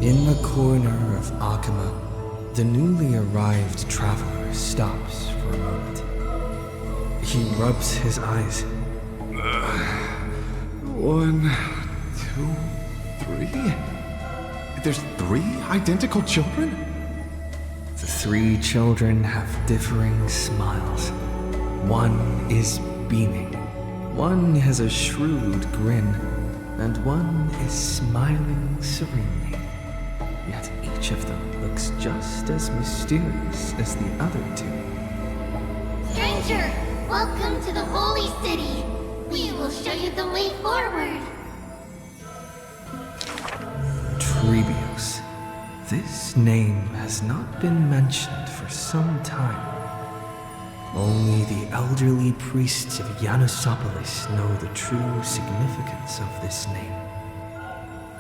In the corner of Akama, the newly arrived traveler stops for a moment. He rubs his eyes. 1, 2, 3? There's 3 identical children? The 3 children have differing smiles. One is beaming, one has a shrewd grin, and one is smiling serenely. Yet each of them looks just as mysterious as the other 2. Stranger, welcome to the Holy City. We will show you the way forward. Tribbie. This name has not been mentioned for some time. Only the elderly priests of Yanosopolis know the true significance of this name.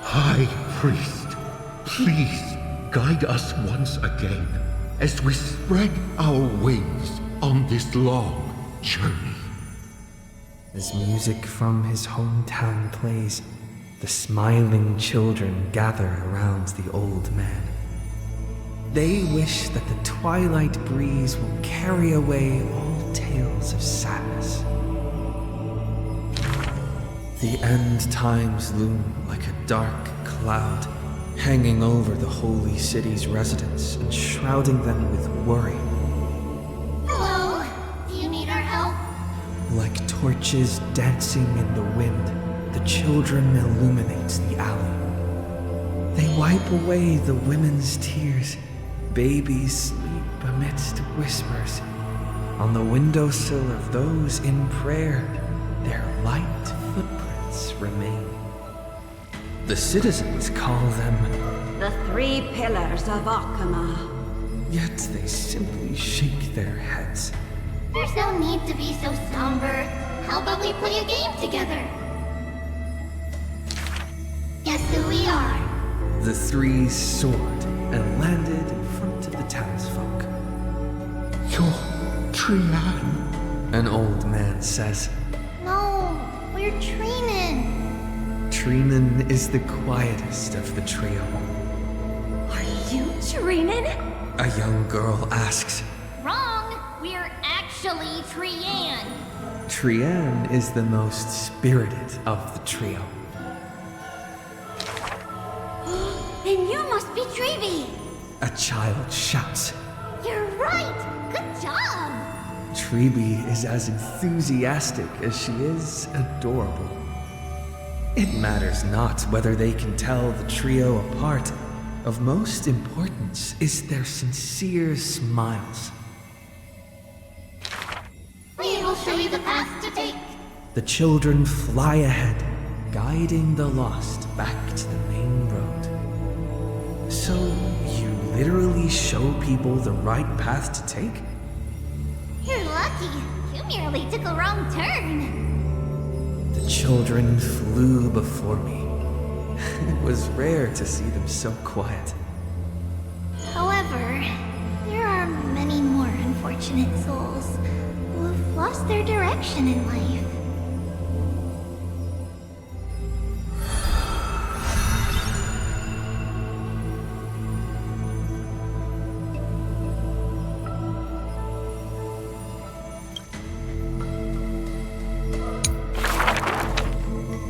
High Priest, please guide us once again as we spread our wings on this long journey. As music from his hometown plays, the smiling children gather around the old man. They wish that the twilight breeze will carry away all tales of sadness. The end times loom like a dark cloud, hanging over the holy city's residents and shrouding them with worry. Hello, do you need our help? Like torches dancing in the wind, the children illuminate the alley. They wipe away the women's tears. Babies sleep amidst whispers. On the windowsill of those in prayer, their light footprints remain. The citizens call them the 3 pillars of Akama. Yet they simply shake their heads. There's no need to be so somber. How about we play a game together? Guess who we are? The 3 soared and landed in front of the townsfolk. You're Trian. An old man says. No, we're Trinen. Trinen is the quietest of the trio. Are you Cyrene? A young girl asks. Wrong, we're actually Trian. Trian is the most spirited of the trio. Then you must be Tribbie. A child shouts. You're right. Good job. Tribbie is as enthusiastic as she is adorable. It matters not whether they can tell the trio apart. Of most importance is their sincere smiles. We will show you the path to take. The children fly ahead, guiding the lost back to the main road. So, you literally show people the right path to take? You're lucky. You merely took a wrong turn. The children flew before me. It was rare to see them so quiet. However, there are many more unfortunate souls who have lost their direction in life.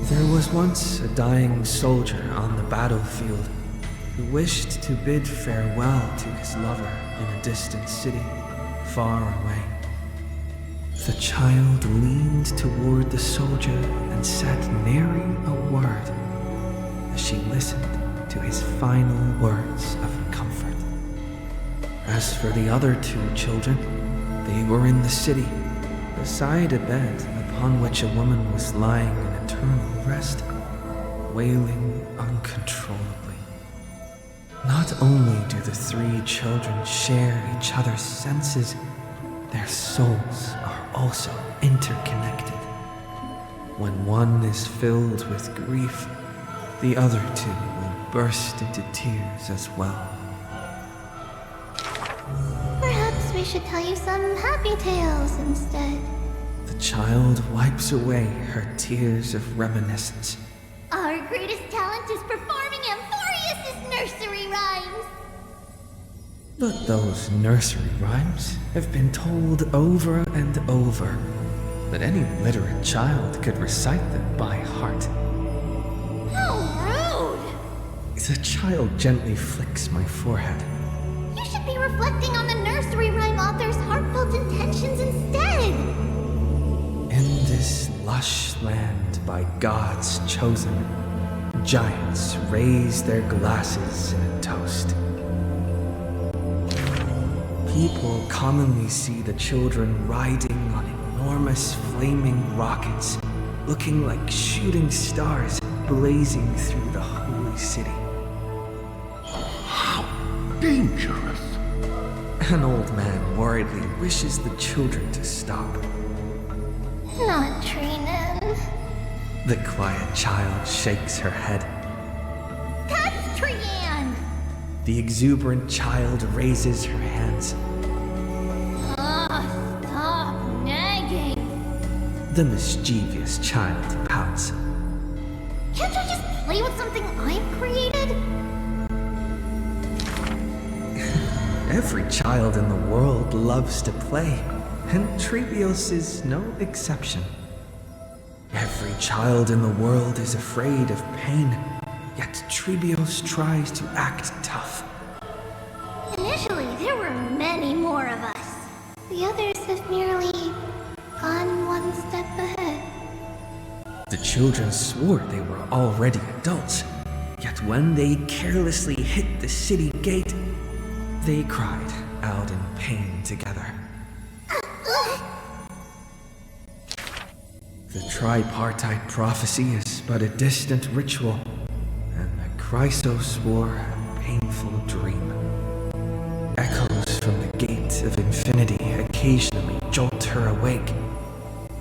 There was once a dying soldier on the battlefield who wished to bid farewell to his lover in a distant city, far away. The child leaned toward the soldier and said nary a word as she listened to his final words of comfort. As for the other 2 children, they were in the city, beside a bed upon which a woman was lying in eternal rest, wailing uncontrollably. Not only do the 3 children share each other's senses, their souls are also interconnected. When one is filled with grief, the other 2 will burst into tears as well. Perhaps we should tell you some happy tales instead. The child wipes away her tears of reminiscence. Our greatest talent is performing Amphoreus' nursery. rhymes! But those nursery rhymes have been told over and over, that any literate child could recite them by heart. How rude! The child gently flicks my forehead. You should be reflecting on the nursery rhyme author's heartfelt intentions instead! In this lush land by gods chosen, giants raise their glasses in a toast. People commonly see the children riding on enormous flaming rockets, looking like shooting stars blazing through the holy city. How dangerous! An old man worriedly wishes the children to stop. Not Trinen. The quiet child shakes her head. That's Trian! The exuberant child raises her hands. Stop nagging! The mischievous child pouts. Can't you just play with something I've created? Every child in the world loves to play, and Trebios is no exception. Every child in the world is afraid of pain, yet Trebios tries to act tough. Initially, there were many more of us. The others have merely gone one step ahead. The children swore they were already adults, yet when they carelessly hit the city gate, they cried out in pain together. The tripartite prophecy is but a distant ritual, and the Chrysos War a painful dream. Echoes from the gate of infinity occasionally jolt her awake,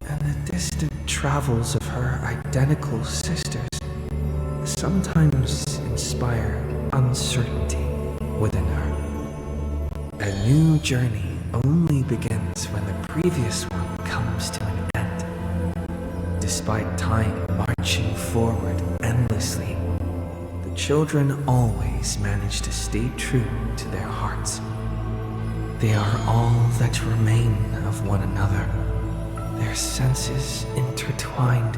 and the distant travels of her identical sisters sometimes inspire uncertainty within her. A new journey only begins when the previous one comes to an end. Despite time marching forward endlessly, the children always manage to stay true to their hearts. They are all that remain of one another, their senses intertwined,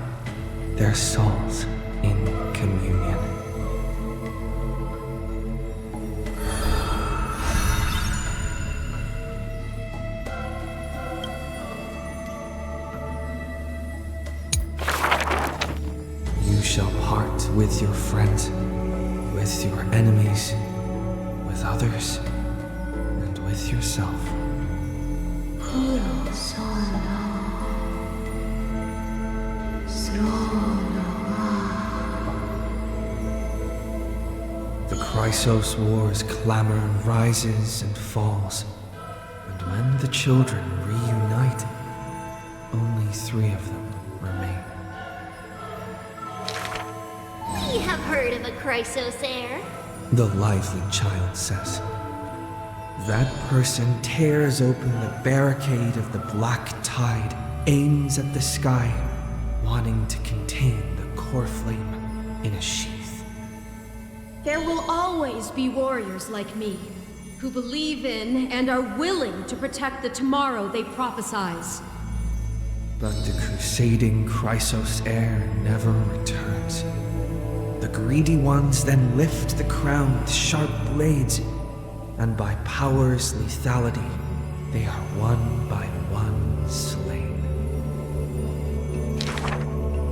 their souls in communion. You shall part with your friends, with your enemies, with others, and with yourself. The Chrysos War's clamor rises and falls, and when the children reunite, only 3 of them remain. We have heard of a Chrysos heir. The lively child says. That person tears open the barricade of the black tide, aims at the sky, wanting to contain the core flame in a sheath. There will always be warriors like me, who believe in and are willing to protect the tomorrow they prophesize. But the crusading Chrysos heir never returns. The greedy ones then lift the crown with sharp blades, and by power's lethality, they are one by one slain.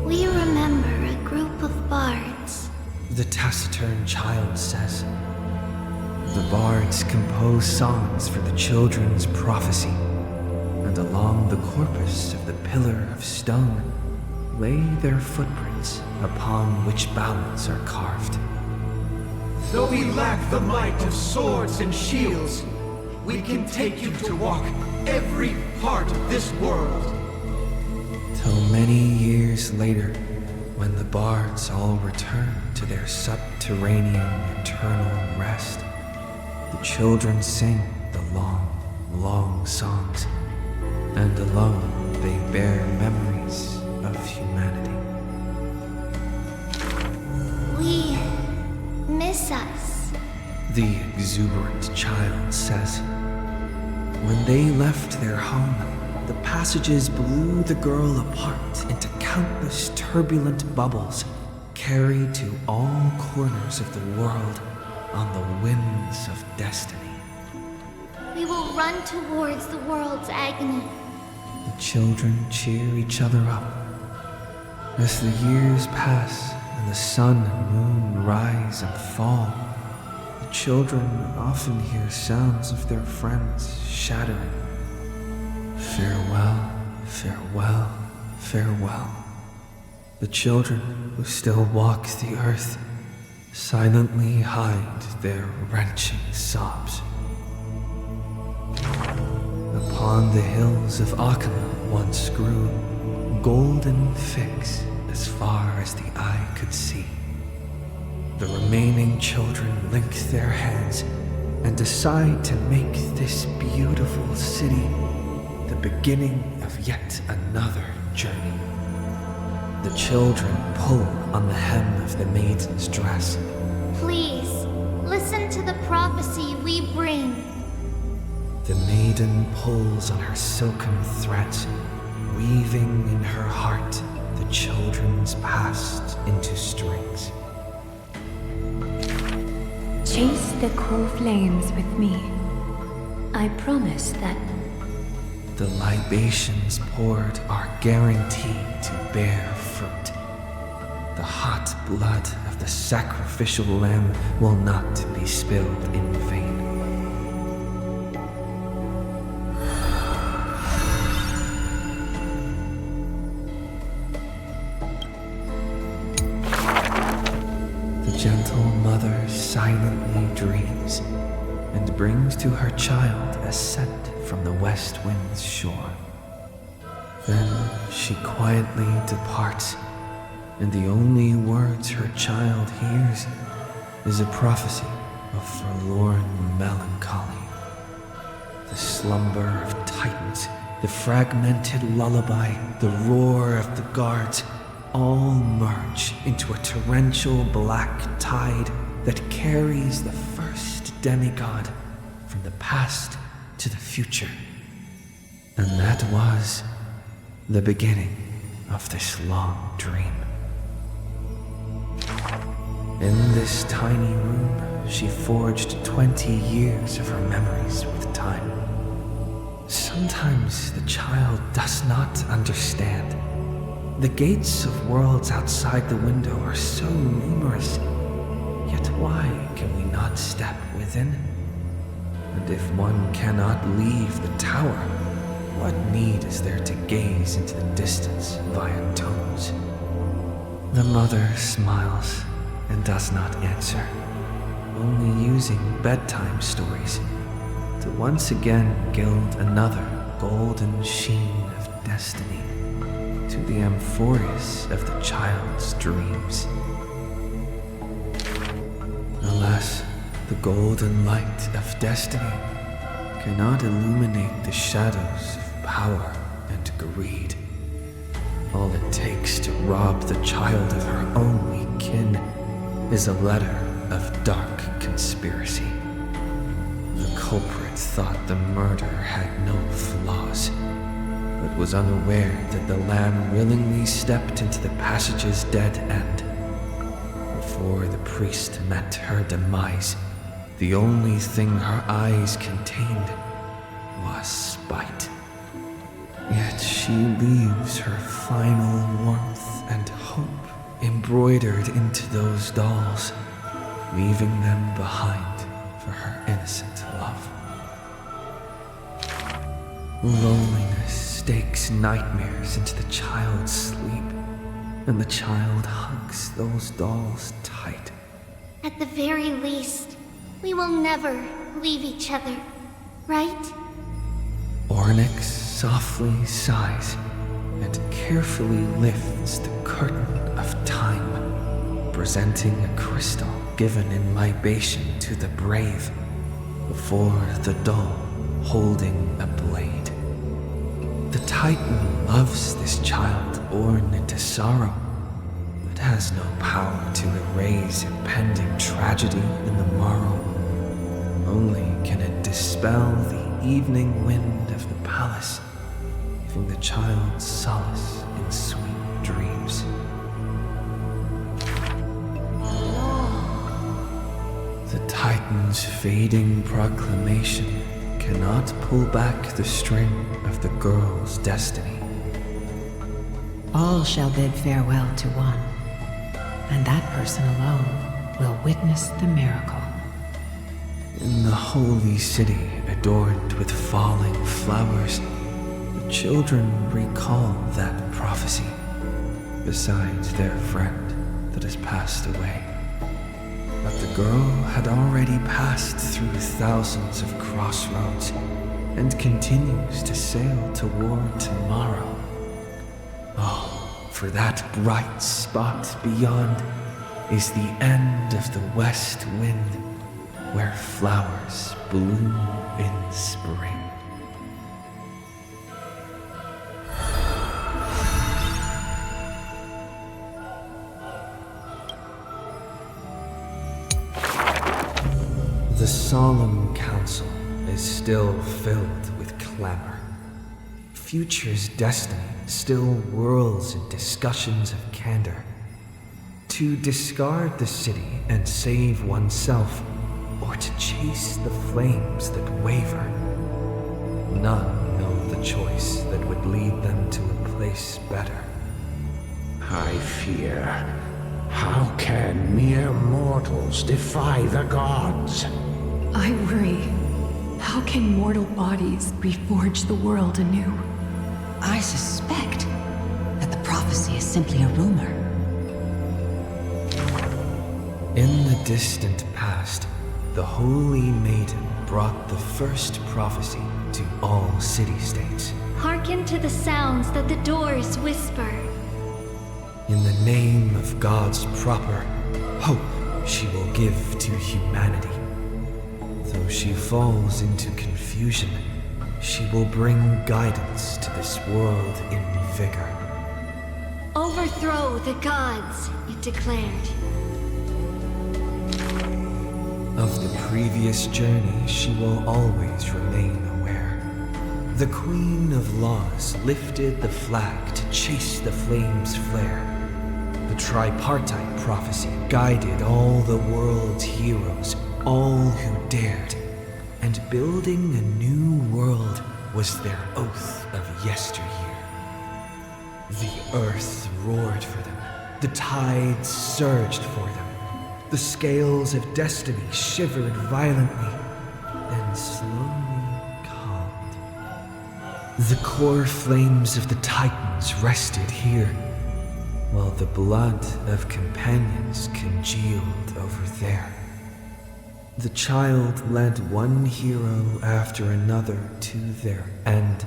We remember a group of bards. The taciturn child says. The bards compose songs for the children's prophecy, and along the corpus of the pillar of stone lay their footprints upon which ballads are carved. Though we lack the might of swords and shields, we can take you to walk every part of this world. Till many years later, when the bards all return to their subterranean eternal rest, the children sing the long, long songs, and alone they bear memories of humanity. We miss us. The exuberant child says. When they left their home, the passages blew the girl apart into countless turbulent bubbles, carried to all corners of the world on the winds of destiny. We will run towards the world's agony. The children cheer each other up. As the years pass and the sun and moon rise and fall, the children often hear sounds of their friends shattering. Farewell, farewell, farewell. The children who still walk the earth silently hide their wrenching sobs. Upon the hills of Aglaea once grew golden figs as far as the eye could see. The remaining children link their hands and decide to make this beautiful city the beginning of yet another journey. The children pull on the hem of the maiden's dress. Please, listen to the prophecy we bring. The maiden pulls on her silken threads, weaving in her heart the children's past into strings. Chase the cool flames with me. I promise that The libations poured are guaranteed to bear fruit. The hot blood of the sacrificial lamb will not be spilled in vain. The gentle mother silently dreams and brings to her child a scent from the west wind's shore. Then she quietly departs, and the only words her child hears is a prophecy of forlorn melancholy. The slumber of titans, the fragmented lullaby, the roar of the guards, all merge into a torrential black tide that carries the first demigod from the past to the future. And that was the beginning of this long dream. In this tiny room, she forged 20 years of her memories with time. Sometimes the child does not understand. The gates of worlds outside the window are so numerous, yet why can we not step within? And if one cannot leave the tower, what need is there to gaze into the distance via tones? The mother smiles and does not answer, only using bedtime stories to once again gild another golden sheen of destiny to the Amphoreus of the child's dreams. Alas, the golden light of destiny cannot illuminate the shadows of power and greed. All it takes to rob the child of her only kin is a letter of dark conspiracy. The culprit thought the murder had no flaws, but was unaware that the lamb willingly stepped into the passage's dead end. Before the priest met her demise, the only thing her eyes contained was spite. Yet she leaves her final warmth and hope embroidered into those dolls, leaving them behind for her innocent love. Loneliness stakes nightmares into the child's sleep, and the child hugs those dolls tight. At the very least, we will never leave each other, right? Ornyx softly sighs and carefully lifts the curtain of time, presenting a crystal given in libation to the brave, before the dull holding a blade. The Titan loves this child born into sorrow, but has no power to erase impending tragedy in the morrow Only can it dispel the evening wind of the palace, giving the child solace in sweet dreams. The Titan's fading proclamation cannot pull back the string of the girl's destiny. All shall bid farewell to one, and that person alone will witness the miracle. In the holy city adorned with falling flowers, the children recall that prophecy, besides their friend that has passed away. But the girl had already passed through thousands of crossroads and continues to sail toward tomorrow. Oh, for that bright spot beyond is the end of the west wind, where flowers bloom in spring. The solemn council is still filled with clamor. Future's destiny still whirls in discussions of candor. To discard the city and save oneself, or to chase the flames that waver. None know the choice that would lead them to a place better. I fear. How can mere mortals defy the gods? I worry. How can mortal bodies reforge the world anew? I suspect that the prophecy is simply a rumor. In the distant past, the Holy Maiden brought the first prophecy to all city-states. Hearken to the sounds that the doors whisper. In the name of God's proper, hope she will give to humanity. Though she falls into confusion, she will bring guidance to this world in vigor. Overthrow the gods, it declared. Of the previous journey, she will always remain aware. The Queen of Laws lifted the flag to chase the flames' flare. The tripartite prophecy guided all the world's heroes, all who dared, and building a new world was their oath of yesteryear. The earth roared for them, the tides surged for them, the scales of destiny shivered violently, then slowly calmed. The core flames of the Titans rested here, while the blood of companions congealed over there. The child led one hero after another to their end,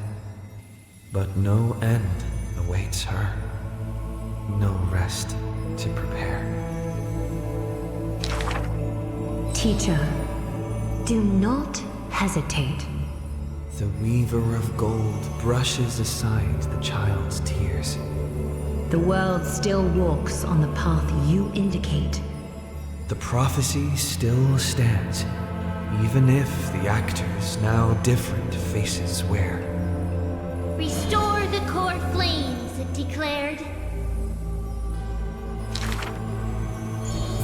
but no end awaits her, no rest to prepare. Teacher, do not hesitate. The Weaver of Gold brushes aside the child's tears. The world still walks on the path you indicate. The prophecy still stands, even if the actors now different faces wear. Restore the core flames, it declared.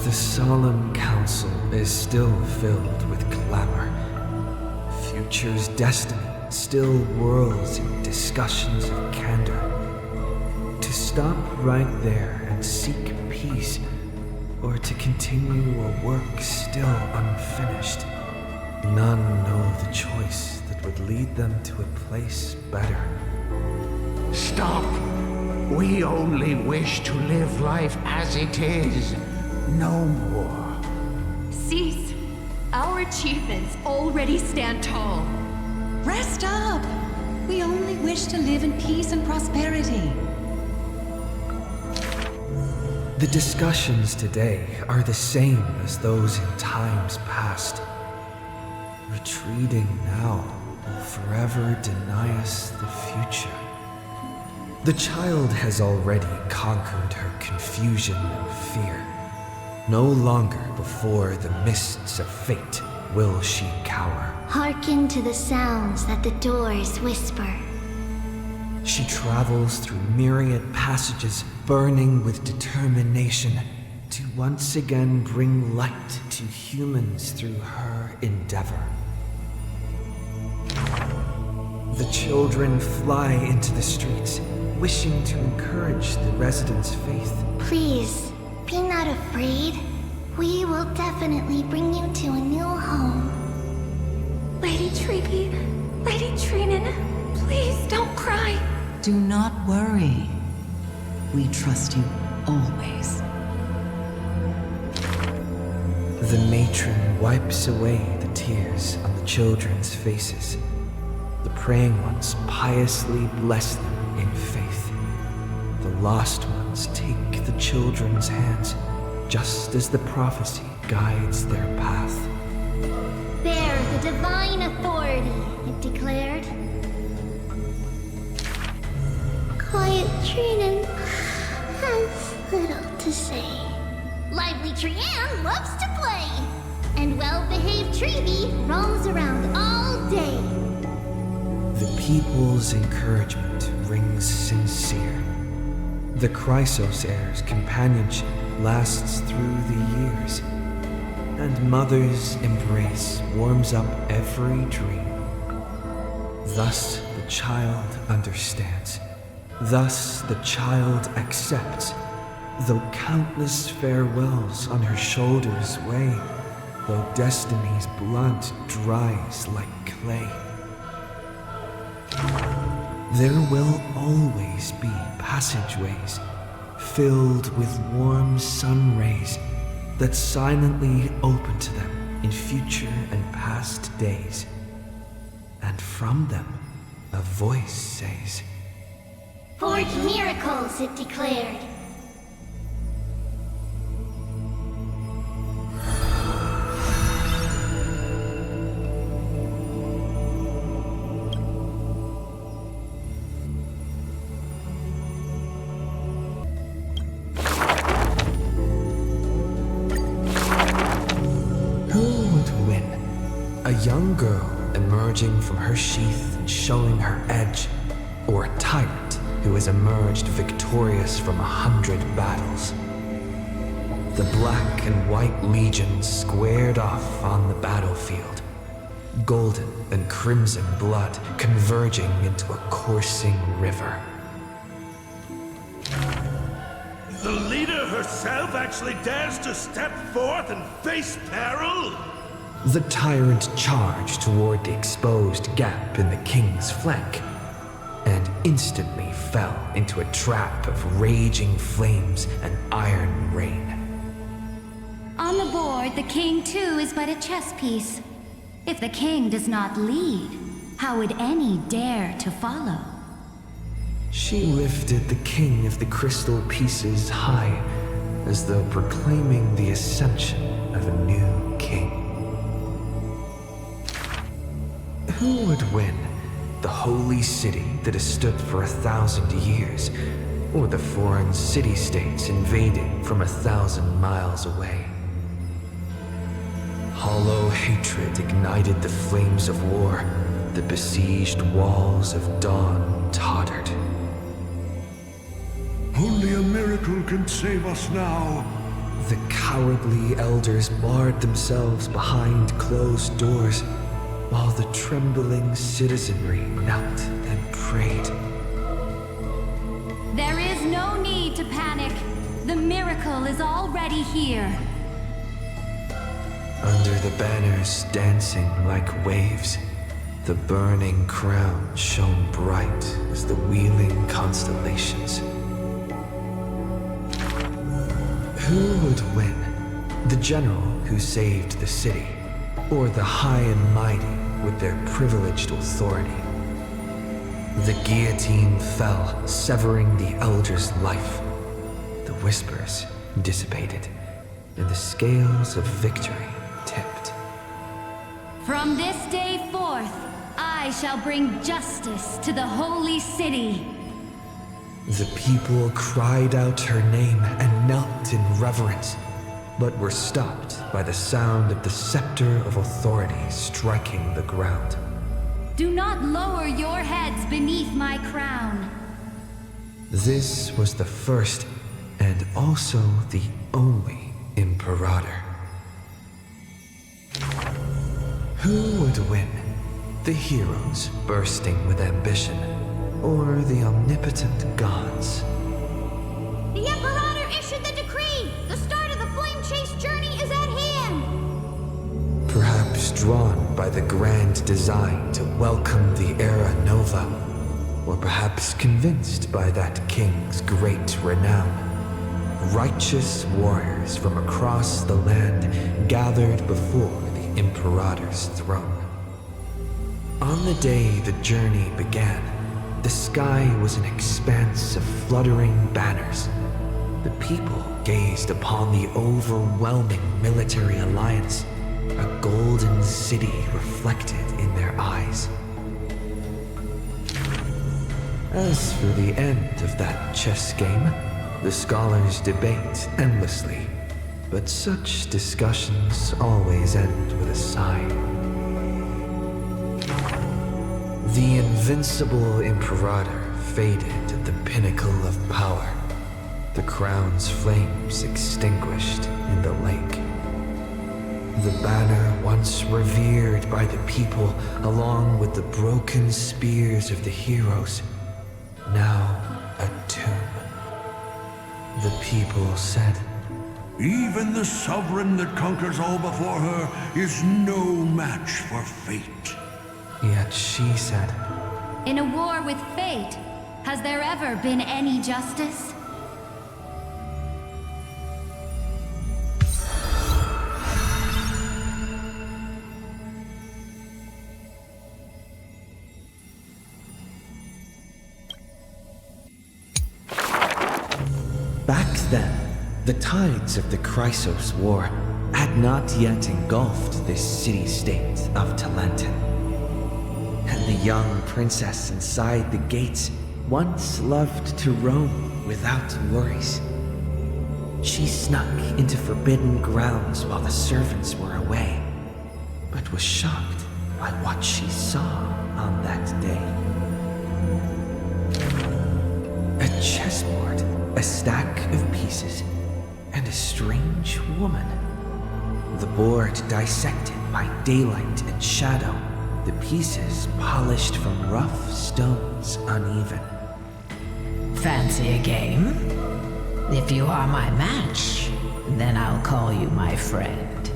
The solemn council is still filled with clamor. Future's destiny still whirls in discussions of candor. To stop right there and seek peace, or to continue a work still unfinished. None know the choice that would lead them to a place better. Stop! We only wish to live life as it is. No more. Cease. Our achievements already stand tall. Rest up! We only wish to live in peace and prosperity. The discussions today are the same as those in times past. Retreating now will forever deny us the future. The child has already conquered her confusion and fear. No longer before the mists of fate will she cower. Hearken to the sounds that the doors whisper. She travels through myriad passages, burning with determination to once again bring light to humans through her endeavor. The children fly into the streets, wishing to encourage the residents' faith. Please, be not afraid. We will definitely bring you to a new home. Lady Tribbie, Lady Cyrene, please don't cry. Do not worry. We trust you always. The matron wipes away the tears on the children's faces. The praying ones piously bless them in faith. The lost ones take the children's hands, just as the prophecy guides their path. Bear the divine authority, it declared. Quiet Cyrene has little to say. Lively Trianne loves to play. And well-behaved Tribbie roams around all day. The people's encouragement rings sincere. The Chrysos heir's companionship lasts through the years, and Mother's embrace warms up every dream. Thus the child understands. Thus the child accepts, though countless farewells on her shoulders weigh, though destiny's blood dries like clay. There will always be passageways filled with warm sun rays that silently open to them in future and past days. And from them, a voice says, Forge miracles, it declared. A young girl emerging from her sheath and showing her edge, or a tyrant who has emerged victorious from 100 battles. The black and white legions squared off on the battlefield, golden and crimson blood converging into a coursing river. The leader herself actually dares to step forth and face peril? The tyrant charged toward the exposed gap in the king's flank, and instantly fell into a trap of raging flames and iron rain. On the board, the king too is but a chess piece. If the king does not lead, how would any dare to follow? She lifted the king of the crystal pieces high, as though proclaiming the ascension of a new king. Who would win? The holy city that has stood for 1,000 years, or the foreign city-states invading from 1,000 miles away? Hollow hatred ignited the flames of war. The besieged walls of dawn tottered. Only a miracle can save us now. The cowardly elders barred themselves behind closed doors, while the trembling citizenry knelt and prayed. There is no need to panic. The miracle is already here. Under the banners dancing like waves, the burning crown shone bright as the wheeling constellations. Who would win? The general who saved the city, or the high and mighty with their privileged authority? The guillotine fell, severing the elder's life. The whispers dissipated, and the scales of victory tipped. From this day forth, I shall bring justice to the holy city. The people cried out her name and knelt in reverence. but were stopped by the sound of the scepter of authority striking the ground. Do not lower your heads beneath my crown. This was the first and also the only Imperator. Who would win? The heroes bursting with ambition, or the omnipotent gods? The Imperator issued the decree! The start of the flame chase journey is at hand! Perhaps drawn by the grand design to welcome the Era Nova, or perhaps convinced by that king's great renown. Righteous warriors from across the land gathered before the Imperator's throne. On the day the journey began, the sky was an expanse of fluttering banners. The people gazed upon the overwhelming military alliance, a golden city reflected in their eyes. As for the end of that chess game, the scholars debate endlessly, but such discussions always end with a sigh. The invincible Imperator faded at the pinnacle of power, the crown's flames extinguished in the lake. The banner once revered by the people, along with the broken spears of the heroes, now a tomb. The people said, "Even the sovereign that conquers all before her is no match for fate." Yet she said, In a war with fate, has there ever been any justice? back then, the tides of the Chrysos War had not yet engulfed this city-state of Talenton. And the young princess inside the gates once loved to roam without worries. She snuck into forbidden grounds while the servants were away, but was shocked by what she saw on that day. A chessboard, a stack of pieces, and a strange woman. The board dissected by daylight and shadow, the pieces polished from rough stones uneven. Fancy a game? If you are my match, then I'll call you my friend.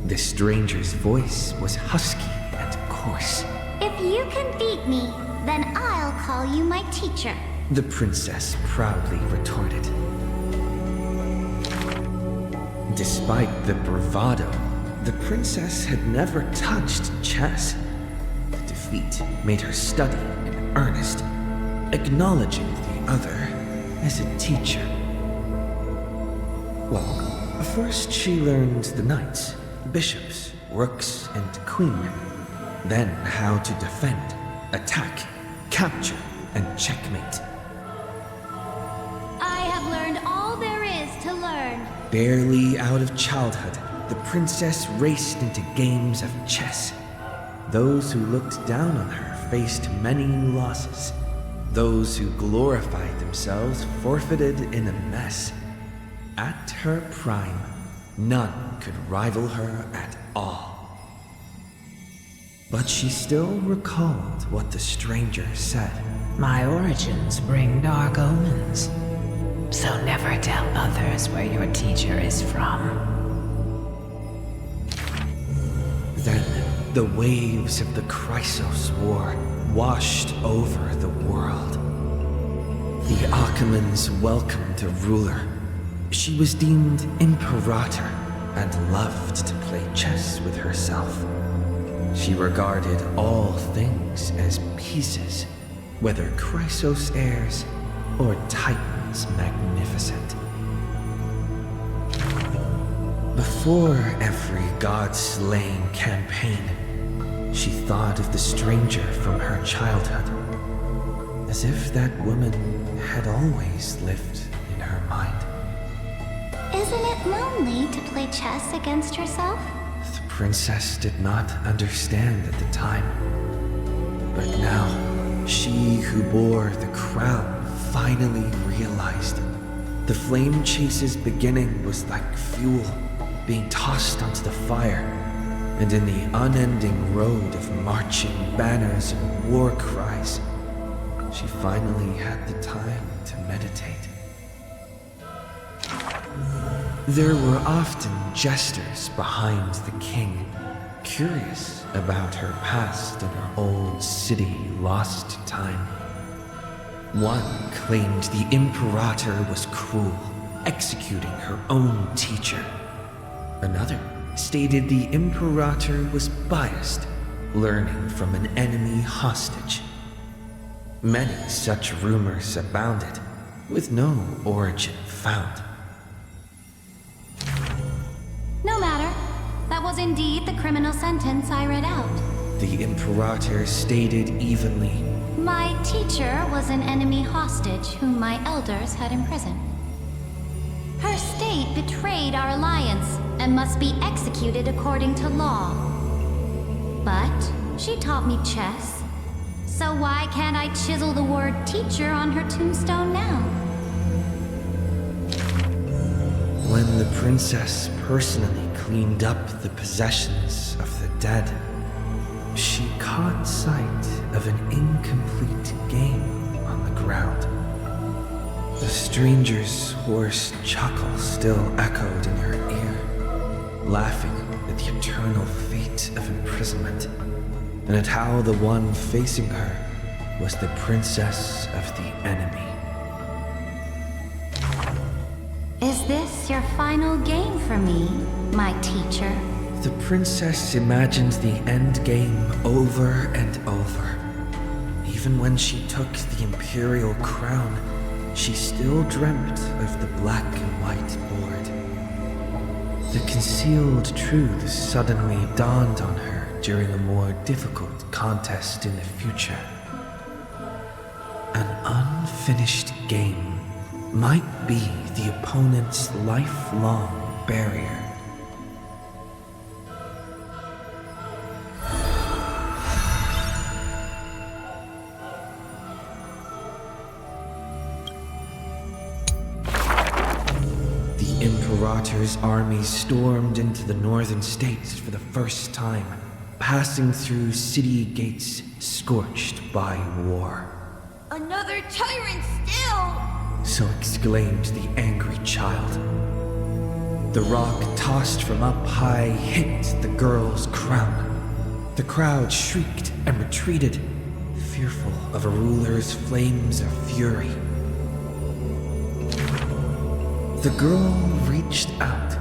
The stranger's voice was husky and coarse. If you can beat me, then I'll call you my teacher. The princess proudly retorted. Despite the bravado, the princess had never touched chess. The defeat made her study in earnest, acknowledging the other as a teacher. Well, first she learned the knights, bishops, rooks, and queen. Then how to defend, attack, capture, and checkmate. I have learned all there is to learn. Barely out of childhood, the princess raced into games of chess. Those who looked down on her faced many losses. Those who glorified themselves forfeited in a mess. At her prime, none could rival her at all. But she still recalled what the stranger said. My origins bring dark omens, so never tell others where your teacher is from. Then, the waves of the Chrysos War washed over the world. The Achaemons welcomed a ruler. She was deemed Imperator and loved to play chess with herself. She regarded all things as pieces, whether Chrysos heirs or Titans magnificent. Before every god-slaying campaign, she thought of the stranger from her childhood, as if that woman had always lived in her mind. Is Isn't it lonely to play chess against yourself? The princess did not understand at the time. But now, she who bore the crown finally realized. The flame chase's beginning was like fuel being tossed onto the fire, and in the unending road of marching banners and war cries, she finally had the time to meditate. There were often jesters behind the king, curious about her past and her old city lost to time. One claimed the Imperator was cruel, executing her own teacher. Another stated the Imperator was biased, learning from an enemy hostage. Many such rumors abounded, with no origin found. No matter. That was indeed the criminal sentence I read out. The Imperator stated evenly, My teacher was an enemy hostage whom my elders had imprisoned. Her state betrayed our alliance and must be executed according to law. But she taught me chess, so why can't I chisel the word teacher on her tombstone now? when the princess personally cleaned up the possessions of the dead, she caught sight of an incomplete game on the ground. The stranger's hoarse chuckle still echoed in her ear, laughing at the eternal fate of imprisonment, and at how the one facing her was the princess of the enemy. Is this your final game for me, my teacher? The princess imagined the end game over and over. Even when she took the imperial crown, she still dreamt of the black and white board. The concealed truth suddenly dawned on her during a more difficult contest in the future. An unfinished game might be the opponent's lifelong barrier. The Imperator's army stormed into the northern states for the first time, passing through city gates scorched by war. Another tyrant still! So exclaimed the angry child. The rock tossed from up high hit the girl's crown. The crowd shrieked and retreated, fearful of a ruler's flames of fury. The girl reached out,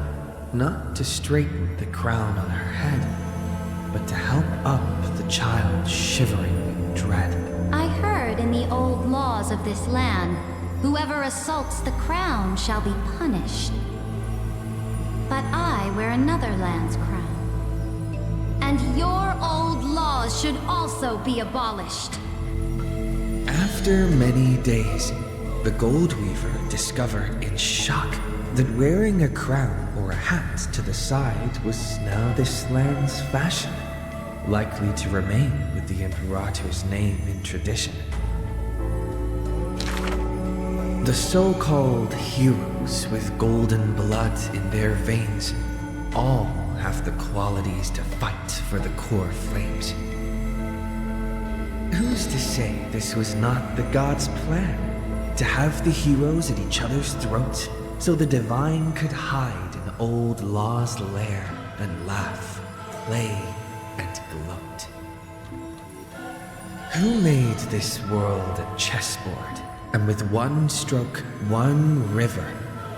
not to straighten the crown on her head, but to help up the child shivering in dread. I heard in the old laws of this land, whoever assaults the crown shall be punished. But I wear another land's crown. And your old laws should also be abolished. After many days, the Gold Weaver discovered in shock that wearing a crown or a hat to the side was now this land's fashion, likely to remain with the Imperator's name in tradition. The so-called heroes with golden blood in their veins all have the qualities to fight for the core flames. Who's to say this was not the gods' plan? To have the heroes at each other's throats so the divine could hide in old law's lair and laugh, play, and gloat. Who made this world a chessboard? And with one stroke, one river,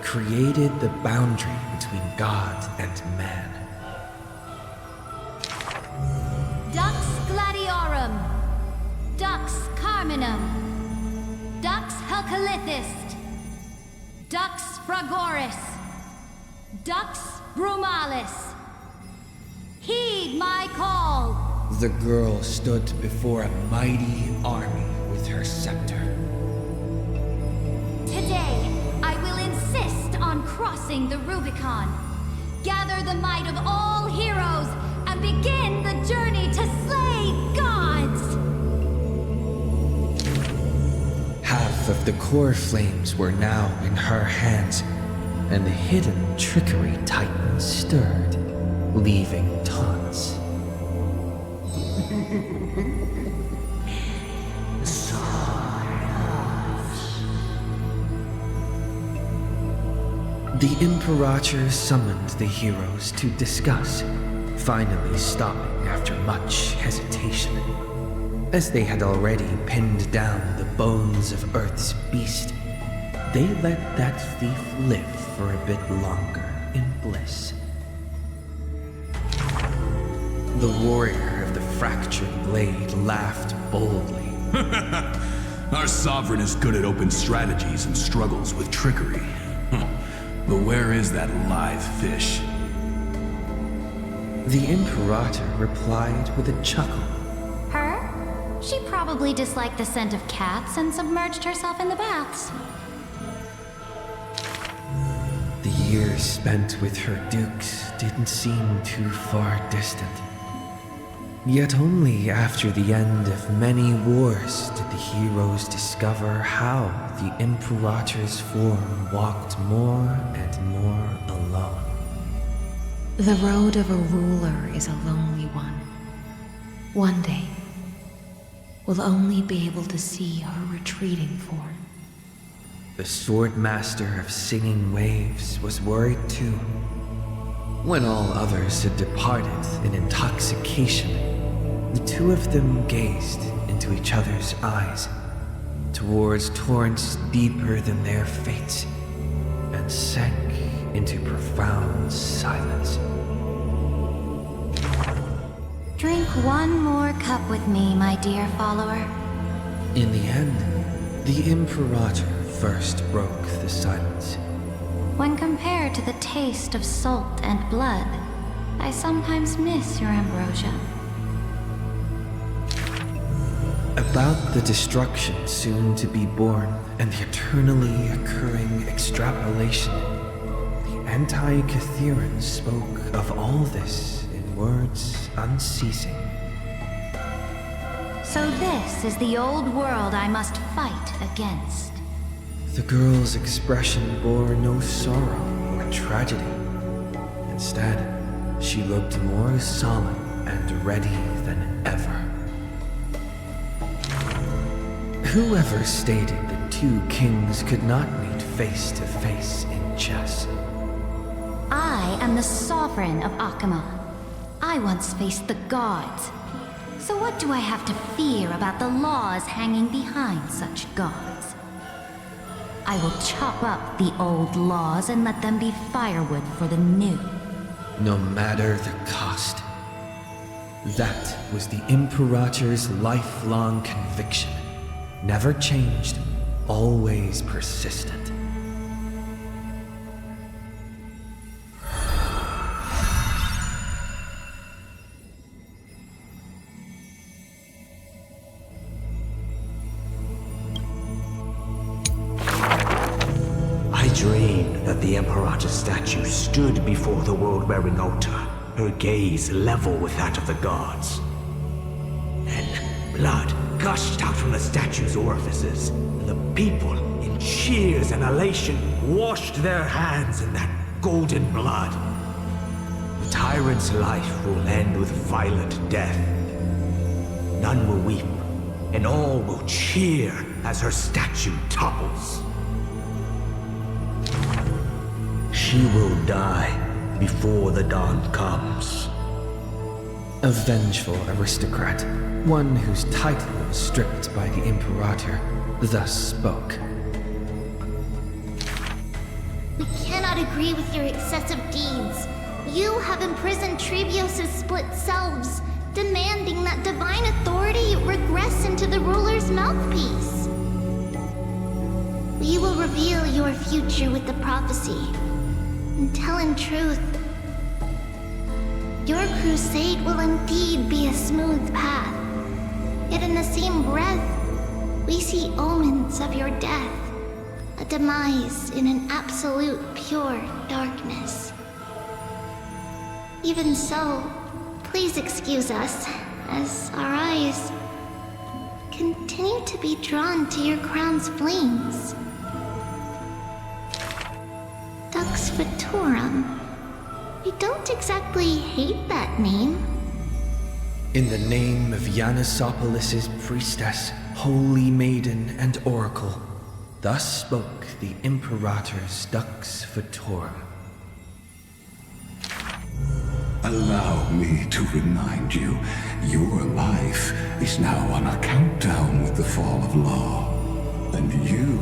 created the boundary between God and man. Dux Gladiorum, Dux Carminum, Dux Helcalithist, Dux Fragoris, Dux Brumalis. Heed my call! The girl stood before a mighty army with her scepter. Today, I will insist on crossing the Rubicon. Gather the might of all heroes and begin the journey to slay gods! Half of the core flames were now in her hands, and the hidden Trickery Titan stirred, leaving taunts. The Imperator summoned the heroes to discuss, finally stopping after much hesitation. As they had already pinned down the bones of Earth's beast, they let that thief live for a bit longer in bliss. The warrior of the fractured blade laughed boldly. Our sovereign is good at open strategies and struggles with trickery. But where is that live fish? The Imperator replied with a chuckle. Her? She probably disliked the scent of cats and submerged herself in the baths. The years spent with her dukes didn't seem too far distant. Yet only after the end of many wars did the heroes discover how the Imperator's form walked more and more alone. The road of a ruler is a lonely one. One day, we'll only be able to see her retreating form. The Swordmaster of Singing Waves was worried too. When all others had departed in intoxication, the two of them gazed into each other's eyes, towards torrents deeper than their fates, and sank into profound silence. Drink one more cup with me, my dear follower. In the end, the Imperator first broke the silence. When compared to the taste of salt and blood, I sometimes miss your ambrosia. About the destruction soon to be born and the eternally occurring extrapolation, the anti-Catherans spoke of all this in words unceasing. So this is the old world I must fight against. The girl's expression bore no sorrow or tragedy. Instead, she looked more solemn and ready than ever. Whoever stated that two kings could not meet face to face in chess? I am the sovereign of Akama. I once faced the gods. So what do I have to fear about the laws hanging behind such gods? I will chop up the old laws and let them be firewood for the new. No matter the cost. That was the Imperator's lifelong conviction. Never changed, always persistent. I dreamed that the Imperator's statue stood before the world-wearing altar, her gaze level with that of the gods. Then, blood gushed out from the statue's orifices, and the people, in cheers and elation, washed their hands in that golden blood. The tyrant's life will end with violent death. None will weep, and all will cheer as her statue topples. She will die before the dawn comes. A vengeful aristocrat, one whose title was stripped by the Imperator, thus spoke. We cannot agree with your excessive deeds. You have imprisoned Trebios' split selves, demanding that divine authority regress into the ruler's mouthpiece. We will reveal your future with the prophecy. And tell in truth, your crusade will indeed be a smooth path. Yet in the same breath, we see omens of your death. A demise in an absolute pure darkness. Even so, please excuse us, as our eyes continue to be drawn to your crown's flames. Dux Fatorum. We don't exactly hate that name. In the name of Yanasopolis' priestess, holy maiden, and oracle, thus spoke the Imperator's Dux Fatorum. Allow me to remind you, your life is now on a countdown with the fall of law, and you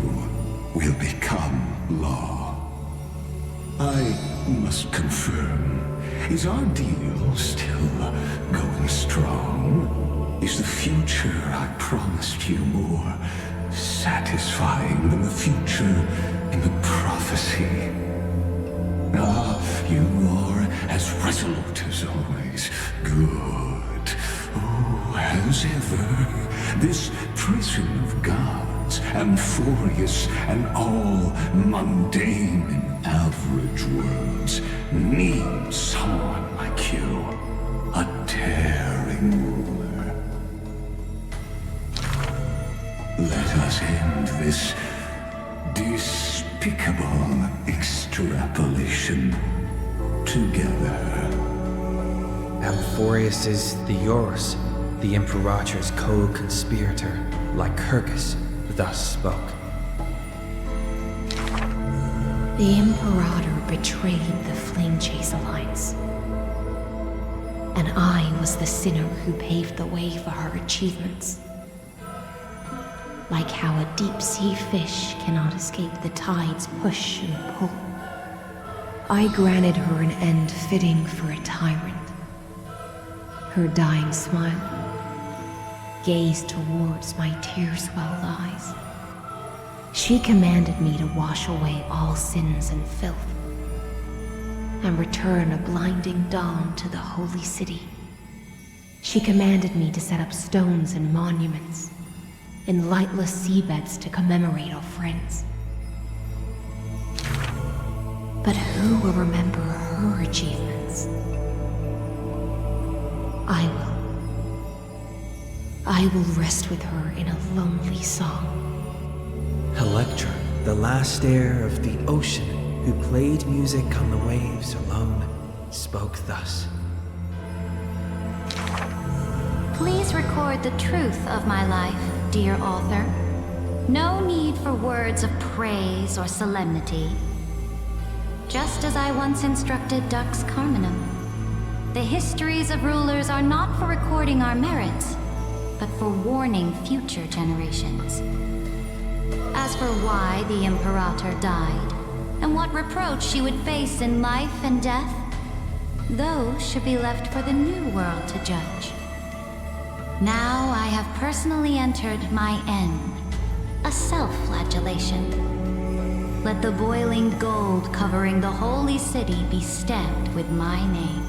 will become law. I must confirm, is our deal still going strong? Is the future I promised you more satisfying than the future in the prophecy? Ah, you are as resolute as always. Good. Oh, as ever, this prison of gods, Amphoreus, and all mundane and average worlds need someone like you, a daring ruler. Let us end this despicable extrapolation together. Amphoreus is Theoros, the Imperator's co-conspirator, Lycurgus, thus spoke. The Imperator betrayed the Flame Chase Alliance. And I was the sinner who paved the way for her achievements. Like how a deep-sea fish cannot escape the tide's push and pull, I granted her an end fitting for a tyrant. Her dying smile, gazed towards my tear-swelled eyes. She commanded me to wash away all sins and filth, and return a blinding dawn to the holy city. She commanded me to set up stones and monuments in lightless seabeds to commemorate our friends. But who will remember her achievements? I will rest with her in a lonely song. Electra, the last heir of the ocean, who played music on the waves alone, spoke thus. Please record the truth of my life, dear author. No need for words of praise or solemnity. Just as I once instructed Dux Carminum, the histories of rulers are not for recording our merits, but for warning future generations. As for why the Imperator died, and what reproach she would face in life and death, those should be left for the new world to judge. Now I have personally entered my end, a self-flagellation. Let the boiling gold covering the holy city be stamped with my name.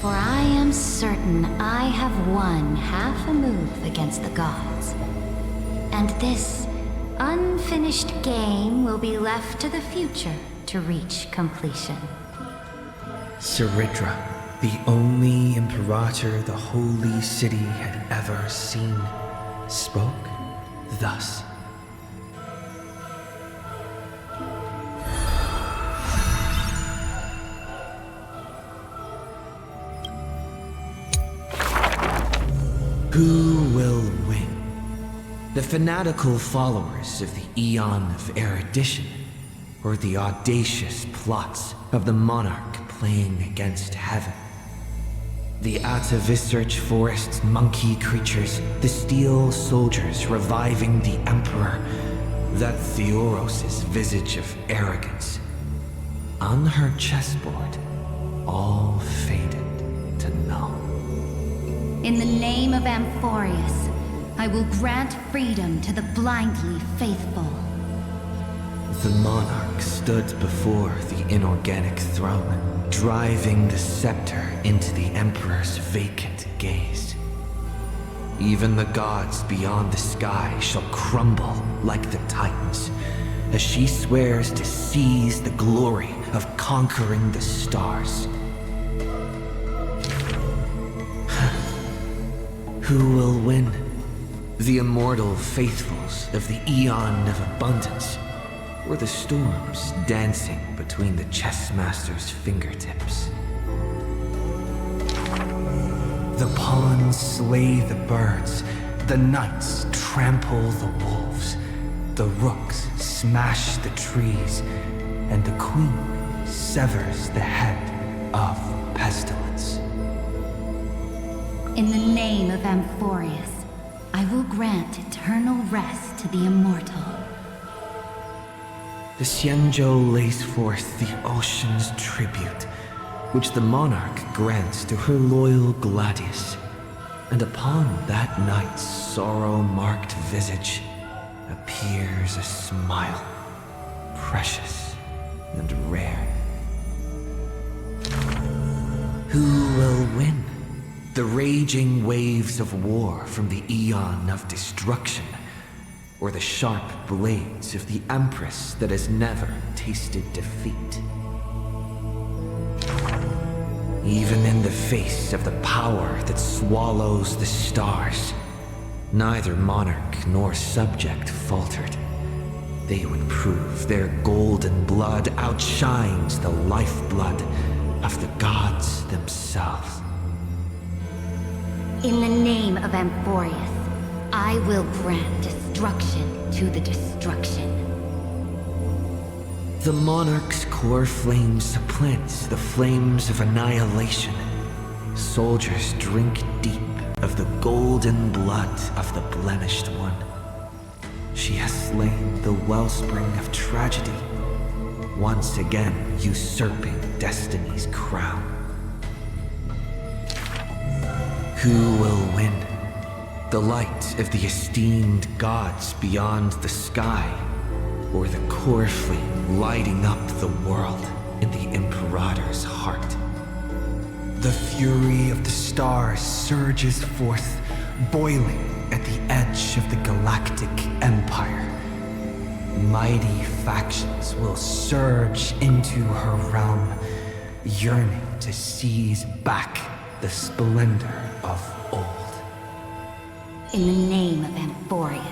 For I am certain I have won half a move against the gods. And this unfinished game will be left to the future to reach completion. Cerydra, the only Imperator the holy city had ever seen, spoke thus. Who will win? The fanatical followers of the Aeon of Erudition, or the audacious plots of the Monarch playing against heaven? The Atavissearch Forest's monkey creatures, the Steel Soldiers reviving the Emperor, that Theoros' visage of arrogance. On her chessboard, all faded to null. In the name of Amphoreus, I will grant freedom to the blindly faithful. The Monarch stood before the inorganic throne, driving the scepter into the Emperor's vacant gaze. Even the gods beyond the sky shall crumble like the Titans, as she swears to seize the glory of conquering the stars. Who will win? The immortal faithfuls of the Eon of Abundance, or the storms dancing between the chess master's fingertips? The pawns slay the birds, the knights trample the wolves, the rooks smash the trees, and the queen severs the head of pestilence. In the name of Amphoreus, I will grant eternal rest to the immortal. The Xianzhou lays forth the ocean's tribute, which the Monarch grants to her loyal Gladius, and upon that night's sorrow-marked visage appears a smile, precious and rare. Who will win? The raging waves of war from the Eon of Destruction, or the sharp blades of the Empress that has never tasted defeat? Even in the face of the power that swallows the stars, neither monarch nor subject faltered. They would prove their golden blood outshines the lifeblood of the gods themselves. In the name of Amphoreus, I will grant destruction to the destruction. The Monarch's core flame supplants the flames of annihilation. Soldiers drink deep of the golden blood of the blemished one. She has slain the wellspring of tragedy, once again usurping destiny's crown. Who will win? The light of the esteemed gods beyond the sky, or the core flame lighting up the world in the Imperator's heart? The fury of the stars surges forth, boiling at the edge of the galactic empire. Mighty factions will surge into her realm, yearning to seize back the splendor of old. In the name of Amphoreus.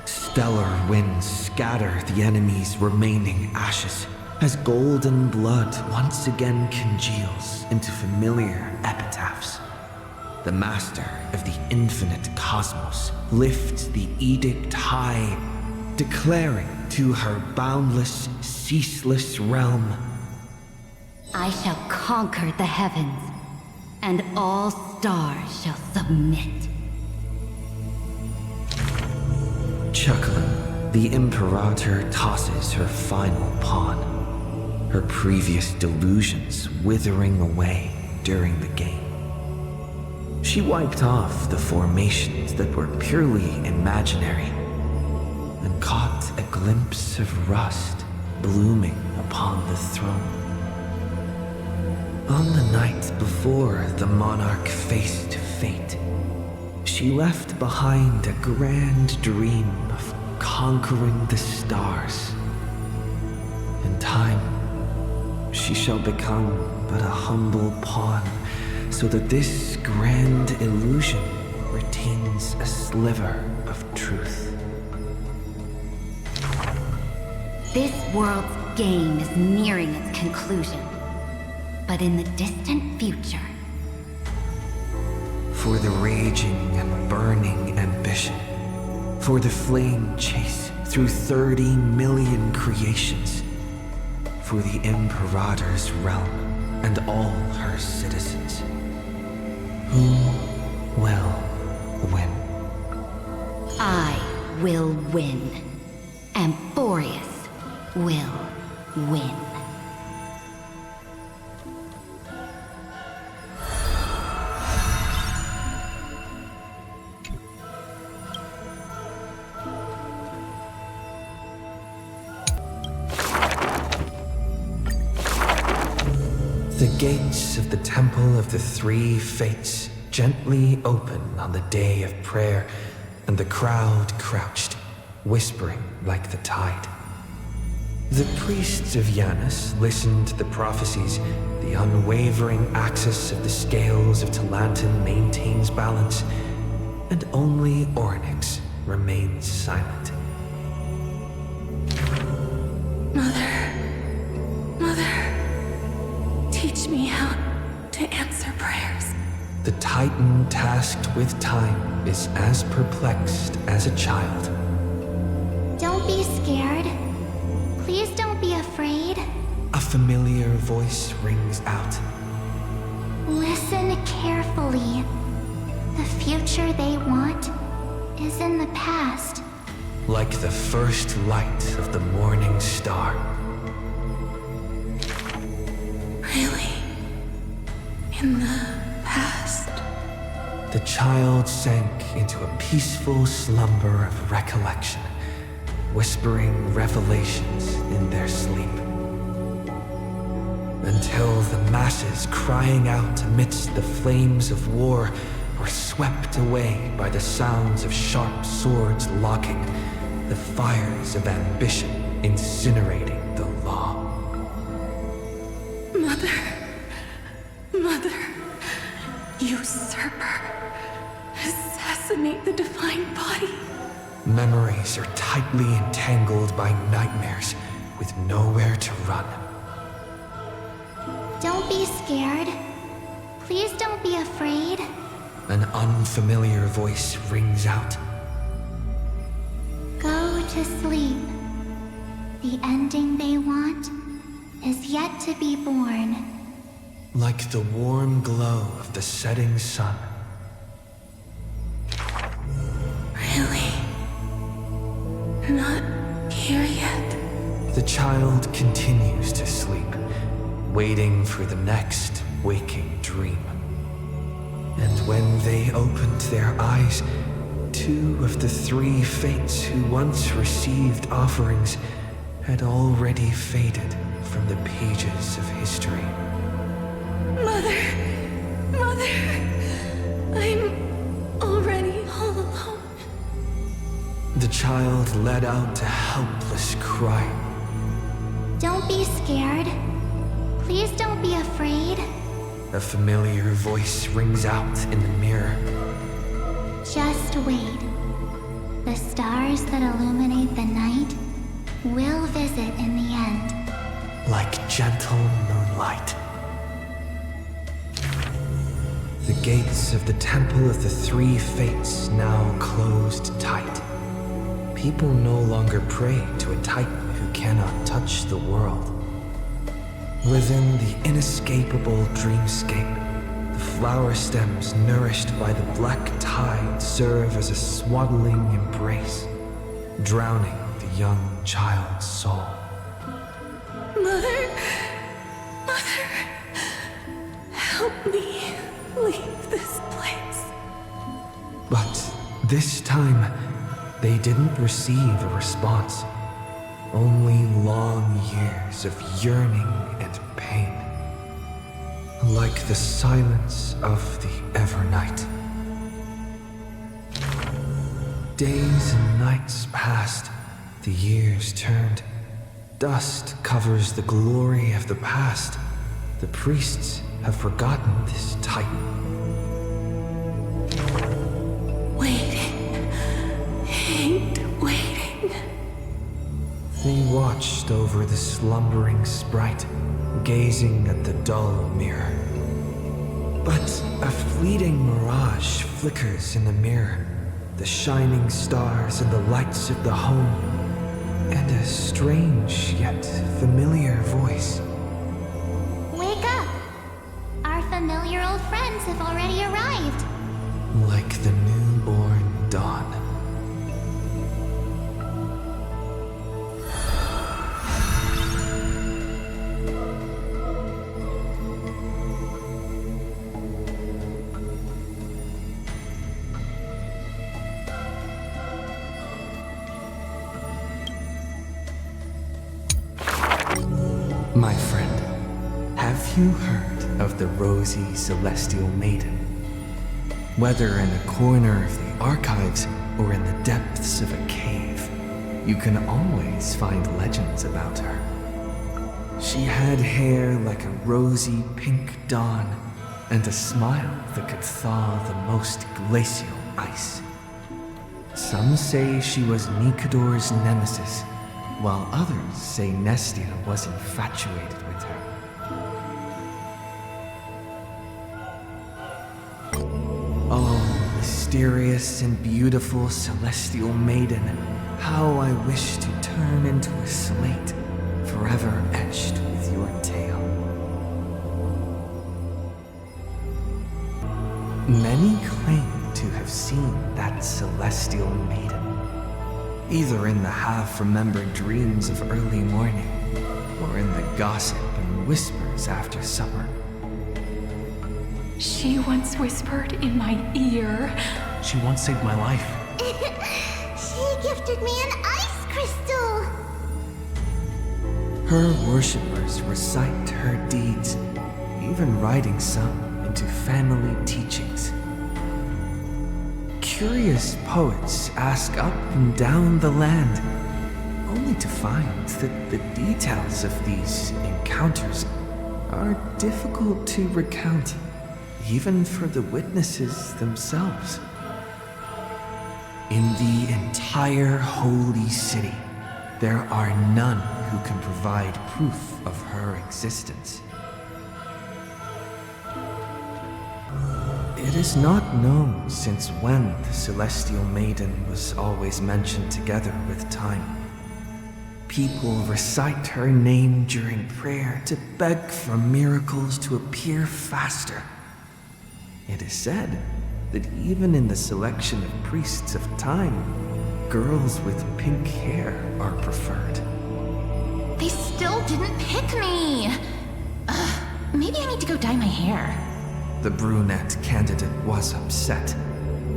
Stellar winds scatter the enemy's remaining ashes, as golden blood once again congeals into familiar epitaphs. The master of the infinite cosmos lifts the edict high, declaring to her boundless, ceaseless realm, I shall conquer the heavens, and all stars shall submit. Chuckling, the Imperator tosses her final pawn, her previous delusions withering away during the game. She wiped off the formations that were purely imaginary, and caught a glimpse of rust blooming upon the throne. On the night before the Monarch faced fate, she left behind a grand dream of conquering the stars. In time, she shall become but a humble pawn, so that this grand illusion retains a sliver of truth. This world's game is nearing its conclusion, but in the distant future, for the raging and burning ambition, for the flame chase through 30 million creations, for the Imperator's realm and all her citizens. Who will win? I will win. Amphoreus will win. The gates of the Temple of the Three Fates gently open on the day of prayer, and the crowd crouched, whispering like the tide. The priests of Janus listened to the prophecies. The unwavering axis of the scales of Talantin maintains balance, and only Orynyx remains silent. Mother, teach me how to answer prayers. The Titan tasked with time is as perplexed as a child. Don't be scared. Please don't be afraid. A familiar voice rings out. Listen carefully. The future they want is in the past. Like the first light of the morning star. Really? In the past? The child sank into a peaceful slumber of recollection, whispering revelations in their sleep. Until the masses crying out amidst the flames of war were swept away by the sounds of sharp swords locking, the fires of ambition incinerating the law. Mother, usurper, assassinate the divine body. Memories are tightly entangled by nightmares with nowhere to run. Don't be scared. Please don't be afraid. An unfamiliar voice rings out. Go to sleep. The ending they want is yet to be born. Like the warm glow of the setting sun. Really? Not here yet? The child continues to sleep, waiting for the next waking dream. And when they opened their eyes, 2 of the 3 fates who once received offerings had already faded from the pages of history. Mother, I'm already all alone. The child let out a helpless cry. Don't be scared. Please don't be afraid. A familiar voice rings out in the mirror. Just wait. The stars that illuminate the night will visit in the end. Like gentle moonlight. The gates of the Temple of the 3 Fates now closed tight. People no longer pray to a Titan who cannot touch the world. Within the inescapable dreamscape, the flower stems nourished by the black tide serve as a swaddling embrace, drowning the young child's soul. Mother, help me leave this place. But this time, they didn't receive a response. Only long years of yearning and pain. Like the silence of the Evernight. Days and nights passed, the years turned. Dust covers the glory of the past. The priests have forgotten this Titan. Waiting. Hate waiting. They watched over the slumbering sprite, gazing at the dull mirror. But a fleeting mirage flickers in the mirror, the shining stars and the lights of the home, and a strange yet familiar voice. Wake up! Our familiar old friends have already arrived. Like the newborn dawn. My friend, have you heard of the rosy celestial maiden? Whether in a corner of the archives or in the depths of a cave, you can always find legends about her. She had hair like a rosy pink dawn, and a smile that could thaw the most glacial ice. Some say she was Nicadore's nemesis, while others say Nestia was infatuated with her. Oh, mysterious and beautiful celestial maiden, how I wish to turn into a slate, forever etched with your tale. Many claim to have seen that celestial maiden, either in the half-remembered dreams of early morning, or in the gossip and whispers after supper. She once whispered in my ear. She once saved my life. She gifted me an ice crystal! Her worshippers recite her deeds, even writing some into family teachings. Curious poets ask up and down the land, only to find that the details of these encounters are difficult to recount, even for the witnesses themselves. In the entire holy city, there are none who can provide proof of her existence. It is not known since when the Celestial Maiden was always mentioned together with time. People recite her name during prayer to beg for miracles to appear faster. It is said that even in the selection of priests of time, girls with pink hair are preferred. They still didn't pick me! Maybe I need to go dye my hair. The brunette candidate was upset,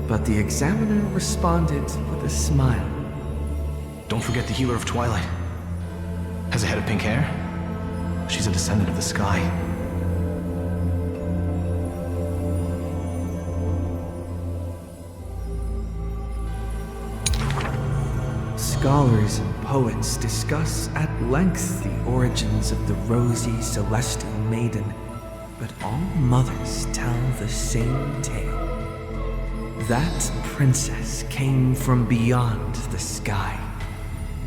but the examiner responded with a smile. Don't forget the Healer of Twilight. Has a head of pink hair. She's a descendant of the sky. Scholars and poets discuss at length the origins of the rosy celestial maiden, but all mothers tell the same tale. That princess came from beyond the sky.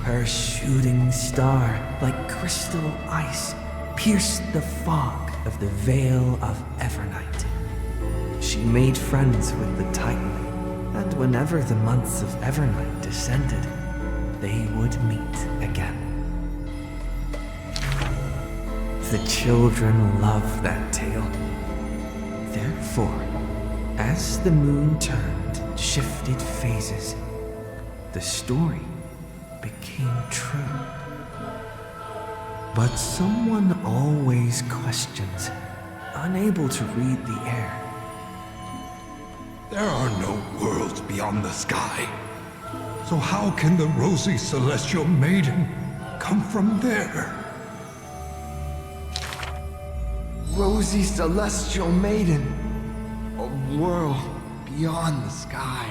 Her shooting star, like crystal ice, pierced the fog of the Veil of Evernight. She made friends with the Titan, and whenever the months of Evernight descended, they would meet again. The children love that tale. Therefore, as the moon turned and shifted phases, the story became true. But someone always questions, unable to read the air. There are no worlds beyond the sky. So how can the rosy celestial maiden come from there? Rosy celestial maiden, a world beyond the sky.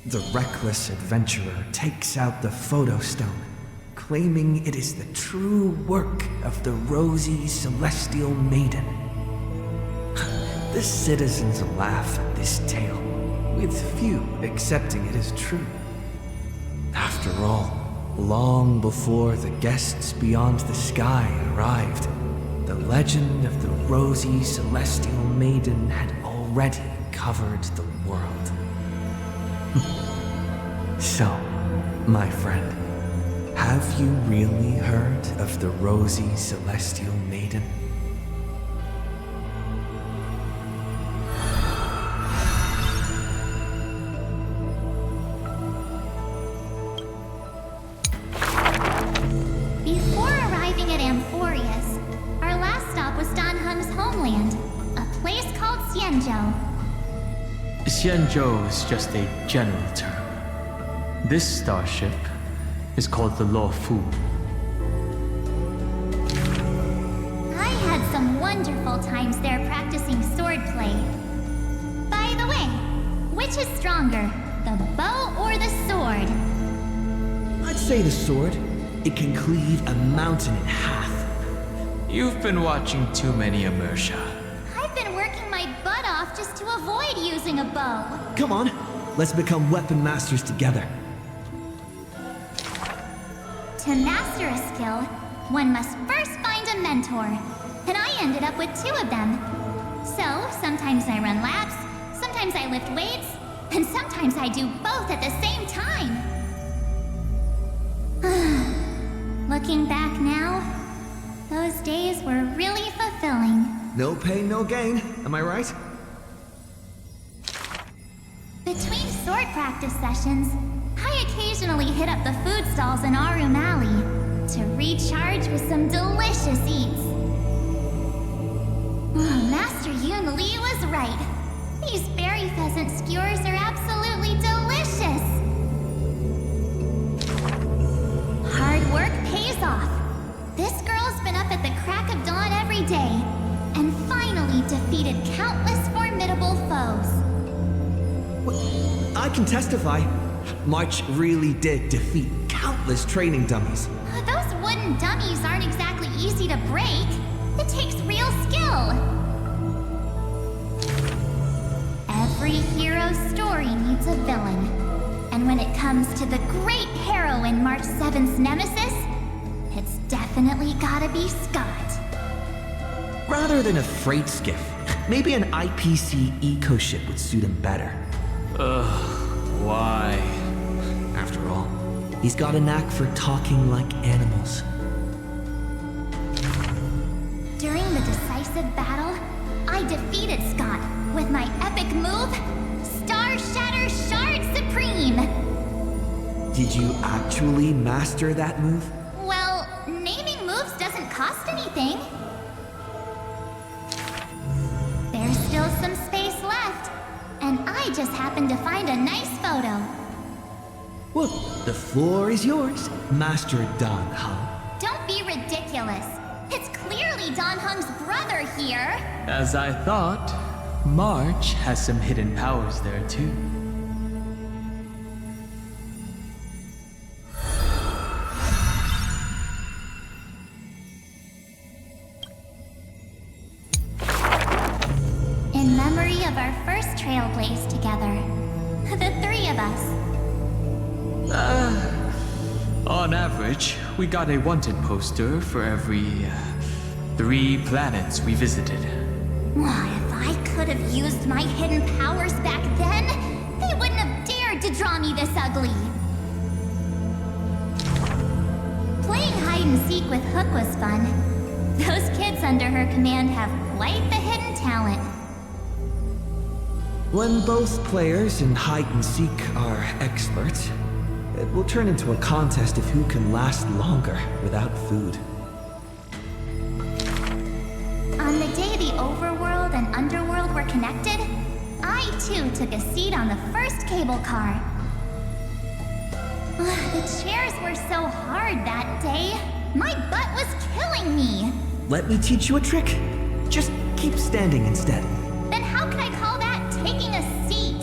The reckless adventurer takes out the photo stone, claiming it is the true work of the rosy celestial maiden. The citizens laugh at this tale, with few accepting it as true. After all, long before the guests beyond the sky arrived, the legend of the rosy celestial maiden had already covered the world. So, my friend, have you really heard of the rosy celestial maiden? Before arriving at Amphoreus, our last stop was Dan Heng's homeland, a place called Xianzhou. Xianzhou is just a general term. This starship is called the Law Fu. I had some wonderful times there practicing swordplay. By the the way, which is stronger, the bow or the sword? I'd say the sword. It can cleave a mountain in half. You've been watching too many Immersia. I've been working my butt off just to avoid using a bow. Come on, let's become weapon masters together. To master a skill, one must first find a mentor. And I ended up with 2 of them. So, sometimes I run laps, sometimes I lift weights, and sometimes I do both at the same time. Looking back now, those days were really fulfilling. No pain, no gain. Am I right? Between sword practice sessions, I occasionally hit up the food stalls in Arum Alley to recharge with some delicious eats. Master Yun Li was right. These berry pheasant skewers are absolutely delicious. Hard work pays off. This girl's been up at the crack of dawn every day, and finally defeated countless formidable foes. I can testify. March really did defeat countless training dummies. Those wooden dummies aren't exactly easy to break. It takes real skill. Every hero's story needs a villain. And when it comes to the great heroine March 7th's nemesis, it's definitely gotta be Scott. Rather than a freight skiff, maybe an IPC eco-ship would suit him better. Why? After all, he's got a knack for talking like animals. During the decisive battle, I defeated Scott with my epic move, Star Shatter Shard Supreme! Did you actually master that move? Well, naming moves doesn't cost anything. There's still some space left, and I just happened to find a nice photo. Well, the floor is yours, Master Dan Heng. Don't be ridiculous. It's clearly Dan Heng's brother here. As I thought, March has some hidden powers there too. In memory of our first Trailblaze together. The 3 of us. On average, we got a wanted poster for every 3 planets we visited. Why, if I could have used my hidden powers back then, they wouldn't have dared to draw me this ugly. Playing hide and seek with Hook was fun. Those kids under her command have quite the hidden talent. When both players in hide and seek are experts, it will turn into a contest of who can last longer without food. On the day the overworld and underworld were connected, I too took a seat on the first cable car. The chairs were so hard that day, my butt was killing me. Let me teach you a trick. Just keep standing instead. Then how can I call that taking a seat?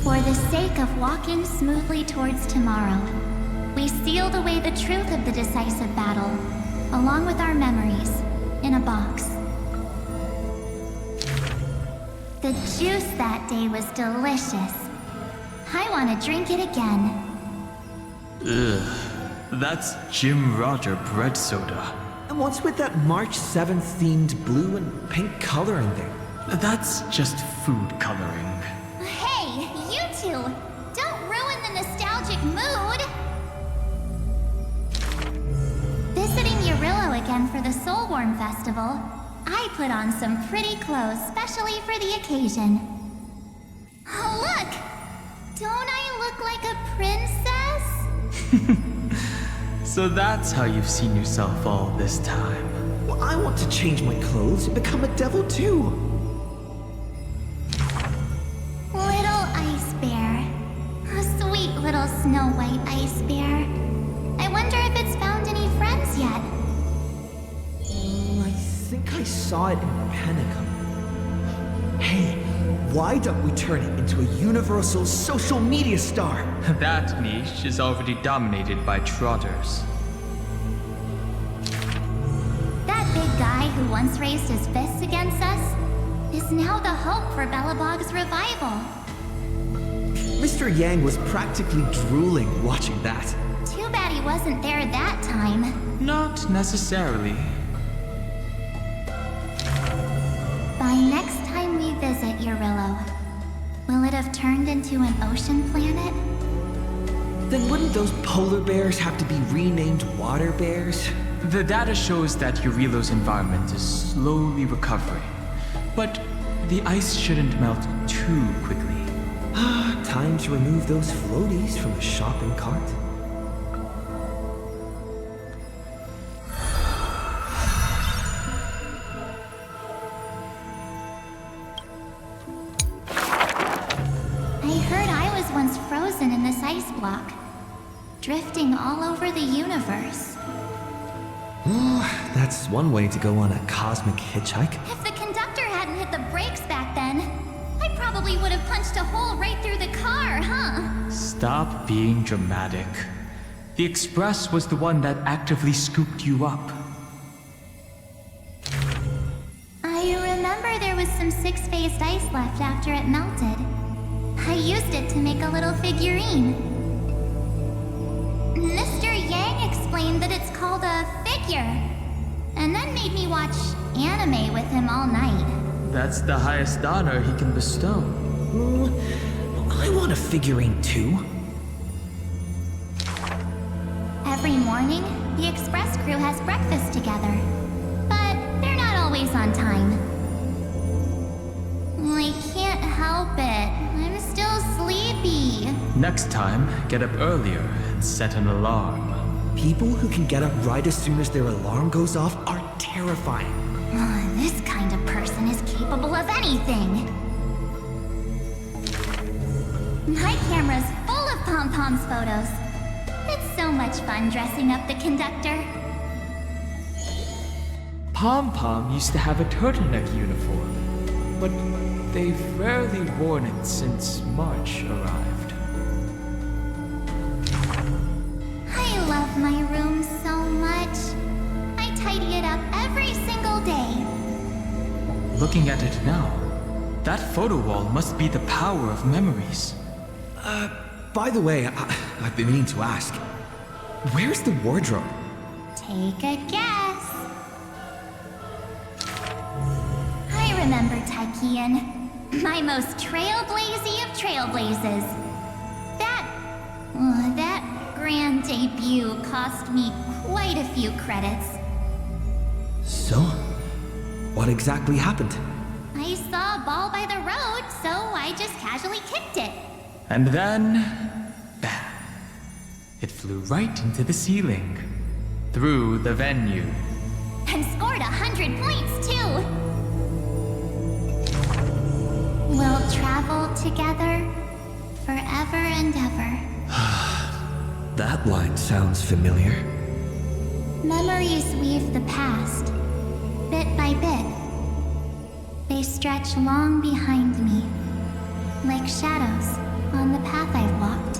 For the sake of walking smoothly towards tomorrow, we sealed away the truth of the decisive battle, along with our memories, in a box. The juice that day was delicious. I want to drink it again. Ugh, that's Jim Roger bread soda. And what's with that March 7th themed blue and pink coloring there? That's just food coloring. Hey, you two! Don't ruin the nostalgic mood! Visiting Yarillo again for the Soulworm Festival, I put on some pretty clothes specially for the occasion. Oh, look! Don't I look like a princess? So that's how you've seen yourself all this time. Well, I want to change my clothes and become a devil too. Little ice bear. A sweet little Snow White ice bear. I wonder if it's found any friends yet. I think I saw it in Panicum. Hey, why don't we turn it into a universal social media star? That niche is already dominated by trotters. That big guy who once raised his fists against us is now the hope for Belobog's revival. Mr. Yang was practically drooling watching that. Too bad he wasn't there that time. Not necessarily. By next time we visit Eurillo, will it have turned into an ocean planet? Then wouldn't those polar bears have to be renamed water bears? The data shows that Eurillo's environment is slowly recovering, but the ice shouldn't melt too quickly. Time to remove those floaties from the shopping cart. I heard I was once frozen in this ice block, drifting all over the universe. That's one way to go on a cosmic hitchhike. If the conductor hadn't hit the brakes back then, I probably would have punched a hole right through the car, huh? Stop being dramatic. The Express was the one that actively scooped you up. I remember there was some six-phased ice left after it melted. I used it to make a little figurine. Mr. Yang explained that it's called a figure, and then made me watch anime with him all night. That's the highest honor he can bestow. I want a figurine too. Every morning, the Express crew has breakfast together, but they're not always on time. I can't help it. I'm still sleepy. Next time, get up earlier and set an alarm. People who can get up right as soon as their alarm goes off are terrifying. This kind of person is capable of anything. My camera's full of Pom-Pom's photos. It's so much fun dressing up the conductor. Pom-Pom used to have a turtleneck uniform, but they've rarely worn it since March arrived. I love my room so much. I tidy it up every single day. Looking at it now, that photo wall must be the power of memories. By the way, I've been meaning to ask. Where's the wardrobe? Take a guess. I remember Tychean, my most trailblazy of trailblazes. That grand debut cost me quite a few credits. So, what exactly happened? I saw a ball by the road, so I just casually kicked it. And then, bam! It flew right into the ceiling, through the venue. And scored 100 points, too! We'll travel together, forever and ever. That line sounds familiar. Memories weave the past, bit by bit. They stretch long behind me, like shadows on the path I've walked.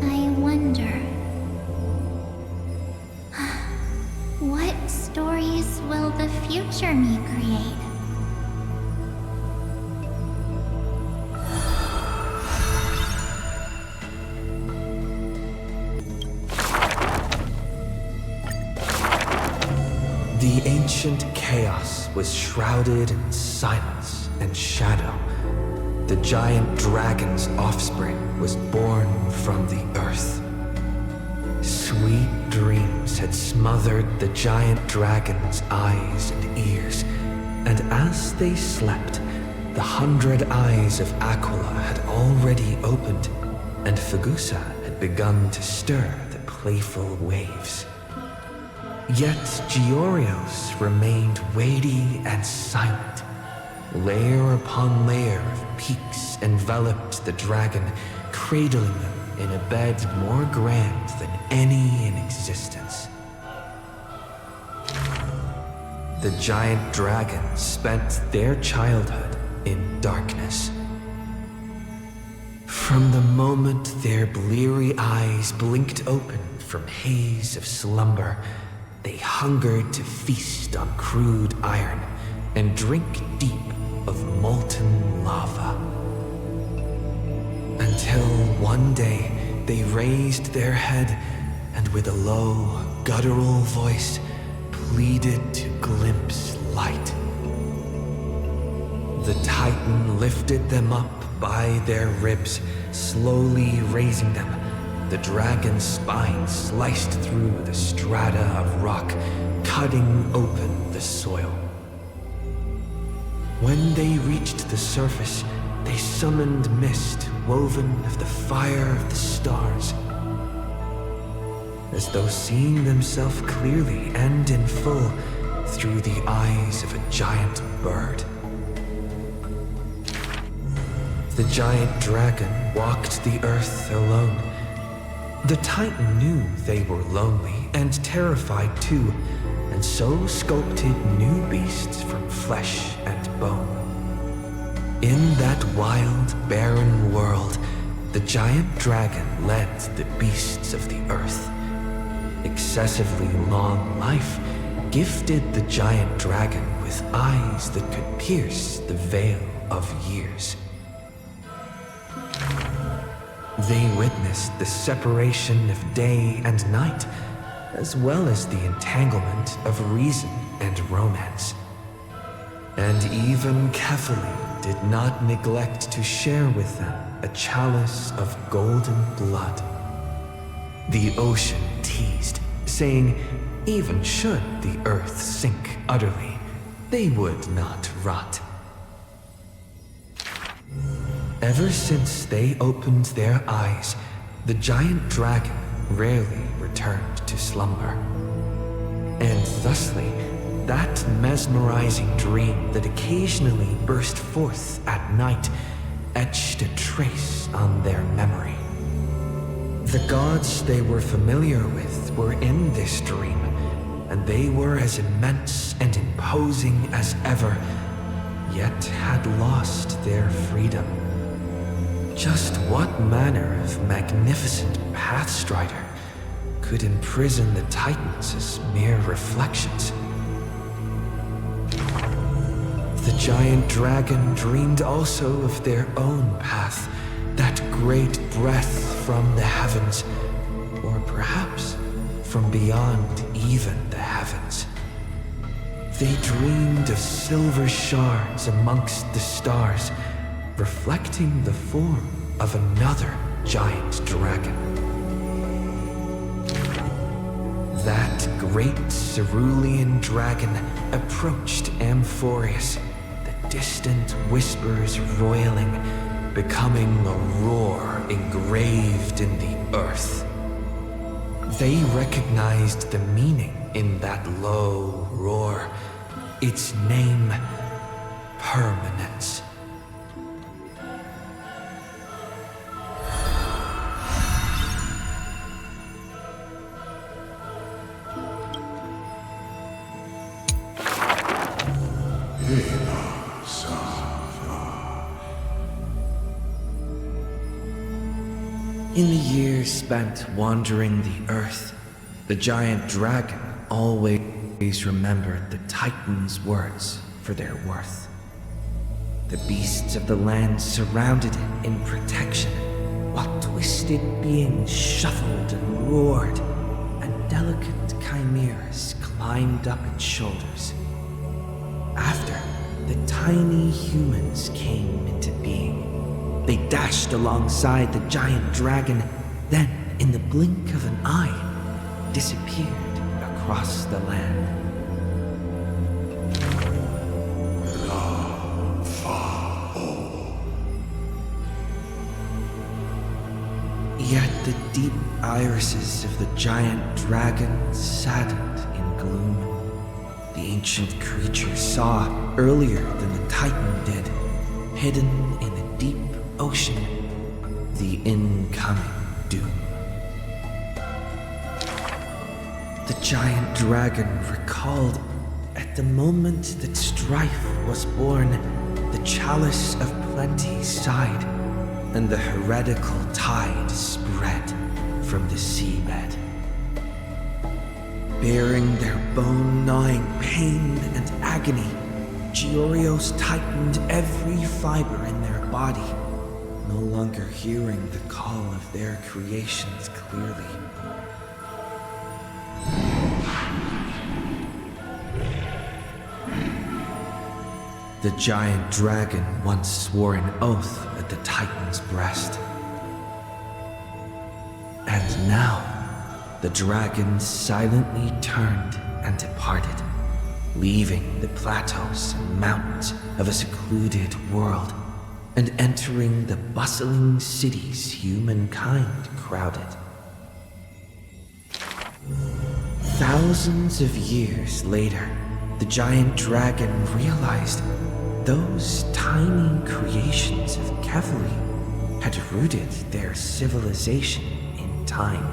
I wonder, what stories will the future me create? The ancient chaos was shrouded in silence and shadow. The giant dragon's offspring was born from the earth. Sweet dreams had smothered the giant dragon's eyes and ears, and as they slept, the 100 eyes of Aquila had already opened, and Fagusa had begun to stir the playful waves. Yet Georios remained weighty and silent. Layer upon layer of peaks enveloped the dragon, cradling them in a bed more grand than any in existence. the giant dragons spent their childhood in darkness. From the moment their bleary eyes blinked open from haze of slumber, they hungered to feast on crude iron and drink deep of molten lava. Until one day they raised their head and with a low, guttural voice pleaded to glimpse light. The Titan lifted them up by their ribs, slowly raising them. The dragon's spine sliced through the strata of rock, cutting open the soil. When they reached the surface, they summoned mist woven of the fire of the stars. As though seeing themselves clearly and in full through the eyes of a giant bird. The giant dragon walked the earth alone. The Titan knew they were lonely and terrified too, and so sculpted new beasts from flesh and bone. In that wild, barren world, the giant dragon led the beasts of the earth. Excessively long life gifted the giant dragon with eyes that could pierce the veil of years. They witnessed the separation of day and night, as well as the entanglement of reason and romance. And even Kephaline did not neglect to share with them a chalice of golden blood. The ocean teased, saying even should the earth sink utterly, they would not rot. Ever since they opened their eyes, the giant dragon rarely returned to slumber. And thusly, that mesmerizing dream that occasionally burst forth at night etched a trace on their memory. The gods they were familiar with were in this dream, and they were as immense and imposing as ever, yet had lost their freedom. Just what manner of magnificent pathstrider could imprison the Titans as mere reflections? The giant dragon dreamed also of their own path, that great breath from the heavens, or perhaps from beyond even the heavens. They dreamed of silver shards amongst the stars, reflecting the form of another giant dragon. That great cerulean dragon approached Amphoreus, the distant whispers roiling, becoming a roar engraved in the earth. They recognized the meaning in that low roar, its name, Permanence. In the years spent wandering the earth, the giant dragon always remembered the Titan's words for their worth. The beasts of the land surrounded it in protection, while twisted beings shuffled and roared, and delicate chimeras climbed up its shoulders. After, the tiny humans came into being. They dashed alongside the giant dragon, then, in the blink of an eye, disappeared across the land. Yet the deep irises of the giant dragon saddened in gloom. The ancient creature saw, earlier than the Titan did, hidden in the deep ocean, the incoming doom. The giant dragon recalled at the moment that Strife was born, the chalice of plenty sighed, and the heretical tide spread from the seabed. Bearing their bone-gnawing pain and agony, Georios tightened every fiber in their body, no longer hearing the call of their creations clearly. The giant dragon once swore an oath at the Titan's breast. And now, the dragon silently turned and departed, leaving the plateaus and mountains of a secluded world and entering the bustling cities humankind crowded. Thousands of years later, the giant dragon realized those tiny creations of Kefali had rooted their civilization in time.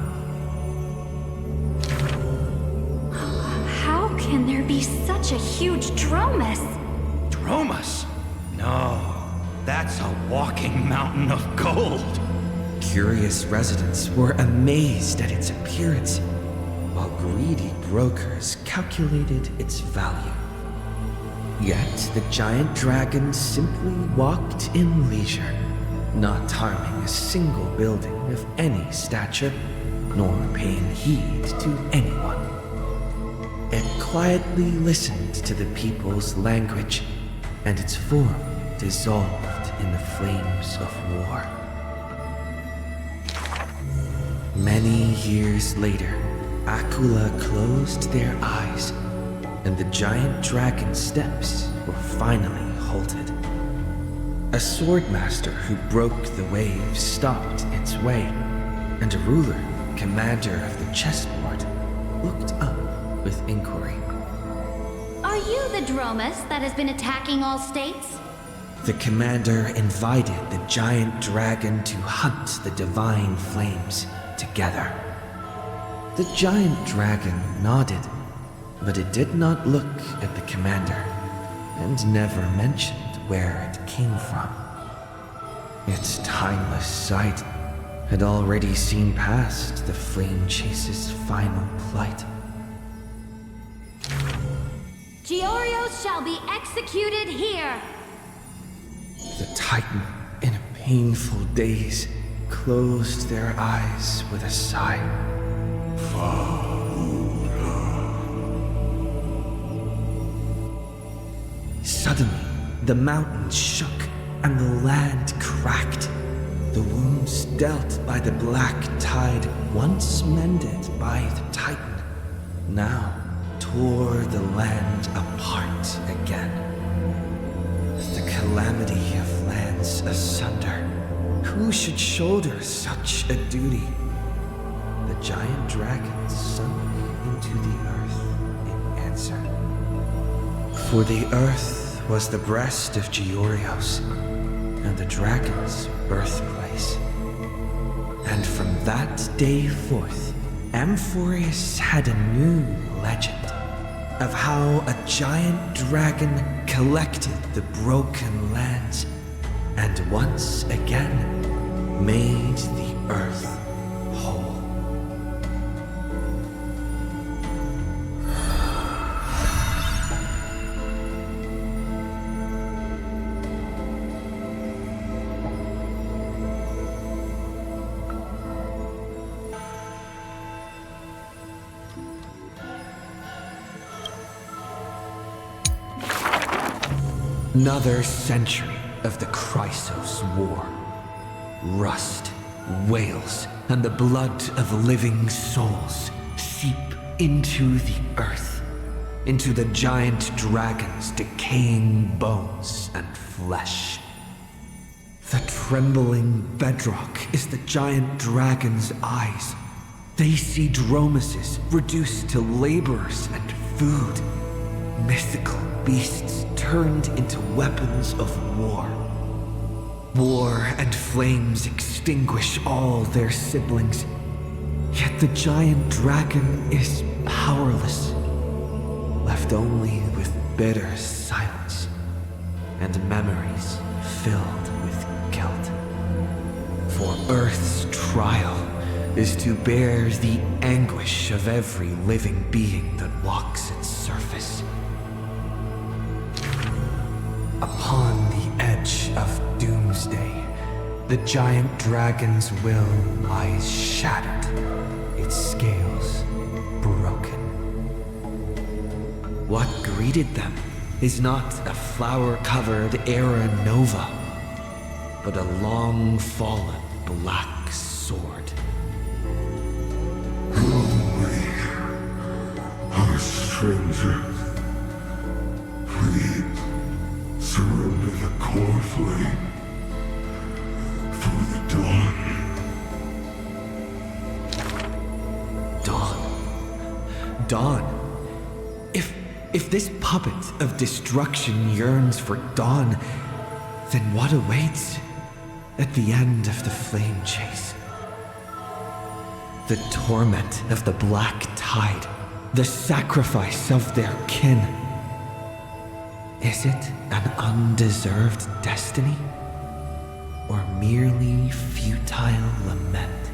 How can there be such a huge Dromus? Dromus? No, that's a walking mountain of gold. Curious residents were amazed at its appearance, while greedy brokers calculated its value. Yet the giant dragon simply walked in leisure, not harming a single building of any stature, nor paying heed to anyone. It quietly listened to the people's language, and its form dissolved in the flames of war. Many years later, Aquila closed their eyes, and the giant dragon's steps were finally halted. A swordmaster who broke the waves stopped its way, and a ruler, commander of the chessboard, looked up with inquiry. Are you the Dromus that has been attacking all states? The commander invited the giant dragon to hunt the divine flames together. The giant dragon nodded, but it did not look at the commander, and never mentioned where it came from. Its timeless sight had already seen past the flame chase's final plight. Georios shall be executed here! The Titan, in a painful daze, closed their eyes with a sigh. Suddenly, the mountains shook and the land cracked. The wounds dealt by the black tide, once mended by the Titan, now tore the land apart again. The calamity of lands asunder. Who should shoulder such a duty? The giant dragon sunk into the earth in answer. For the earth was the breast of Georios, and the dragon's birthplace. And from that day forth, Amphoreus had a new legend of how a giant dragon collected the broken lands and once again made the earth whole. Another century of the Chrysos War. Rust, wails, and the blood of living souls seep into the earth, into the giant dragon's decaying bones and flesh. The trembling bedrock is the giant dragon's eyes. They see Dromuses reduced to laborers and food, mythical beasts turned into weapons of war. War and flames extinguish all their siblings, yet the giant dragon is powerless, left left only with bitter silence and memories filled with guilt. For Earth's trial is to bear the anguish of every living being that walks its surface. Upon the edge of doomsday, the giant dragon's will lies shattered, its scales broken. What greeted them is not a flower-covered era nova, but a long-fallen black sword. We are strangers. Please surrender the core flame for the dawn. Dawn? If this puppet of destruction yearns for dawn, then what awaits at the end of the flame chase? The torment of the black tide, the sacrifice of their kin. Is it an undeserved destiny, or merely futile lament?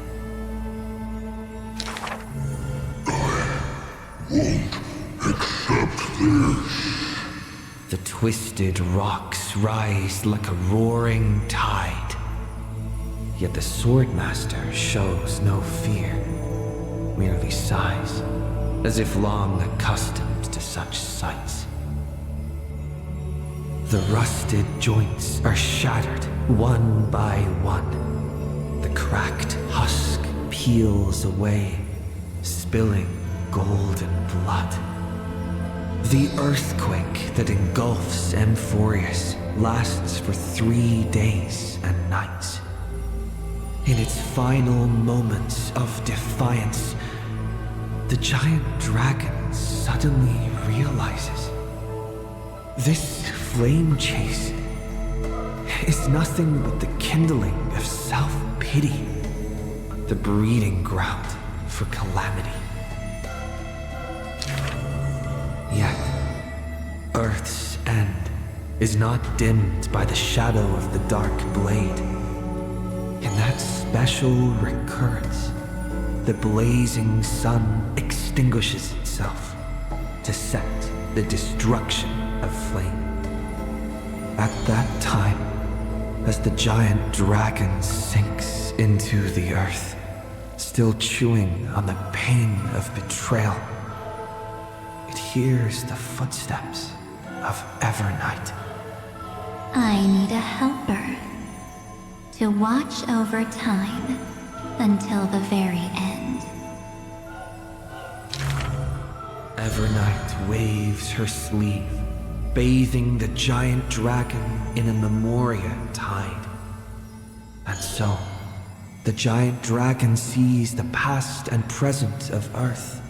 Won't accept this. The twisted rocks rise like a roaring tide. Yet the Swordmaster shows no fear, merely sighs, as if long accustomed to such sights. The rusted joints are shattered one by one. The cracked husk peels away, spilling golden blood. The earthquake that engulfs Amphoreus lasts for 3 days and nights. In its final moments of defiance, the giant dragon suddenly realizes this flame chase is nothing but the kindling of self-pity, the breeding ground for calamity. Yet, Earth's end is not dimmed by the shadow of the dark blade. In that special recurrence, the blazing sun extinguishes itself to set the destruction of flame. At that time, as the giant dragon sinks into the earth, still chewing on the pain of betrayal, it hears the footsteps of Evernight. I need a helper to watch over time until the very end. Evernight waves her sleeve, bathing the giant dragon in a memoria tide. And so, the giant dragon sees the past and present of Earth,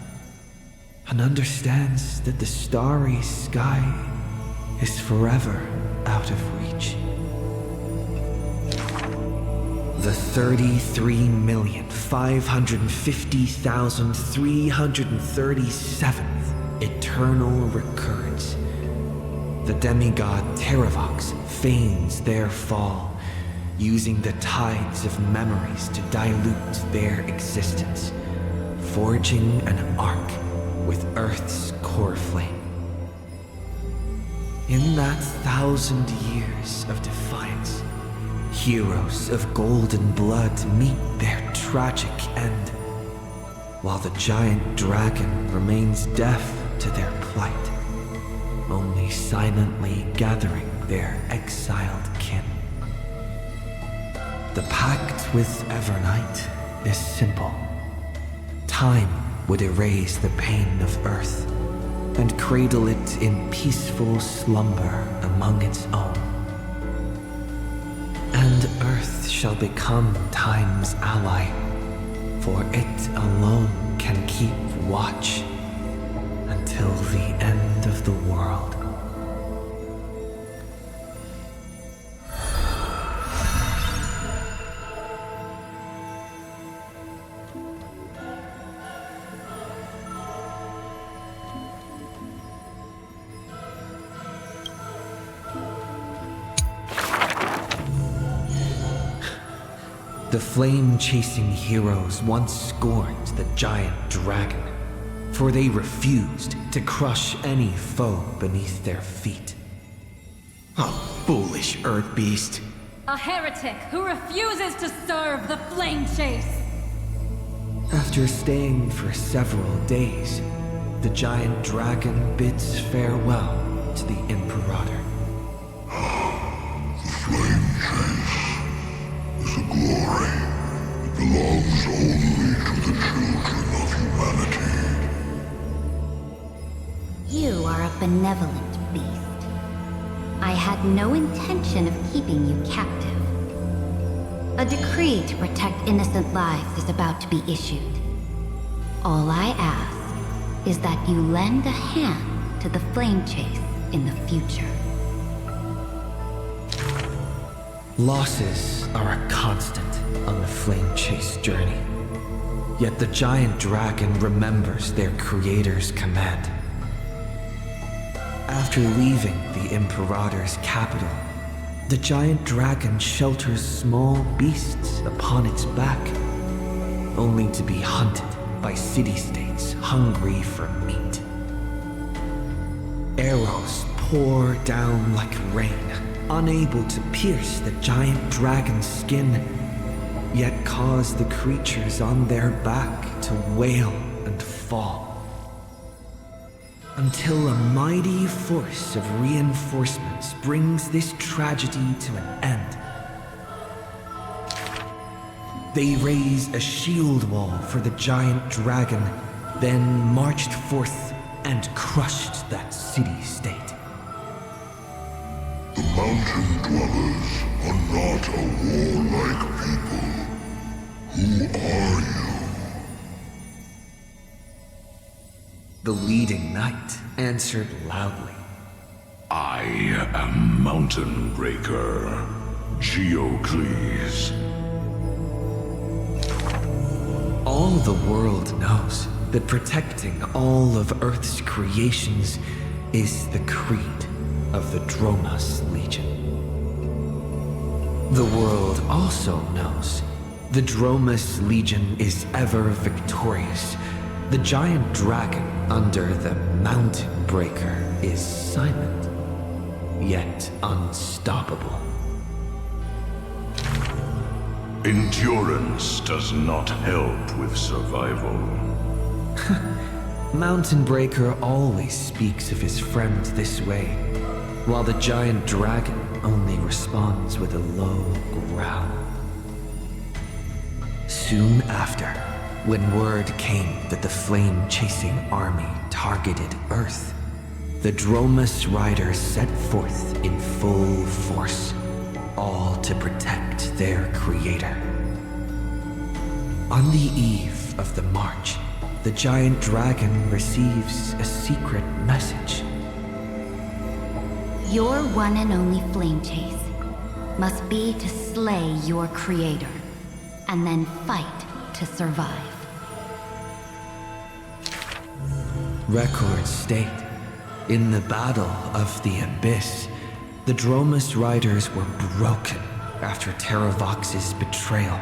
and understands that the starry sky is forever out of reach. The 33,550,337th eternal recurrence. The demigod Terravox feigns their fall, using the tides of memories to dilute their existence, forging an arc with Earth's core flame. In that 1,000 years of defiance, heroes of golden blood meet their tragic end, while the giant dragon remains deaf to their plight, only silently gathering their exiled kin. The pact with Evernight is simple. Time would erase the pain of Earth and cradle it in peaceful slumber among its own. And Earth shall become Time's ally, for it alone can keep watch until the end of the world. The flame-chasing heroes once scorned the giant dragon, for they refused to crush any foe beneath their feet. Oh, foolish earth beast. A heretic who refuses to serve the flame chase! After staying for several days, the giant dragon bids farewell to the Imperator. The flame chase is a glory that belongs only to the children of humanity. You are a benevolent beast. I had no intention of keeping you captive. A decree to protect innocent lives is about to be issued. All I ask is that you lend a hand to the flame chase in the future. Losses are a constant on the flame chase journey. Yet the giant dragon remembers their creator's command. After leaving the Imperator's capital, the giant dragon shelters small beasts upon its back, only to be hunted by city-states hungry for meat. Arrows pour down like rain, unable to pierce the giant dragon's skin, yet cause the creatures on their back to wail and fall. Until a mighty force of reinforcements brings this tragedy to an end. They raise a shield wall for the giant dragon, then marched forth and crushed that city-state. The mountain dwellers are not a warlike people. Who are you? The leading knight answered loudly. I am Mountain Breaker, Geocles. All the world knows that protecting all of Earth's creations is the creed of the Dromas Legion. The world also knows the Dromas Legion is ever victorious. The giant dragon under the Mountain Breaker is silent, yet unstoppable. Endurance does not help with survival. Mountain Breaker always speaks of his friend this way, while the giant dragon only responds with a low growl. Soon after, when word came that the flame-chasing army targeted Earth, the Dromas riders set forth in full force, all to protect their creator. On the eve of the march, the giant dragon receives a secret message. Your one and only flame chase must be to slay your creator, and then fight to survive. Records state, in the Battle of the Abyss, the Dromas riders were broken after Terravox's betrayal.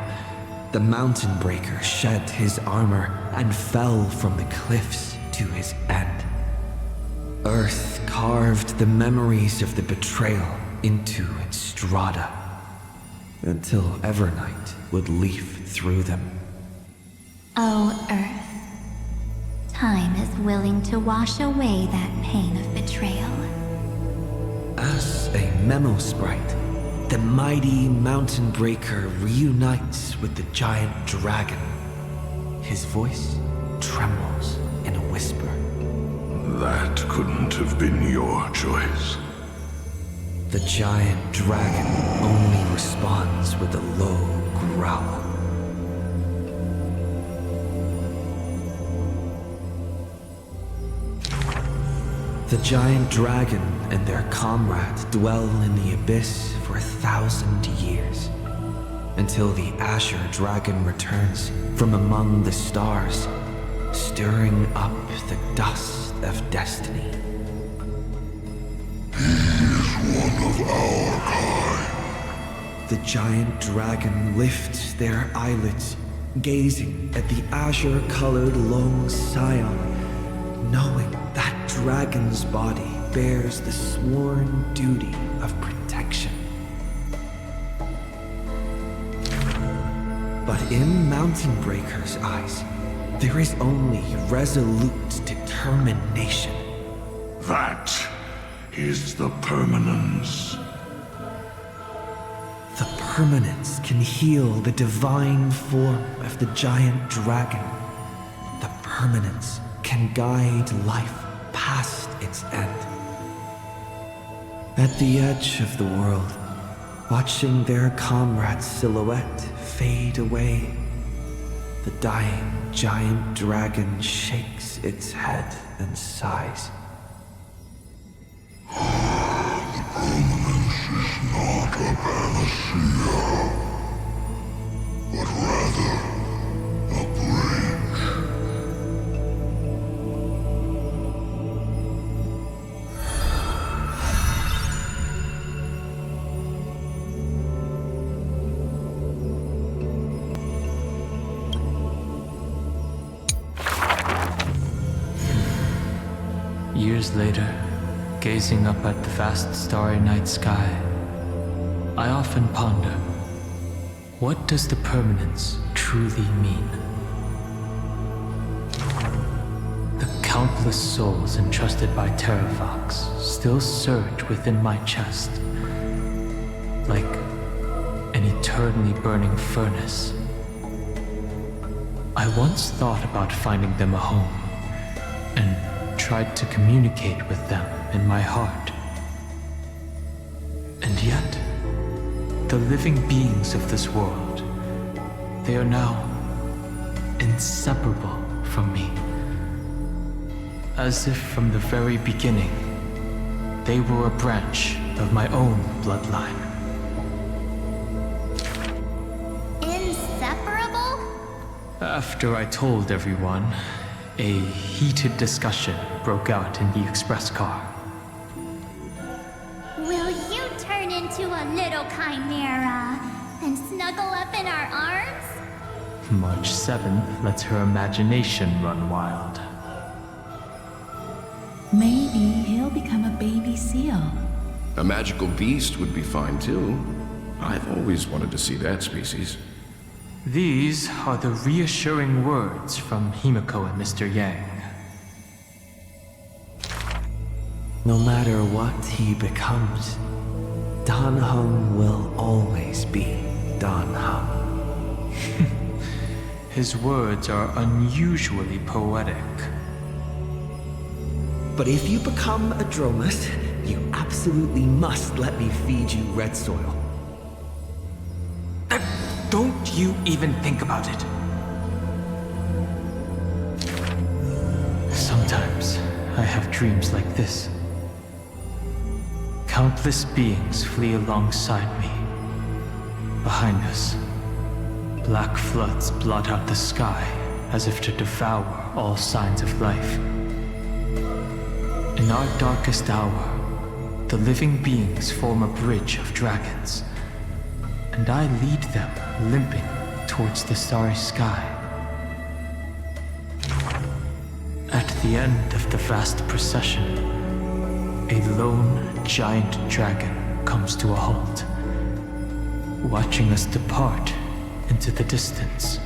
The Mountain Breaker shed his armor and fell from the cliffs to his end. Earth carved the memories of the betrayal into its strata, until Evernight would leaf through them. Oh, Earth. Time is willing to wash away that pain of betrayal. As a memo sprite, the mighty Mountain Breaker reunites with the giant dragon. His voice trembles in a whisper. That couldn't have been your choice. The giant dragon only responds with a low growl. The giant dragon and their comrade dwell in the abyss for 1,000 years, until the Asher dragon returns from among the stars, stirring up the dust of destiny. He is one of our kind. the giant dragon lift their eyelids, gazing at the azure-colored long scion, knowing that dragon's body bears the sworn duty of protection. But in Mountain Breaker's eyes, there is only resolute determination. That is the permanence. The permanence can heal the divine form of the giant dragon. The permanence can guide life past its end. At the edge of the world, watching their comrade's silhouette fade away, the dying giant dragon shakes its head and sighs. The permanence is not a panacea, but rather a bridge. Years later, gazing up at the vast starry night sky, I often ponder, what does the permanence truly mean? The countless souls entrusted by Terravox still surge within my chest, like an eternally burning furnace. I once thought about finding them a home, and tried to communicate with them in my heart. And yet, the living beings of this world, they are now inseparable from me. As if from the very beginning, they were a branch of my own bloodline. Inseparable? After I told everyone, a heated discussion broke out in the express car. Will you turn into a little chimera and snuggle up in our arms? March 7th lets her imagination run wild. Maybe he'll become a baby seal. A magical beast would be fine too. I've always wanted to see that species. These are the reassuring words from Himiko and Mr. Yang. No matter what he becomes, Dan Heng will always be Dan Heng. His words are unusually poetic. But if you become a Dromus, you absolutely must let me feed you red soil. Don't you even think about it. Sometimes I have dreams like this. Countless beings flee alongside me. Behind us, black floods blot out the sky as if to devour all signs of life. In our darkest hour, the living beings form a bridge of dragons, and I lead them limping towards the starry sky. At the end of the vast procession, a lone giant dragon comes to a halt, watching us depart into the distance.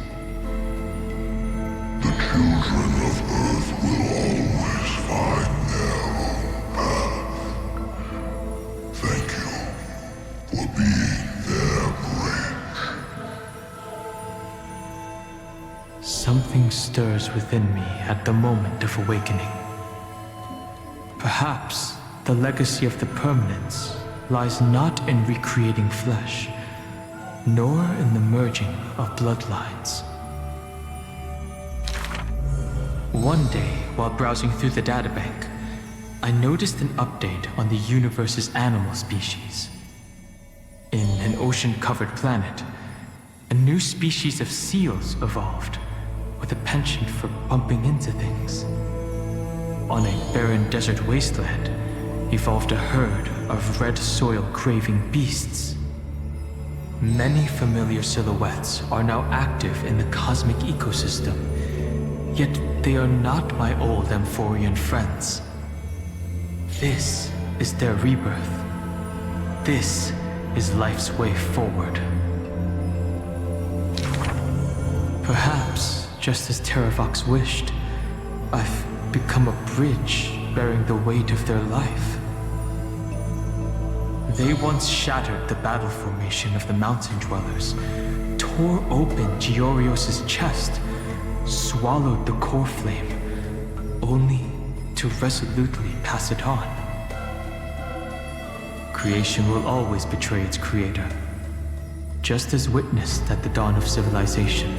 The children of Earth will always find their own path. Thank you for being their bridge. Something stirs within me at the moment of awakening. Perhaps the legacy of the permanence lies not in recreating flesh, nor in the merging of bloodlines. One day, while browsing through the databank, I noticed an update on the universe's animal species. In an ocean-covered planet, a new species of seals evolved, with a penchant for bumping into things. On a barren desert wasteland, evolved a herd of red soil-craving beasts. Many familiar silhouettes are now active in the cosmic ecosystem, yet they are not my old Amphorean friends. This is their rebirth. This is life's way forward. Perhaps, just as Terravox wished, I've become a bridge bearing the weight of their life. They once shattered the battle formation of the mountain dwellers, tore open Giorios' chest, swallowed the core flame, only to resolutely pass it on. Creation will always betray its creator, just as witnessed at the dawn of civilization.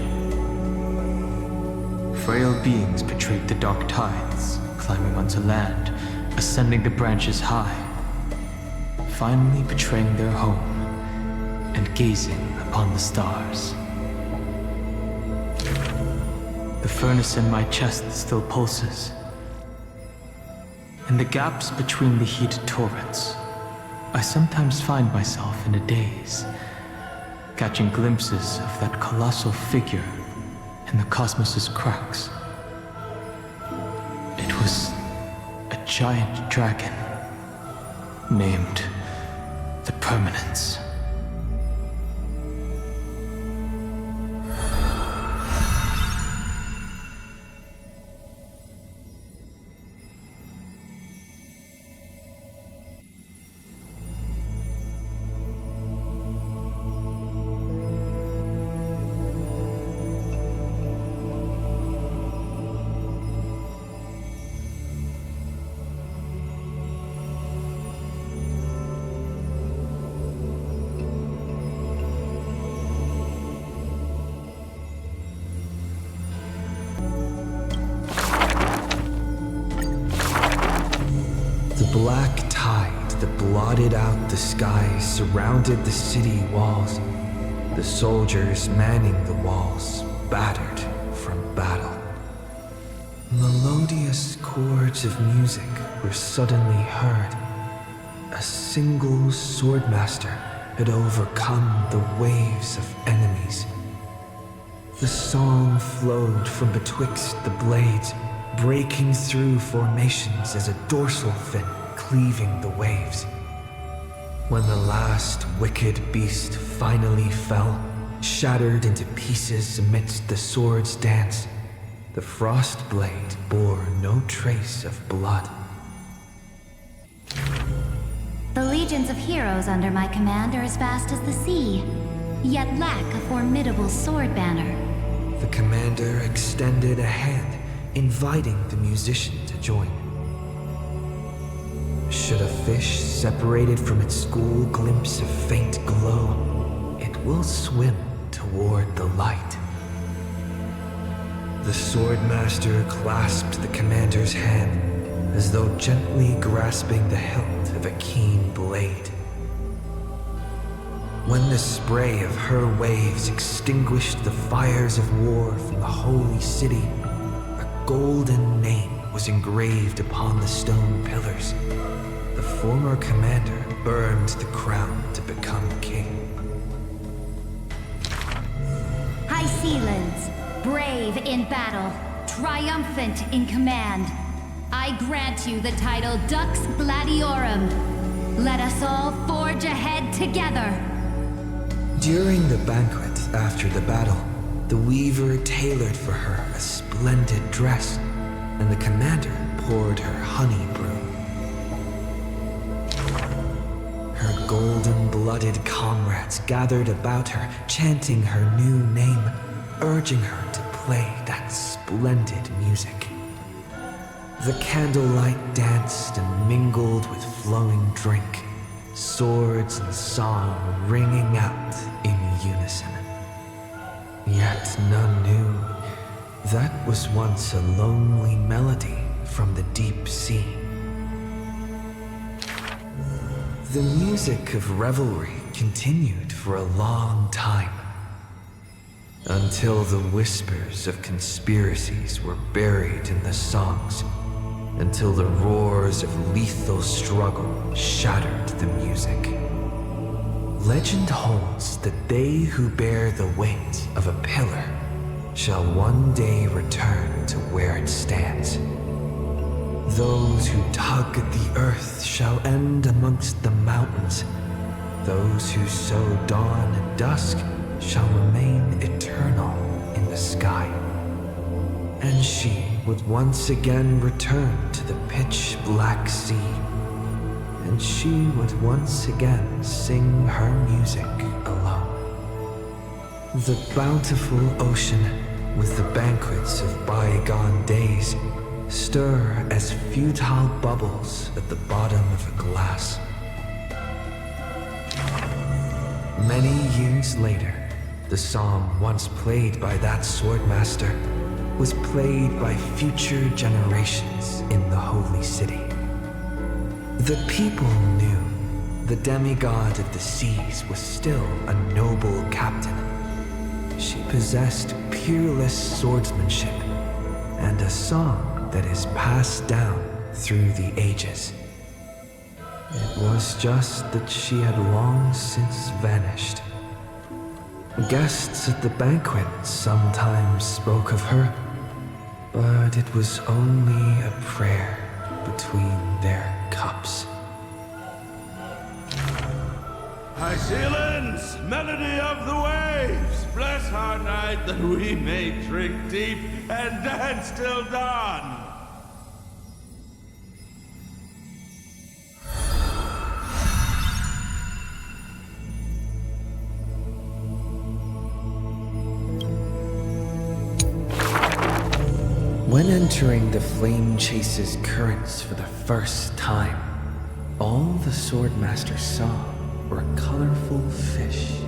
Frail beings betrayed the dark tides, climbing onto land, ascending the branches high, finally betraying their home and gazing upon the stars. The furnace in my chest still pulses. In the gaps between the heated torrents, I sometimes find myself in a daze, catching glimpses of that colossal figure in the cosmos's cracks. It was a giant dragon, named the Permanence. Black tide that blotted out the sky surrounded the city walls. The soldiers manning the walls, battered from battle. Melodious chords of music were suddenly heard. A single swordmaster had overcome the waves of enemies. The song flowed from betwixt the blades, breaking through formations as a dorsal fin cleaving the waves. When the last wicked beast finally fell, shattered into pieces amidst the sword's dance, the frost blade bore no trace of blood. The legions of heroes under my command are as vast as the sea, yet lack a formidable sword banner. The commander extended a hand, inviting the musician to join. Should a fish separated from its school glimpse a faint glow, it will swim toward the light. The swordmaster clasped the commander's hand, as though gently grasping the hilt of a keen blade. When the spray of her waves extinguished the fires of war from the holy city, a golden name was engraved upon the stone pillars. The former commander burned the crown to become king. Hysilens, brave in battle, triumphant in command. I grant you the title Dux Gladiorum. Let us all forge ahead together. During the banquet after the battle, the weaver tailored for her a splendid dress, and the commander poured her honey brew. Her golden-blooded comrades gathered about her, chanting her new name, urging her to play that splendid music. The candlelight danced and mingled with flowing drink, swords and song ringing out in unison. Yet none knew that was once a lonely melody from the deep sea. The music of revelry continued for a long time, until the whispers of conspiracies were buried in the songs, until the roars of lethal struggle shattered the music. Legend holds that they who bear the weight of a pillar shall one day return to where it stands. Those who tug at the earth shall end amongst the mountains. Those who sow dawn and dusk shall remain eternal in the sky. And she would once again return to the pitch-black sea. And she would once again sing her music alone. The bountiful ocean, with the banquets of bygone days, stir as futile bubbles at the bottom of a glass. Many years later, the song once played by that swordmaster was played by future generations in the Holy City. The people knew the demigod of the seas was still a noble captain. She possessed peerless swordsmanship and a song that is passed down through the ages. It was just that she had long since vanished. Guests at the banquet sometimes spoke of her, but it was only a prayer between their cups. Hysilens, melody of the waves, bless our night that we may drink deep and dance till dawn. When entering the Flame Chase's currents for the first time, all the Swordmaster saw were colorful fish.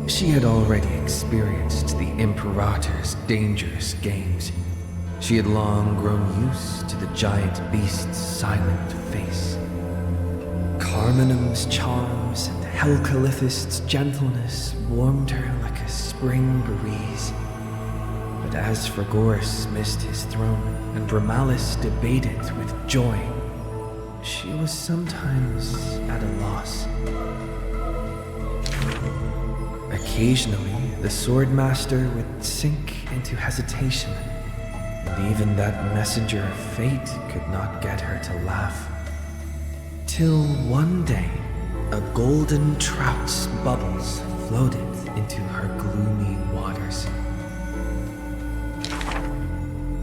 She had already experienced the Imperator's dangerous games. She had long grown used to the giant beast's silent face. Carminum's charms and Helcalithist's gentleness warmed her like a spring breeze. But as Frigorus missed his throne and Bramalis debated with joy, she was sometimes at a loss. Occasionally, the Swordmaster would sink into hesitation, and even that messenger of fate could not get her to laugh. Till one day, a golden trout's bubbles floated into her gloomy waters.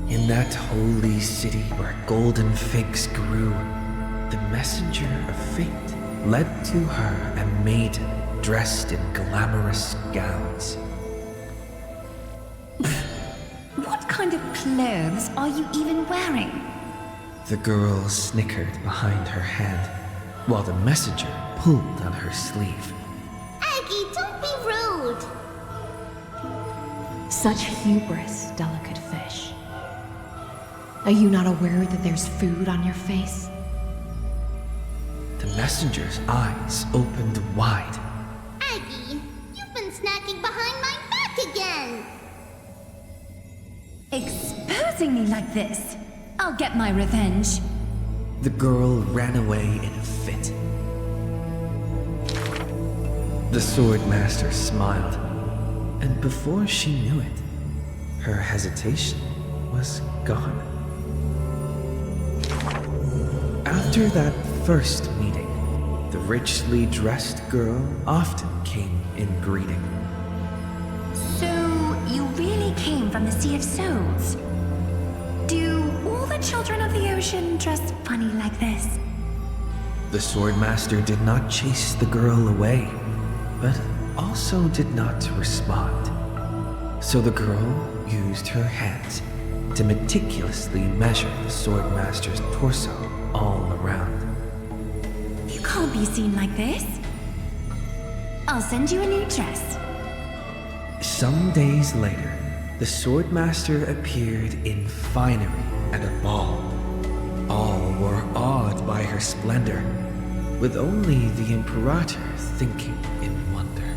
In that holy city where golden figs grew, the messenger of fate led to her a maiden dressed in glamorous gowns. What kind of clothes are you even wearing? The girl snickered behind her hand, while the messenger pulled on her sleeve. Aggie, don't be rude! Such hubris, delicate fish. Are you not aware that there's food on your face? The messenger's eyes opened wide. Aggie, you've been snacking behind my back again! Exposing me like this? I'll get my revenge. The girl ran away in a fit. The Swordmaster smiled, and before she knew it, her hesitation was gone. After that first meeting, the richly dressed girl often came in greeting. So, you really came from the Sea of Souls? Do all the children of the ocean dress funny like this? The Swordmaster did not chase the girl away, but also did not respond. So the girl used her hands to meticulously measure the Swordmaster's torso all around. You can't be seen like this. I'll send you a new dress. Some days later, the Swordmaster appeared in finery at a ball. All were awed by her splendor, with only the Imperator thinking in wonder.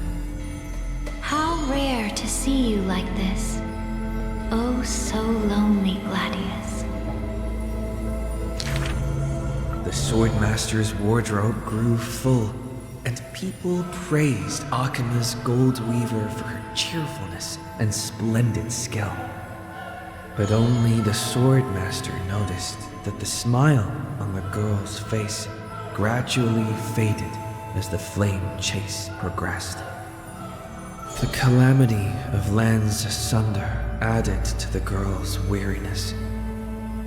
How rare to see you like this. Oh, so lonely, Gladius. The Swordmaster's wardrobe grew full, and people praised Akima's Gold Weaver for her cheerfulness and splendid skill. But only the Swordmaster noticed that the smile on the girl's face gradually faded as the flame chase progressed. The calamity of lands asunder added to the girl's weariness.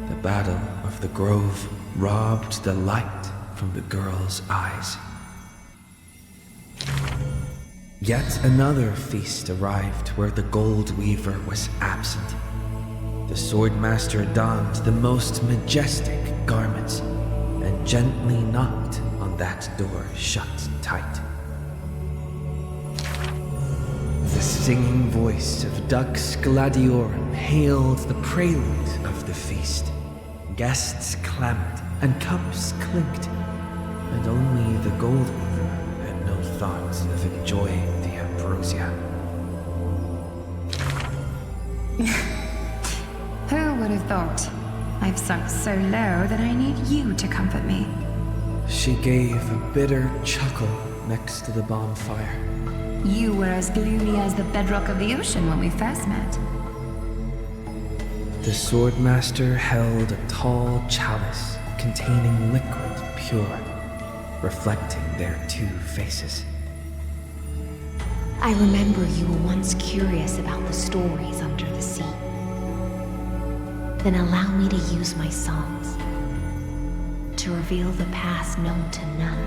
The Battle of the Grove robbed the light from the girl's eyes. Yet another feast arrived where the Gold Weaver was absent. The Swordmaster donned the most majestic garments and gently knocked on that door shut tight. The singing voice of Dux Gladiorum hailed the prelude of the feast. Guests clamored and cups clinked, and only the Gold Weaver had no thought of enjoying the ambrosia. Who would have thought? I've sunk so low that I need you to comfort me. She gave a bitter chuckle next to the bonfire. You were as gloomy as the bedrock of the ocean when we first met. The Swordmaster held a tall chalice containing liquid pure, reflecting their two faces. I remember you were once curious about the stories under the sea. Then allow me to use my songs to reveal the past known to none.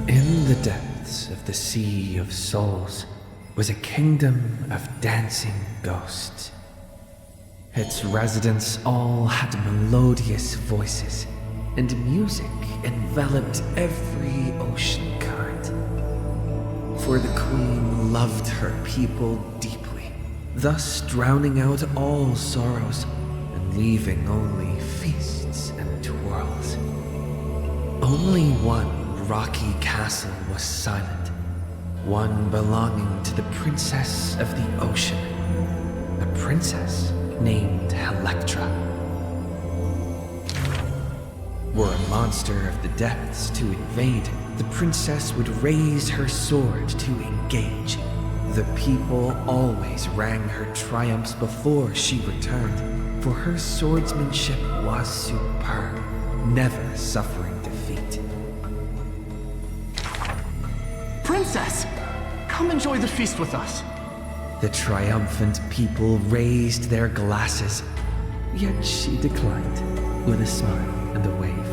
In the depths of the Sea of Souls was a kingdom of dancing ghosts. Its residents all had melodious voices, and music enveloped every ocean current. For the queen loved her people deeply, thus drowning out all sorrows and leaving only feasts and twirls. Only one rocky castle was silent, one belonging to the Princess of the Ocean, a princess named Electra. Were a monster of the depths to invade, the princess would raise her sword to engage. The people always rang her triumphs before she returned, for her swordsmanship was superb, never suffering defeat. Princess! Come enjoy the feast with us. The triumphant people raised their glasses, yet she declined, with a smile and a wave.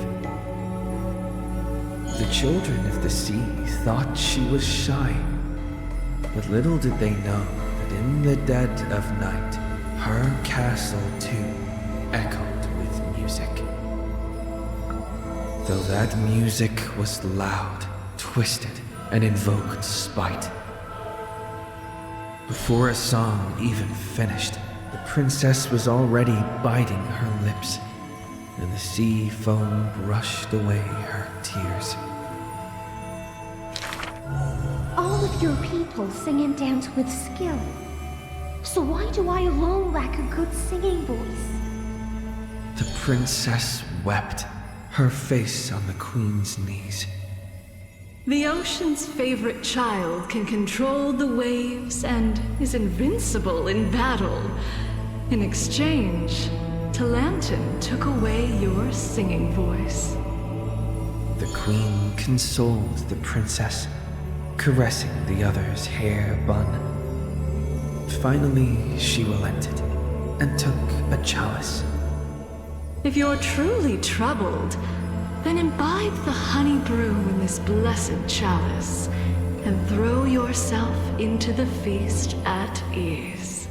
The children of the sea thought she was shy, but little did they know that in the dead of night, her castle too echoed with music. Though that music was loud, twisted, and invoked spite. Before a song even finished, the princess was already biting her lips, and the sea foam brushed away her tears. All of your people sing and dance with skill. So why do I alone lack a good singing voice? The princess wept, her face on the queen's knees. The ocean's favorite child can control the waves and is invincible in battle. In exchange, Talantin took away your singing voice. The queen consoled the princess, caressing the other's hair bun. Finally, she relented and took a chalice. If you're truly troubled, then imbibe the honey brew in this blessed chalice and throw yourself into the feast at ease.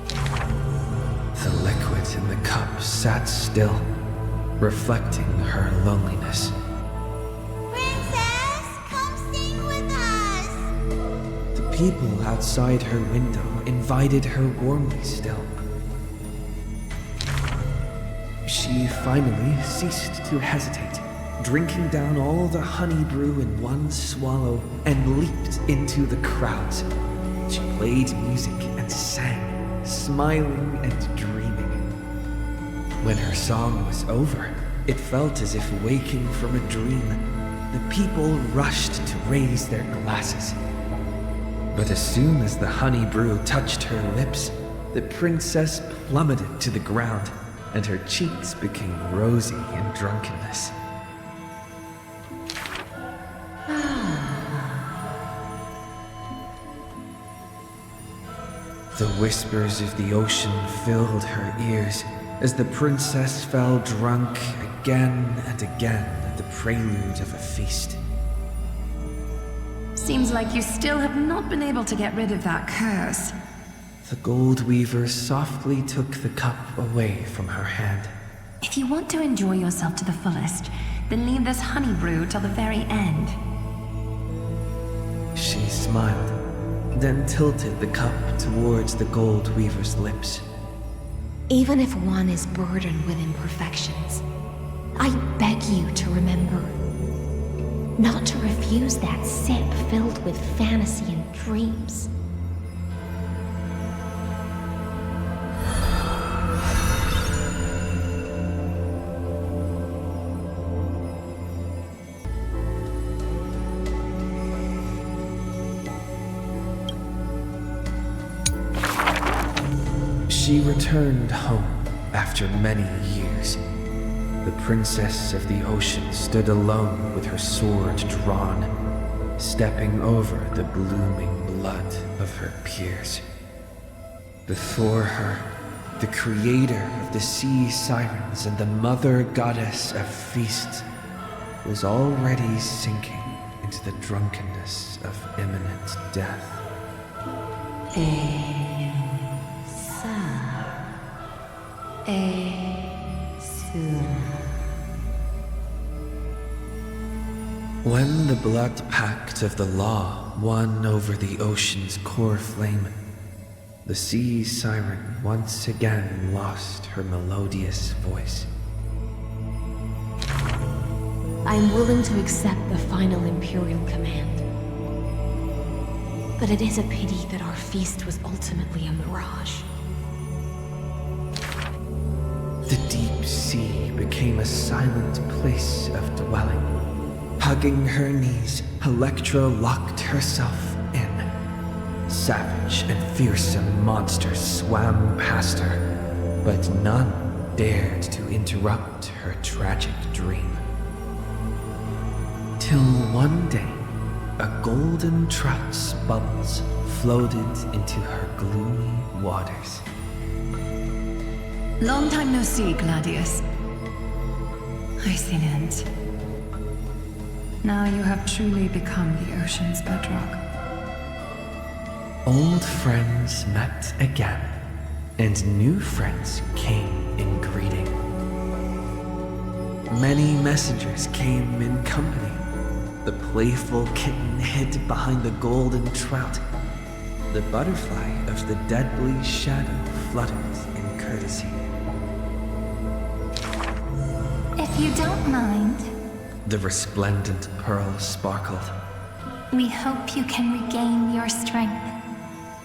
The liquid in the cup sat still, reflecting her loneliness. Princess, come sing with us! The people outside her window invited her warmly still. She finally ceased to hesitate, drinking down all the honey brew in one swallow, and leaped into the crowds. She played music and sang, smiling and dreaming. When her song was over, it felt as if waking from a dream. The people rushed to raise their glasses. But as soon as the honey brew touched her lips, the princess plummeted to the ground, and her cheeks became rosy in drunkenness. The whispers of the ocean filled her ears as the princess fell drunk again and again at the prelude of a feast. Seems like you still have not been able to get rid of that curse. The gold weaver softly took the cup away from her hand. If you want to enjoy yourself to the fullest, then leave this honey brew till the very end. She smiled, then tilted the cup towards the gold weaver's lips. Even if one is burdened with imperfections, I beg you to remember not to refuse that sip filled with fantasy and dreams. She returned home after many years. The princess of the ocean stood alone with her sword drawn, stepping over the blooming blood of her peers. Before her, the creator of the sea sirens and the mother goddess of feasts was already sinking into the drunkenness of imminent death. When the blood pact of the law won over the ocean's core flame, the sea siren once again lost her melodious voice. I'm willing to accept the final Imperial command. But it is a pity that our feast was ultimately a mirage. The deep sea became a silent place of dwelling. Hugging her knees, Electra locked herself in. Savage and fearsome monsters swam past her, but none dared to interrupt her tragic dream. Till one day, a golden trout's bubbles floated into her gloomy waters. Long time no see, Gladius. Hysilens. Now you have truly become the ocean's bedrock. Old friends met again, and new friends came in greeting. Many messengers came in company. The playful kitten hid behind the golden trout. The butterfly of the deadly shadow fluttered in courtesy. If you don't mind, The resplendent pearl sparkled. we hope you can regain your strength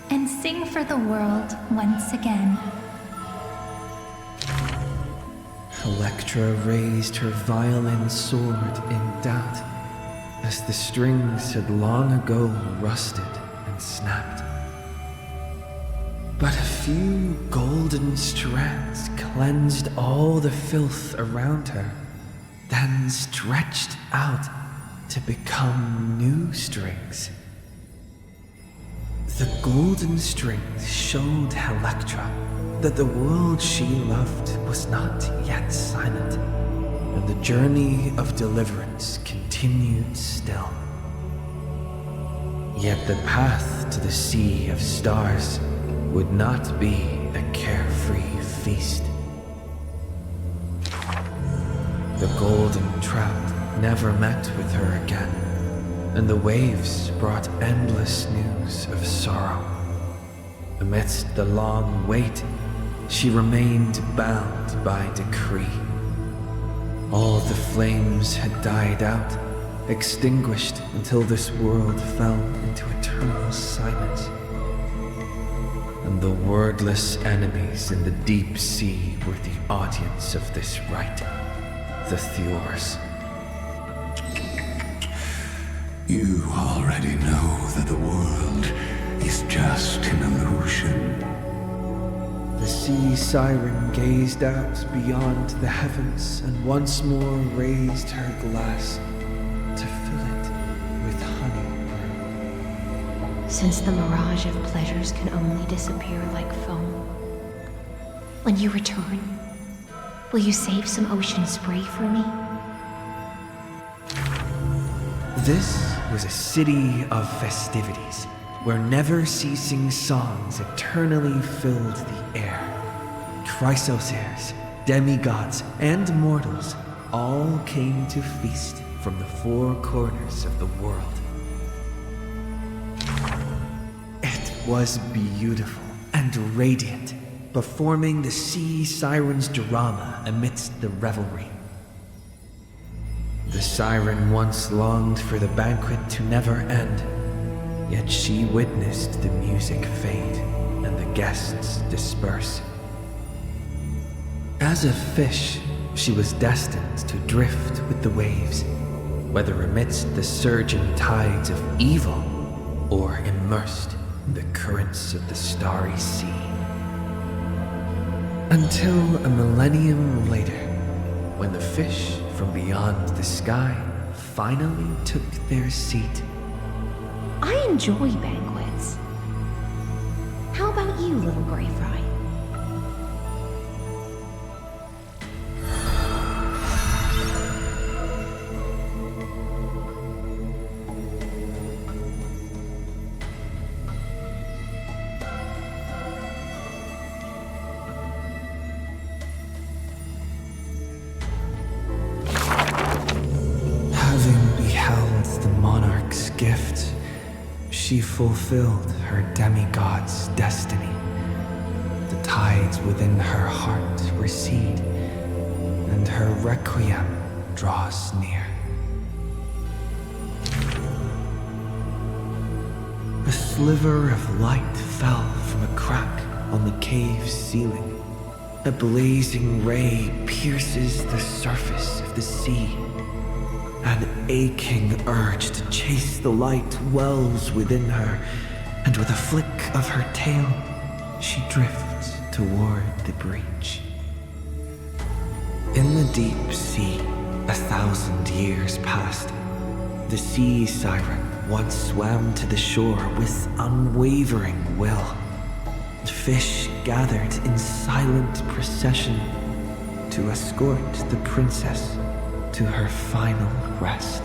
and sing for the world once again. Electra raised her violin sword in doubt, as the strings had long ago rusted and snapped. But a few golden strands cleansed all the filth around her, then stretched out to become new strings. The golden strings showed Electra that the world she loved was not yet silent, and the journey of deliverance continued still. Yet the path to the Sea of Stars would not be a carefree feast. The golden trout never met with her again, and the waves brought endless news of sorrow. Amidst the long wait, she remained bound by decree. All the flames had died out, extinguished until this world fell into eternal silence. And the wordless enemies in the deep sea were the audience of this rite, the Thors. You already know that the world is just an illusion. The sea siren gazed out beyond the heavens and once more raised her glass to fill it with honey. Since the mirage of pleasures can only disappear like foam, when you return, will you save some ocean spray for me? This was a city of festivities, where never-ceasing songs eternally filled the air. Chrysosers, demigods, and mortals all came to feast from the four corners of the world. It was beautiful and radiant, performing the sea siren's drama amidst the revelry. The siren once longed for the banquet to never end, yet she witnessed the music fade and the guests disperse. As a fish, she was destined to drift with the waves, whether amidst the surging tides of evil or immersed in the currents of the starry sea. Until a millennium later, when the fish from beyond the sky finally took their seat. I enjoy banquets. How about you, little gray fry? She fulfilled her demigod's destiny. The tides within her heart recede, and her requiem draws near. A sliver of light fell from a crack on the cave's ceiling. A blazing ray pierces the surface of the sea. An aching urge to chase the light wells within her, and with a flick of her tail, she drifts toward the breach. In the deep sea, 1,000 years passed. The sea siren once swam to the shore with unwavering will. Fish gathered in silent procession to escort the princess to her final rest.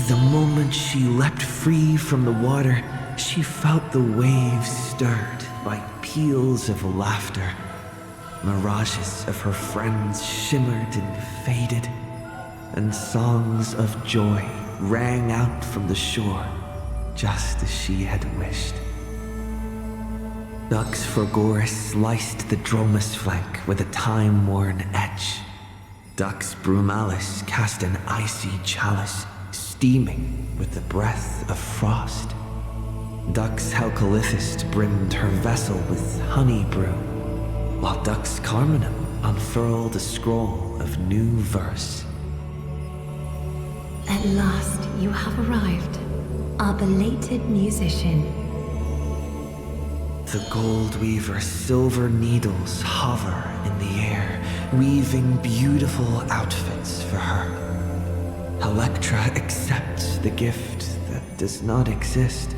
The moment she leapt free from the water, she felt the waves stirred by peals of laughter. Mirages of her friends shimmered and faded, and songs of joy rang out from the shore, just as she had wished. Dux Forgoris sliced the Dromus flank with a time-worn edge. Dux Brumalis cast an icy chalice, steaming with the breath of frost. Dux Halcolithist brimmed her vessel with honey brew, while Dux Carminum unfurled a scroll of new verse. At last you have arrived, our belated musician. The gold weaver's silver needles hover in the air, weaving beautiful outfits for her. Electra accepts the gift that does not exist,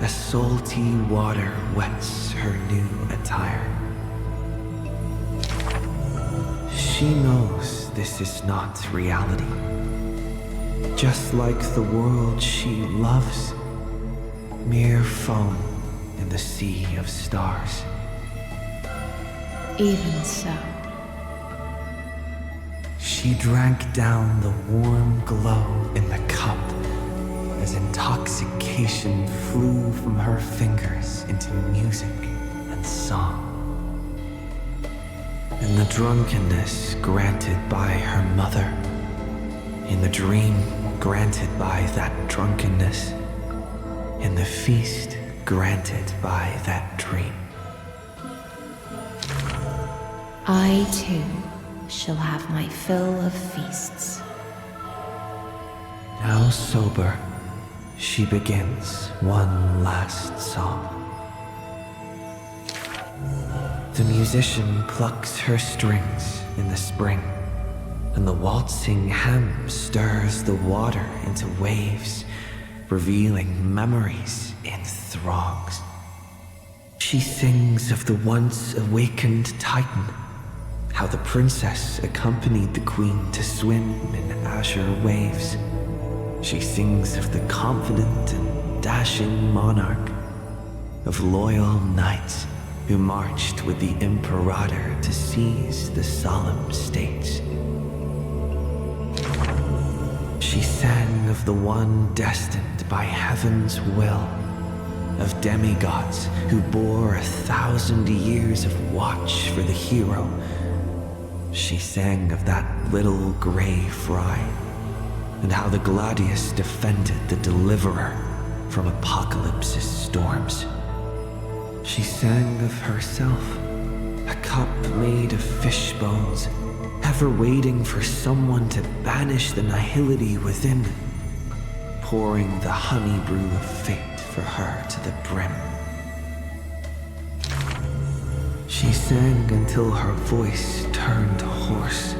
as salty water wets her new attire. She knows this is not reality. Just like the world she loves, mere foam in the sea of stars. Even so. She drank down the warm glow in the cup as intoxication flew from her fingers into music and song. In the drunkenness granted by her mother, in the dream granted by that drunkenness, in the feast granted by that dream. I too shall have my fill of feasts. Now sober, she begins one last song. The musician plucks her strings in the spring, and the waltzing hem stirs the water into waves, revealing memories in throngs. She sings of the once awakened Titan, how the princess accompanied the queen to swim in azure waves. She sings of the confident and dashing monarch, of loyal knights who marched with the Imperator to seize the solemn states. She sang of the one destined by heaven's will, of demigods who bore 1,000 years of watch for the hero. She sang of that little gray fry, and how the Gladius defended the Deliverer from Apocalypse's storms. She sang of herself, a cup made of fish bones, ever waiting for someone to banish the nihility within, pouring the honey brew of fate for her to the brim. She sang until her voice turned hoarse,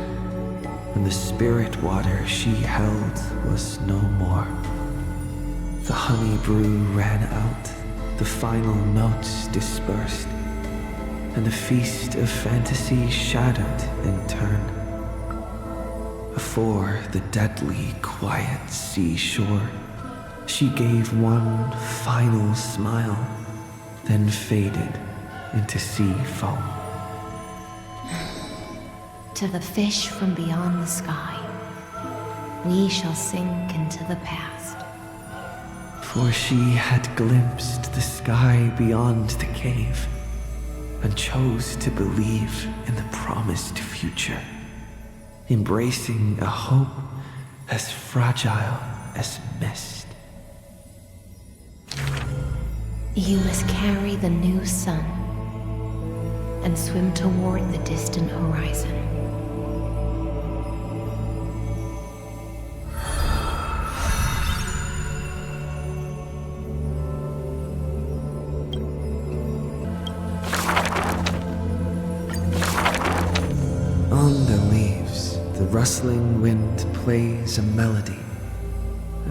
and the spirit water she held was no more. The honey brew ran out, the final notes dispersed, and the feast of fantasy shattered in turn. Before the deadly quiet seashore, she gave one final smile, then faded into sea foam. To the fish from beyond the sky, we shall sink into the past. For she had glimpsed the sky beyond the cave, and chose to believe in the promised future, embracing a hope as fragile as mist. You must carry the new sun and swim toward the distant horizon. On the leaves, the rustling wind plays a melody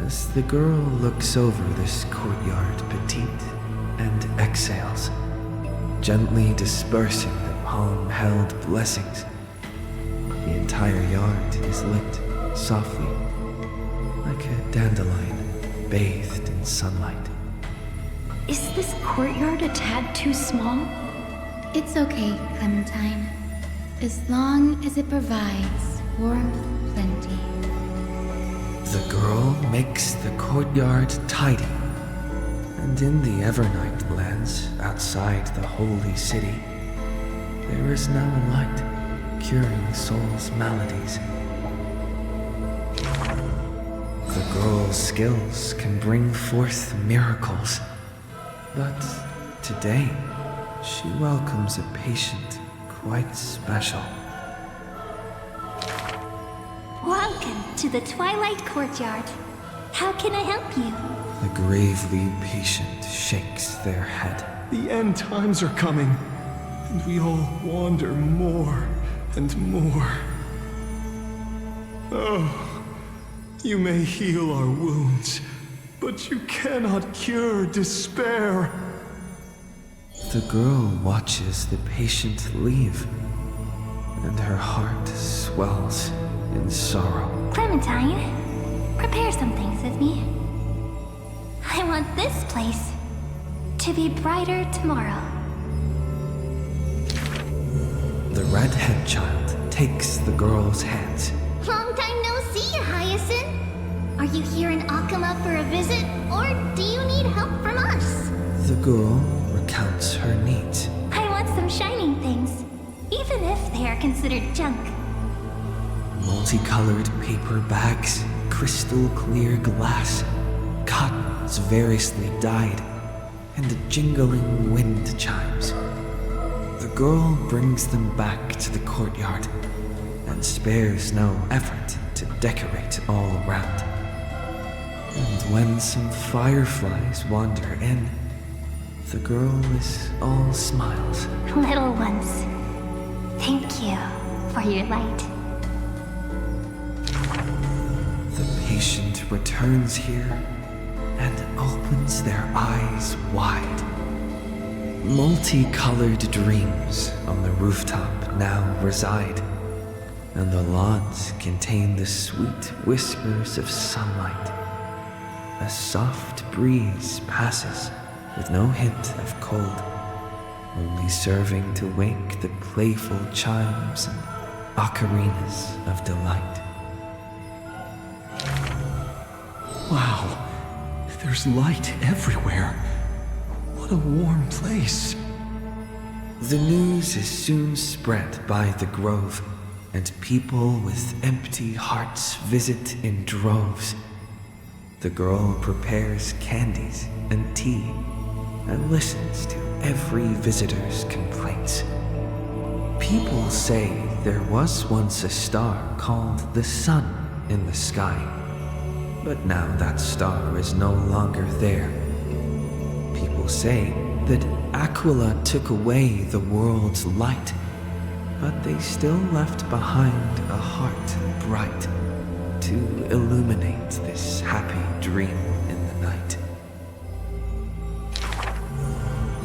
as the girl looks over this courtyard petite and exhales, gently dispersing the palm-held blessings. The entire yard is lit softly, like a dandelion bathed in sunlight. Is this courtyard a tad too small? It's okay, Clementine. As long as it provides warmth plenty. The girl makes the courtyard tidy, and in the Evernight lands outside the holy city, there is now a light curing souls' maladies. The girl's skills can bring forth miracles, but today she welcomes a patient quite special. Welcome to the Twilight Courtyard. How can I help you? The gravely patient shakes their head. The end times are coming, and we all wander more and more. Oh, you may heal our wounds, but you cannot cure despair. The girl watches the patient leave, and her heart swells in sorrow. Clementine, prepare some things with me. I want this place to be brighter tomorrow. The redhead child takes the girl's hands. Long time no see, Hyacine. Are you here in Akama for a visit, or do you need help from us? The girl recounts her needs. I want some shining things, even if they are considered junk. Multicolored paper bags, crystal clear glass, cottons variously dyed, and jingling wind chimes. The girl brings them back to the courtyard and spares no effort to decorate all around. And when some fireflies wander in, the girl is all smiles. Little ones, thank you for your light. The patient returns here and opens their eyes wide. Multicolored dreams on the rooftop now reside, and the lawns contain the sweet whispers of sunlight. A soft breeze passes with no hint of cold, only serving to wake the playful chimes and ocarinas of delight. Wow, there's light everywhere. What a warm place. The news is soon spread by the grove, and people with empty hearts visit in droves. The girl prepares candies and tea and listens to every visitor's complaints. People say there was once a star called the Sun in the sky, but now that star is no longer there. People say that Aquila took away the world's light, but they still left behind a heart bright to illuminate this happy dream in the night.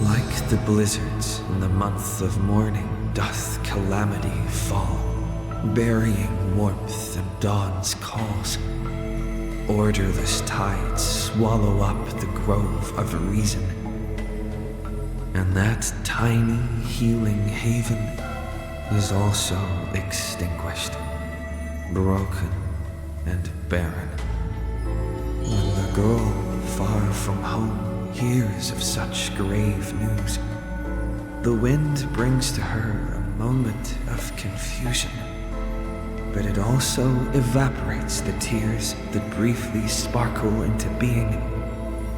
Like the blizzards in the month of mourning doth calamity fall, burying warmth and dawn's calls. Orderless tides swallow up the grove of reason, and that tiny healing haven is also extinguished, broken and barren. When the girl, far from home, hears of such grave news, the wind brings to her a moment of confusion, but it also evaporates the tears that briefly sparkle into being,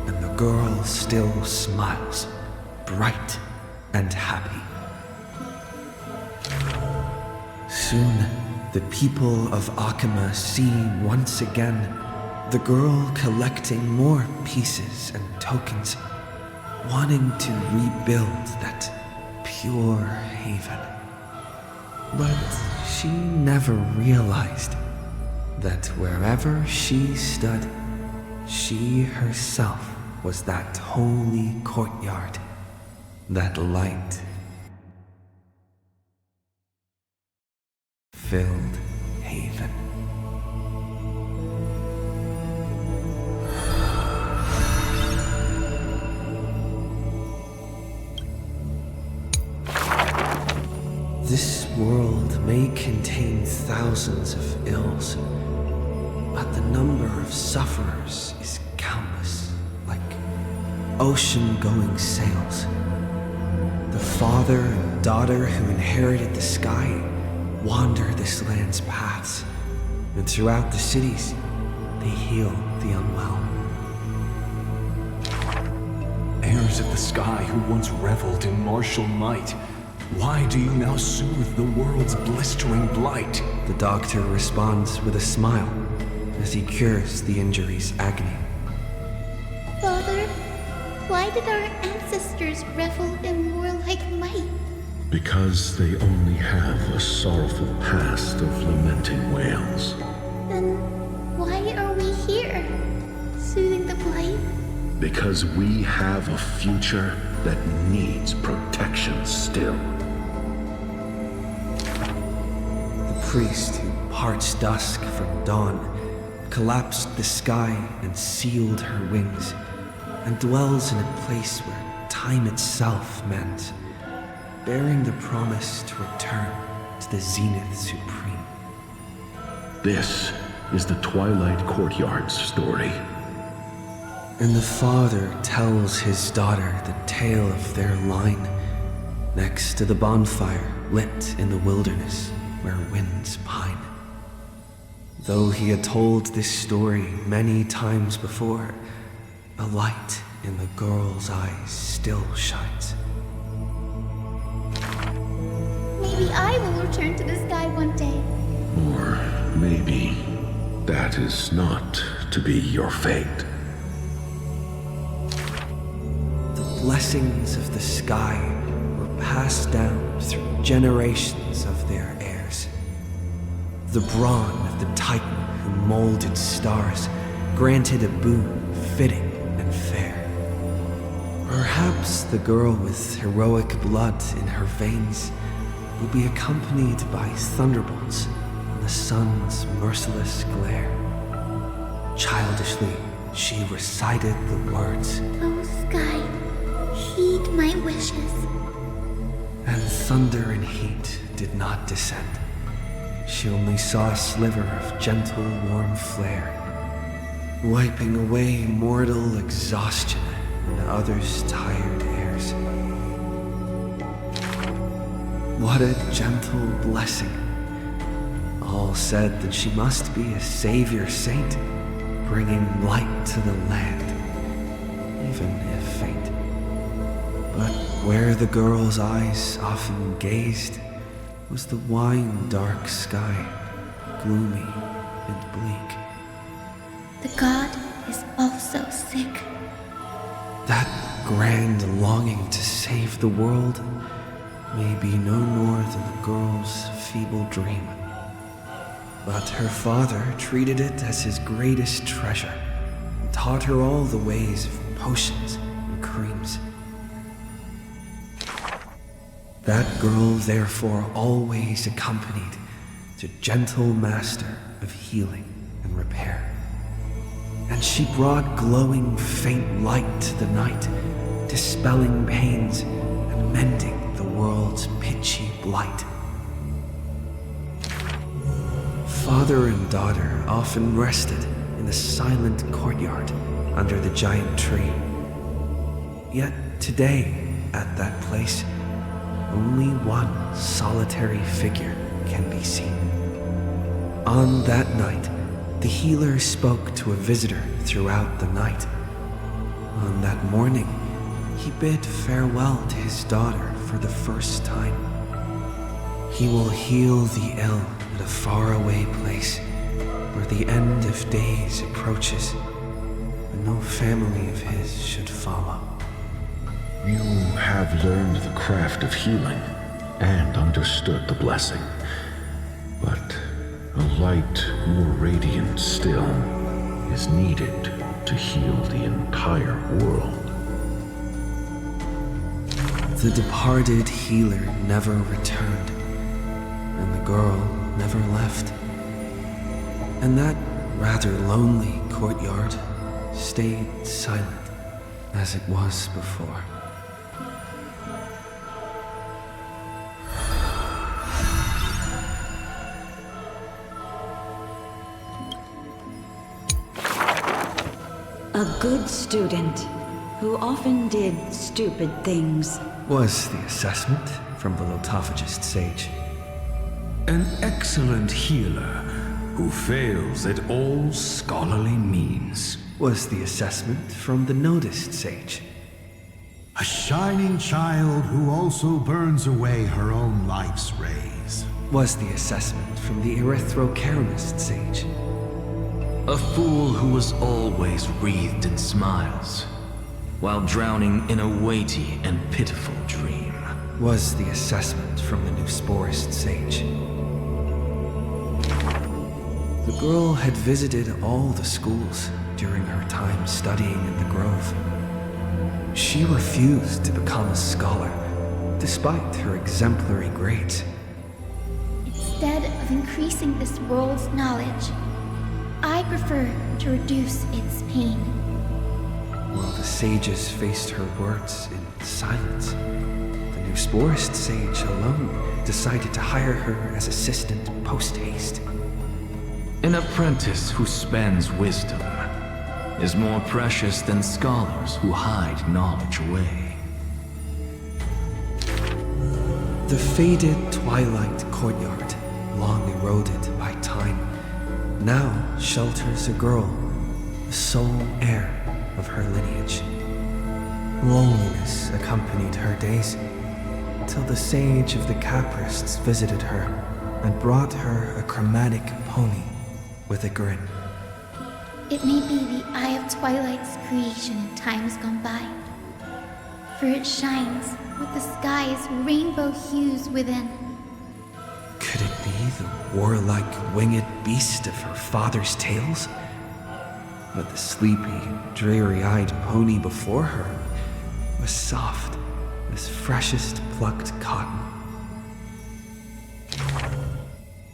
and the girl still smiles, bright and happy. Soon, the people of Akama see once again the girl collecting more pieces and tokens, wanting to rebuild that pure haven. But she never realized that wherever she stood, she herself was that holy courtyard, that light filled haven. This world may contain thousands of ills, but the number of sufferers is countless, like ocean-going sails. The father and daughter who inherited the sky wander this land's paths, and throughout the cities, they heal the unwell. Heirs of the sky who once reveled in martial might, why do you now soothe the world's blistering blight? The doctor responds with a smile as he cures the injury's agony. Father, why did our ancestors revel in warlike might? Because they only have a sorrowful past of lamenting wails. Then why are we here, soothing the blight? Because we have a future that needs protection still. The priest who parts dusk from dawn collapsed the sky and sealed her wings, and dwells in a place where time itself mends, bearing the promise to return to the zenith supreme. This is the Twilight Courtyard's story. And the father tells his daughter the tale of their line, next to the bonfire lit in the wilderness where winds pine. Though he had told this story many times before, a light in the girl's eyes still shines. Maybe I will return to the sky one day. Or maybe that is not to be your fate. The blessings of the sky were passed down through generations of their heirs. The brawn of the Titan who molded stars granted a boon fitting and fair. Perhaps the girl with heroic blood in her veins will be accompanied by thunderbolts and the sun's merciless glare. Childishly, she recited the words, "Oh sky, heed my wishes." And thunder and heat did not descend. She only saw a sliver of gentle, warm flare, wiping away mortal exhaustion and others' tired airs. What a gentle blessing. All said that she must be a savior saint, bringing light to the land, even if faint. But where the girl's eyes often gazed was the wine-dark sky, gloomy and bleak. The god is also sick. That grand longing to save the world may be no more than the girl's feeble dream. But her father treated it as his greatest treasure and taught her all the ways of potions and creams. That girl therefore always accompanied the gentle master of healing and repair. And she brought glowing faint light to the night, dispelling pains and mending the world's pitchy blight. Father and daughter often rested in the silent courtyard under the giant tree. Yet today, at that place, only one solitary figure can be seen. On that night, the healer spoke to a visitor throughout the night. On that morning, he bid farewell to his daughter for the first time. He will heal the ill at a faraway place where the end of days approaches, and no family of his should follow. You have learned the craft of healing and understood the blessing, but a light more radiant still is needed to heal the entire world. The departed healer never returned, and the girl never left. And that rather lonely courtyard stayed silent as it was before. A good student who often did stupid things, Was the assessment from the Lotophagist sage. An excellent healer who fails at all scholarly means. Was the assessment from the Noticed sage. A shining child who also burns away her own life's rays. Was the assessment from the Erythrocaramist sage. A fool who was always wreathed in smiles, while drowning in a weighty and pitiful dream. Was the assessment from the Neusporist sage. The girl had visited all the schools during her time studying in the Grove. She refused to become a scholar, despite her exemplary grades. Instead of increasing this world's knowledge, I prefer to reduce its pain. While the sages faced her words in silence, the Neusporist sage alone decided to hire her as assistant post-haste. An apprentice who spends wisdom is more precious than scholars who hide knowledge away. The faded twilight courtyard, long eroded by time, now shelters a girl, the sole heir of her lineage. Loneliness accompanied her days, till the sage of the Caprists visited her and brought her a chromatic pony with a grin. It may be the Eye of Twilight's creation in times gone by, for it shines with the sky's rainbow hues within. Could it be the warlike winged beast of her father's tales? But the sleepy, dreary-eyed pony before her was soft as freshest plucked cotton.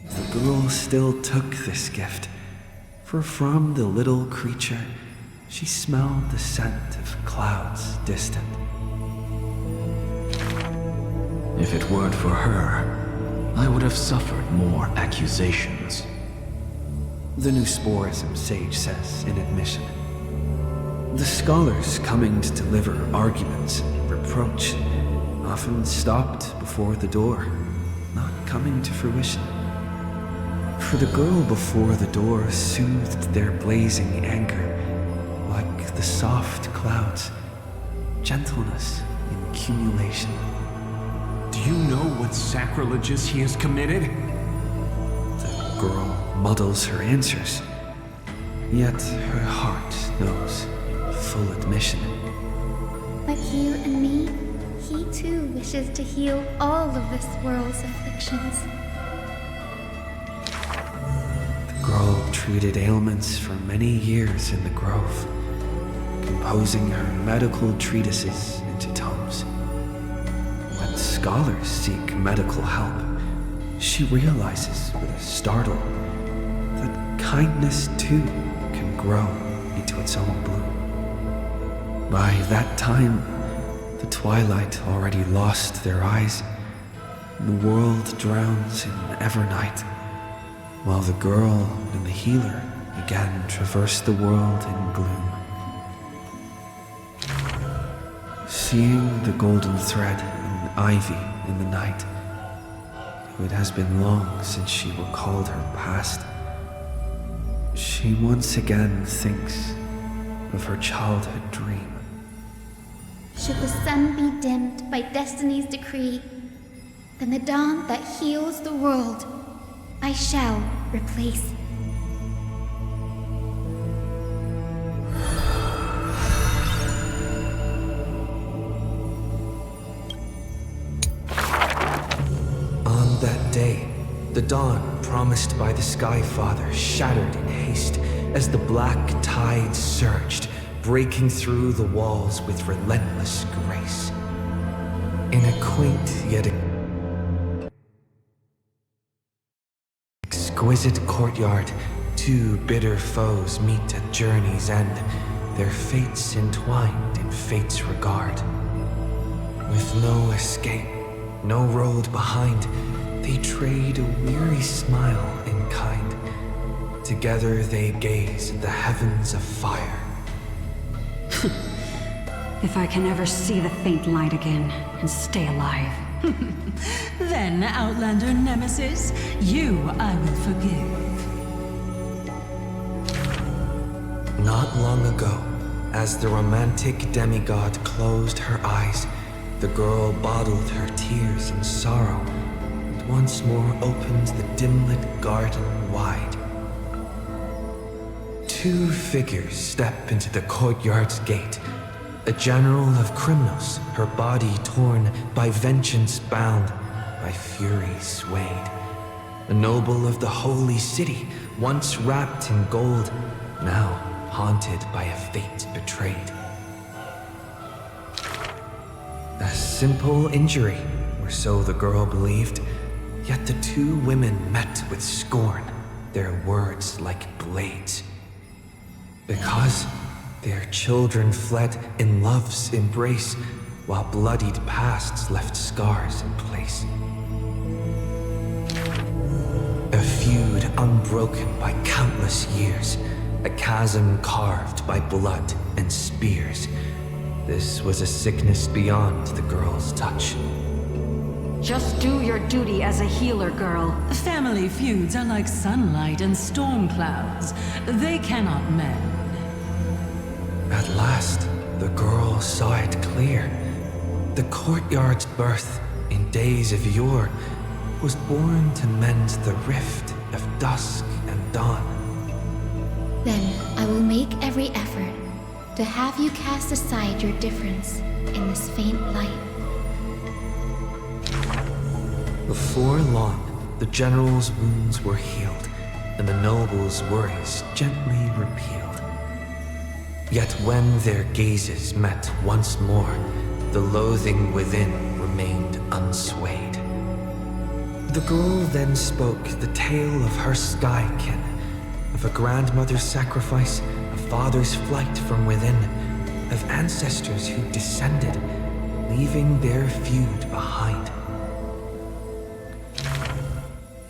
The girl still took this gift, for from the little creature she smelled the scent of clouds distant. If it weren't for her, I would have suffered more accusations. The new Sporism sage says in admission. The scholars coming to deliver arguments and reproach often stopped before the door, not coming to fruition. For the girl before the door soothed their blazing anger, like the soft clouds, gentleness in cumulation. Do you know what sacrileges he has committed? The girl muddles her answers, yet her heart knows in full admission. Like you and me, he too wishes to heal all of this world's afflictions. The girl treated ailments for many years in the grove, composing her medical treatises into tomes. When scholars seek medical help, she realizes with a startle that kindness too can grow into its own bloom. By that time, the twilight already lost their eyes, and the world drowns in evernight, while the girl and the healer again traverse the world in gloom. Seeing the golden thread and ivy in the night, it has been long since she recalled her past. She once again thinks of her childhood dream. Should the sun be dimmed by destiny's decree, then the dawn that heals the world I shall replace. On that day, the dawn promised by the Sky Father shattered in haste as the black tide surged, breaking through the walls with relentless grace. In a quaint yet exquisite courtyard, two bitter foes meet at journey's end, their fates entwined in fate's regard. With no escape, no road behind, they trade a weary smile in kind. Together they gaze at the heavens of fire. If I can ever see the faint light again and stay alive. Then, Outlander Nemesis, you I will forgive. Not long ago, as the romantic demigod closed her eyes, the girl bottled her tears in sorrow and once more opened the dim-lit garden wide. Two figures step into the courtyard's gate. A general of criminals, her body torn, by vengeance bound, by fury swayed. A noble of the holy city, once wrapped in gold, now haunted by a fate betrayed. A simple injury, or so the girl believed, yet the two women met with scorn, their words like blades. Because their children fled in love's embrace, while bloodied pasts left scars in place. A feud unbroken by countless years. A chasm carved by blood and spears. This was a sickness beyond the girl's touch. Just do your duty as a healer, girl. Family feuds are like sunlight and storm clouds. They cannot mend. At last, the girl saw it clear. The courtyard's birth, in days of yore, was born to mend the rift of dusk and dawn. Then I will make every effort to have you cast aside your difference in this faint light. Before long, the general's wounds were healed, and the noble's worries gently repealed. Yet when their gazes met once more, the loathing within remained unswayed. The girl then spoke the tale of her skykin, of a grandmother's sacrifice, a father's flight from within, of ancestors who descended, leaving their feud behind.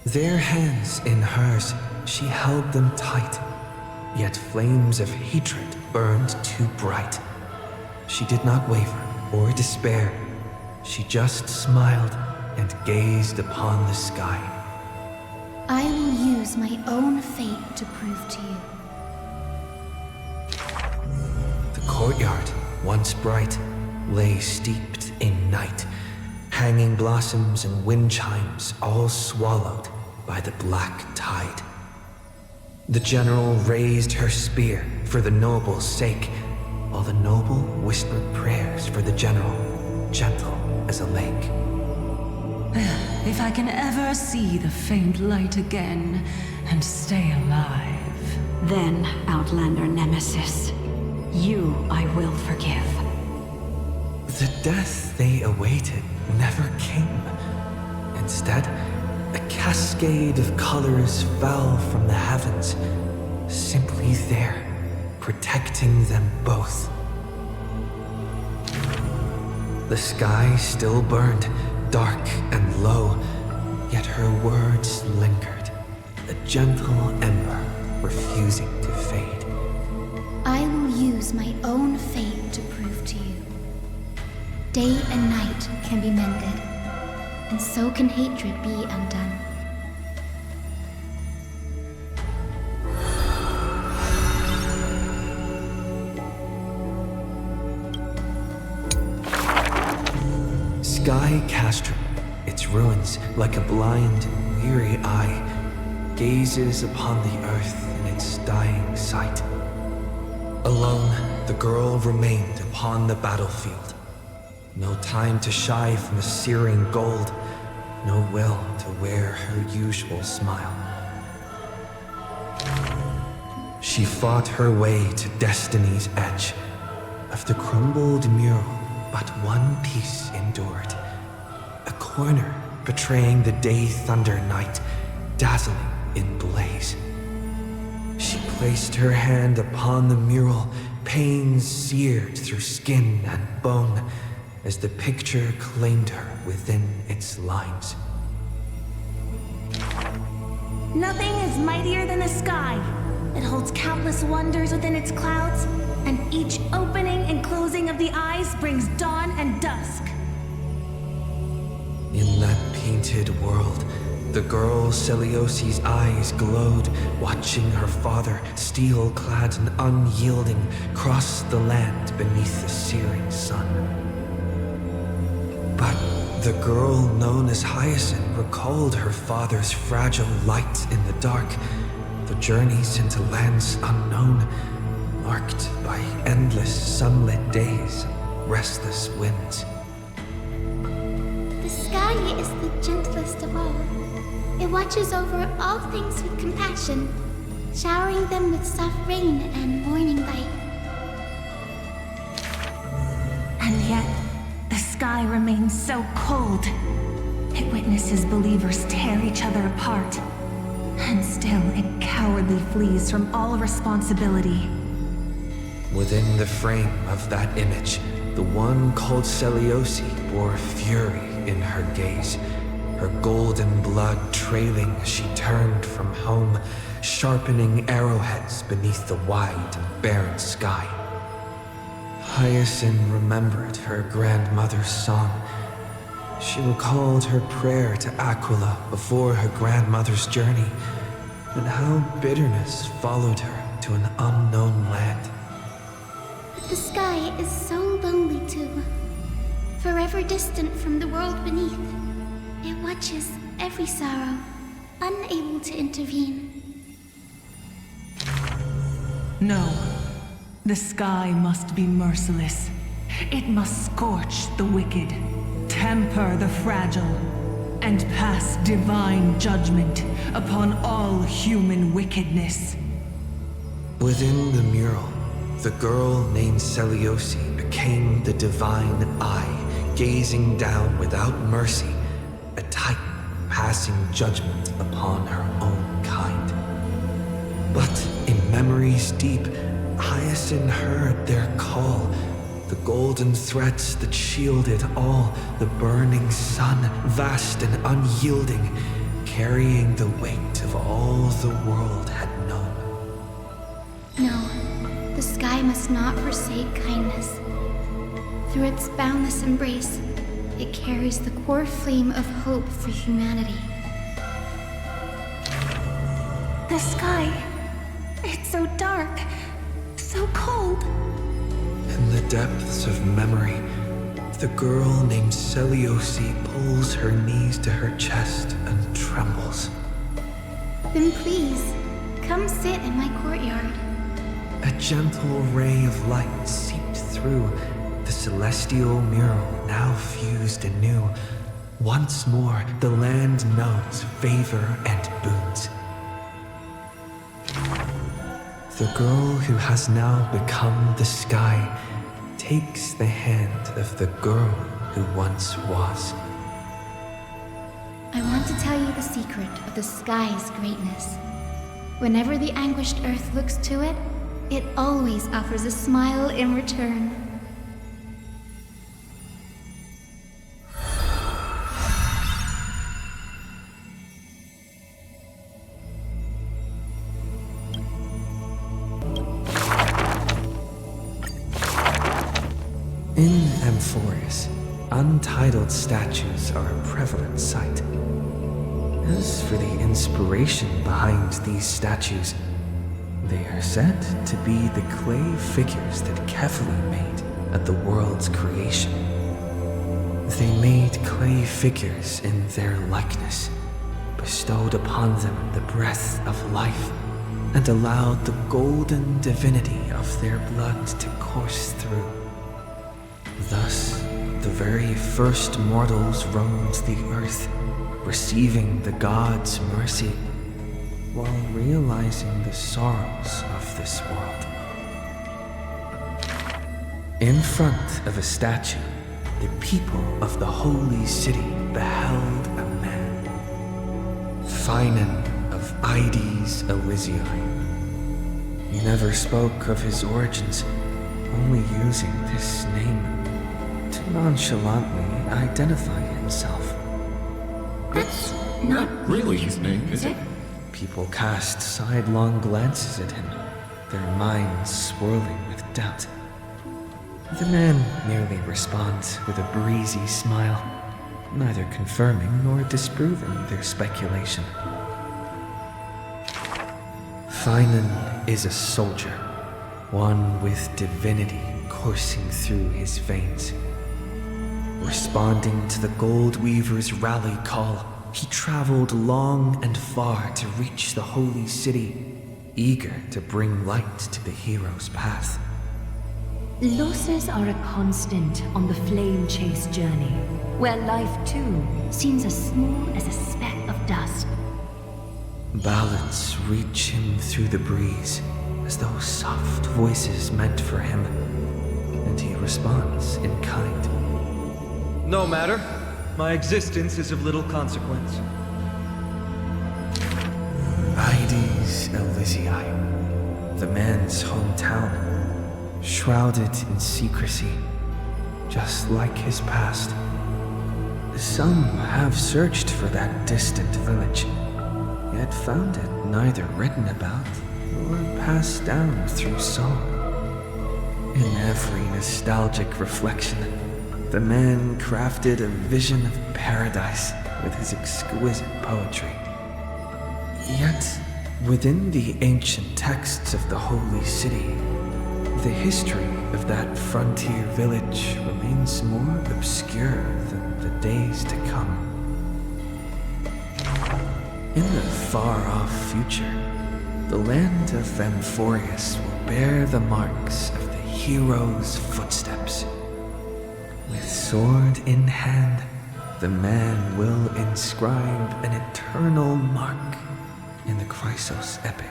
Their hands in hers, she held them tight, yet flames of hatred burned too bright. She did not waver or despair. She just smiled and gazed upon the sky. I will use my own fate to prove to you. The courtyard, once bright, lay steeped in night. Hanging blossoms and wind chimes all swallowed by the black tide. The general raised her spear for the noble's sake, while the noble whispered prayers for the general, gentle as a lake. If I can ever see the faint light again and stay alive. Then, Outlander Nemesis, you I will forgive. The death they awaited never came. Instead, a cascade of colors fell from the heavens, simply there, protecting them both. The sky still burned, dark and low, yet her words lingered, a gentle ember refusing to fade. I will use my own fate to prove to you. Day and night can be mended, and so can hatred be undone. Sky Castrum, its ruins like a blind and weary eye, gazes upon the earth in its dying sight. Alone, the girl remained upon the battlefield. No time to shy from the searing gold, no will to wear her usual smile. She fought her way to destiny's edge. Of the crumbled mural, but one piece endured. A corner betraying the day thunder night, dazzling in blaze. She placed her hand upon the mural, pain seared through skin and bone, as the picture claimed her within its lines. Nothing is mightier than the sky. It holds countless wonders within its clouds, and each opening and closing of the eyes brings dawn and dusk. In that painted world, the girl Celiosi's eyes glowed, watching her father, steel-clad and unyielding, cross the land beneath the searing sun. But the girl known as Hyacine recalled her father's fragile light in the dark, the journeys into lands unknown, marked by endless sunlit days and restless winds. The sky is the gentlest of all. It watches over all things with compassion, showering them with soft rain and morning light. And yet, the sky remains so cold. It witnesses believers tear each other apart. And still, it cowardly flees from all responsibility. Within the frame of that image, the one called Celiosi bore fury in her gaze, her golden blood trailing as she turned from home, sharpening arrowheads beneath the wide and barren sky. Hyacine remembered her grandmother's song. She recalled her prayer to Aquila before her grandmother's journey, and how bitterness followed her to an unknown land. But the sky is so lonely too. Forever distant from the world beneath. It watches every sorrow, unable to intervene. No. The sky must be merciless. It must scorch the wicked, temper the fragile, and pass divine judgment upon all human wickedness. Within the mural, the girl named Celiosi became the divine eye, gazing down without mercy, a titan passing judgment upon her own kind. But in memories deep, Hyacine heard their call, the golden threats that shielded all, the burning sun, vast and unyielding, carrying the weight of all the world had known. No, the sky must not forsake kindness. Through its boundless embrace, it carries the core flame of hope for humanity. The sky, it's so dark, so cold. In the depths of memory, the girl named Celiosi pulls her knees to her chest and trembles. Then please, come sit in my courtyard. A gentle ray of light seeped through, the celestial mural now fused anew. Once more, the land knows favor and boons. The girl who has now become the sky takes the hand of the girl who once was. I want to tell you the secret of the sky's greatness. Whenever the anguished earth looks to it, it always offers a smile in return. In Amphoreus, untitled statues are a prevalent sight. As for the inspiration behind these statues, they are said to be the clay figures that Khaslana made at the world's creation. They made clay figures in their likeness, bestowed upon them the breath of life, and allowed the golden divinity of their blood to course through. Thus, the very first mortals roamed the earth, receiving the gods' mercy, while realizing the sorrows of this world. In front of a statue, the people of the holy city beheld a man, Phainon of Ides Elysiae. He never spoke of his origins, only using this name to nonchalantly identify himself. That's not really his name, is it? People cast sidelong glances at him, their minds swirling with doubt. The man merely responds with a breezy smile, neither confirming nor disproving their speculation. Phainon is a soldier, one with divinity coursing through his veins. Responding to the Gold Weaver's rally call, he traveled long and far to reach the holy city, eager to bring light to the hero's path. Losses are a constant on the flame chase journey, where life too seems as small as a speck of dust. Ballads reach him through the breeze, as though soft voices meant for him, and he responds in kind. No matter. My existence is of little consequence. Ides Elysiae, the man's hometown, shrouded in secrecy, just like his past. Some have searched for that distant village, yet found it neither written about nor passed down through song. In every nostalgic reflection, the man crafted a vision of paradise with his exquisite poetry. Yet, within the ancient texts of the Holy City, the history of that frontier village remains more obscure than the days to come. In the far-off future, the land of Amphoreus will bear the marks of the hero's footsteps. With sword in hand, the man will inscribe an eternal mark in the Chrysos epic.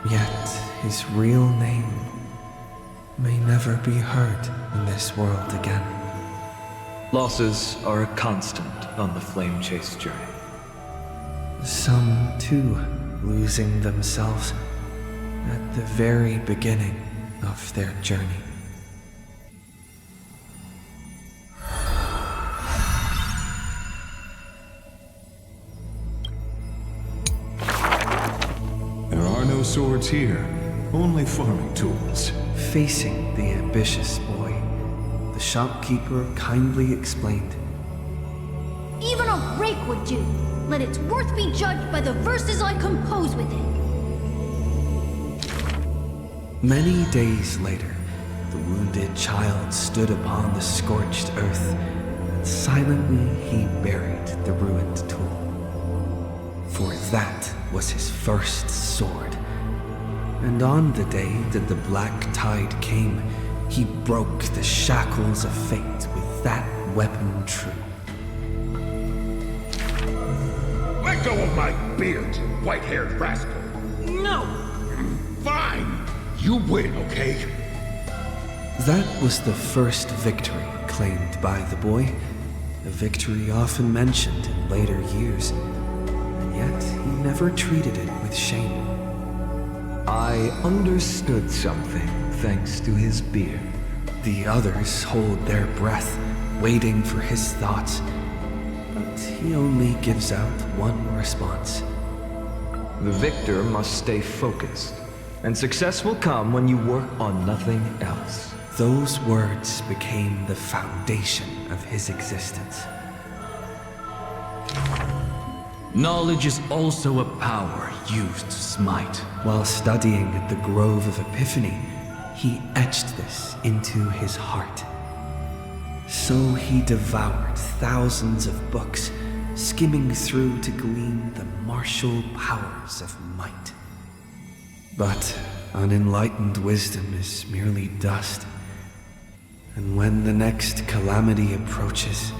Yet his real name may never be heard in this world again. Losses are a constant on the Flame Chase journey. Some, too, losing themselves at the very beginning of their journey. There are no swords here, only farming tools. Facing the ambitious boy, the shopkeeper kindly explained. Even a rake would do. Let its worth be judged by the verses I compose with it. Many days later, the wounded child stood upon the scorched earth, and silently he buried the ruined tool. For that was his first sword. And on the day that the black tide came, he broke the shackles of fate with that weapon true. Let go of my beard, you white-haired rascal! No! Fine! You win, okay? That was the first victory claimed by the boy, a victory often mentioned in later years, and yet he never treated it with shame. I understood something thanks to his beard. The others hold their breath, waiting for his thoughts, but he only gives out one response. The victor must stay focused, and success will come when you work on nothing else. Those words became the foundation of his existence. Knowledge is also a power used to smite. While studying at the Grove of Epiphany, he etched this into his heart. So he devoured thousands of books, skimming through to glean the martial powers of might. But unenlightened wisdom is merely dust. And when the next calamity approaches,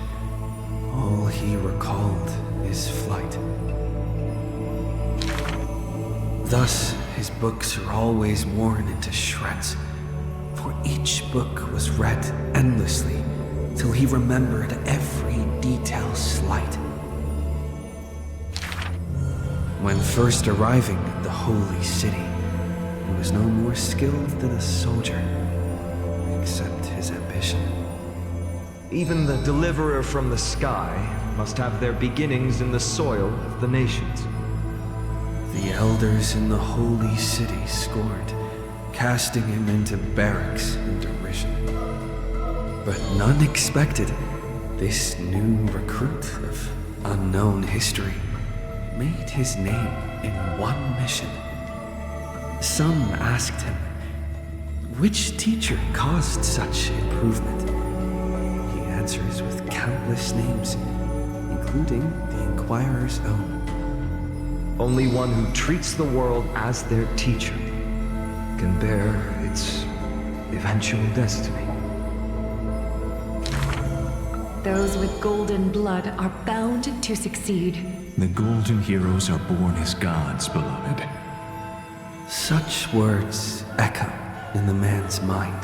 all he recalled is flight. Thus, his books are always worn into shreds, for each book was read endlessly till he remembered every detail slight. When first arriving at the Holy City, he was no more skilled than a soldier, except his ambition. Even the deliverer from the sky must have their beginnings in the soil of the nations. The elders in the Holy City scorned, casting him into barracks in derision. But none expected this new recruit of unknown history made his name in one mission. Some asked him, which teacher caused such improvement? He answers with countless names, including the Inquirer's own. Only one who treats the world as their teacher can bear its eventual destiny. Those with golden blood are bound to succeed. The golden heroes are born as gods, beloved. Such words echo in the man's mind,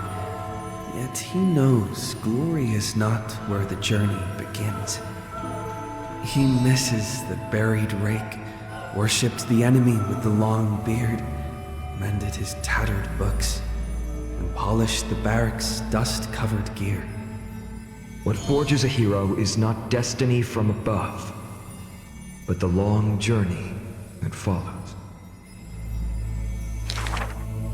yet he knows glory is not where the journey begins. He misses the buried rake, worshipped the enemy with the long beard, mended his tattered books, and polished the barracks' dust-covered gear. What forges a hero is not destiny from above, but the long journey that follows.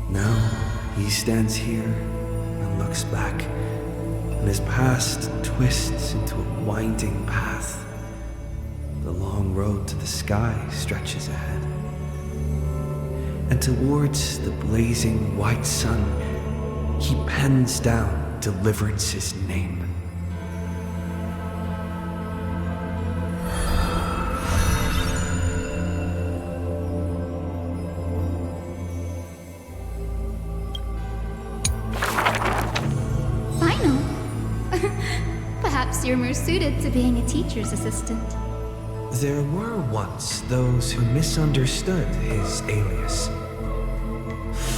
Now he stands here and looks back, and his past twists into a winding path. The long road to the sky stretches ahead. And towards the blazing white sun, he pens down Deliverance's name. Phainon? Perhaps you're more suited to being a teacher's assistant. There were once those who misunderstood his alias.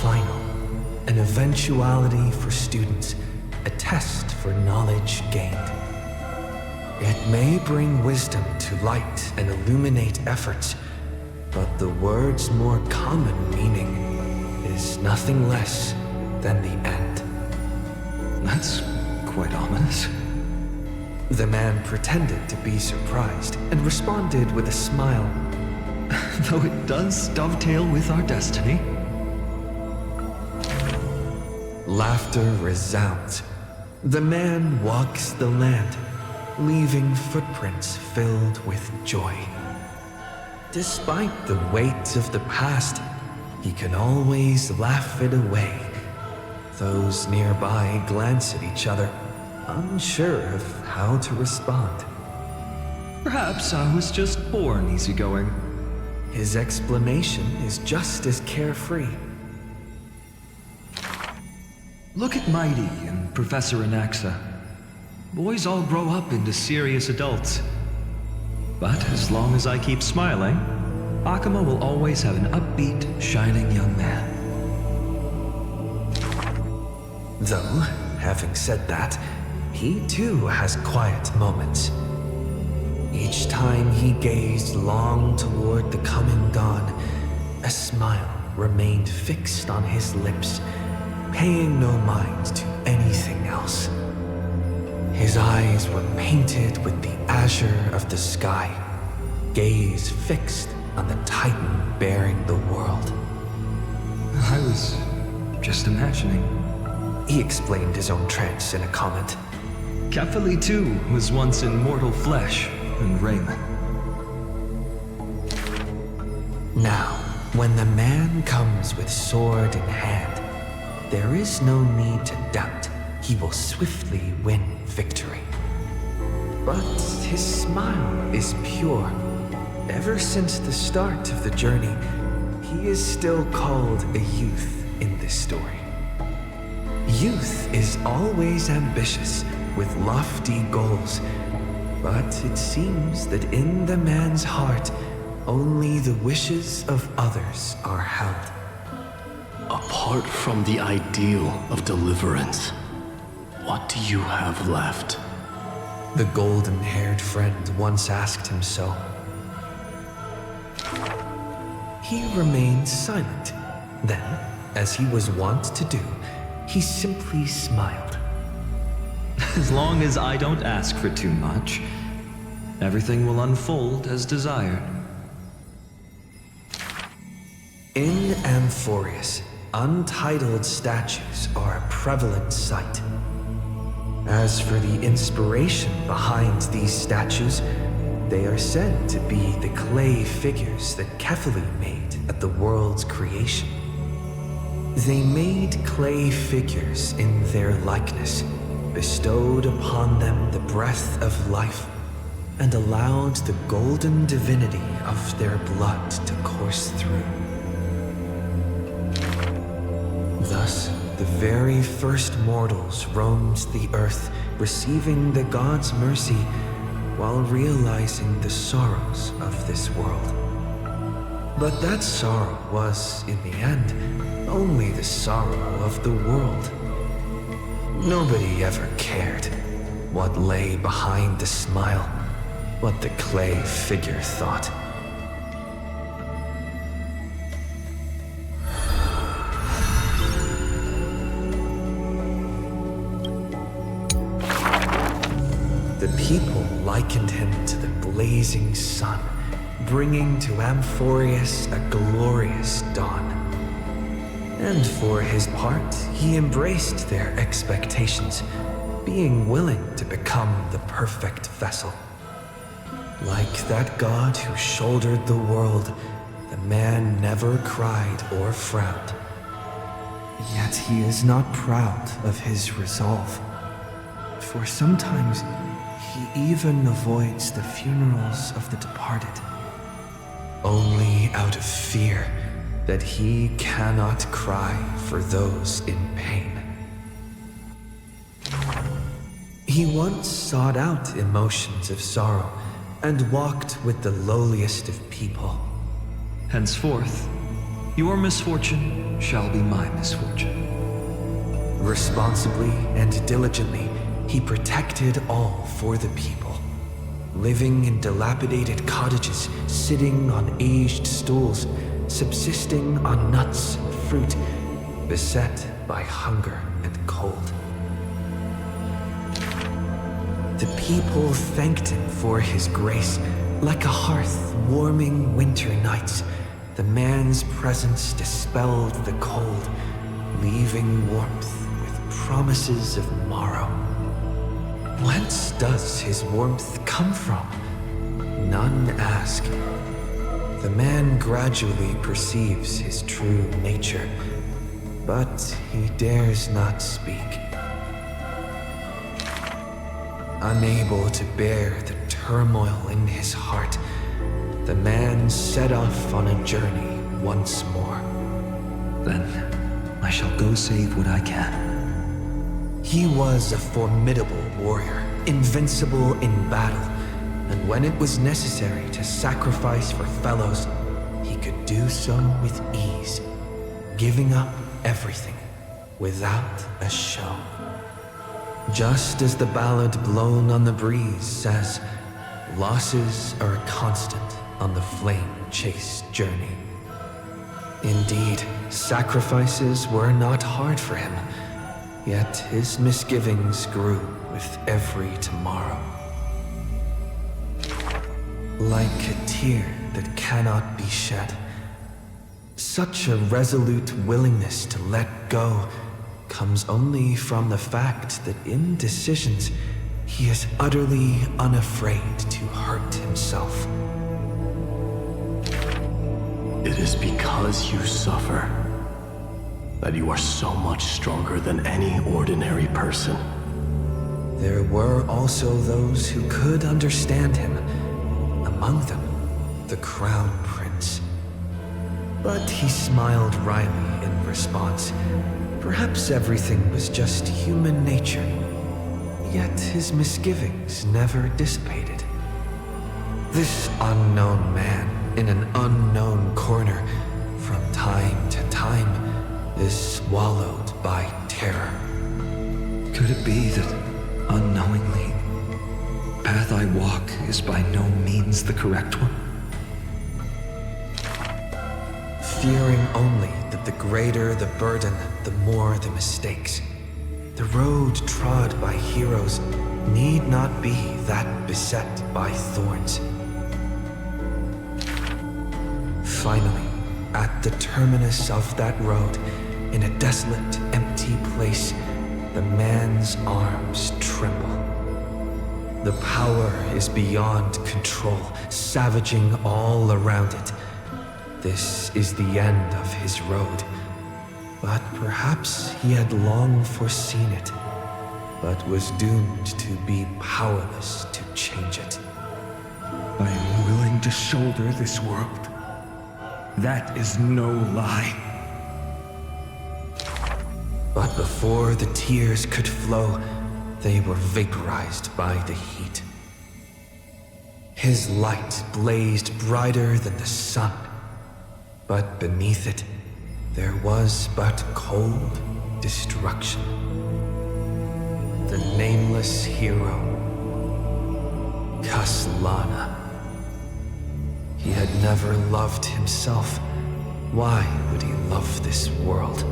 Phainon, an eventuality for students, a test for knowledge gained. It may bring wisdom to light and illuminate efforts, but the word's more common meaning is nothing less than the end. That's quite ominous. The man pretended to be surprised and responded with a smile. Though it does dovetail with our destiny. Laughter resounds. The man walks the land, leaving footprints filled with joy. Despite the weight of the past, he can always laugh it away. Those nearby glance at each other, unsure of how to respond. Perhaps I was just born easygoing. His explanation is just as carefree. Look at Mydei and Professor Anaxa. Boys all grow up into serious adults. But as long as I keep smiling, Akuma will always have an upbeat, shining young man. Though, having said that, he too has quiet moments. Each time he gazed long toward the coming dawn, a smile remained fixed on his lips, paying no mind to anything else. His eyes were painted with the azure of the sky, gaze fixed on the Titan bearing the world. I was just imagining. He explained his own trance in a comment. Kefali too was once in mortal flesh and raiment. Now, when the man comes with sword in hand, there is no need to doubt he will swiftly win victory. But his smile is pure. Ever since the start of the journey, he is still called a youth in this story. Youth is always ambitious, with lofty goals, but it seems that in the man's heart, only the wishes of others are held. Apart from the ideal of deliverance, what do you have left? The golden-haired friend once asked him so. He remained silent. Then, as he was wont to do, he simply smiled. As long as I don't ask for too much, everything will unfold as desired. In Amphoreus, untitled statues are a prevalent sight. As for the inspiration behind these statues, they are said to be the clay figures that Kefali made at the world's creation. They made clay figures in their likeness, bestowed upon them the breath of life, and allowed the golden divinity of their blood to course through. Thus, the very first mortals roamed the earth, receiving the gods' mercy while realizing the sorrows of this world. But that sorrow was, in the end, only the sorrow of the world. Nobody ever cared what lay behind the smile, what the clay figure thought. The people likened him to the blazing sun, bringing to Amphoreus a glorious dawn. And for his part, he embraced their expectations, being willing to become the perfect vessel. Like that god who shouldered the world, the man never cried or frowned. Yet he is not proud of his resolve, for sometimes he even avoids the funerals of the departed, only out of fear that he cannot cry for those in pain. He once sought out emotions of sorrow and walked with the lowliest of people. Henceforth, your misfortune shall be my misfortune. Responsibly and diligently, he protected all for the people, living in dilapidated cottages, sitting on aged stools, subsisting on nuts and fruit, beset by hunger and cold. The people thanked him for his grace, like a hearth warming winter nights. The man's presence dispelled the cold, leaving warmth with promises of morrow. Whence does his warmth come from? None ask. The man gradually perceives his true nature, but he dares not speak. Unable to bear the turmoil in his heart, the man set off on a journey once more. Then I shall go save what I can. He was a formidable warrior, invincible in battle, and when it was necessary to sacrifice for fellows, he could do so with ease, giving up everything without a show. Just as the ballad blown on the breeze says, losses are a constant on the flame-chased journey. Indeed, sacrifices were not hard for him, yet his misgivings grew with every tomorrow. Like a tear that cannot be shed, such a resolute willingness to let go comes only from the fact that in decisions, he is utterly unafraid to hurt himself. It is because you suffer that you are so much stronger than any ordinary person. There were also those who could understand him, among them, the Crown Prince. But he smiled wryly in response. Perhaps everything was just human nature, yet his misgivings never dissipated. This unknown man in an unknown corner, from time to time, is swallowed by terror. Could it be that, unknowingly, the path I walk is by no means the correct one? Fearing only that the greater the burden, the more the mistakes. The road trod by heroes need not be that beset by thorns. Finally, at the terminus of that road, in a desolate, empty place, the man's arms tremble. The power is beyond control, savaging all around it. This is the end of his road, but perhaps he had long foreseen it, but was doomed to be powerless to change it. I am willing to shoulder this world. That is no lie. But before the tears could flow, they were vaporized by the heat. His light blazed brighter than the sun, but beneath it, there was but cold destruction. The nameless hero, Khaslana. He had never loved himself. Why would he love this world?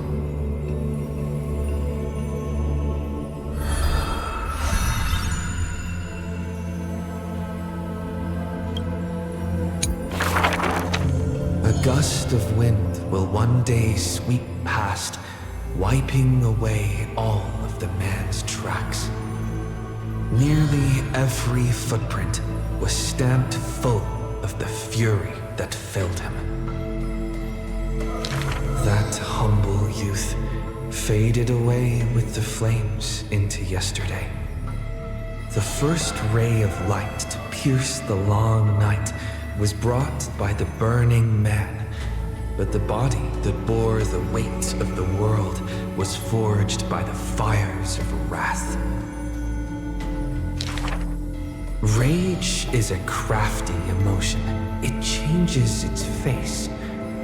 gust of wind will one day sweep past, wiping away all of the man's tracks. Nearly every footprint was stamped full of the fury that filled him. That humble youth faded away with the flames into yesterday. The first ray of light to pierce the long night was brought by the burning man, but the body that bore the weight of the world was forged by the fires of wrath. Rage is a crafty emotion. It changes its face,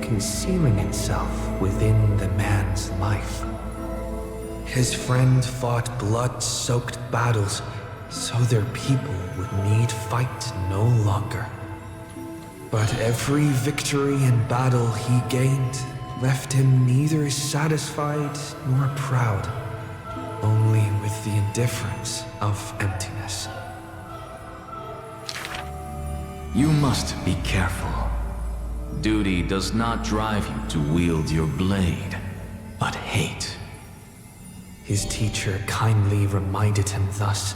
concealing itself within the man's life. His friend fought blood-soaked battles so their people would need fight no longer. But every victory in battle he gained left him neither satisfied nor proud, only with the indifference of emptiness. You must be careful. Duty does not drive you to wield your blade, but hate. His teacher kindly reminded him thus.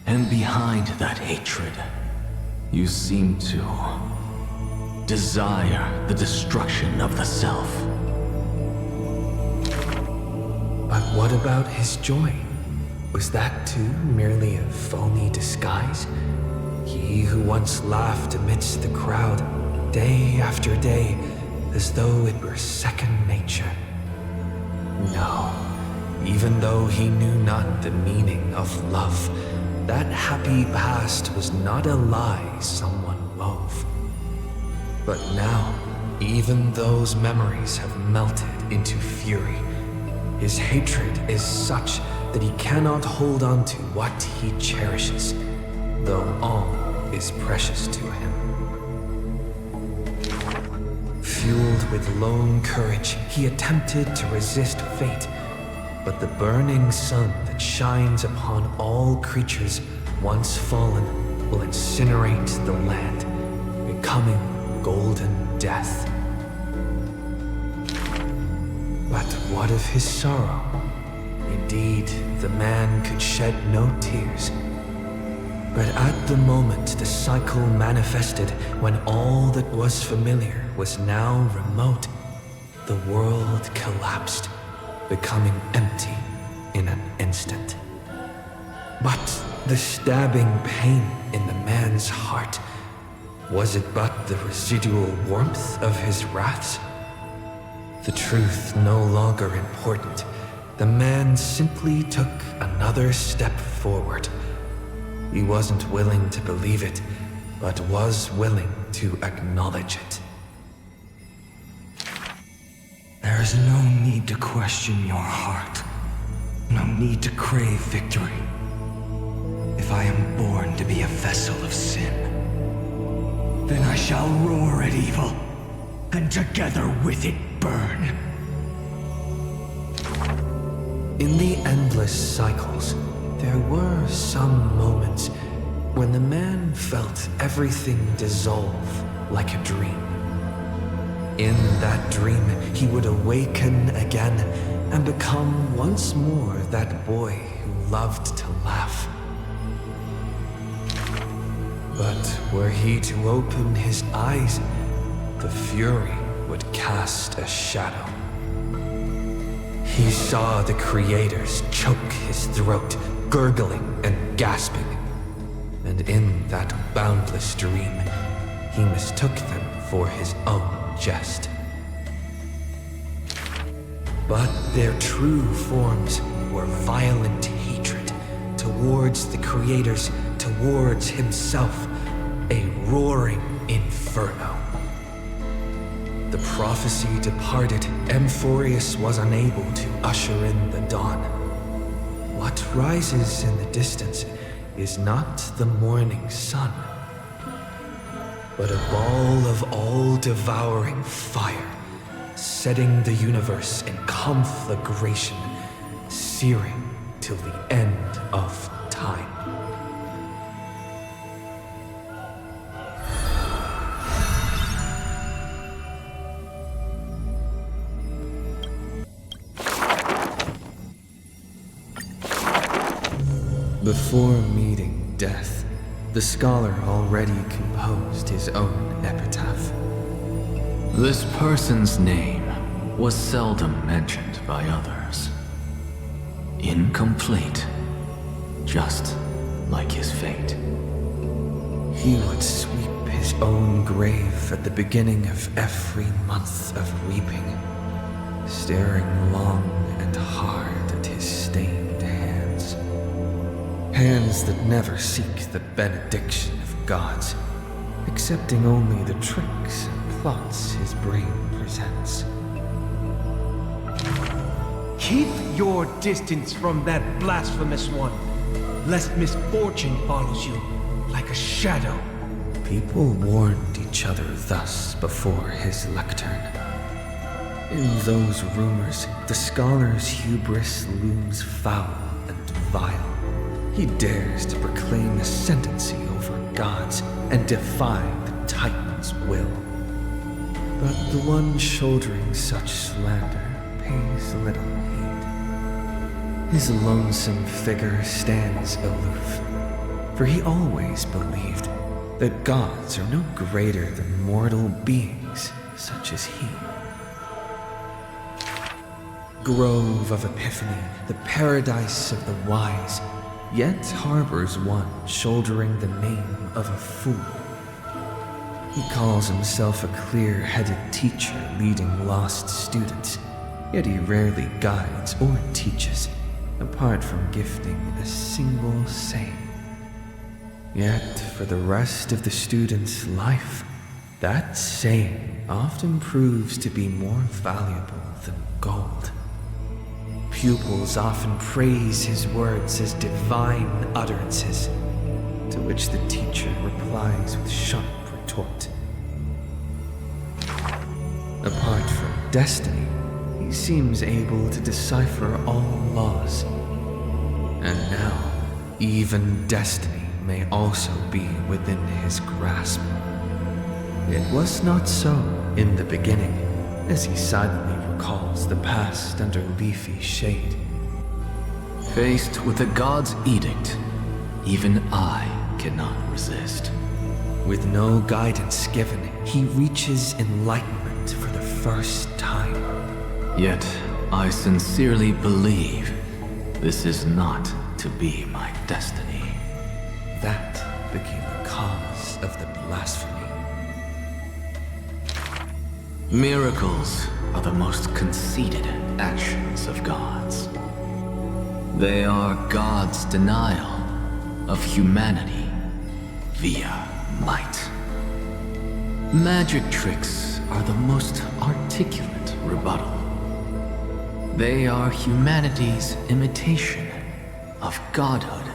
And behind that hatred, you seem to desire the destruction of the self. But what about his joy? Was that too merely a phony disguise? He who once laughed amidst the crowd, day after day, as though it were second nature. No, even though he knew not the meaning of love, that happy past was not a lie someone wove. But now, even those memories have melted into fury. His hatred is such that he cannot hold on to what he cherishes, though all is precious to him. Fueled with lone courage, he attempted to resist fate, but the burning sun that shines upon all creatures once fallen will incinerate the land, becoming golden death. But what of his sorrow? Indeed, the man could shed no tears. But at the moment the cycle manifested, when all that was familiar was now remote, the world collapsed, becoming empty in an instant. But the stabbing pain in the man's heart, was it but the residual warmth of his wraths? The truth no longer important, the man simply took another step forward. He wasn't willing to believe it, but was willing to acknowledge it. There is no need to question your heart. No need to crave victory. If I am born to be a vessel of sin, then I shall roar at evil, and together with it burn. In the endless cycles, there were some moments when the man felt everything dissolve like a dream. In that dream, he would awaken again and become once more that boy who loved to laugh. But were he to open his eyes, the fury would cast a shadow. He saw the creators choke his throat, gurgling and gasping. And in that boundless dream, he mistook them for his own jest. But their true forms were violent hatred towards the creators, towards himself, a roaring inferno. The prophecy departed, Amphoreus was unable to usher in the dawn. What rises in the distance is not the morning sun, but a ball of all-devouring fire, setting the universe in conflagration, searing till the end of time. Before meeting death, the scholar already composed his own epitaph. This person's name was seldom mentioned by others. Incomplete, just like his fate. He would sweep his own grave at the beginning of every month of weeping, staring long and hard at his stained hands. Hands that never seek the benediction of gods, accepting only the tricks and plots his brain presents. Keep your distance from that blasphemous one, lest misfortune follows you like a shadow. People warned each other thus before his lectern. In those rumors, the scholar's hubris looms foul and vile. He dares to proclaim ascendancy over gods and defy the Titan's will. But the one shouldering such slander pays little heed. His lonesome figure stands aloof, for he always believed that gods are no greater than mortal beings such as he. Grove of Epiphany, the paradise of the wise, yet harbors one shouldering the name of a fool. He calls himself a clear-headed teacher leading lost students, yet he rarely guides or teaches, apart from gifting a single saying. Yet for the rest of the student's life, that saying often proves to be more valuable than gold. Pupils often praise his words as divine utterances, to which the teacher replies with sharp retort. Apart from destiny, he seems able to decipher all laws. And now, even destiny may also be within his grasp. It was not so in the beginning, as he silently recalls the past under leafy shade. Faced with a god's edict, even I cannot resist. With no guidance given, he reaches enlightenment for the first time. Yet, I sincerely believe this is not to be my destiny. That became the cause of the blasphemy. Miracles are the most conceited actions of gods. They are God's denial of humanity via might. Magic tricks are the most articulate rebuttal. They are humanity's imitation of godhood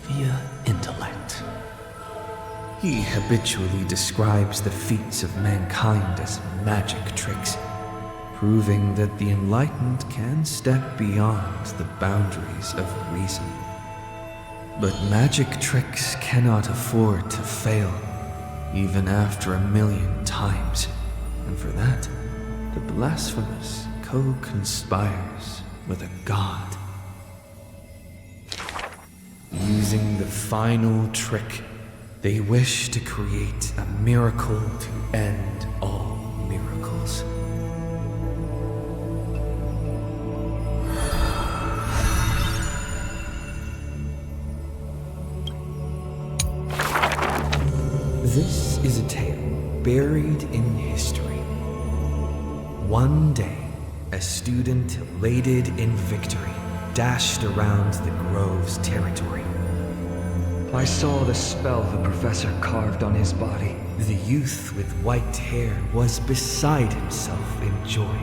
via intellect. He habitually describes the feats of mankind as magic tricks, proving that the enlightened can step beyond the boundaries of reason. But magic tricks cannot afford to fail, even after 1,000,000 times, and for that, the blasphemous co-conspires with a god. Using the final trick, they wish to create a miracle to end all miracles. This is a tale buried in history. One day, a student elated in victory dashed around the grove's territory. I saw the spell the professor carved on his body. The youth with white hair was beside himself in joy.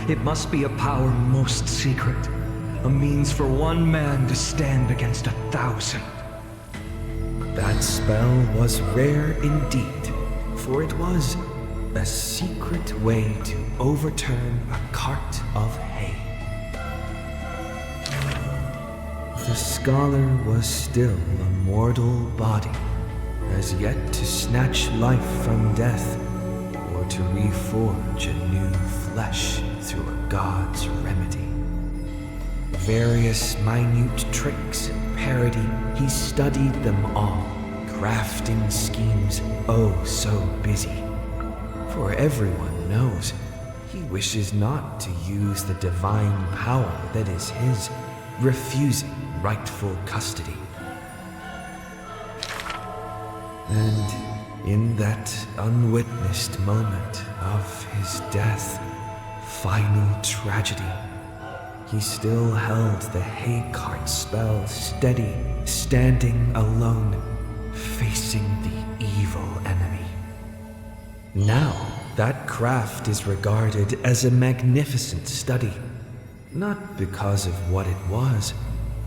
It must be a power most secret, a means for one man to stand against 1,000. That spell was rare indeed, for it was a secret way to overturn a cart of hay. The scholar was still a mortal body, as yet to snatch life from death, or to reforge a new flesh through a god's remedy. Various minute tricks and parody, he studied them all, crafting schemes oh so busy. For everyone knows, he wishes not to use the divine power that is his, refusing rightful custody. And in that unwitnessed moment of his death, final tragedy, he still held the Haycart spell steady, standing alone, facing the evil enemy. Now, that craft is regarded as a magnificent study, not because of what it was,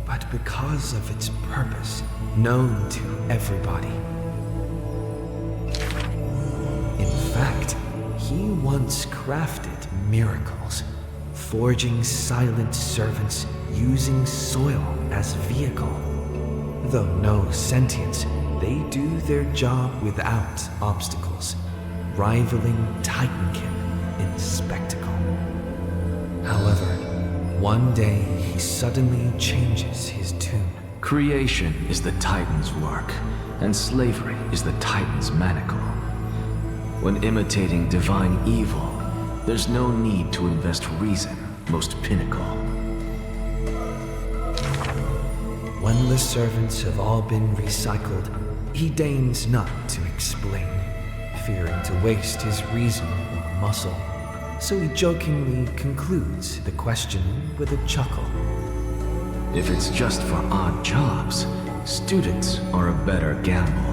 but because of its purpose, known to everybody. In fact, he once crafted miracles, forging silent servants using soil as vehicle. Though no sentience, they do their job without obstacles, rivaling Titankin in spectacle. However, one day he suddenly changes his tune. Creation is the Titan's work, and slavery is the Titan's manacle. When imitating divine evil, there's no need to invest reason, most pinnacle. When the servants have all been recycled, he deigns not to explain, fearing to waste his reason or muscle. So he jokingly concludes the questioning with a chuckle. If it's just for odd jobs, students are a better gamble.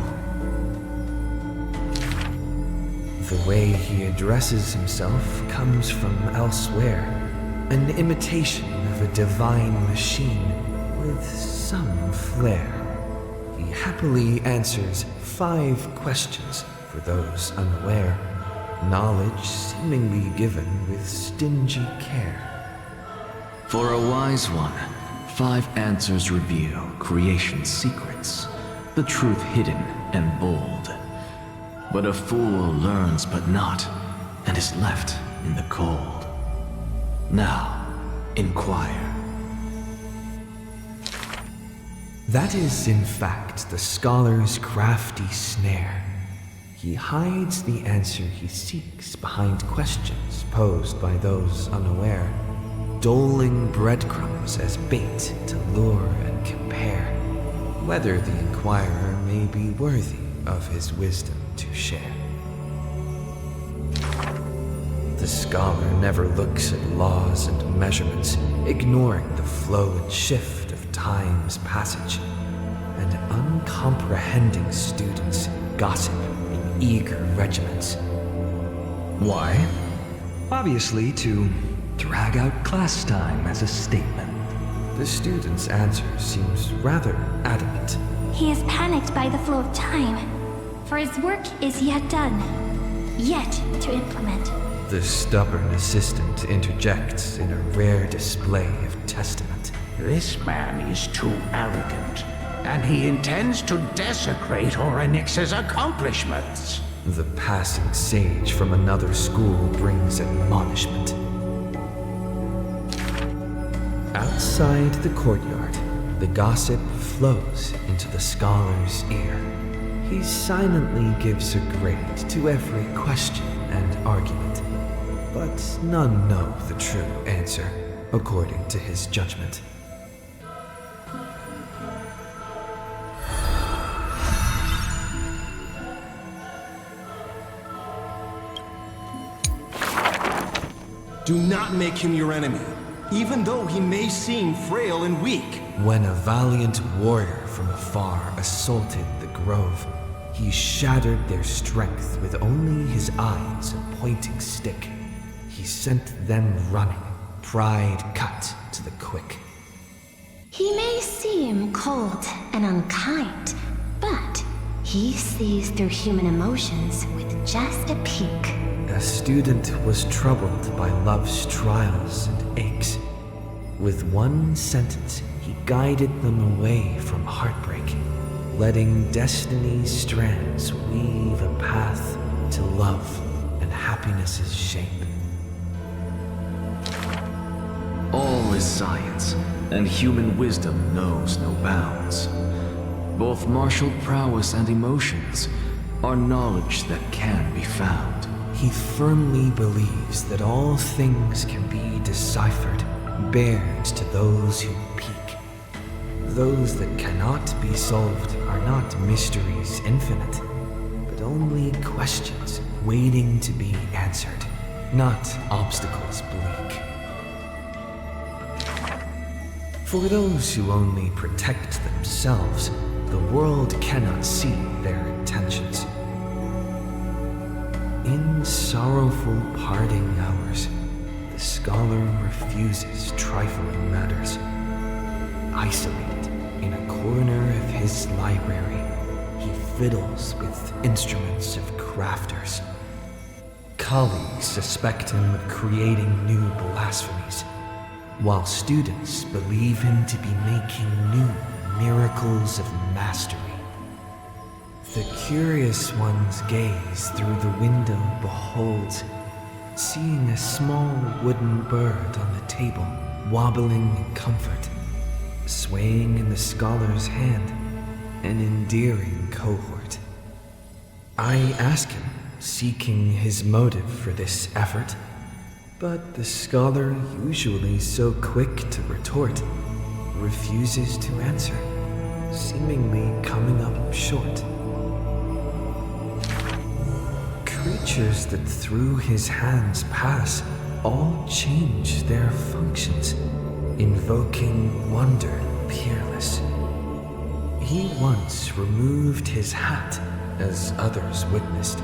The way he addresses himself comes from elsewhere, an imitation of a divine machine with some flair. He happily answers 5 questions for those unaware, knowledge seemingly given with stingy care. For a wise one, 5 answers reveal creation's secrets, the truth hidden and bold. But a fool learns but not, and is left in the cold. Now, inquire. That is, in fact, the scholar's crafty snare. He hides the answer he seeks behind questions posed by those unaware, doling breadcrumbs as bait to lure and compare, whether the inquirer may be worthy of his wisdom to share. The scholar never looks at laws and measurements, ignoring the flow and shift of time's passage, and uncomprehending students gossip in eager regiments. Why? Obviously to drag out class time as a statement. The student's answer seems rather adamant. He is panicked by the flow of time, for his work is yet done, yet to implement. The stubborn assistant interjects in a rare display of testament. This man is too arrogant, and he intends to desecrate Orynyx's accomplishments. The passing sage from another school brings admonishment. Outside the courtyard, the gossip flows into the scholar's ear. He silently gives a grade to every question and argument, but none know the true answer, according to his judgment. Do not make him your enemy, even though he may seem frail and weak. When a valiant warrior from afar assaulted the grove, he shattered their strength with only his eyes and pointing stick. He sent them running, pride cut to the quick. He may seem cold and unkind, but he sees through human emotions with just a peek. A student was troubled by love's trials and aches. With one sentence, he guided them away from heartbreak, letting destiny's strands weave a path to love and happiness's shape. All is science, and human wisdom knows no bounds. Both martial prowess and emotions are knowledge that can be found. He firmly believes that all things can be deciphered, bared to those who peek. Those that cannot be solved are not mysteries infinite, but only questions waiting to be answered, not obstacles bleak. For those who only protect themselves, the world cannot see their intentions. In sorrowful parting hours, the scholar refuses trifling matters. Isolated in a corner of his library, he fiddles with instruments of crafters. Colleagues suspect him of creating new blasphemies, while students believe him to be making new miracles of mastery. The curious one's gaze through the window beholds, seeing a small wooden bird on the table, wobbling in comfort, swaying in the scholar's hand, an endearing cohort. I ask him, seeking his motive for this effort, but the scholar, usually so quick to retort, refuses to answer, seemingly coming up short. Creatures that through his hands pass all change their functions, invoking wonder peerless. He once removed his hat, as others witnessed,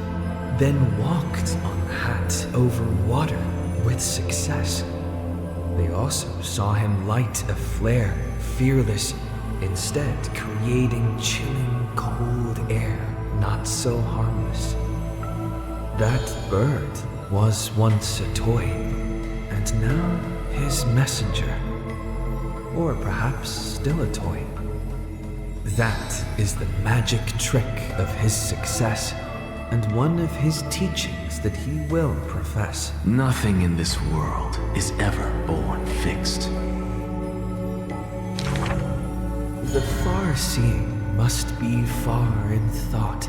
then walked on hat over water with success. They also saw him light a flare, fearless, instead creating chilling cold air, not so harmless. That bird was once a toy, and now his messenger. Or perhaps still a toy. That is the magic trick of his success, and one of his teachings that he will profess. Nothing in this world is ever born fixed. The far-seeing must be far in thought.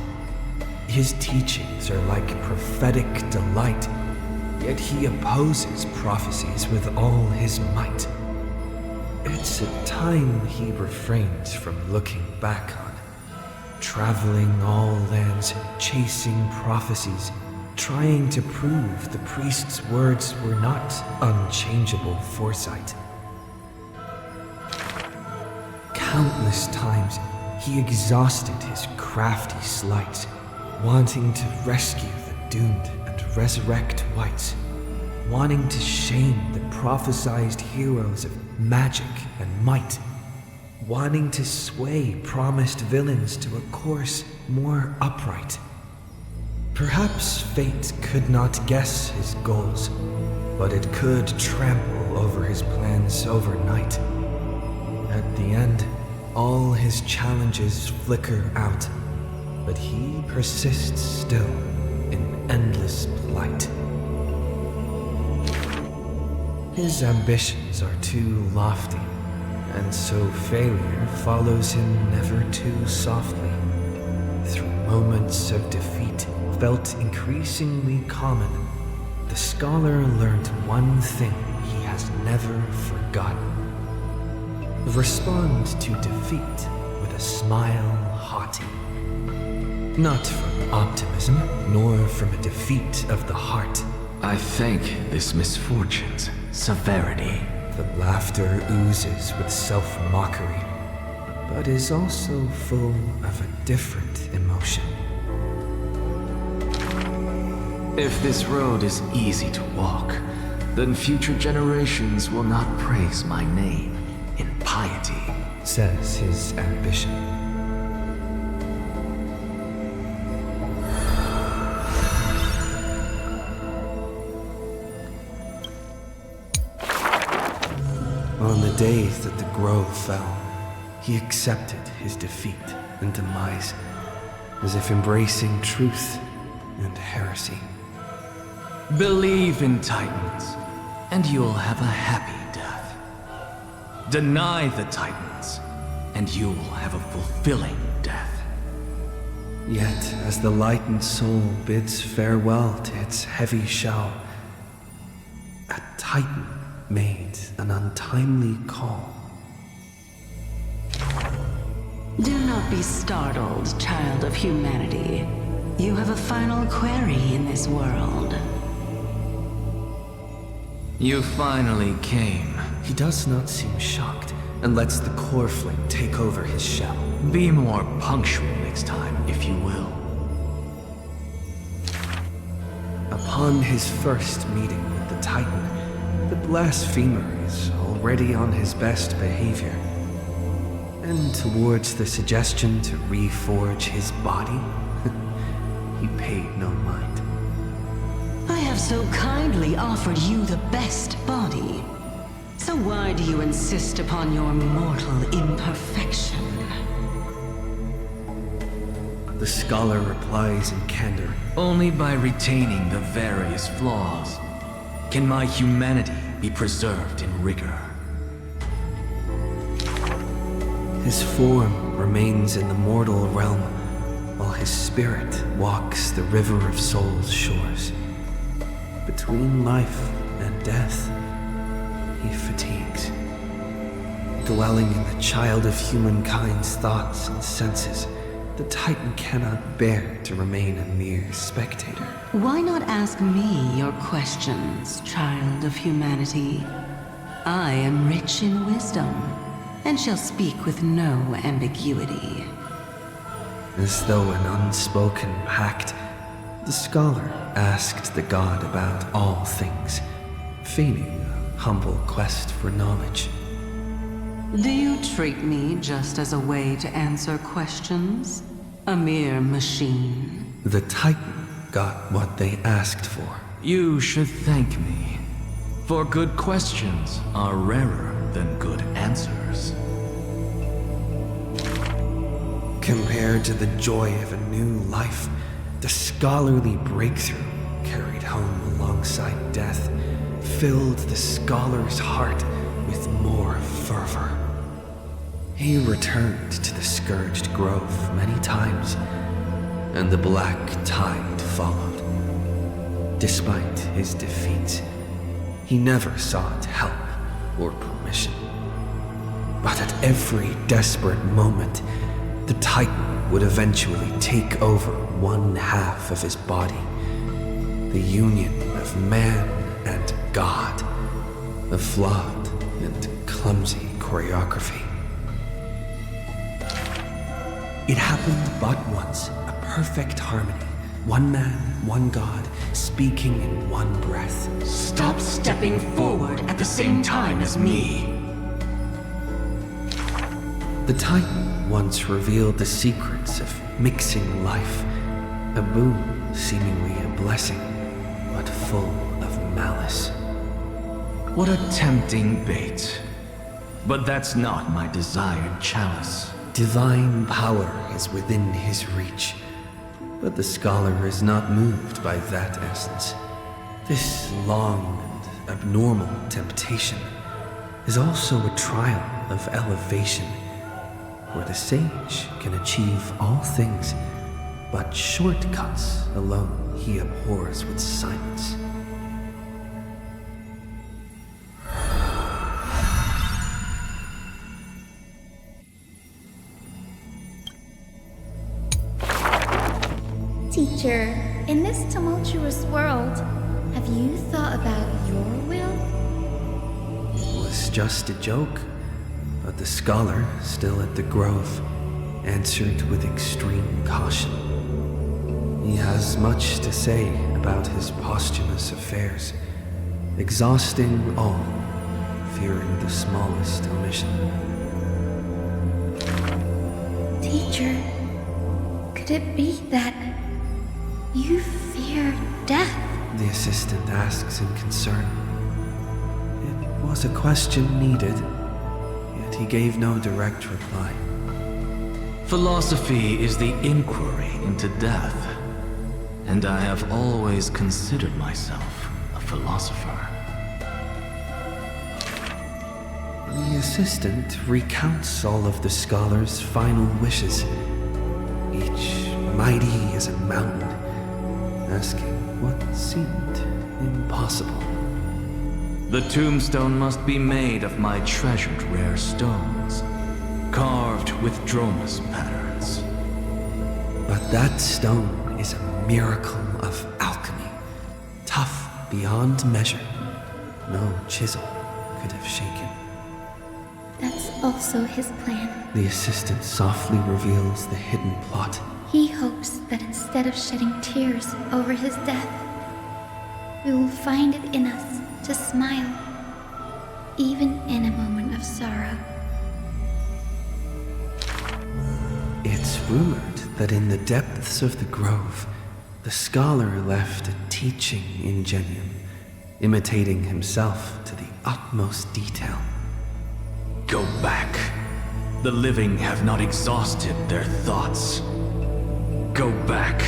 His teachings are like prophetic delight, yet he opposes prophecies with all his might. It's a time he refrains from looking back on, traveling all lands, chasing prophecies, trying to prove the priest's words were not unchangeable foresight. Countless times he exhausted his crafty sleights, wanting to rescue the doomed and resurrect whites, wanting to shame the prophesized heroes of magic and might, wanting to sway promised villains to a course more upright. Perhaps fate could not guess his goals, but it could trample over his plans overnight. At the end, all his challenges flicker out, but he persists still in endless plight. His ambitions are too lofty, and so failure follows him never too softly. Through moments of defeat felt increasingly common, the scholar learned one thing he has never forgotten. Respond to defeat with a smile haughty. Not from optimism, nor from a defeat of the heart. I thank this misfortune's severity. The laughter oozes with self-mockery, but is also full of a different emotion. If this road is easy to walk, then future generations will not praise my name in piety, says his ambition. On the day that the grove fell, he accepted his defeat and demise, as if embracing truth and heresy. Believe in Titans, and you'll have a happy death. Deny the Titans, and you will have a fulfilling death. Yet, as the lightened soul bids farewell to its heavy shell, a Titan made an untimely call. Do not be startled, child of humanity. You have a final query in this world. You finally came. He does not seem shocked, and lets the core flame take over his shell. Be more punctual next time, if you will. Upon his first meeting with the Titan, the blasphemer is already on his best behavior. And towards the suggestion to reforge his body, he paid no mind. I have so kindly offered you the best body. So why do you insist upon your mortal imperfection? The scholar replies in candor. Only by retaining the various flaws can my humanity be preserved in rigor. His form remains in the mortal realm, while his spirit walks the river of souls' shores. Between life and death, he fatigues, dwelling in the child of humankind's thoughts and senses. The Titan cannot bear to remain a mere spectator. Why not ask me your questions, child of humanity? I am rich in wisdom, and shall speak with no ambiguity. As though an unspoken pact, the scholar asked the god about all things, feigning a humble quest for knowledge. Do you treat me just as a way to answer questions? A mere machine? The Titan got what they asked for. You should thank me, for good questions are rarer than good answers. Compared to the joy of a new life, the scholarly breakthrough carried home alongside death filled the scholar's heart with more fervor. He returned to the Scourged Grove many times, and the black tide followed. Despite his defeats, he never sought help or permission. But at every desperate moment, the Titan would eventually take over one half of his body. The union of man and God. A flawed and clumsy choreography. It happened but once, a perfect harmony. One man, one God, speaking in one breath. Stop stepping forward at the same time as me. The Titan once revealed the secrets of mixing life, a boon seemingly a blessing, but full of malice. What a tempting bait. But that's not my desired chalice. Divine power is within his reach, but the scholar is not moved by that essence. This long and abnormal temptation is also a trial of elevation, where the sage can achieve all things, but shortcuts alone he abhors with silence. Teacher, in this tumultuous world, have you thought about your will? It was just a joke, but the scholar, still at the grove, answered with extreme caution. He has much to say about his posthumous affairs, exhausting all, fearing the smallest omission. Teacher, could it be that you fear death? The assistant asks in concern. It was a question needed, yet he gave no direct reply. Philosophy is the inquiry into death, and I have always considered myself a philosopher. The assistant recounts all of the scholar's final wishes, each mighty as a mountain, asking what seemed impossible. The tombstone must be made of my treasured rare stones, carved with Dromus patterns. But that stone is a miracle of alchemy, tough beyond measure. No chisel could have shaken. That's also his plan. The assistant softly reveals the hidden plot. He hopes that instead of shedding tears over his death, we will find it in us to smile, even in a moment of sorrow. It's rumored that in the depths of the grove, the scholar left a teaching ingenium, imitating himself to the utmost detail. Go back. The living have not exhausted their thoughts. Go back.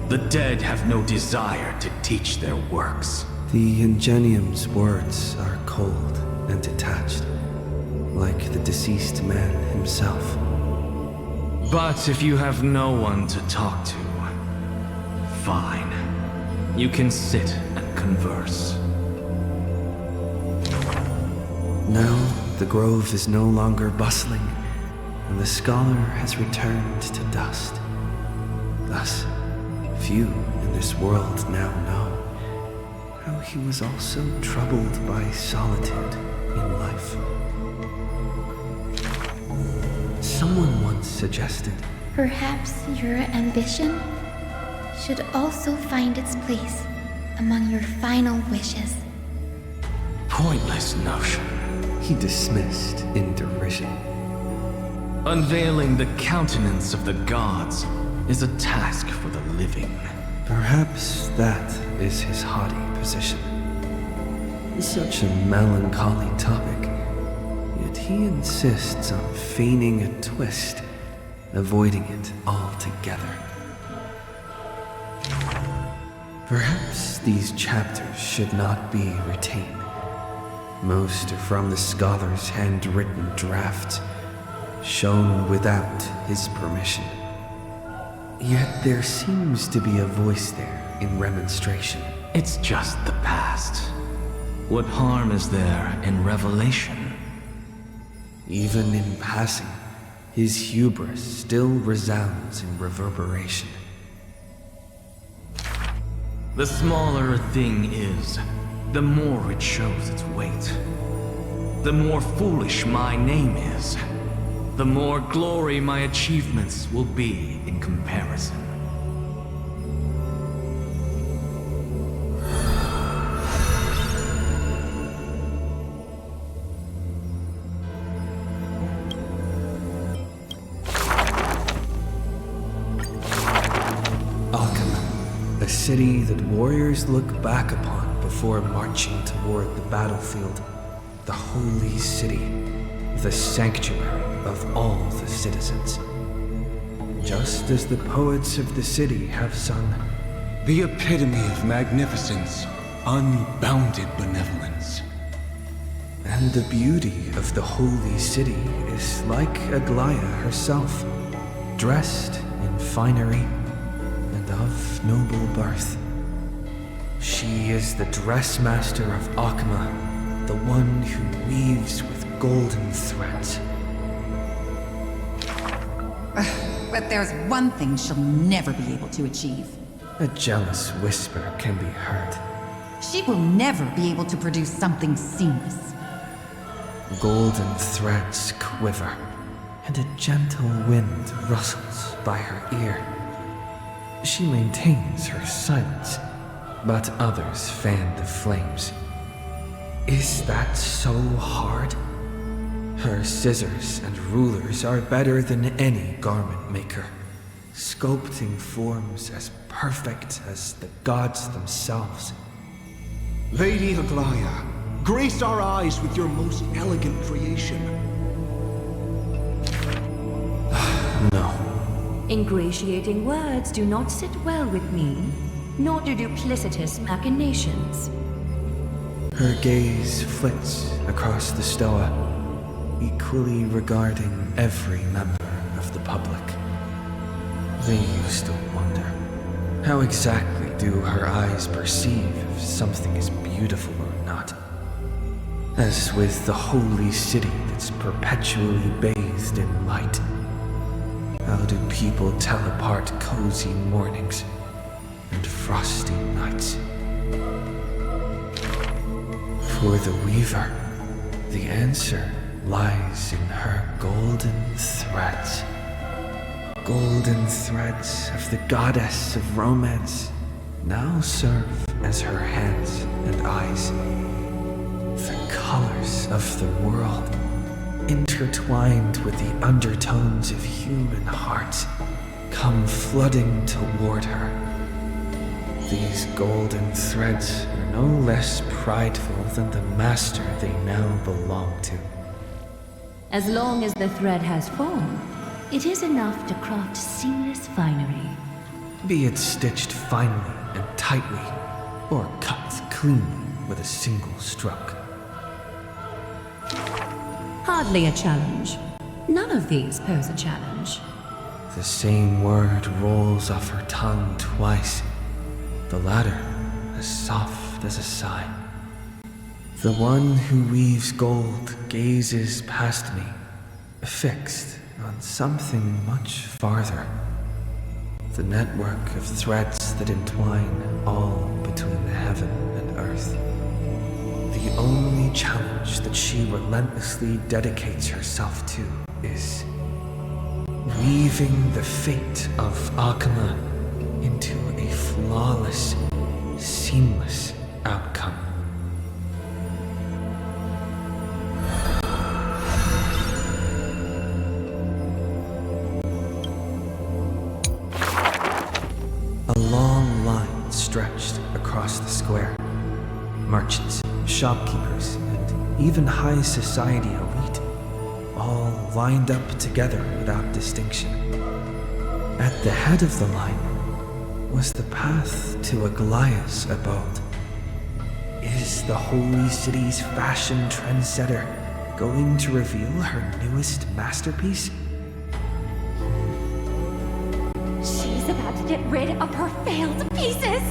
The dead have no desire to teach their works. The ingenium's words are cold and detached, like the deceased man himself. But if you have no one to talk to, fine. You can sit and converse. Now, the grove is no longer bustling, and the scholar has returned to dust. Thus, few in this world now know how he was also troubled by solitude in life. Someone once suggested, perhaps your ambition should also find its place among your final wishes. Pointless notion. He dismissed in derision. Unveiling the countenance of the gods is a task for the living. Perhaps that is his haughty position. Such a melancholy topic, yet he insists on feigning a twist, avoiding it altogether. Perhaps these chapters should not be retained. Most are from the scholar's handwritten drafts, shown without his permission. Yet there seems to be a voice there in remonstration. It's just the past. What harm is there in revelation? Even in passing, his hubris still resounds in reverberation. The smaller a thing is, the more it shows its weight. The more foolish my name is, the more glory my achievements will be in comparison. Alchema, a city that warriors look back upon before marching toward the battlefield. The holy city, the sanctuary of all the citizens. Just as the poets of the city have sung, the epitome of magnificence, unbounded benevolence. And the beauty of the holy city is like Aglaea herself, dressed in finery and of noble birth. She is the dressmaster of Alchema, the one who weaves with golden threads. But there's one thing she'll never be able to achieve. A jealous whisper can be heard. She will never be able to produce something seamless. Golden threads quiver, and a gentle wind rustles by her ear. She maintains her silence, but others fan the flames. Is that so hard? Her scissors and rulers are better than any garment maker, sculpting forms as perfect as the gods themselves. Lady Aglaea, grace our eyes with your most elegant creation. No. Ingratiating words do not sit well with me, nor do duplicitous machinations. Her gaze flits across the stoa, equally regarding every member of the public. They used to wonder, how exactly do her eyes perceive if something is beautiful or not? As with the holy city that's perpetually bathed in light, how do people tell apart cozy mornings and frosty nights? For the Weaver, the answer lies in her golden threads. Golden threads of the goddess of romance now serve as her hands and eyes. The colors of the world, intertwined with the undertones of human hearts, come flooding toward her. These golden threads are no less prideful than the master they now belong to. As long as the thread has form, it is enough to craft seamless finery. Be it stitched finely and tightly, or cut cleanly with a single stroke. Hardly a challenge. None of these pose a challenge. The same word rolls off her tongue twice, the latter as soft as a sigh. The one who weaves gold gazes past me, fixed on something much farther. The network of threads that entwine all between the heaven and earth. The only challenge that she relentlessly dedicates herself to is weaving the fate of Akama into a flawless, seamless outcome. A long line stretched across the square. Merchants, shopkeepers, and even high society elite, all lined up together without distinction. At the head of the line was the path to Aglaea's abode. Is the holy city's fashion trendsetter going to reveal her newest masterpiece? She's about to get rid of her failed pieces!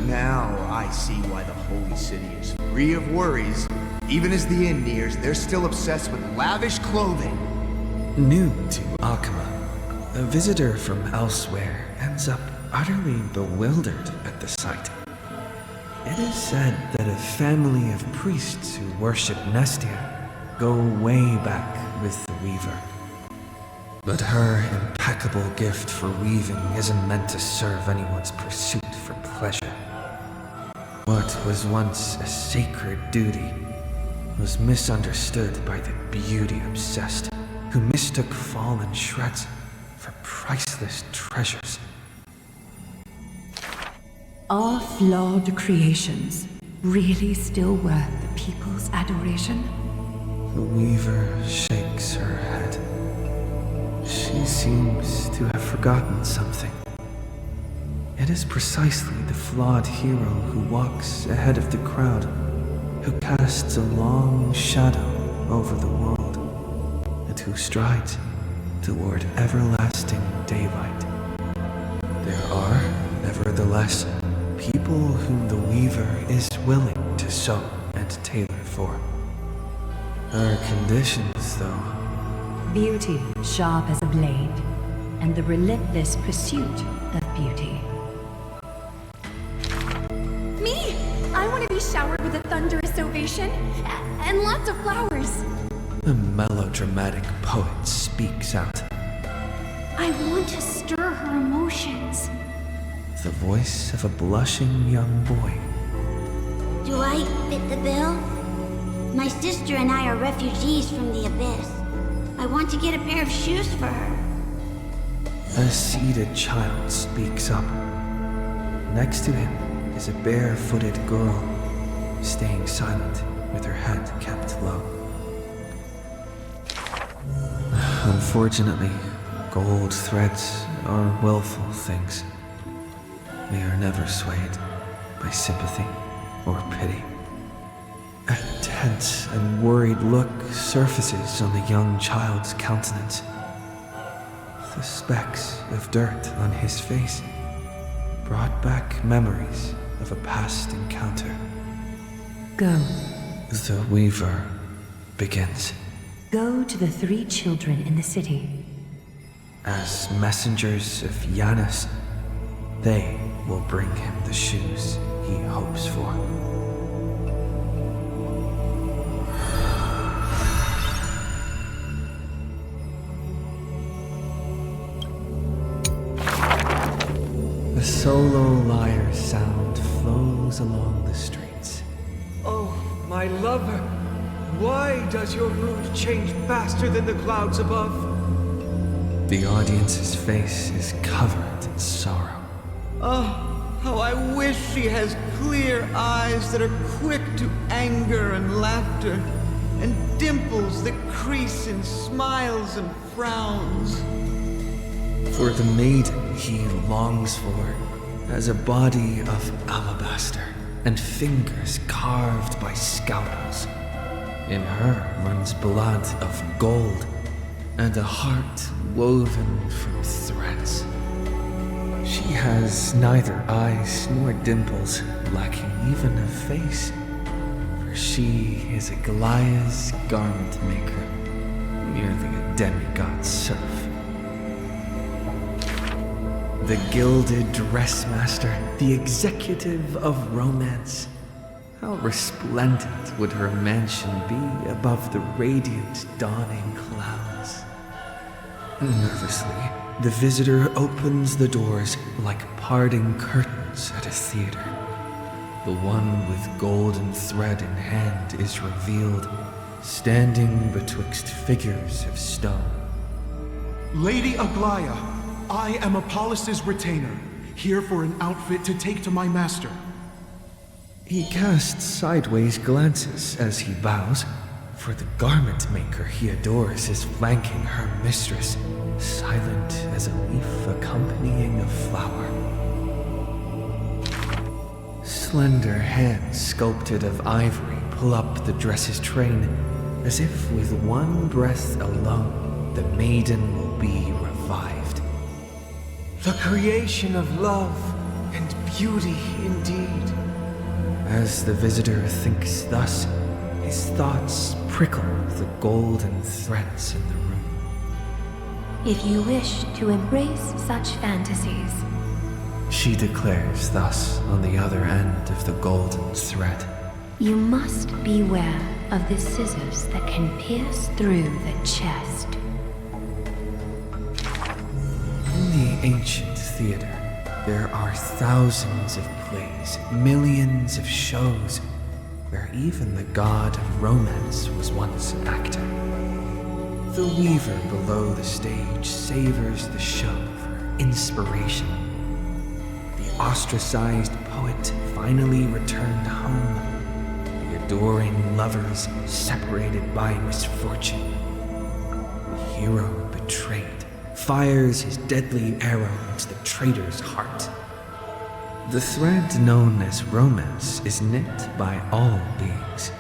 Now I see why the holy city is free of worries. Even as the end nears, they're still obsessed with lavish clothing. New to Akama, a visitor from elsewhere ends up utterly bewildered at the sight. It is said that a family of priests who worship Nestia go way back with the Weaver. But her impeccable gift for weaving isn't meant to serve anyone's pursuit for pleasure. What was once a sacred duty was misunderstood by the beauty-obsessed, who mistook fallen shreds for priceless treasures. Are flawed creations really still worth the people's adoration? The Weaver shakes her head. She seems to have forgotten something. It is precisely the flawed hero who walks ahead of the crowd, who casts a long shadow over the world, and who strides toward everlasting daylight. There are, nevertheless, people whom the Weaver is willing to sew and tailor for. Her conditions, though. Beauty sharp as a blade, and the relentless pursuit of beauty. Me! I want to be showered with a thunderous ovation and lots of flowers. The melodramatic poet speaks out. I want to stir her emotions. The voice of a blushing young boy. Do I fit the bill? My sister and I are refugees from the Abyss. I want to get a pair of shoes for her. A seated child speaks up. Next to him is a bare-footed girl, staying silent with her head kept low. Unfortunately, gold threads are willful things. They are never swayed by sympathy or pity. A tense and worried look surfaces on the young child's countenance. The specks of dirt on his face brought back memories of a past encounter. Go. The Weaver begins. Go to the 3 children in the city. As messengers of Janus, they will bring him the shoes he hopes for. The solo lyre sound flows along the streets. Oh, my lover, why does your mood change faster than the clouds above? The audience's face is covered in sorrow. Oh, how I wish she has clear eyes that are quick to anger and laughter, and dimples that crease in smiles and frowns. For the maiden he longs for has a body of alabaster and fingers carved by scalpels. In her runs blood of gold and a heart woven from threads. She has neither eyes nor dimples, lacking even a face, for she is Aglaea's garment maker, merely a demigod serf. The gilded dressmaster, the executive of romance. How resplendent would her mansion be above the radiant dawning clouds? Nervously, the visitor opens the doors like parting curtains at a theater. The one with golden thread in hand is revealed, standing betwixt figures of stone. Lady Aglaea, I am Apollos' retainer, here for an outfit to take to my master. He casts sideways glances as he bows, for the garment maker he adores is flanking her mistress, silent as a leaf accompanying a flower. Slender hands sculpted of ivory pull up the dress's train, as if with one breath alone the maiden will be revived. The creation of love and beauty indeed. As the visitor thinks thus, his thoughts prickle the golden threads in the room. If you wish to embrace such fantasies, She declares thus on the other end of the golden thread. You must beware of the scissors that can pierce through the chest. In the ancient theater, there are thousands of plays, millions of shows, where even the god of romance was once an actor. The weaver below the stage savors the show for inspiration. The ostracized poet finally returned home. The adoring lovers separated by misfortune. The hero betrayed fires his deadly arrow into the traitor's heart. The thread known as romance is knit by all beings,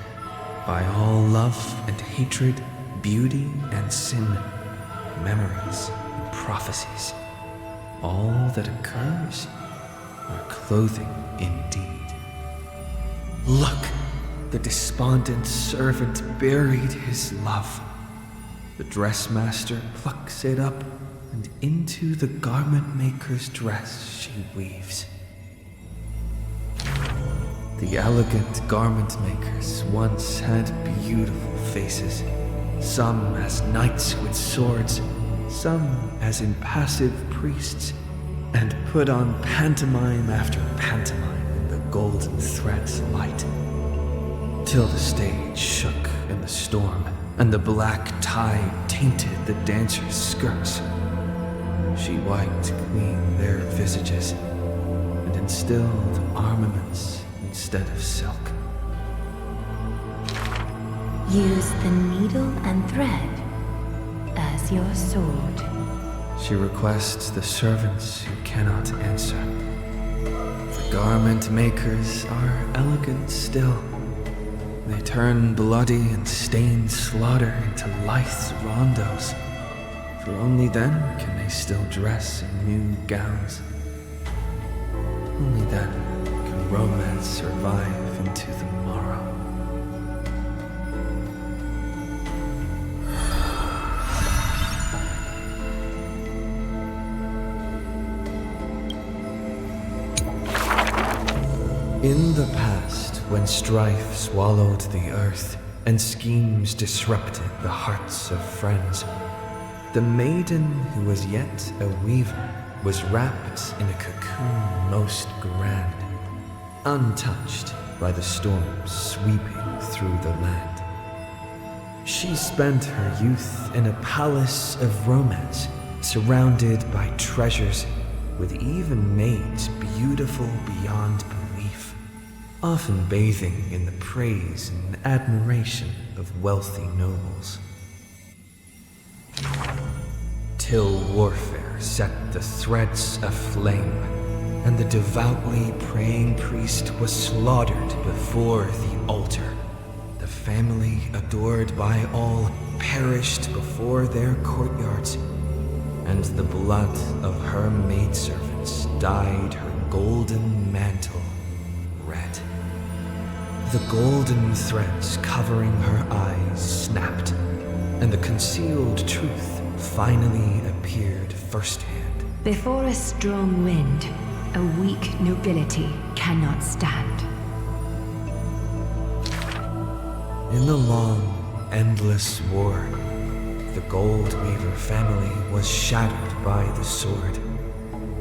by all love and hatred, beauty and sin, memories and prophecies. All that occurs are clothing indeed. Look, the despondent servant buried his love. The dressmaster plucks it up, and into the garment maker's dress she weaves. The elegant garment makers once had beautiful faces, some as knights with swords, some as impassive priests, and put on pantomime after pantomime in the golden thread's light, till the stage shook in the storm, and the black tide tainted the dancers' skirts. She wiped clean their visages, and instilled armaments instead of silk. Use the needle and thread as your sword. She requests the servants who cannot answer. The garment makers are elegant still. They turn bloody and stained slaughter into lithe rondos, for only then can they still dress in new gowns. Only then can romance survive into the morrow. In the past, when strife swallowed the earth and schemes disrupted the hearts of friends, the maiden who was yet a weaver was wrapped in a cocoon most grand, untouched by the storms sweeping through the land. She spent her youth in a palace of romance, surrounded by treasures, with even maids beautiful beyond belief, often bathing in the praise and admiration of wealthy nobles. Till warfare set the threads aflame, and the devoutly praying priest was slaughtered before the altar. The family adored by all perished before their courtyards, and the blood of her maidservants dyed her golden mantle red. The golden threads covering her eyes snapped, and the concealed truth finally appeared firsthand. Before a strong wind, a weak nobility cannot stand. In the long, endless war, the Gold Weaver family was shattered by the sword,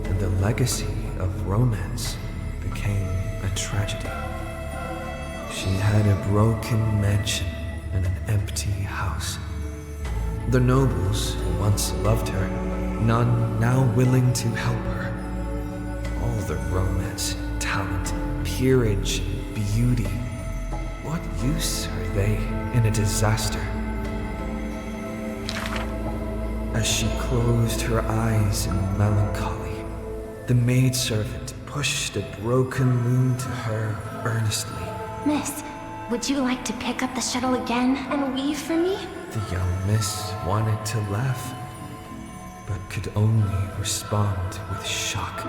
and the legacy of romance became a tragedy. She had a broken mansion and an empty house. The nobles who once loved her, none now willing to help her. All the romance, talent, peerage, beauty, what use are they in a disaster? As she closed her eyes in melancholy, the maidservant pushed a broken loom to her earnestly. Miss, would you like to pick up the shuttle again and weave for me? The young miss wanted to laugh, but could only respond with shock.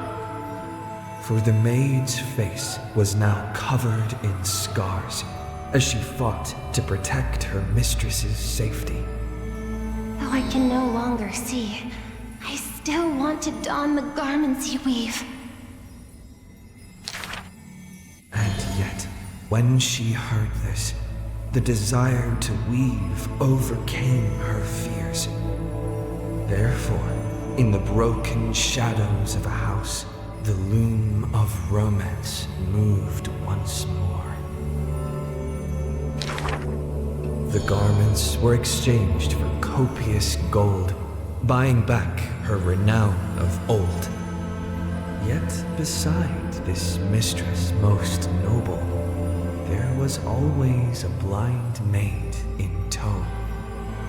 For the maid's face was now covered in scars, as she fought to protect her mistress's safety. Though I can no longer see, I still want to don the garments you weave. And yet, when she heard this, the desire to weave overcame her fears. Therefore, in the broken shadows of a house, the loom of romance moved once more. The garments were exchanged for copious gold, buying back her renown of old. Yet beside this mistress most noble, there was always a blind maid in tow,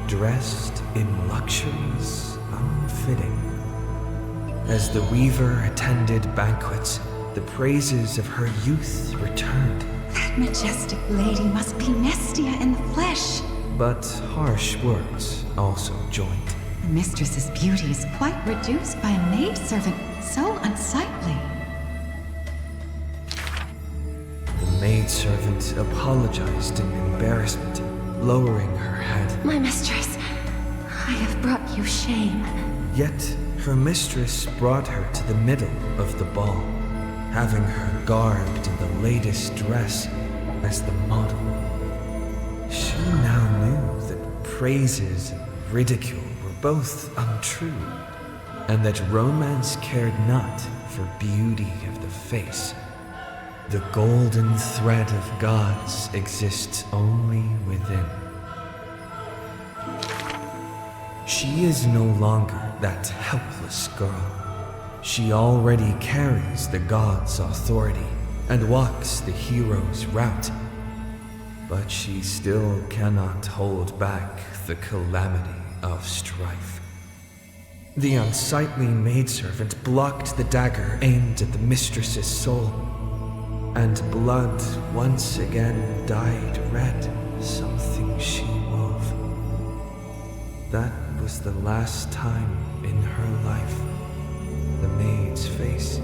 dressed in luxuries unfitting. As the weaver attended banquets, the praises of her youth returned. That majestic lady must be Nestia in the flesh. But harsh words also joined. The mistress's beauty is quite reduced by a maidservant so unsightly. The maidservant apologized in embarrassment, lowering her head. My mistress, I have brought you shame. Yet her mistress brought her to the middle of the ball, having her garbed in the latest dress as the model. She now knew that praises and ridicule were both untrue, and that romance cared not for beauty of the face. The golden thread of gods exists only within. She is no longer that helpless girl. She already carries the gods' authority and walks the hero's route. But she still cannot hold back the calamity of strife. The unsightly maidservant blocked the dagger aimed at the mistress's soul. and blood once again dyed red something she wove. That was the last time in her life the maid's face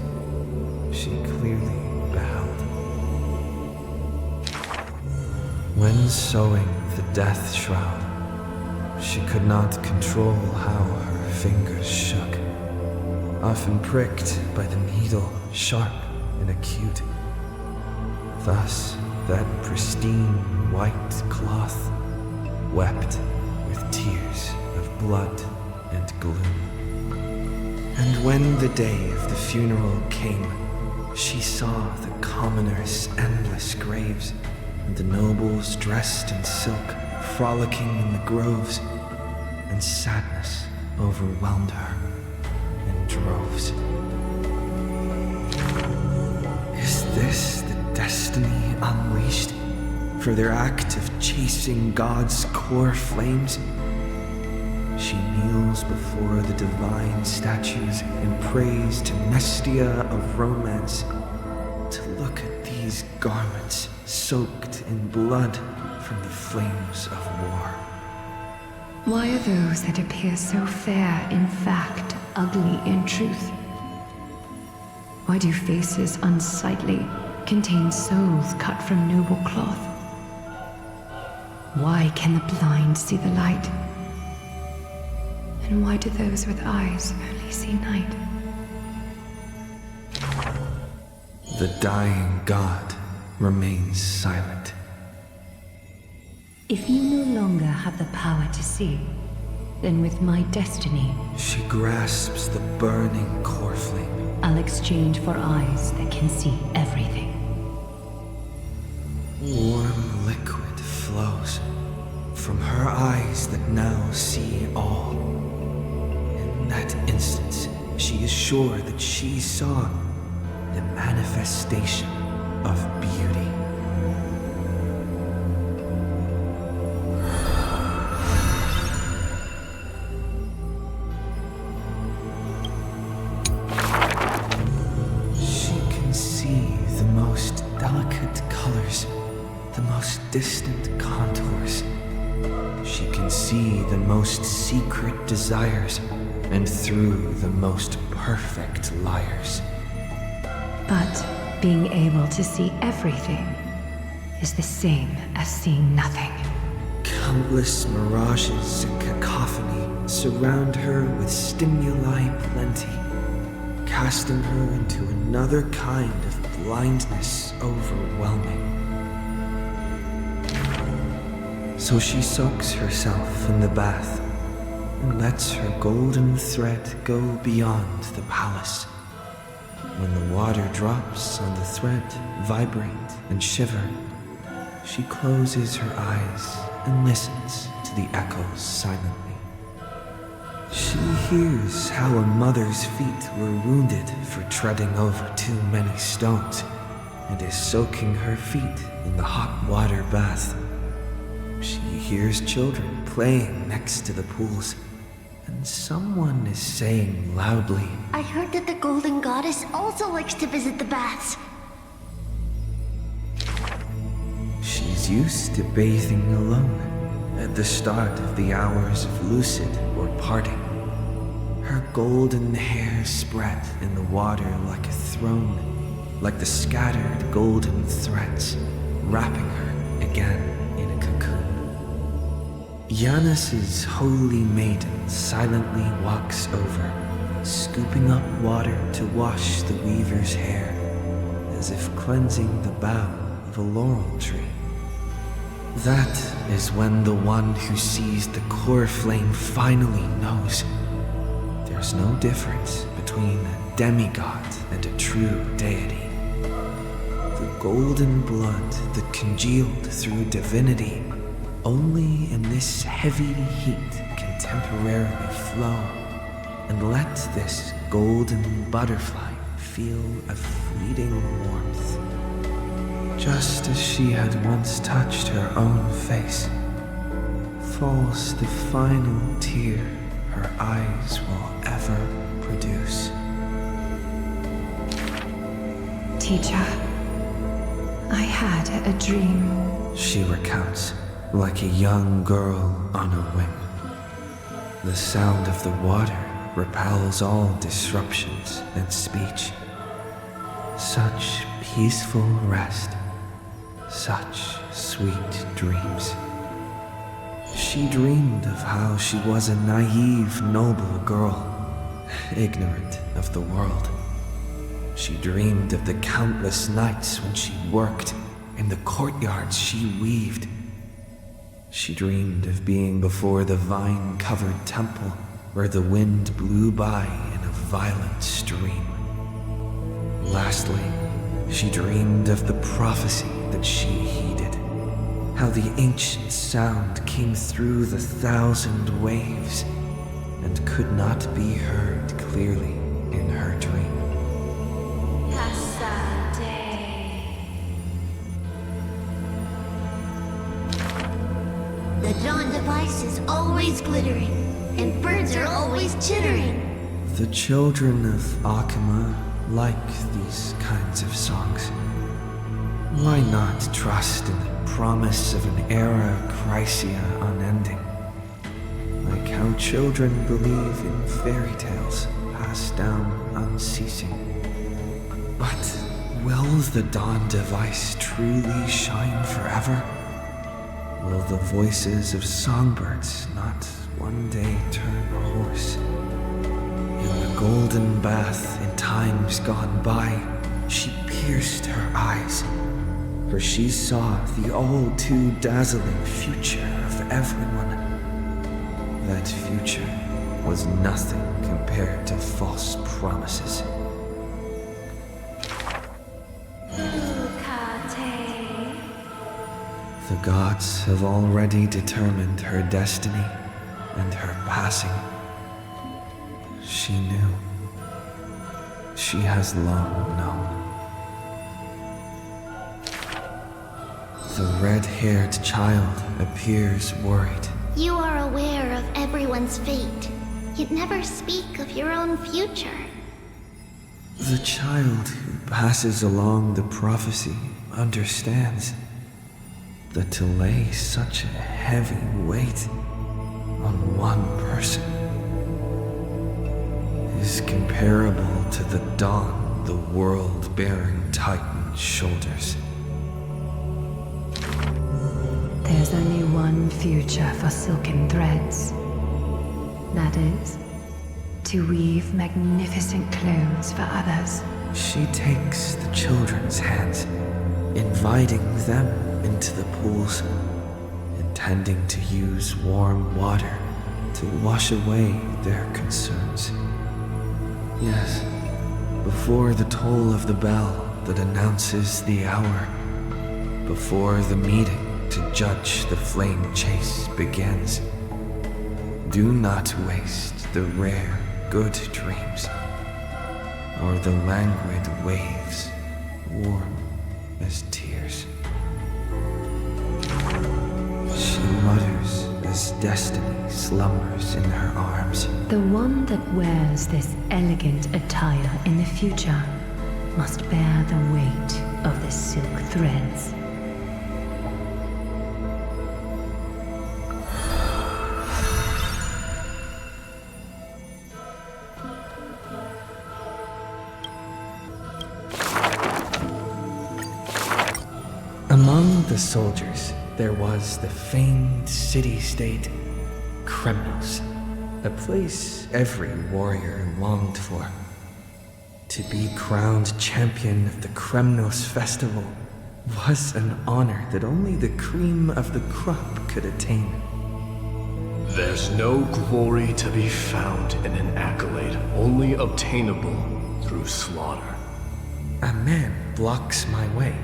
she clearly beheld. When sewing the death shroud, she could not control how her fingers shook, often pricked by the needle, sharp and acute. Thus, that pristine white cloth wept with tears of blood and gloom. And when the day of the funeral came, she saw the commoners' endless graves, and the nobles dressed in silk, frolicking in the groves, and sadness overwhelmed her in droves. Is this the destiny unleashed for their act of chasing God's core flames? She kneels before the divine statues and prays to Mestia of romance to look at these garments soaked in blood from the flames of war. Why are those that appear so fair in fact ugly in truth? Why do faces unsightly contain souls cut from noble cloth? Why can the blind see the light? And why do those with eyes only see night? The dying god remains silent. If you no longer have the power to see, then with my destiny, she grasps the burning core flame. I'll exchange for eyes that can see everything. Warm liquid flows from her eyes that now see all. In that instant, she is sure that she saw the manifestation of beauty. She can see the most delicate colors, the most distant contours. She can see the most secret desires, and through the most perfect liars. But being able to see everything is the same as seeing nothing. Countless mirages and cacophony surround her with stimuli plenty, casting her into another kind of blindness overwhelming. So she soaks herself in the bath and lets her golden thread go beyond the palace. When the water drops on the thread vibrate and shiver, she closes her eyes and listens to the echoes silently. She hears how a mother's feet were wounded for treading over too many stones, and is soaking her feet in the hot water bath. She hears children playing next to the pools, and someone is saying loudly, I heard that the Golden Goddess also likes to visit the baths. She's used to bathing alone at the start of the hours of lucid or parting. Her golden hair spread in the water like a throne, like the scattered golden threads, wrapping her again in a cocoon. Janus's holy maiden silently walks over, scooping up water to wash the weaver's hair, as if cleansing the bough of a laurel tree. That is when the one who sees the core flame finally knows there's no difference between a demigod and a true deity. The golden blood that congealed through divinity only in this heavy heat can temporarily flow, and let this golden butterfly feel a fleeting warmth. Just as she had once touched her own face, falls the final tear her eyes will ever produce. Teacher, had a dream. She recounts, like a young girl on a wing. The sound of the water repels all disruptions and speech. Such peaceful rest, such sweet dreams. She dreamed of how she was a naive, noble girl, ignorant of the world. She dreamed of the countless nights when she worked in the courtyards she weaved. She dreamed of being before the vine-covered temple where the wind blew by in a violent stream. Lastly, she dreamed of the prophecy that she heeded, how the ancient sound came through the 1,000 waves and could not be heard clearly in her dream. The dawn device is always glittering, and birds are always chittering. The children of Akama like these kinds of songs. Why not trust in the promise of an era Chrysia unending? Like how children believe in fairy tales passed down unceasing. But will the dawn device truly shine forever? Will the voices of songbirds not one day turn hoarse? In the golden bath in times gone by, she pierced her eyes, for she saw the all too dazzling future of everyone. That future was nothing compared to false promises. The gods have already determined her destiny and her passing. She knew. She has long known. The red-haired child appears worried. You are aware of everyone's fate, yet never speak of your own future. The child who passes along the prophecy understands that to lay such a heavy weight on one person is comparable to the dawn the world bearing Titan's shoulders. There's only one future for silken threads. That is, to weave magnificent clothes for others. She takes the children's hands, inviting them into the pools, intending to use warm water to wash away their concerns. Yes, before the toll of the bell that announces the hour, before the meeting to judge the flame chase begins. Do not waste the rare good dreams, or the languid waves, warm as tears. She mutters as destiny slumbers in her arms. The one that wears this elegant attire in the future must bear the weight of the silk threads. Among the soldiers, there was the famed city-state Kremnos, a place every warrior longed for. To be crowned champion of the Kremnos festival was an honor that only the cream of the crop could attain. There's no glory to be found in an accolade only obtainable through slaughter. A man blocks my way.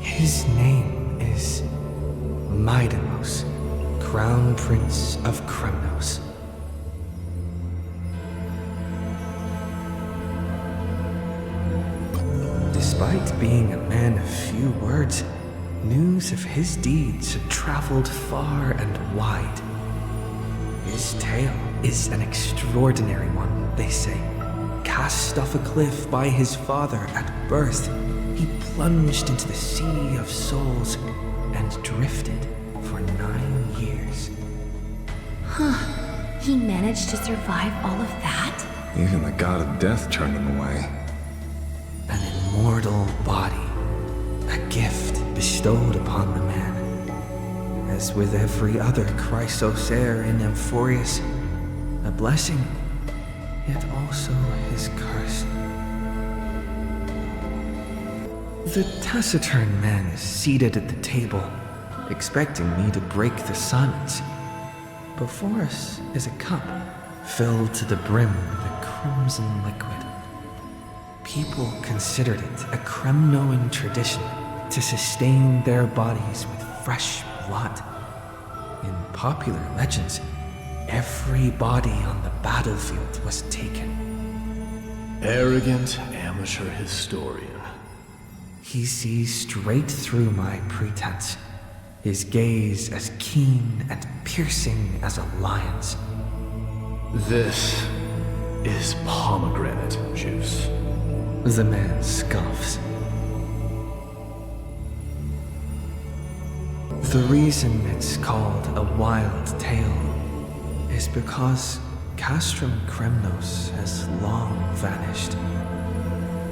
His name is Mydei, Crown Prince of Kremnos. Despite being a man of few words, news of his deeds had traveled far and wide. His tale is an extraordinary one, they say. Cast off a cliff by his father at birth, he plunged into the sea of souls and drifted for 9 years. Huh. He managed to survive all of that? Even the god of death turned him away. An immortal body, a gift bestowed upon the man. As with every other Chrysos heir in Amphoreus, a blessing, yet also his curse. The taciturn man is seated at the table, expecting me to break the silence. Before us is a cup filled to the brim with a crimson liquid. People considered it a creme-knowing tradition to sustain their bodies with fresh blood. In popular legends, every body on the battlefield was taken. Arrogant amateur historian. He sees straight through my pretense, his gaze as keen and piercing as a lion's. This is pomegranate juice. The man scoffs. The reason it's called a wild tale is because Castrum Kremnos has long vanished.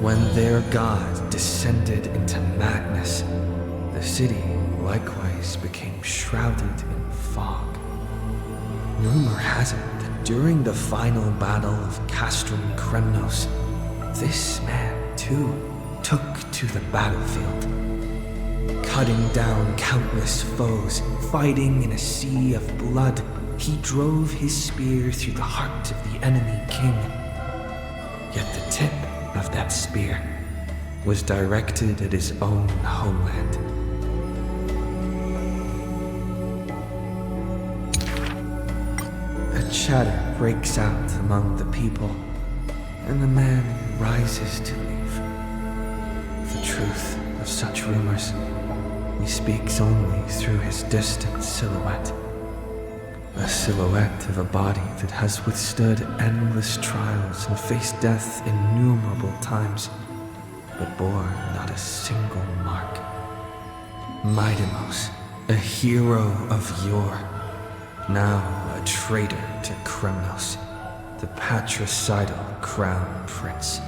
When their god descended into madness, the city likewise became shrouded in fog. Rumor has it that during the final battle of Castrum Kremnos, this man too took to the battlefield. Cutting down countless foes, fighting in a sea of blood, he drove his spear through the heart of the enemy king. Yet the tip of that spear was directed at his own homeland. A chatter breaks out among the people, and the man rises to leave. The truth of such rumors he speaks only through his distant silhouette. A silhouette of a body that has withstood endless trials and faced death innumerable times, but bore not a single mark. Mydei, a hero of yore, now a traitor to Kremnos, the patricidal crown prince.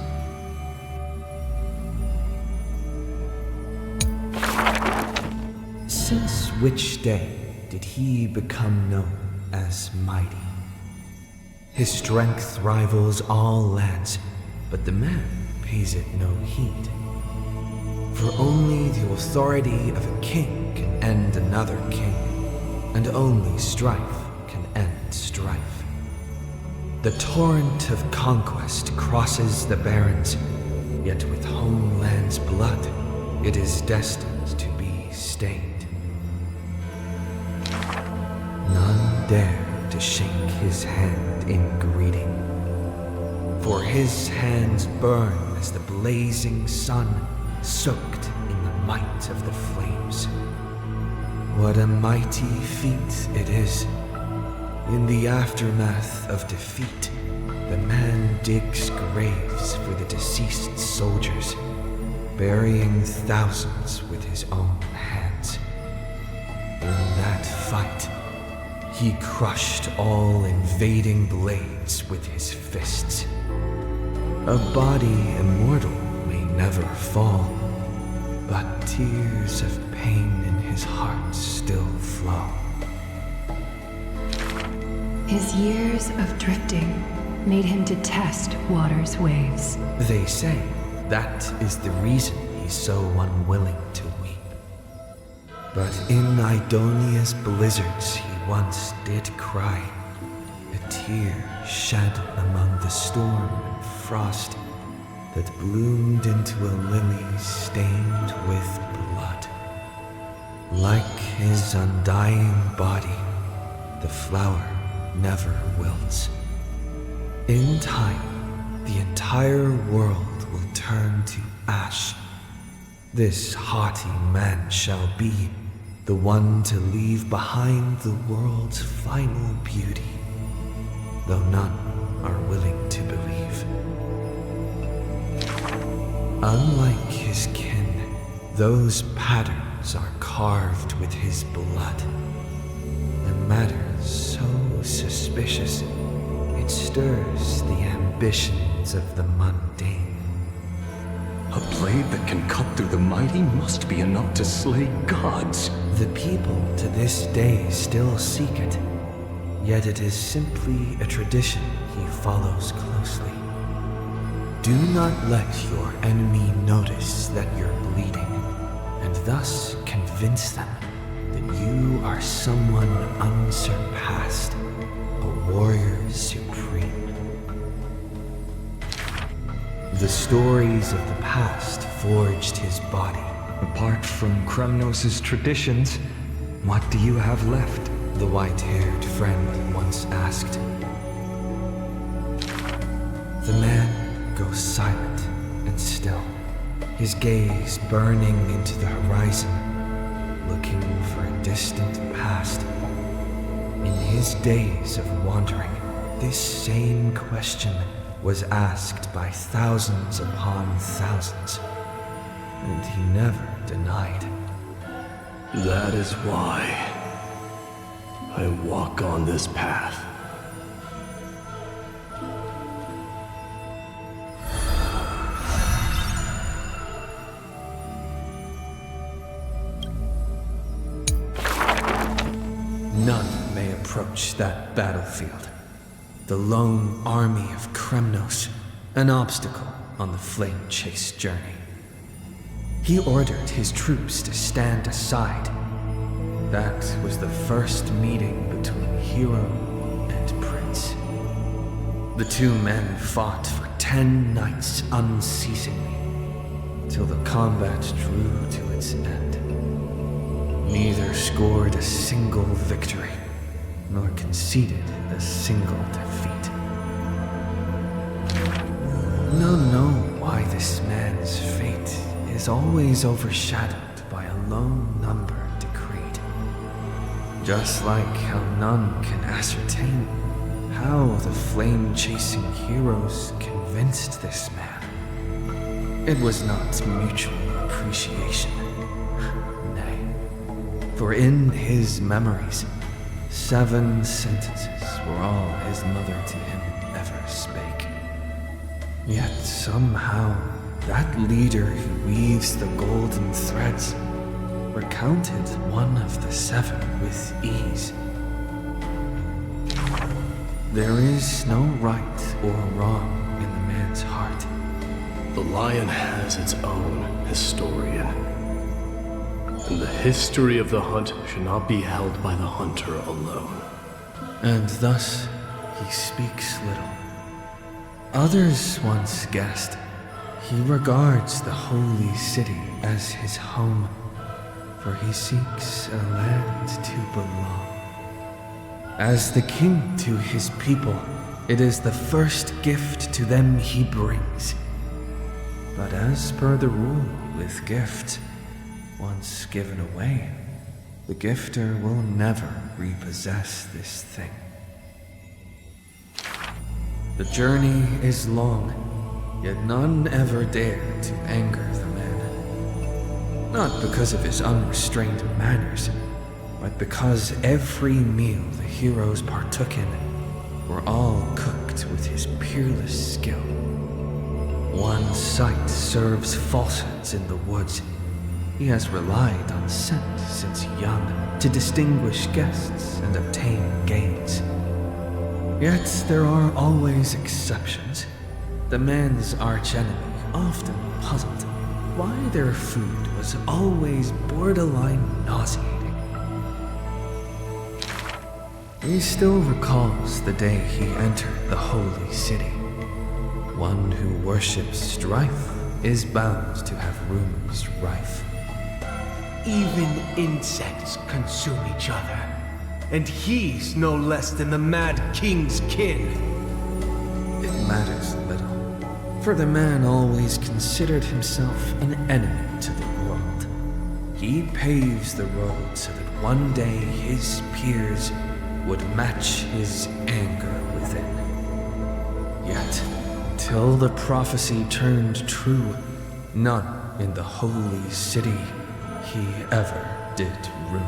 Since which day did he become known as mighty? His strength rivals all lands, but the man pays it no heed. For only the authority of a king can end another king, and only strife can end strife. The torrent of conquest crosses the barrens, yet with homeland's blood, it is destined to be stained. None dare to shake his hand in greeting, for his hands burn as the blazing sun soaked in the might of the flames. What a mighty feat it is. In the aftermath of defeat, the man digs graves for the deceased soldiers, burying thousands with his own hands. In that fight, he crushed all invading blades with his fists. A body immortal may never fall, but tears of pain in his heart still flow. His years of drifting made him detest water's waves. They say that is the reason he's so unwilling to weep. But in Idonia's blizzards he once did cry, a tear shed among the storm and frost that bloomed into a lily stained with blood. Like his undying body, the flower never wilts. In time, the entire world will turn to ash. This haughty man shall be the one to leave behind the world's final beauty, though none are willing to believe. Unlike his kin, Those patterns are carved with his blood. A matter so suspicious, it stirs the ambitions of the mundane. A blade that can cut through the mighty must be enough to slay gods. The people to this day still seek it, yet it is simply a tradition he follows closely. Do not let your enemy notice that you're bleeding, and thus convince them that you are someone unsurpassed, a warrior supreme. The stories of the past forged his body. Apart from Kremnos' traditions, what do you have left? The white-haired friend once asked. The man goes silent and still, his gaze burning into the horizon, looking for a distant past. In his days of wandering, this same question was asked by thousands upon thousands, and he never denied. That is why I walk on this path. None may approach that battlefield. The lone army of Kremnos, an obstacle on the flame-chase journey. He ordered his troops to stand aside. That was the first meeting between hero and prince. The two men fought for 10 nights unceasingly, till the combat drew to its end. Neither scored a single victory, nor conceded a single defeat. None know why this man's fate is always overshadowed by a lone number decreed. Just like how none can ascertain how the flame-chasing heroes convinced this man. It was not mutual appreciation. For in his memories, 7 sentences were all his mother to him ever spake. Yet somehow, that leader who weaves the golden threads recounted one of the 7 with ease. There is no right or wrong in the man's heart. The lion has its own historian. And the history of the hunt should not be held by the hunter alone. And thus, he speaks little. Others once guessed he regards the holy city as his home, for he seeks a land to belong. As the king to his people, it is the first gift to them he brings. But as per the rule with gifts, once given away, the gifter will never repossess this thing. The journey is long, yet none ever dare to anger the man. Not because of his unrestrained manners, but because every meal the heroes partook in were all cooked with his peerless skill. One sight serves falsehoods in the woods. He has relied on scent since young to distinguish guests and obtain gains. Yet there are always exceptions. The man's archenemy often puzzled why their food was always borderline nauseating. He still recalls the day he entered the holy city. One who worships Strife is bound to have rumors rife. Even insects consume each other, and he's no less than the Mad King's kin. It matters little, for the man always considered himself an enemy to the world. He paves the road so that one day his peers would match his anger within. Yet, till the prophecy turned true, none in the holy city he ever did ruin.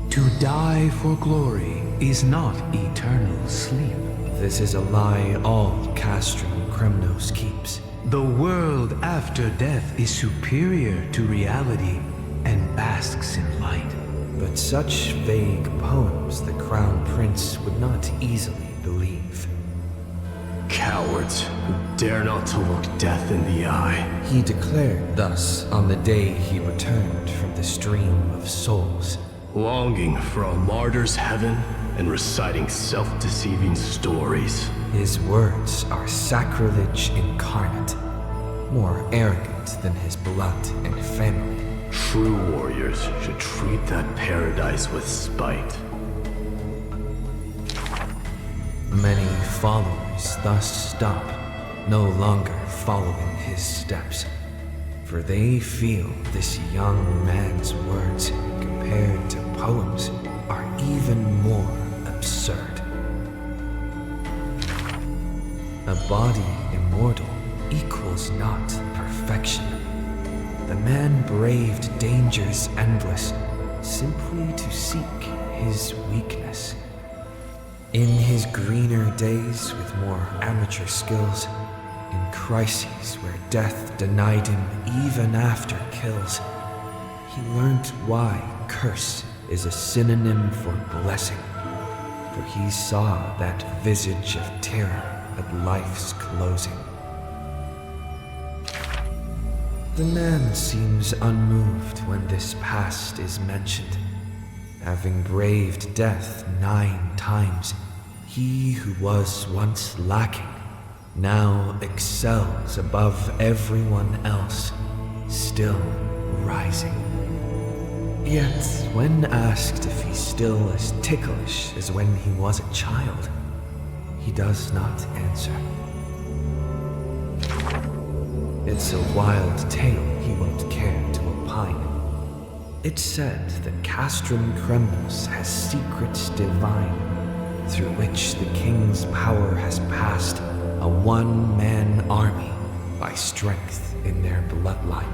To die for glory is not eternal sleep. This is a lie all Castrum Kremnos keeps. The world after death is superior to reality and basks in light. But such vague poems the Crown Prince would not easily believe. Cowards who dare not to look death in the eye. He declared thus on the day he returned from the stream of souls. Longing for a martyr's heaven and reciting self-deceiving stories. His words are sacrilege incarnate, more arrogant than his blood and family. True warriors should treat that paradise with spite. Many followers thus stop, no longer following his steps, for they feel this young man's words, compared to poems, are even more absurd. A body immortal equals not perfection. The man braved dangers endless, simply to seek his weakness. In his greener days with more amateur skills, in crises where death denied him even after kills, he learned why curse is a synonym for blessing, for he saw that visage of terror at life's closing. The man seems unmoved when this past is mentioned. Having braved death 9 times, he who was once lacking now excels above everyone else, still rising. Yet, when asked if he's still as ticklish as when he was a child, he does not answer. It's a wild tale he won't care to opine. It's said that Castrum Kremnos has secrets divine, through which the king's power has passed a one-man army by strength in their bloodline.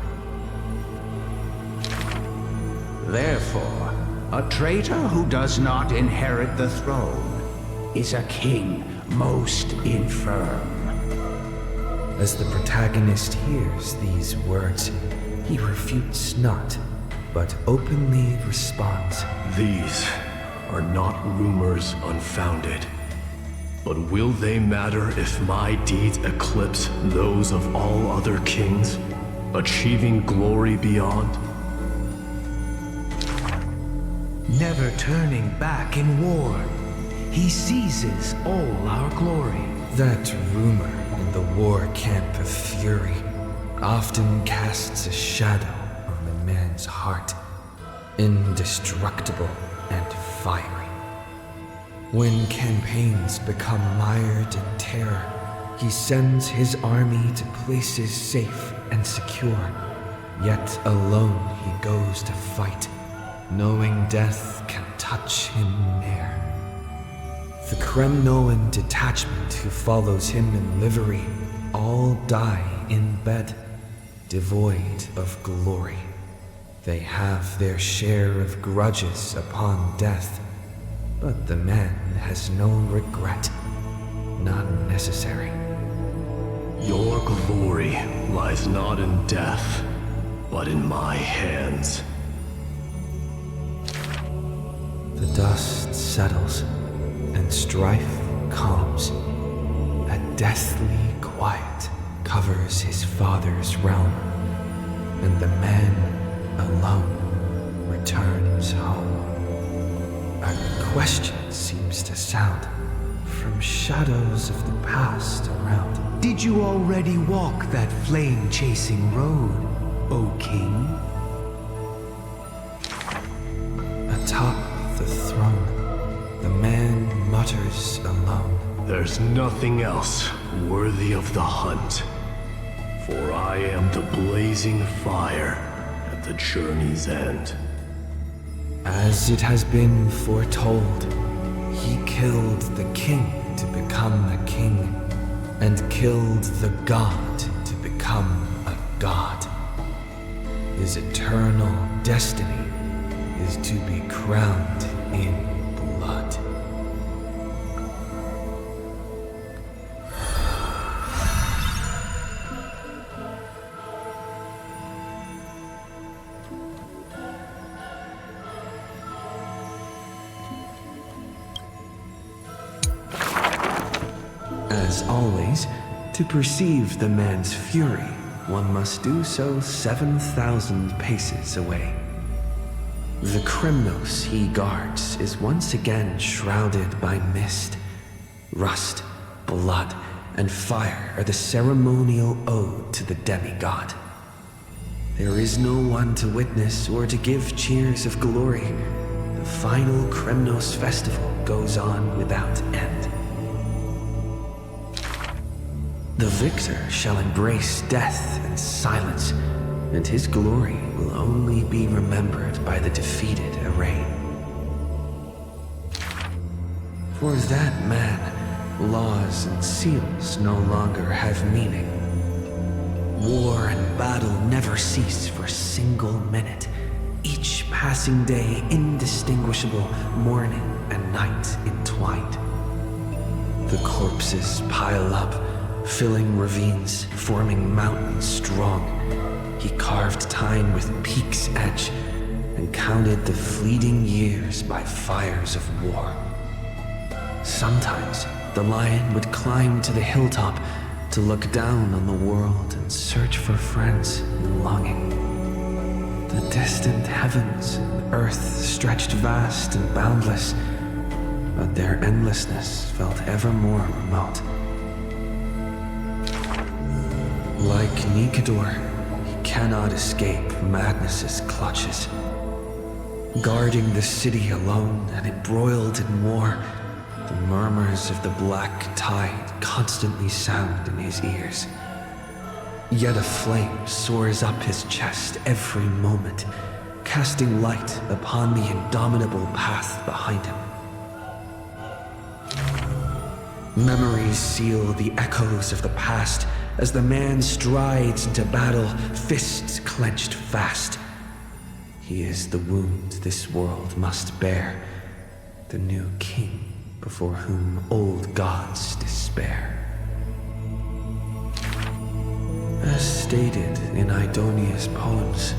Therefore, a traitor who does not inherit the throne is a king most infirm. As the protagonist hears these words, he refutes not, but openly responds. These are not rumors unfounded, but will they matter if my deeds eclipse those of all other kings, achieving glory beyond? Never turning back in war, he seizes all our glory. That rumor in the war camp of fury often casts a shadow on a man's heart, indestructible and fiery. When campaigns become mired in terror, he sends his army to places safe and secure, yet alone he goes to fight, knowing death can touch him ne'er. The Kremnoan detachment who follows him in livery all die in bed, devoid of glory. They have their share of grudges upon death, but the man has no regret, none necessary. Your glory lies not in death, but in my hands. The dust settles, and strife calms. A deathly quiet covers his father's realm, and the man alone returns home. A question seems to sound from shadows of the past around. Did you already walk that flame-chasing road, O King? Atop the throne, the man mutters alone. There's nothing else worthy of the hunt, for I am the blazing fire at the journey's end. As it has been foretold, he killed the king to become a king, and killed the god to become a god. His eternal destiny is to be crowned in blood. As always, to perceive the man's fury, one must do so 7,000 paces away. The Kremnos he guards is once again shrouded by mist. Rust, blood, and fire are the ceremonial ode to the demigod. There is no one to witness or to give cheers of glory. The final Kremnos festival goes on without end. The victor shall embrace death and silence, and his glory will only be remembered by the defeated array. For that man, laws and seals no longer have meaning. War and battle never cease for a single minute, each passing day indistinguishable, morning and night entwined. The corpses pile up, filling ravines, forming mountains strong. He carved time with peak's edge, and counted the fleeting years by fires of war. Sometimes the lion would climb to the hilltop to look down on the world and search for friends in longing. The distant heavens and earth stretched vast and boundless, but their endlessness felt ever more remote. Like Nikador, he cannot escape madness's clutches. Guarding the city alone and embroiled in war, the murmurs of the black tide constantly sound in his ears. Yet a flame soars up his chest every moment, casting light upon the indomitable path behind him. Memories seal the echoes of the past as the man strides into battle, fists clenched fast. He is the wound this world must bear, the new king before whom old gods despair. As stated in Idonia's poems,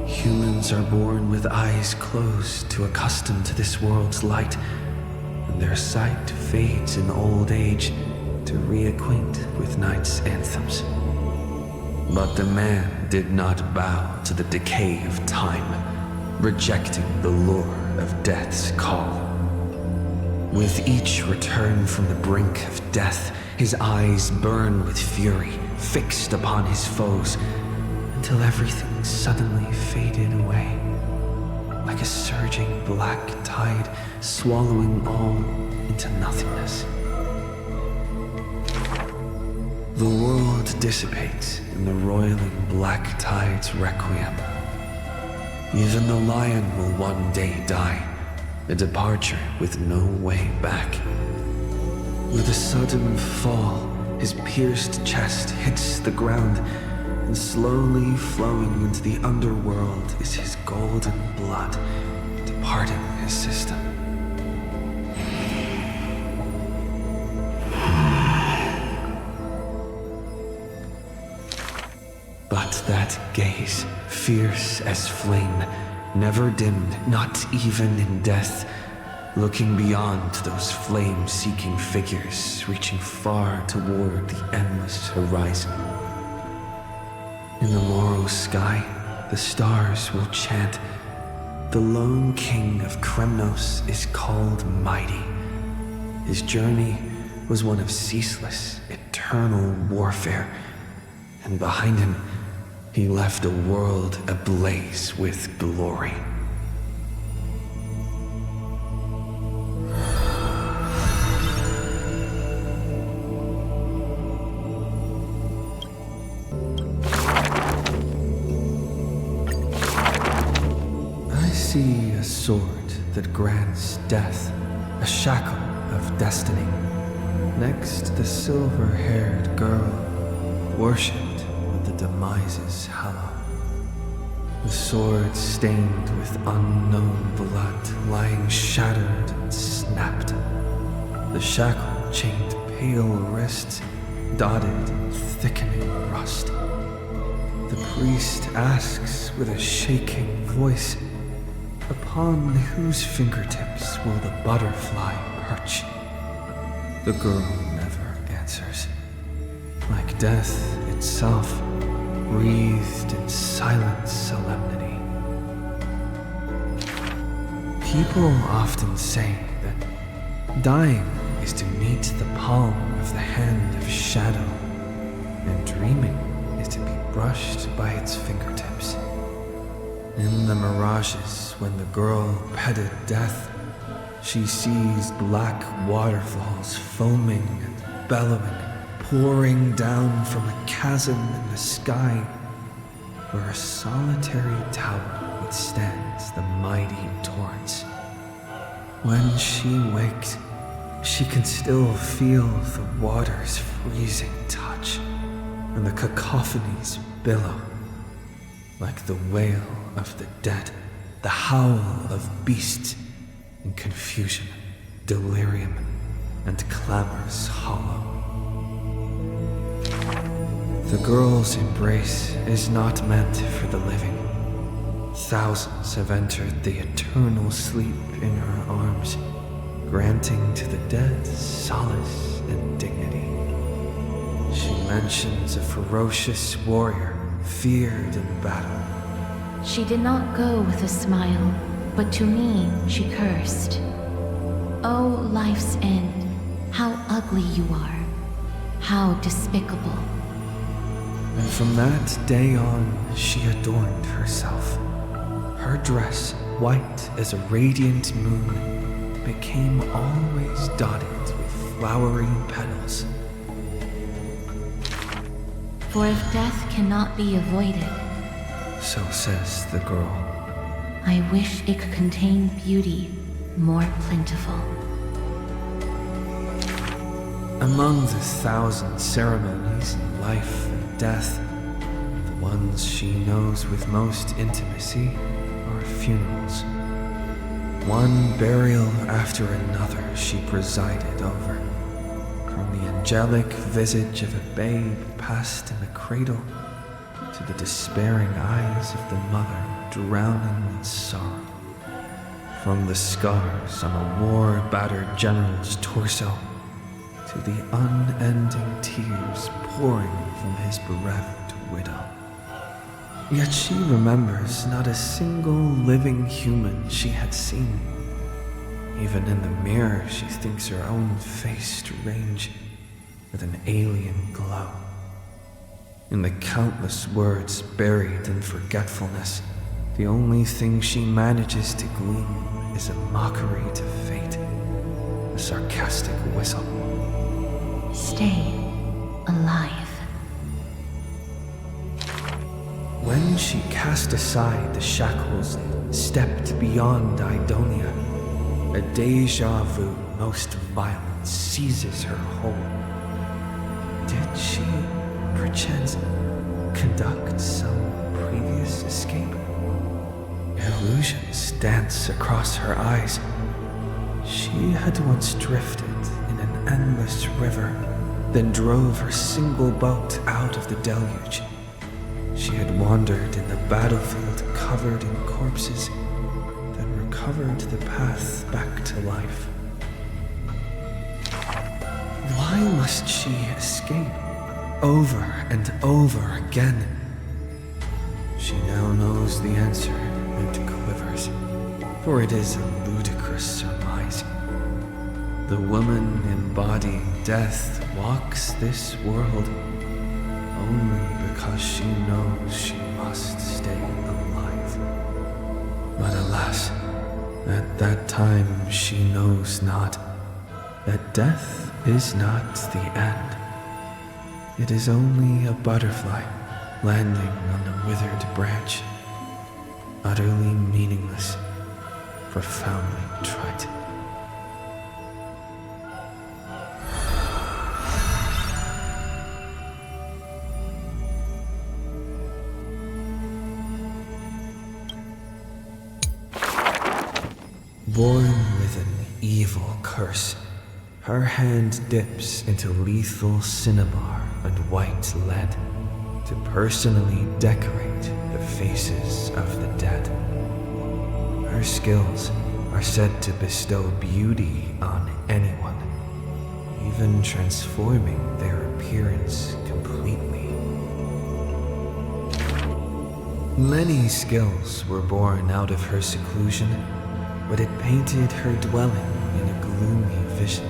humans are born with eyes closed to accustom to this world's light, and their sight fades in old age to reacquaint with night's anthems. But the man did not bow to the decay of time, rejecting the lure of death's call. With each return from the brink of death, his eyes burn with fury, fixed upon his foes, until everything suddenly faded away, like a surging black tide swallowing all into nothingness. The world dissipates in the roiling black tide's requiem. Even the lion will one day die, a departure with no way back. With a sudden fall, his pierced chest hits the ground, and slowly flowing into the underworld is his golden blood, departing his system. But that gaze, fierce as flame, never dimmed, not even in death, looking beyond those flame-seeking figures, reaching far toward the endless horizon. In the morrow sky, the stars will chant, the lone king of Kremnos is called Mighty. His journey was one of ceaseless, eternal warfare, and behind him, he left a world ablaze with glory. I see a sword that grants death, a shackle of destiny. Next, the silver-haired girl, worshipped with the demise's hallow. The sword stained with unknown blood, lying shattered and snapped. The shackle chained pale wrists, dotted in thickening rust. The priest asks with a shaking voice, upon whose fingertips will the butterfly perch? The girl never answers. Like death itself, breathed in silent solemnity. People often say that dying is to meet the palm of the hand of shadow, and dreaming is to be brushed by its fingertips. In the mirages, when the girl petted death, she sees black waterfalls foaming and bellowing, pouring down from a chasm in the sky, where a solitary tower withstands the mighty torrents. When she wakes, she can still feel the water's freezing touch, and the cacophonies billow, like the wail of the dead, the howl of beasts in confusion, delirium, and clamors hollow. The girl's embrace is not meant for the living. Thousands have entered the eternal sleep in her arms, granting to the dead solace and dignity. She mentions a ferocious warrior feared in battle. She did not go with a smile, but to me she cursed. Oh, life's end, how ugly you are, how despicable. And from that day on, she adorned herself. Her dress, white as a radiant moon, became always dotted with flowery petals. For if death cannot be avoided, so says the girl, I wish it could contain beauty more plentiful. Among the thousand ceremonies in life and death, the ones she knows with most intimacy are funerals. One burial after another she presided over, from the angelic visage of a babe passed in the cradle to the despairing eyes of the mother drowning in sorrow, from the scars on a war-battered general's torso to the unending tears pouring from his bereft widow. Yet she remembers not a single living human she had seen. Even in the mirror, she thinks her own face strange, with an alien glow. In the countless words buried in forgetfulness, the only thing she manages to glean is a mockery to fate, a sarcastic whistle. Stay alive. When she cast aside the shackles and stepped beyond Idonia, a deja vu most violent seizes her whole. Did she, perchance, conduct some previous escape? Illusions dance across her eyes. She had once drifted in an endless river, then drove her single boat out of the deluge. She had wandered in the battlefield covered in corpses, then recovered the path back to life. Why must she escape over and over again? She now knows the answer and quivers, for it is a ludicrous surmise. The woman embodying death walks this world only because she knows she must stay alive. But alas, at that time she knows not that death is not the end. It is only a butterfly landing on a withered branch, utterly meaningless profoundly trite. Born with an evil curse, her hand dips into lethal cinnabar and white lead to personally decorate the faces of the dead. Her skills are said to bestow beauty on anyone, even transforming their appearance completely. Many skills were born out of her seclusion, but it painted her dwelling in a gloomy vision.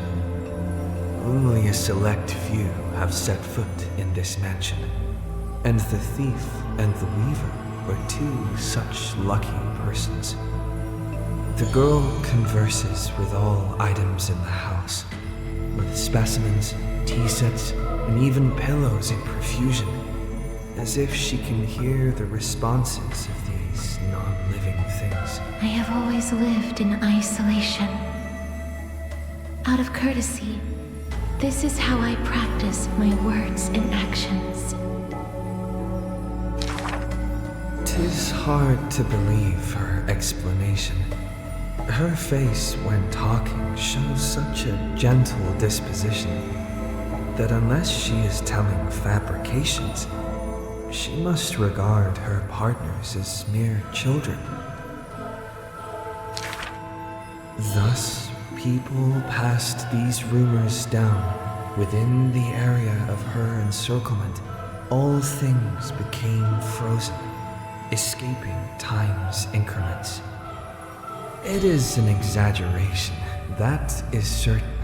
Only a select few have set foot in this mansion, and the thief and the weaver were two such lucky persons. The girl converses with all items in the house, with specimens, tea sets, and even pillows in profusion, as if she can hear the responses of these non-living things. I have always lived in isolation. Out of courtesy, this is how I practice my words and actions. 'Tis hard to believe her explanation. Her face when talking shows such a gentle disposition that unless she is telling fabrications, she must regard her partners as mere children. Thus, people passed these rumors down. Within the area of her encirclement, all things became frozen, escaping time's increments. It is an exaggeration, that is certain.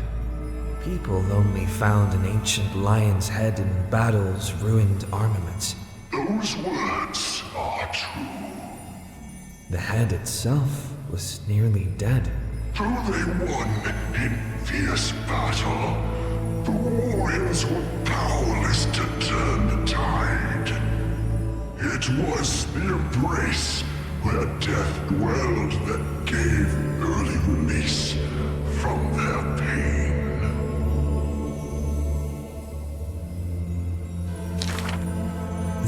People only found an ancient lion's head in battle's ruined armaments. Those words are true. The head itself was nearly dead. Though they won in fierce battle, the warriors were powerless to turn the tide. It was the embrace where death dwelled that gave early release from their pain.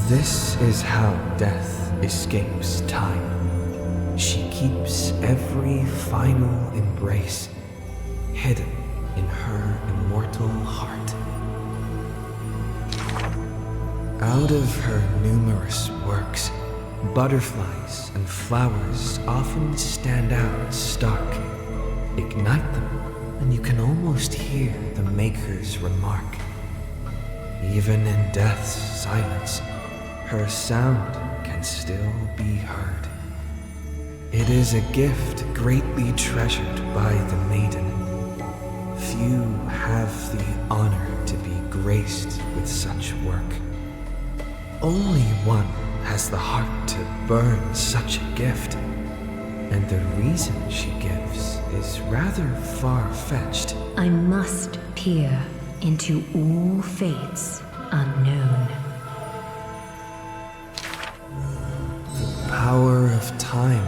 This is how death escapes time. She keeps every final embrace hidden in her immortal heart. Out of her numerous works, butterflies and flowers often stand out stark. Ignite them, and you can almost hear the maker's remark. Even in death's silence, her sound can still be heard. It is a gift greatly treasured by the maiden. Few have the honor to be graced with such work. Only one has the heart to burn such a gift, and the reason she gives is rather far-fetched. I must peer into all fates unknown. The power of time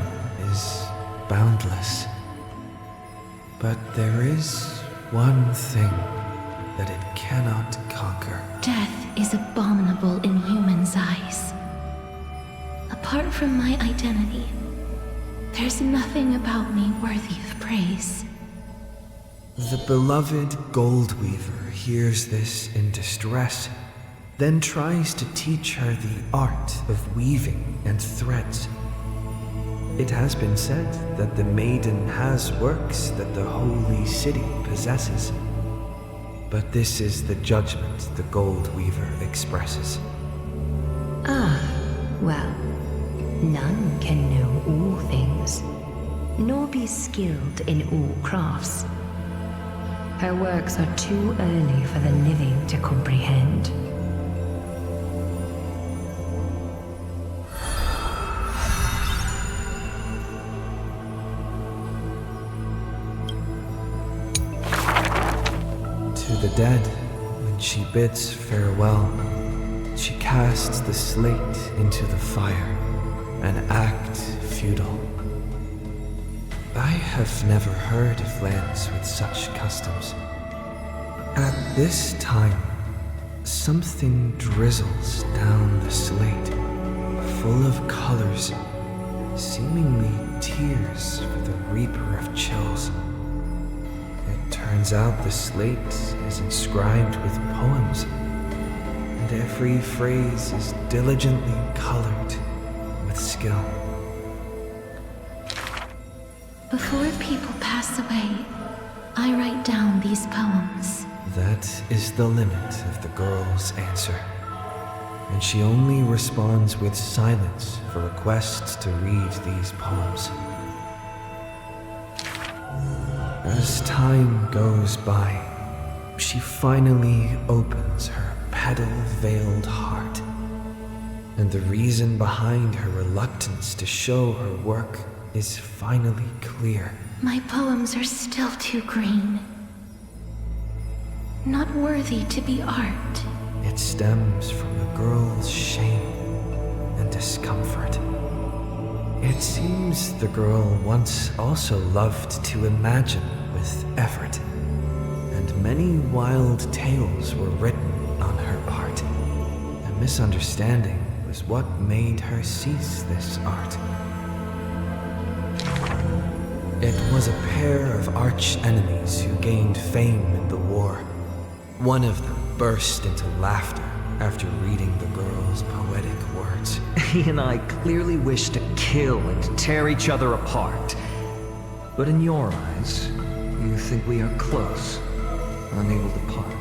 is boundless, but there is one thing that it cannot conquer. Death is abominable in humans' eyes. Apart from my identity, there's nothing about me worthy of praise. The beloved Goldweaver hears this in distress, then tries to teach her the art of weaving and threads. It has been said that the maiden has works that the holy city possesses. But this is the judgment the Goldweaver expresses. Ah, well, none can know all things, nor be skilled in all crafts. Her works are too early for the living to comprehend. To the dead, when she bids farewell, she casts the slate into the fire, an act futile. I have never heard of lands with such customs. At this time, something drizzles down the slate, full of colors, seemingly tears for the Reaper of Chills. It turns out the slate is inscribed with poems, and every phrase is diligently colored with skill. Before people pass away, I write down these poems. That is the limit of the girl's answer, and she only responds with silence for requests to read these poems. As time goes by, she finally opens her petal-veiled heart, and the reason behind her reluctance to show her work is finally clear. My poems are still too green. Not worthy to be art. It stems from the girl's shame and discomfort. It seems the girl once also loved to imagine with effort, and many wild tales were written on her art. A misunderstanding was what made her cease this art. It was a pair of arch-enemies who gained fame in the war. One of them burst into laughter after reading the girl's poetic words. He and I clearly wish to kill and tear each other apart. But in your eyes, you think we are close, unable to part.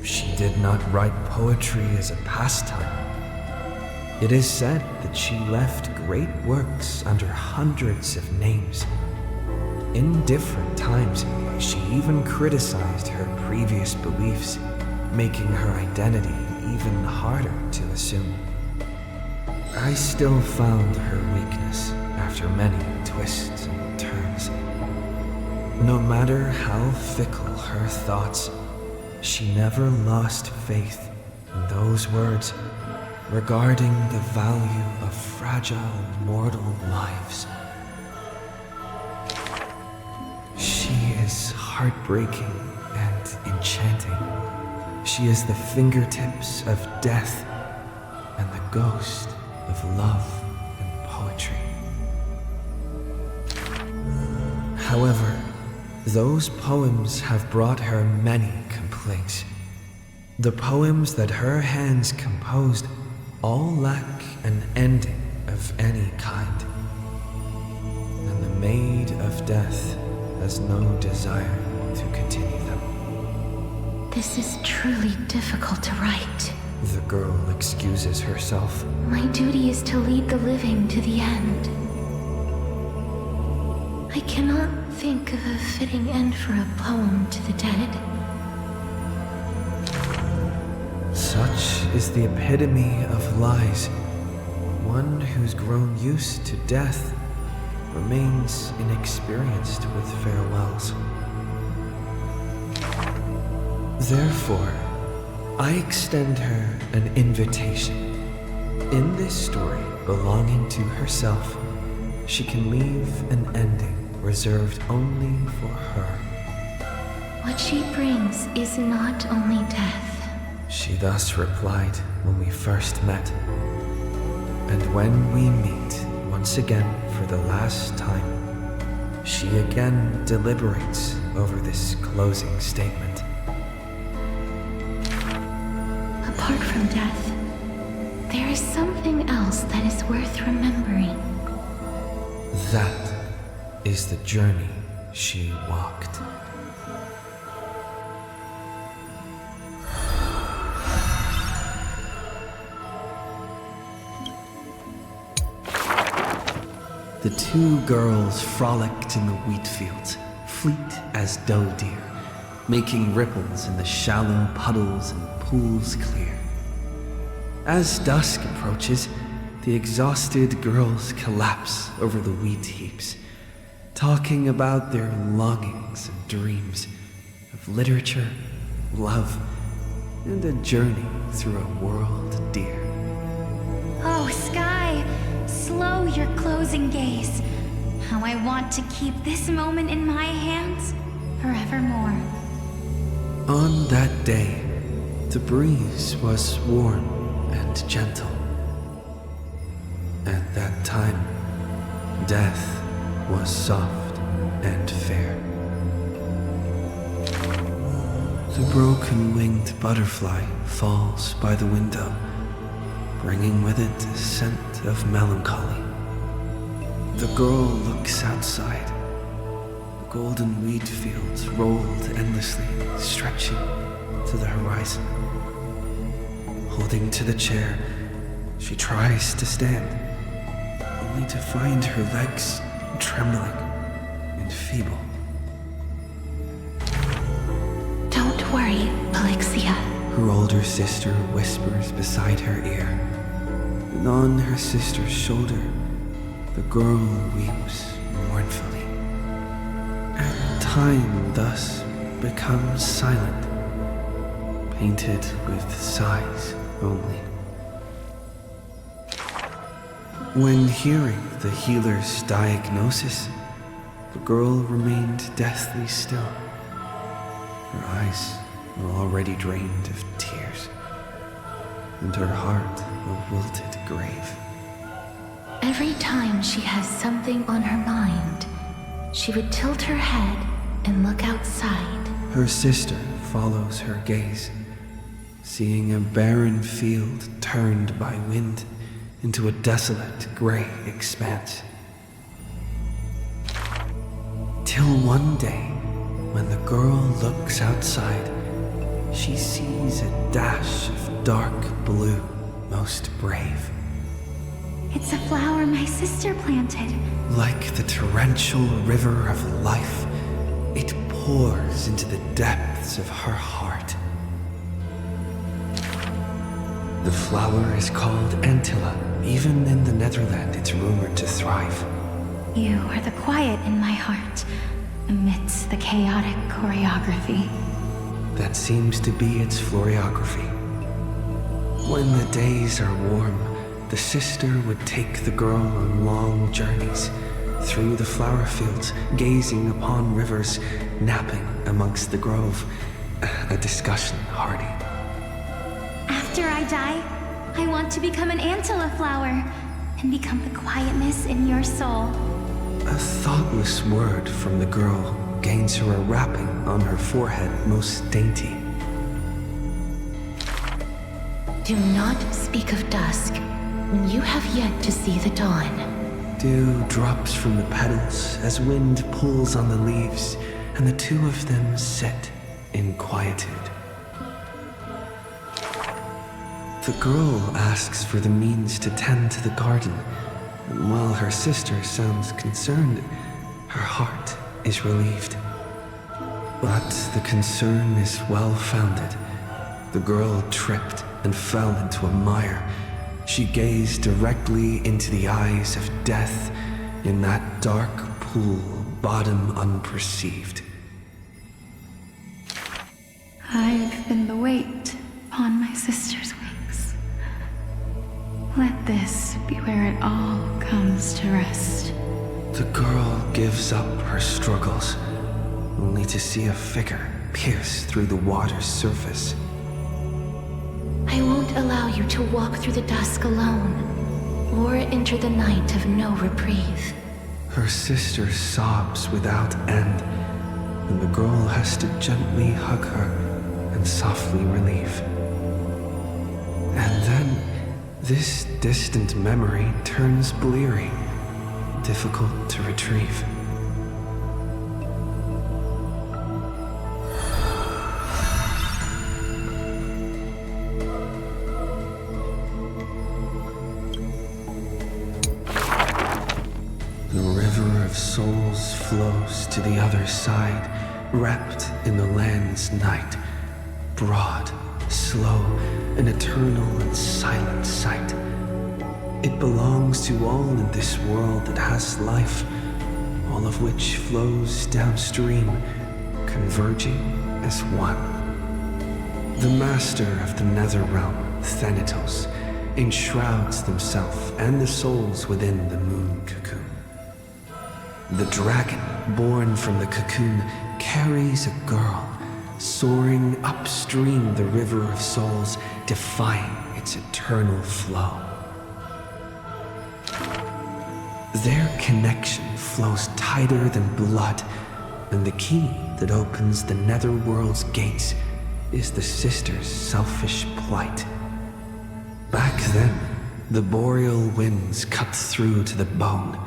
She did not write poetry as a pastime. It is said that she left great works under hundreds of names. In different times, she even criticized her previous beliefs, making her identity even harder to assume. I still found her weakness after many twists and turns. No matter how fickle her thoughts, she never lost faith in those words regarding the value of fragile mortal lives. She is heartbreaking and enchanting. She is the fingertips of death and the ghost of love and poetry. However, those poems have brought her many complaints. The poems that her hands composed all lack an ending of any kind, and the Maid of Death has no desire to continue them. This is truly difficult to write. The girl excuses herself. My duty is to lead the living to the end. I cannot think of a fitting end for a poem to the dead. Such is the epitome of lies. One who's grown used to death remains inexperienced with farewells. Therefore, I extend her an invitation. In this story belonging to herself, she can leave an ending reserved only for her. What she brings is not only death. She thus replied when we first met. And when we meet once again for the last time, she again deliberates over this closing statement. Apart from death, there is something else that is worth remembering. That is the journey she walked. The two girls frolicked in the wheat fields, fleet as doe deer, making ripples in the shallow puddles and pools clear. As dusk approaches, the exhausted girls collapse over the wheat heaps, talking about their longings and dreams of literature, love, and a journey through a world dear. Oh, Sky, slow your closing gaze. How I want to keep this moment in my hands forevermore. On that day, the breeze was warm and gentle. At that time, death was soft and fair. The broken-winged butterfly falls by the window, bringing with it a scent of melancholy. The girl looks outside. The golden wheat fields rolled endlessly, stretching to the horizon. Holding to the chair, she tries to stand, only to find her legs trembling and feeble. Don't worry, Alexia. Her older sister whispers beside her ear, and on her sister's shoulder, the girl weeps mournfully. And time thus becomes silent, painted with sighs only. When hearing the healer's diagnosis, the girl remained deathly still. Her eyes were already drained of tears, and her heart a wilted grave. Every time she has something on her mind, she would tilt her head and look outside. Her sister follows her gaze, seeing a barren field turned by wind into a desolate gray expanse. Till one day, when the girl looks outside, she sees a dash of dark blue, most brave. It's a flower my sister planted. Like the torrential river of life, it pours into the depths of her heart. The flower is called Antilla. Even in the Netherland, it's rumored to thrive. You are the quiet in my heart, amidst the chaotic choreography. That seems to be its floriography. When the days are warm, the sister would take the girl on long journeys through the flower fields, gazing upon rivers, napping amongst the grove, a discussion hardy. After I die, I want to become an Antilla flower and become the quietness in your soul. A thoughtless word from the girl gains her a wrapping on her forehead most dainty. Do not speak of dusk when you have yet to see the dawn. Dew drops from the petals as wind pulls on the leaves, and the two of them sit in quietude. The girl asks for the means to tend to the garden, and while her sister sounds concerned, her heart is relieved. But the concern is well-founded. The girl tripped and fell into a mire. She gazed directly into the eyes of death in that dark pool, bottom unperceived. I've been the weight upon my sister's wings. Let this be where it all comes to rest. The girl gives up her struggles, only to see a figure pierce through the water's surface. I won't allow you to walk through the dusk alone, or enter the night of no reprieve. Her sister sobs without end, and the girl has to gently hug her and softly relieve. And then, this distant memory turns bleary, difficult to retrieve. The river of souls flows to the other side, wrapped in the land's night. Broad, slow, an eternal and silent sight. It belongs to all in this world that has life, all of which flows downstream, converging as one. The master of the Nether Realm, Thanatos, enshrouds themselves and the souls within the moon cocoon. The dragon, born from the cocoon, carries a girl, soaring upstream the river of souls, defying its eternal flow. Their connection flows tighter than blood, and the key that opens the netherworld's gates is the sisters' selfish plight. Back then, the boreal winds cut through to the bone.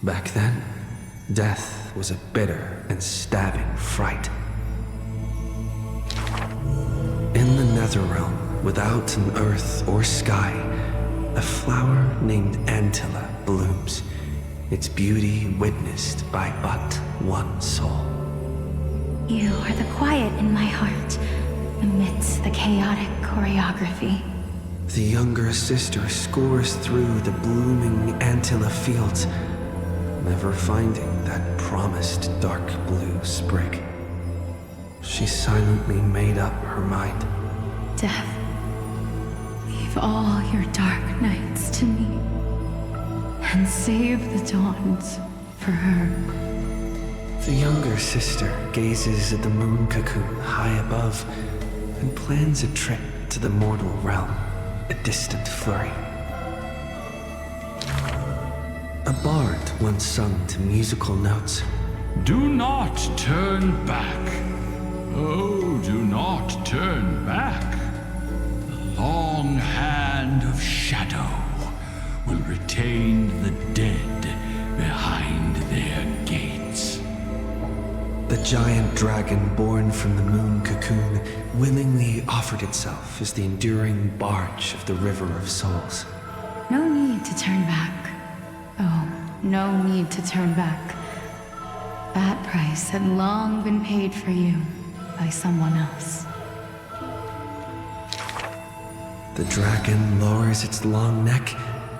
Back then, death was a bitter and stabbing fright. In the netherrealm, without an earth or sky, a flower named Antilla blooms, its beauty witnessed by but one soul. You are the quiet in my heart, amidst the chaotic choreography. The younger sister scores through the blooming Antilla fields, never finding that promised dark blue sprig. She silently made up her mind. Death, leave all your dark nights to me, and save the dawns for her. The younger sister gazes at the moon cocoon high above and plans a trip to the mortal realm, a distant flurry. A bard once sung to musical notes. Do not turn back. Oh, do not turn back. The long hand of shadow will retain the dead behind their gates. The giant dragon born from the moon cocoon willingly offered itself as the enduring barge of the River of Souls. No need to turn back. Oh, no need to turn back. That price had long been paid for you by someone else. The dragon lowers its long neck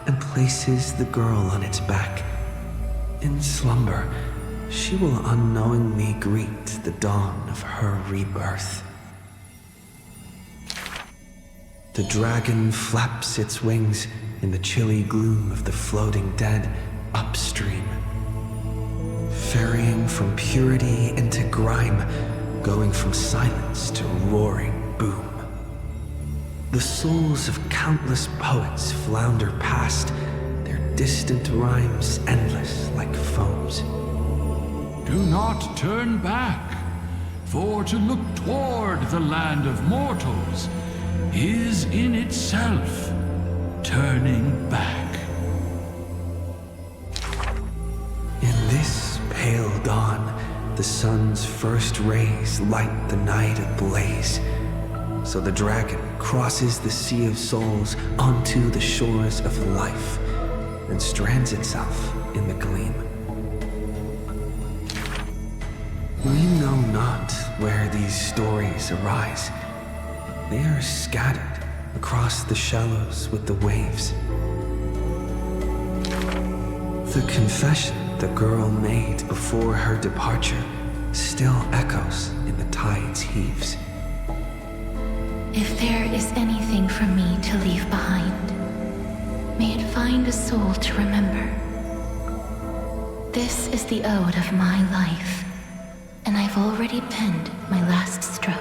and places the girl on its back. In slumber, she will unknowingly greet the dawn of her rebirth. The dragon flaps its wings in the chilly gloom of the floating dead upstream, ferrying from purity into grime, going from silence to roaring boom. The souls of countless poets flounder past, their distant rhymes endless like foams. Do not turn back, for to look toward the land of mortals is in itself turning back. In this pale dawn, the sun's first rays light the night ablaze. So the dragon crosses the sea of souls onto the shores of life and strands itself in the gleam. We know not where these stories arise. They are scattered across the shallows with the waves. The confession the girl made before her departure still echoes in the tide's heaves. If there is anything for me to leave behind, may it find a soul to remember. This is the ode of my life, and I've already penned my last stroke.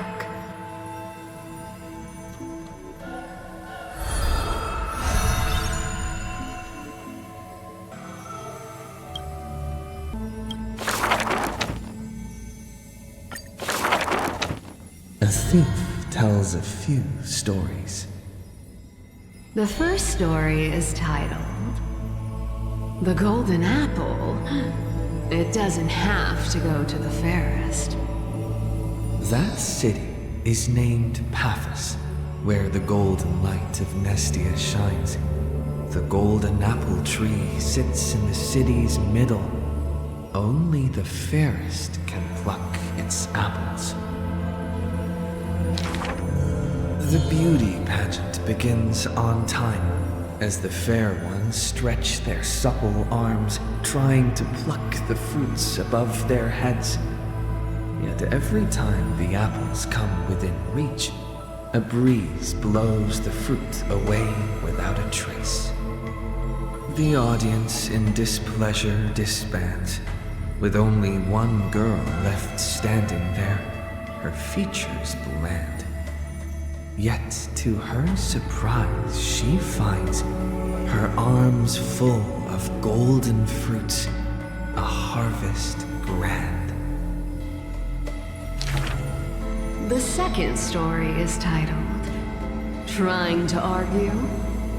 A thief tells a few stories. The first story is titled The Golden Apple. It doesn't have to go to the fairest. That city is named Paphos, where the golden light of Nestia shines. The golden apple tree sits in the city's middle. Only the fairest can pluck its apples. The beauty pageant begins on time, as the fair ones stretch their supple arms, trying to pluck the fruits above their heads. Yet every time the apples come within reach, a breeze blows the fruit away without a trace. The audience in displeasure disbands, with only one girl left standing there, her features bland. Yet to her surprise, she finds her arms full of golden fruits, a harvest grand. The second story is titled, Trying to Argue?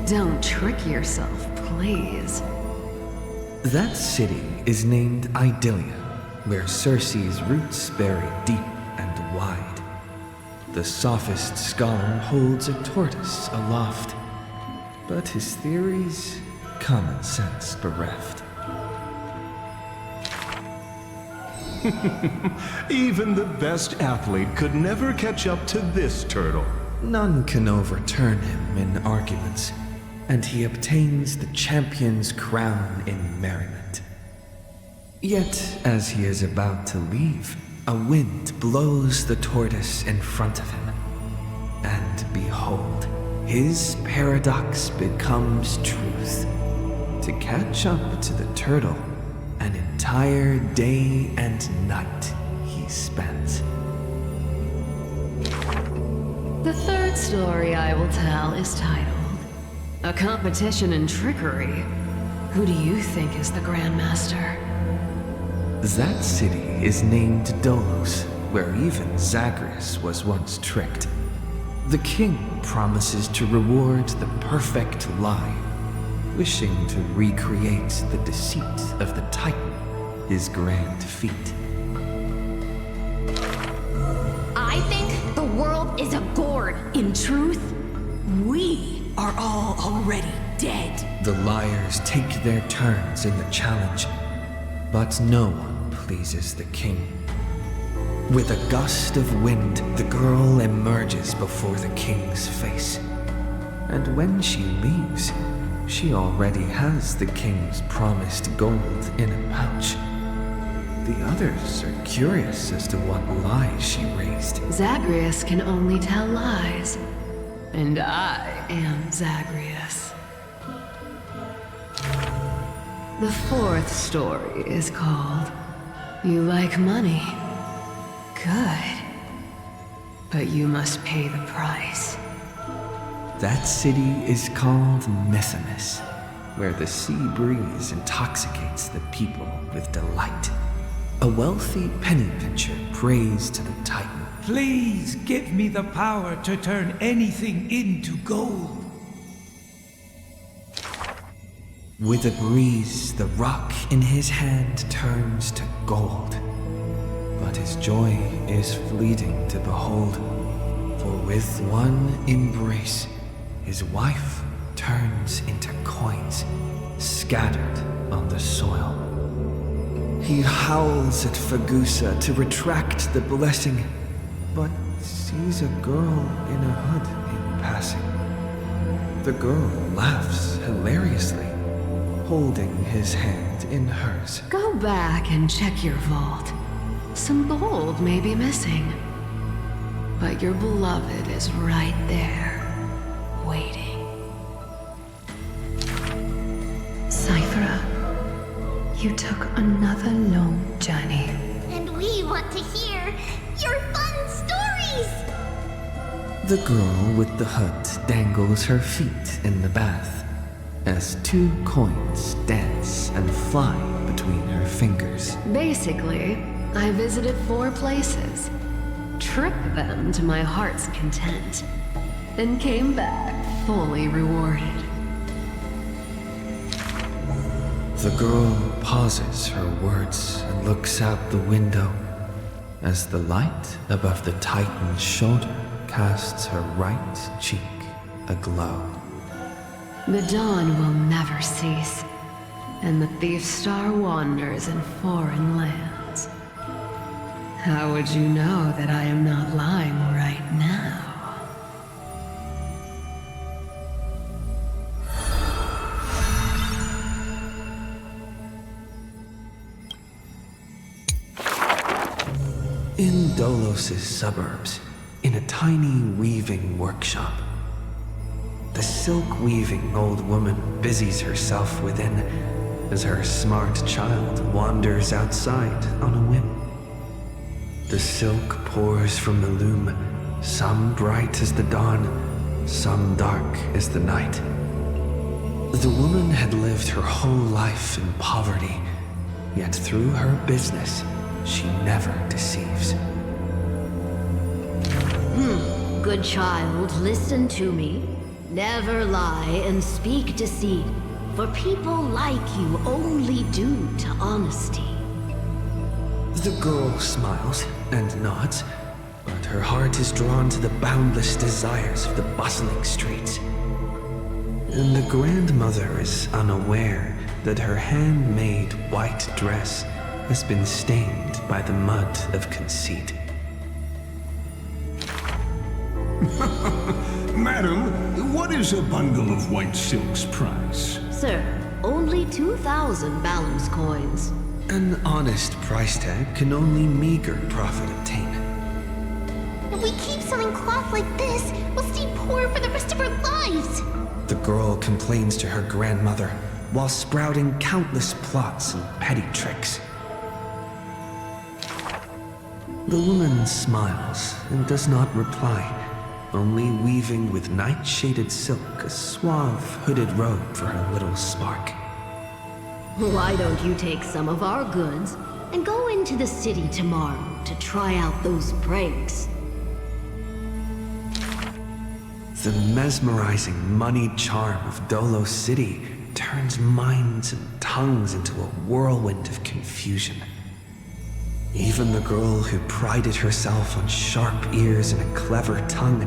Don't trick yourself, please. That city is named Idylia, where Circe's roots bury deep and wide. The sophist scholar holds a tortoise aloft, but his theories, common sense bereft. Even the best athlete could never catch up to this turtle. None can overturn him in arguments, and he obtains the champion's crown in merriment. Yet, as he is about to leave, a wind blows the tortoise in front of him. And behold, his paradox becomes truth. To catch up to the turtle, an entire day and night he spent. The third story I will tell is titled, A Competition in Trickery. Who do you think is the Grandmaster? That city is named Dolos, where even Zagreus was once tricked. The king promises to reward the perfect lie, wishing to recreate the deceit of the Titan, his grand feat. I think the world is a gourd. In truth, we are all already dead. The liars take their turns in the challenge, but no one pleases the king. With a gust of wind, the girl emerges before the king's face. And when she leaves, she already has the king's promised gold in a pouch. The others are curious as to what lies she raised. Zagreus can only tell lies, and I am Zagreus. The fourth story is called, You Like Money? Good. But you must pay the price. That city is called Mythonis, where the sea breeze intoxicates the people with delight. A wealthy penny pincher prays to the Titan. Please give me the power to turn anything into gold. With a breeze, the rock in his hand turns to gold. But his joy is fleeting to behold, for with one embrace, his wife turns into coins, scattered on the soil. He howls at Fagusa to retract the blessing, but sees a girl in a hood in passing. The girl laughs hilariously, holding his hand in hers. Go back and check your vault. Some gold may be missing, but your beloved is right there, waiting. Cipher, you took another long journey. And we want to hear your fun stories! The girl with the hood dangles her feet in the bath as 2 coins dance and fly between her fingers. Basically, I visited 4 places, tricked them to my heart's content, and came back fully rewarded. The girl pauses her words and looks out the window as the light above the Titan's shoulder casts her right cheek aglow. The dawn will never cease, and the thief star wanders in foreign lands. How would you know that I am not lying right now? In Dolos' suburbs, in a tiny weaving workshop. The silk-weaving old woman busies herself within as her smart child wanders outside on a whim. The silk pours from the loom, some bright as the dawn, some dark as the night. The woman had lived her whole life in poverty, yet through her business, she never deceives. Good child, listen to me. Never lie and speak deceit, for people like you only do to honesty. The girl smiles and nods, but her heart is drawn to the boundless desires of the bustling streets. And the grandmother is unaware that her handmade white dress has been stained by the mud of conceit. Madam, what is a bundle of white silk's price? Sir, only 2,000 balance coins. An honest price tag can only meager profit obtain. If we keep selling cloth like this, we'll stay poor for the rest of our lives. The girl complains to her grandmother while sprouting countless plots and petty tricks. The woman smiles and does not reply, only weaving with night-shaded silk a suave, hooded robe for her little spark. Why don't you take some of our goods and go into the city tomorrow to try out those pranks? The mesmerizing, moneyed charm of Dolo City turns minds and tongues into a whirlwind of confusion. Even the girl who prided herself on sharp ears and a clever tongue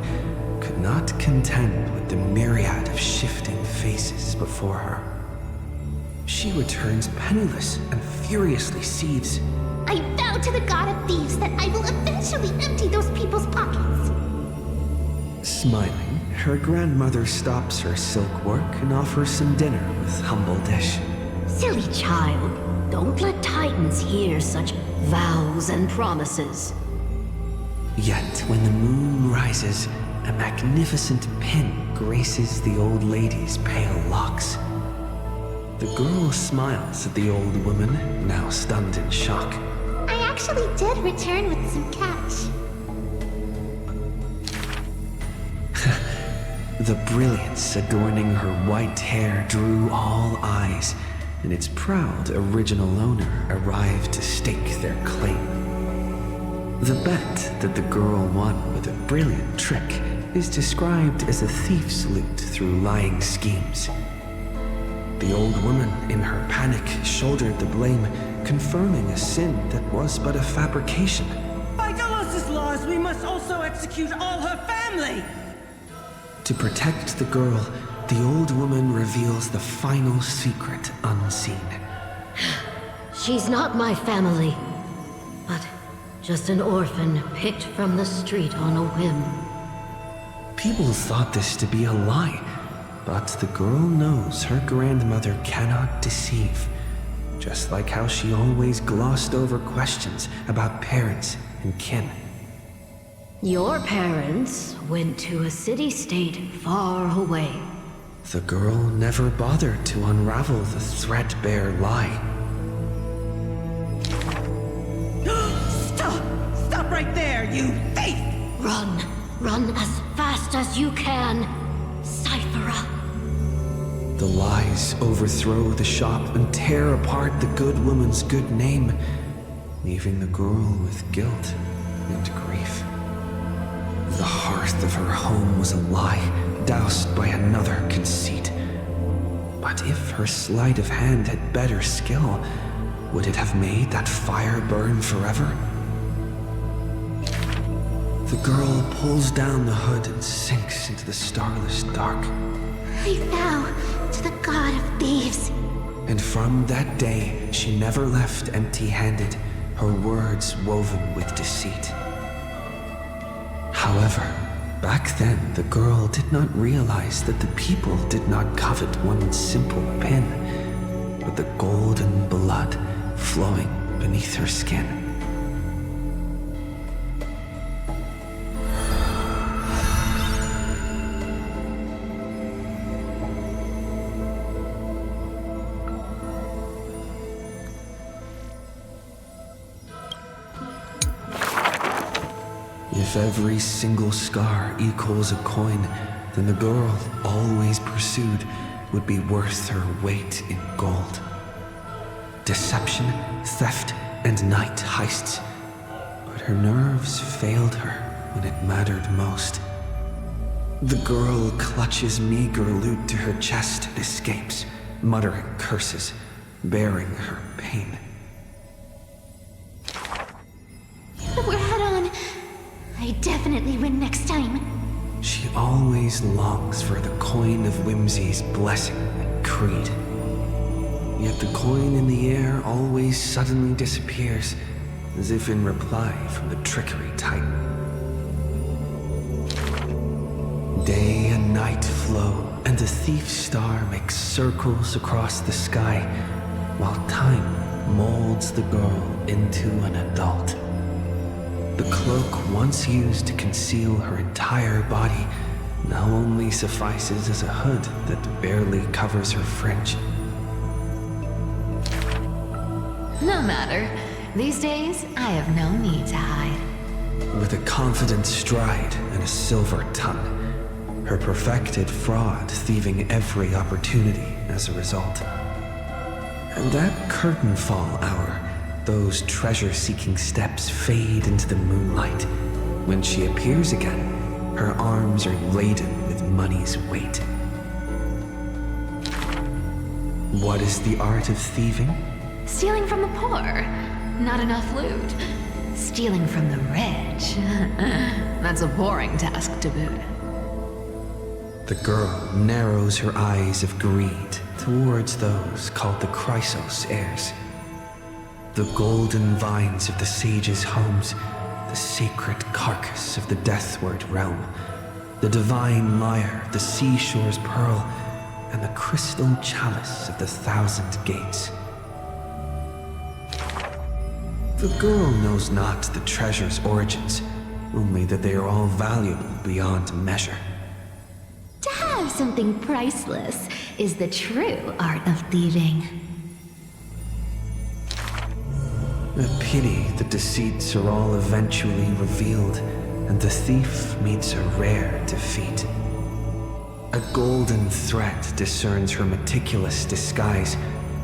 could not contend with the myriad of shifting faces before her. She returns penniless and furiously seethes. I vow to the god of thieves that I will eventually empty those people's pockets. Smiling, her grandmother stops her silk work and offers some dinner with humble dish. Silly child, don't let Titans hear such vows and promises. Yet when the moon rises, a magnificent pin graces the old lady's pale locks. The girl smiles at the old woman, now stunned in shock. I actually did return with some cash. The brilliance adorning her white hair drew all eyes, and its proud original owner arrived to stake their claim. The bet that the girl won with a brilliant trick is described as a thief's loot through lying schemes. The old woman, in her panic, shouldered the blame, confirming a sin that was but a fabrication. By Delos' laws, we must also execute all her family! To protect the girl, the old woman reveals the final secret unseen. She's not my family, but just an orphan picked from the street on a whim. People thought this to be a lie, but the girl knows her grandmother cannot deceive, just like how she always glossed over questions about parents and kin. Your parents went to a city-state far away. The girl never bothered to unravel the threadbare lie. Stop! Stop right there, you thief! Run! Run as fast as you can! Cipher. The lies overthrow the shop and tear apart the good woman's good name, leaving the girl with guilt and grief. The hearth of her home was a lie, doused by another conceit. But if her sleight of hand had better skill, would it have made that fire burn forever? The girl pulls down the hood and sinks into the starless dark. I vow to the god of thieves. And from that day, she never left empty-handed, her words woven with deceit. However, back then the girl did not realize that the people did not covet one simple pin, but the golden blood flowing beneath her skin. If every single scar equals a coin, then the girl always pursued would be worth her weight in gold. Deception, theft, and night heists. But her nerves failed her when it mattered most. The girl clutches meager loot to her chest and escapes, muttering curses, bearing her pain. We're head on. I definitely win next time. She always longs for the coin of whimsy's blessing and creed. Yet the coin in the air always suddenly disappears, as if in reply from the Trickery Titan. Day and night flow, and the thief star makes circles across the sky, while time molds the girl into an adult. The cloak once used to conceal her entire body now only suffices as a hood that barely covers her fringe. No matter. These days, I have no need to hide. With a confident stride and a silver tongue, her perfected fraud thieving every opportunity as a result. And that curtain fall hour, those treasure-seeking steps fade into the moonlight. When she appears again, her arms are laden with money's weight. What is the art of thieving? Stealing from the poor. Not enough loot. Stealing from the rich. That's a boring task to boot. The girl narrows her eyes of greed towards those called the Chrysos heirs. The golden vines of the sages' homes, the sacred carcass of the Deathward realm, the divine lyre, the seashore's pearl, and the crystal chalice of the 1,000 gates. The girl knows not the treasure's origins, only that they are all valuable beyond measure. To have something priceless is the true art of thieving. A pity the deceits are all eventually revealed, and the thief meets a rare defeat. A golden thread discerns her meticulous disguise,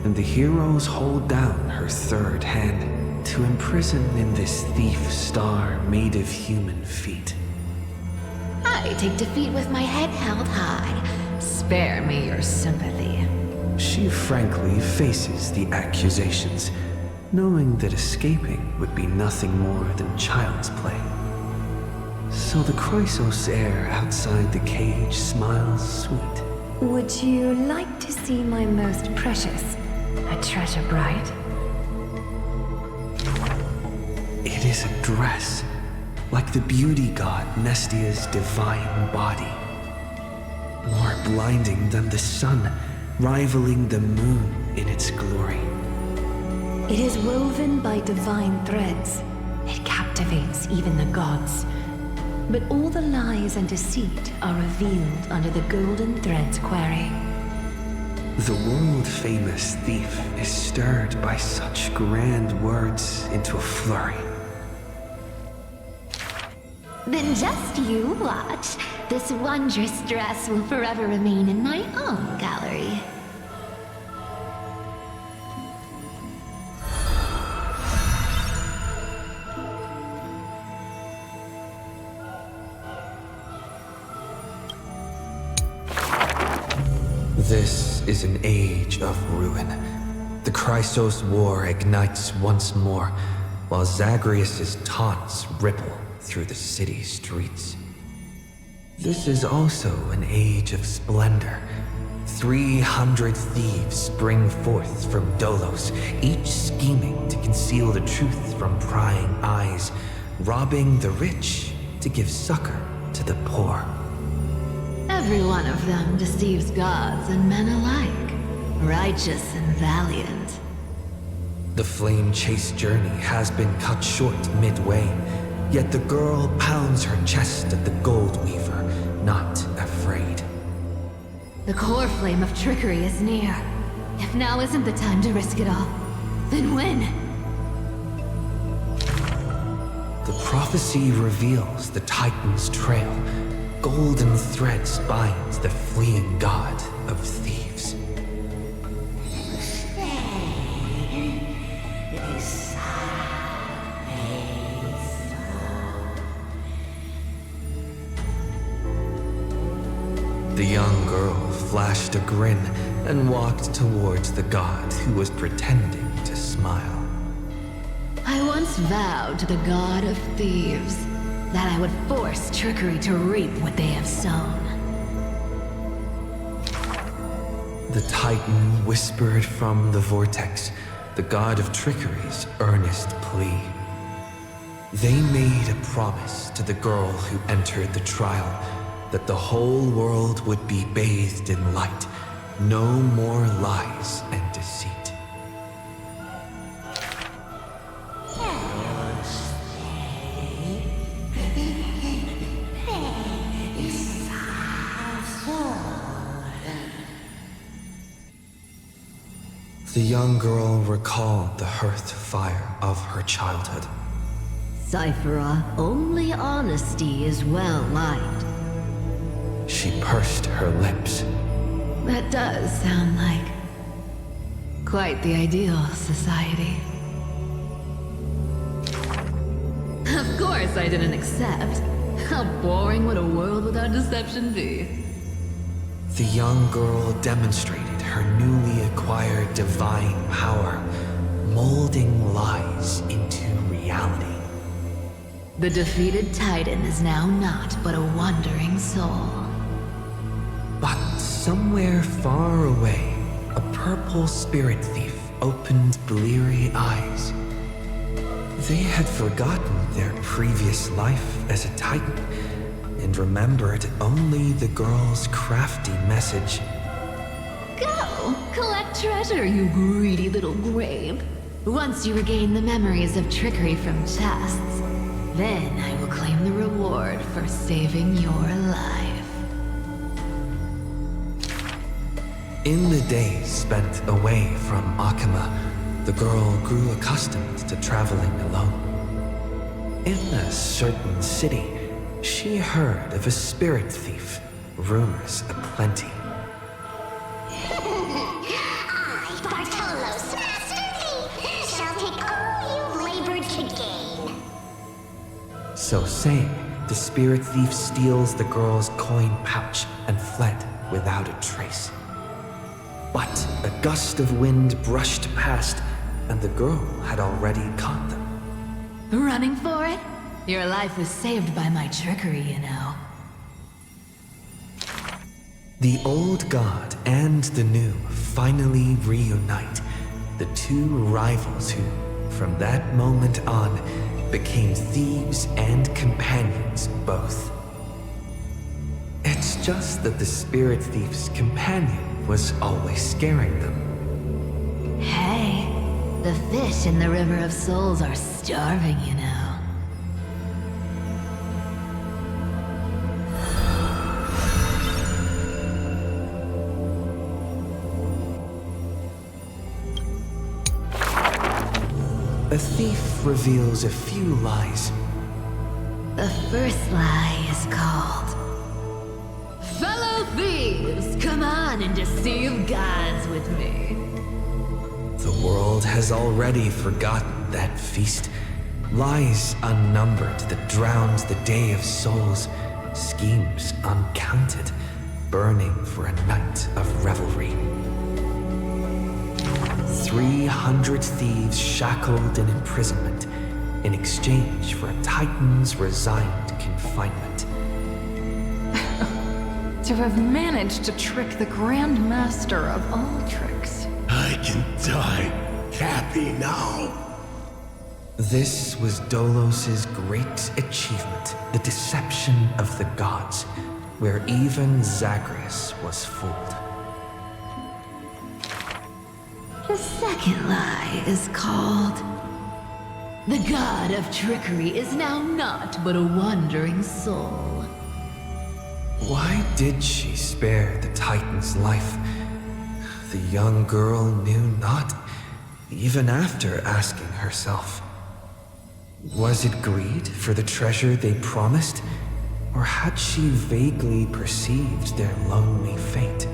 and the heroes hold down her third hand to imprison in this thief star made of human feet. I take defeat with my head held high. Spare me your sympathy. She frankly faces the accusations, knowing that escaping would be nothing more than child's play. So the Chrysos heir outside the cage smiles sweet. Would you like to see my most precious, a treasure bride? It is a dress, like the beauty god Nestia's divine body. More blinding than the sun, rivaling the moon in its glory. It is woven by divine threads. It captivates even the gods. But all the lies and deceit are revealed under the golden thread's query. The world-famous thief is stirred by such grand words into a flurry. Then just you watch. This wondrous dress will forever remain in my own gallery. This is an age of ruin. The Chrysos War ignites once more, while Zagreus' taunts ripple through the city streets. This is also an age of splendor. 300 thieves spring forth from Dolos, each scheming to conceal the truth from prying eyes, robbing the rich to give succor to the poor. Every one of them deceives gods and men alike, righteous and valiant. The flame chase journey has been cut short midway, yet the girl pounds her chest at the gold weaver, not afraid. The core flame of trickery is near. If now isn't the time to risk it all, then when? The prophecy reveals the Titan's trail. Golden threads bind the fleeing god of thieves. The young girl flashed a grin and walked towards the god who was pretending to smile. I once vowed to the god of thieves that I would force Trickery to reap what they have sown. The Titan whispered from the vortex, the god of Trickery's earnest plea. They made a promise to the girl who entered the trial that the whole world would be bathed in light, no more lies and deceit. The young girl recalled the hearth fire of her childhood. Cipher, only honesty is well liked. She pursed her lips. That does sound like quite the ideal society. Of course I didn't accept. How boring would a world without deception be? The young girl demonstrated her newly acquired divine power, molding lies into reality. The defeated Titan is now not but a wandering soul. But somewhere far away, a purple spirit thief opened bleary eyes. They had forgotten their previous life as a Titan and remembered only the girl's crafty message. Go! Collect treasure, you greedy little grape. Once you regain the memories of Trickery from chests, then I will claim the reward for saving your life. In the days spent away from Akima, the girl grew accustomed to traveling alone. In a certain city, she heard of a spirit thief, rumors aplenty. I, Bartolo's master thief, shall take all you labored to gain. So saying, the spirit thief steals the girl's coin pouch and fled without a trace. But a gust of wind brushed past, and the girl had already caught them. Running for it? Your life was saved by my trickery, you know. The old god and the new finally reunite, the two rivals who, from that moment on, became thieves and companions both. It's just that the spirit thief's companion was always scaring them. Hey, the fish in the River of Souls are starving, you know. A thief reveals a few lies. The first lie is called, "Fellow thieves, come on and deceive gods with me." The world has already forgotten that feast. Lies unnumbered that drowned the Day of Souls. Schemes uncounted, burning for a night of revelry. 300 thieves shackled in imprisonment in exchange for a Titan's resigned confinement. To have managed to trick the Grand Master of all tricks. I can die happy now. This was Dolos's great achievement, the deception of the gods, where even Zagreus was fooled. The second lie is called, "The god of trickery is now not but a wandering soul." Why did she spare the Titan's life? The young girl knew not, even after asking herself. Was it greed for the treasure they promised? Or had she vaguely perceived their lonely fate?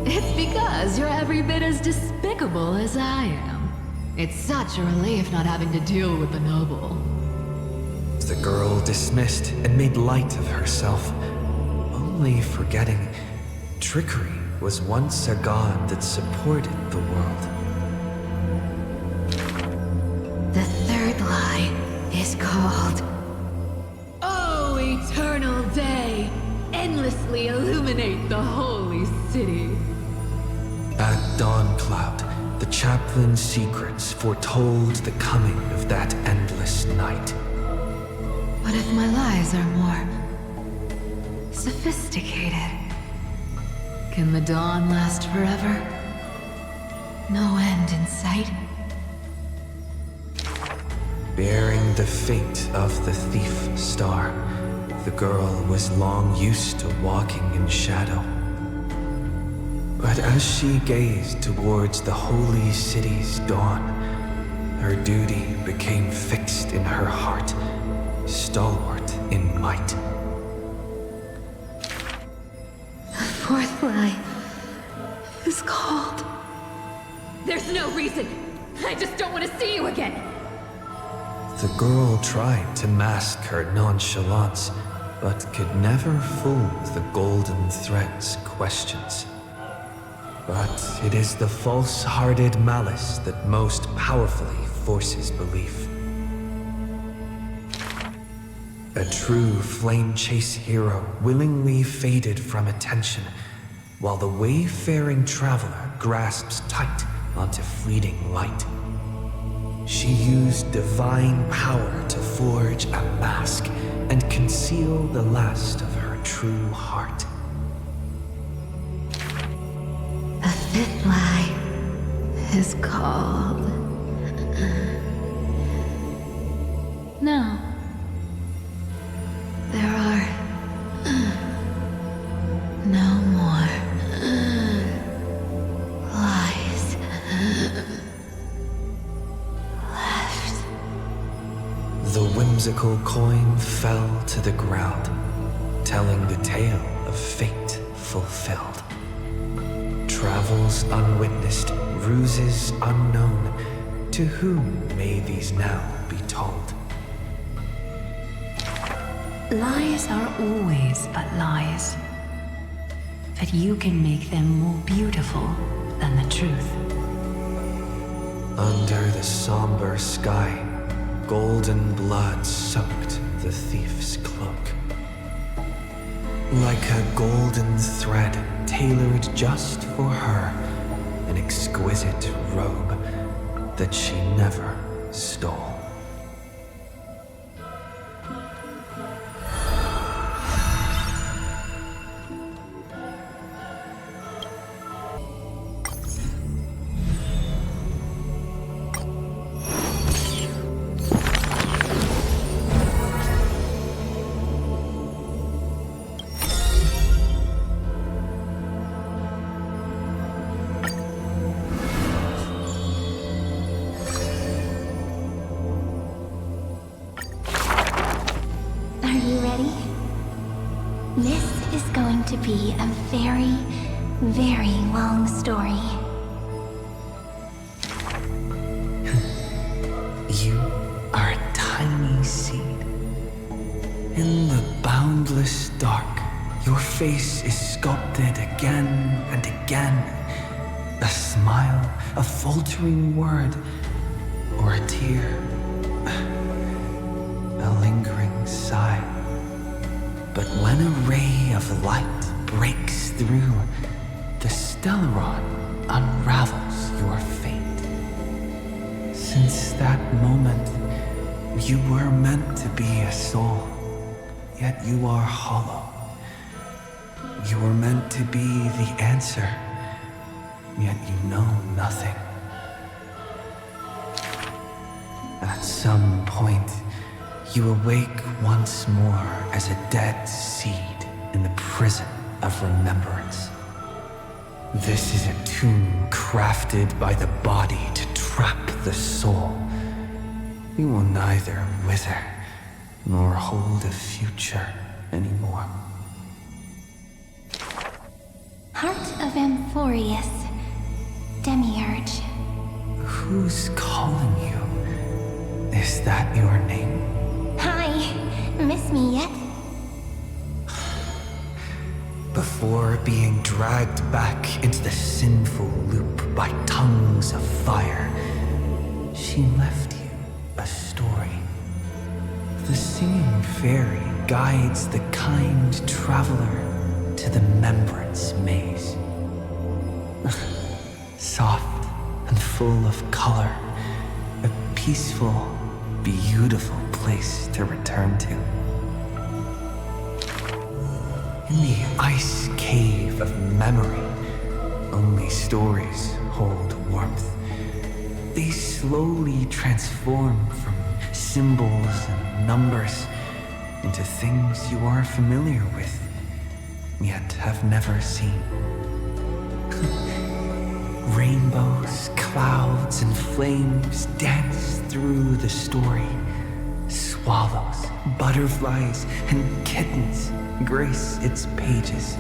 It's because you're every bit as despicable as I am. It's such a relief not having to deal with the noble. The girl dismissed and made light of herself, only forgetting Trickery was once a god that supported the world. The third lie is called "O Eternal Day, endlessly illuminate the holy city." At Dawncloud, the chaplain's secrets foretold the coming of that endless night. What if my lies are more sophisticated? Can the dawn last forever? No end in sight? Bearing the fate of the thief star, the girl was long used to walking in shadow. But as she gazed towards the holy city's dawn, her duty became fixed in her heart, stalwart in might. The fourth lie is called... There's no reason! I just don't want to see you again! The girl tried to mask her nonchalance, but could never fool the golden thread's questions. But it is the false-hearted malice that most powerfully forces belief. A true flame chase hero willingly faded from attention, while the wayfaring traveler grasps tight onto fleeting light. She used divine power to forge a mask and conceal the last of her true heart. The fifth lie is called... No. There are... no more... lies... left. The whimsical coin fell to the ground, telling the tale of fate fulfilled. Travels unwitnessed, ruses unknown, to whom may these now be told? Lies are always but lies. But you can make them more beautiful than the truth. Under the somber sky, golden blood soaked the thief's cloak. Like a golden thread tailored just for her, an exquisite robe that she never stole. This is going to be a very, very long story. You are a tiny seed. In the boundless dark, your face is sculpted again and again. A smile, a faltering word, or a tear. A lingering sigh. But when a ray of light breaks through, the Stellaron unravels your fate. Since that moment, you were meant to be a soul, yet you are hollow. You were meant to be the answer, yet you know nothing. At some point, you awake once more as a dead seed in the prison of remembrance. This is a tomb crafted by the body to trap the soul, you will neither wither nor hold a future anymore. Heart of Amphoreus, Demiurge. Who's calling you? Is that your name? Hi, miss me yet? Before being dragged back into the sinful loop by tongues of fire, she left you a story. The singing fairy guides the kind traveler to the Membrance Maze. Soft and full of color, a peaceful, beautiful place to return to. In the ice cave of memory, only stories hold warmth. They slowly transform from symbols and numbers into things you are familiar with, yet have never seen. Rainbows, clouds, and flames dance through the story. Swallows, butterflies, and kittens grace its pages.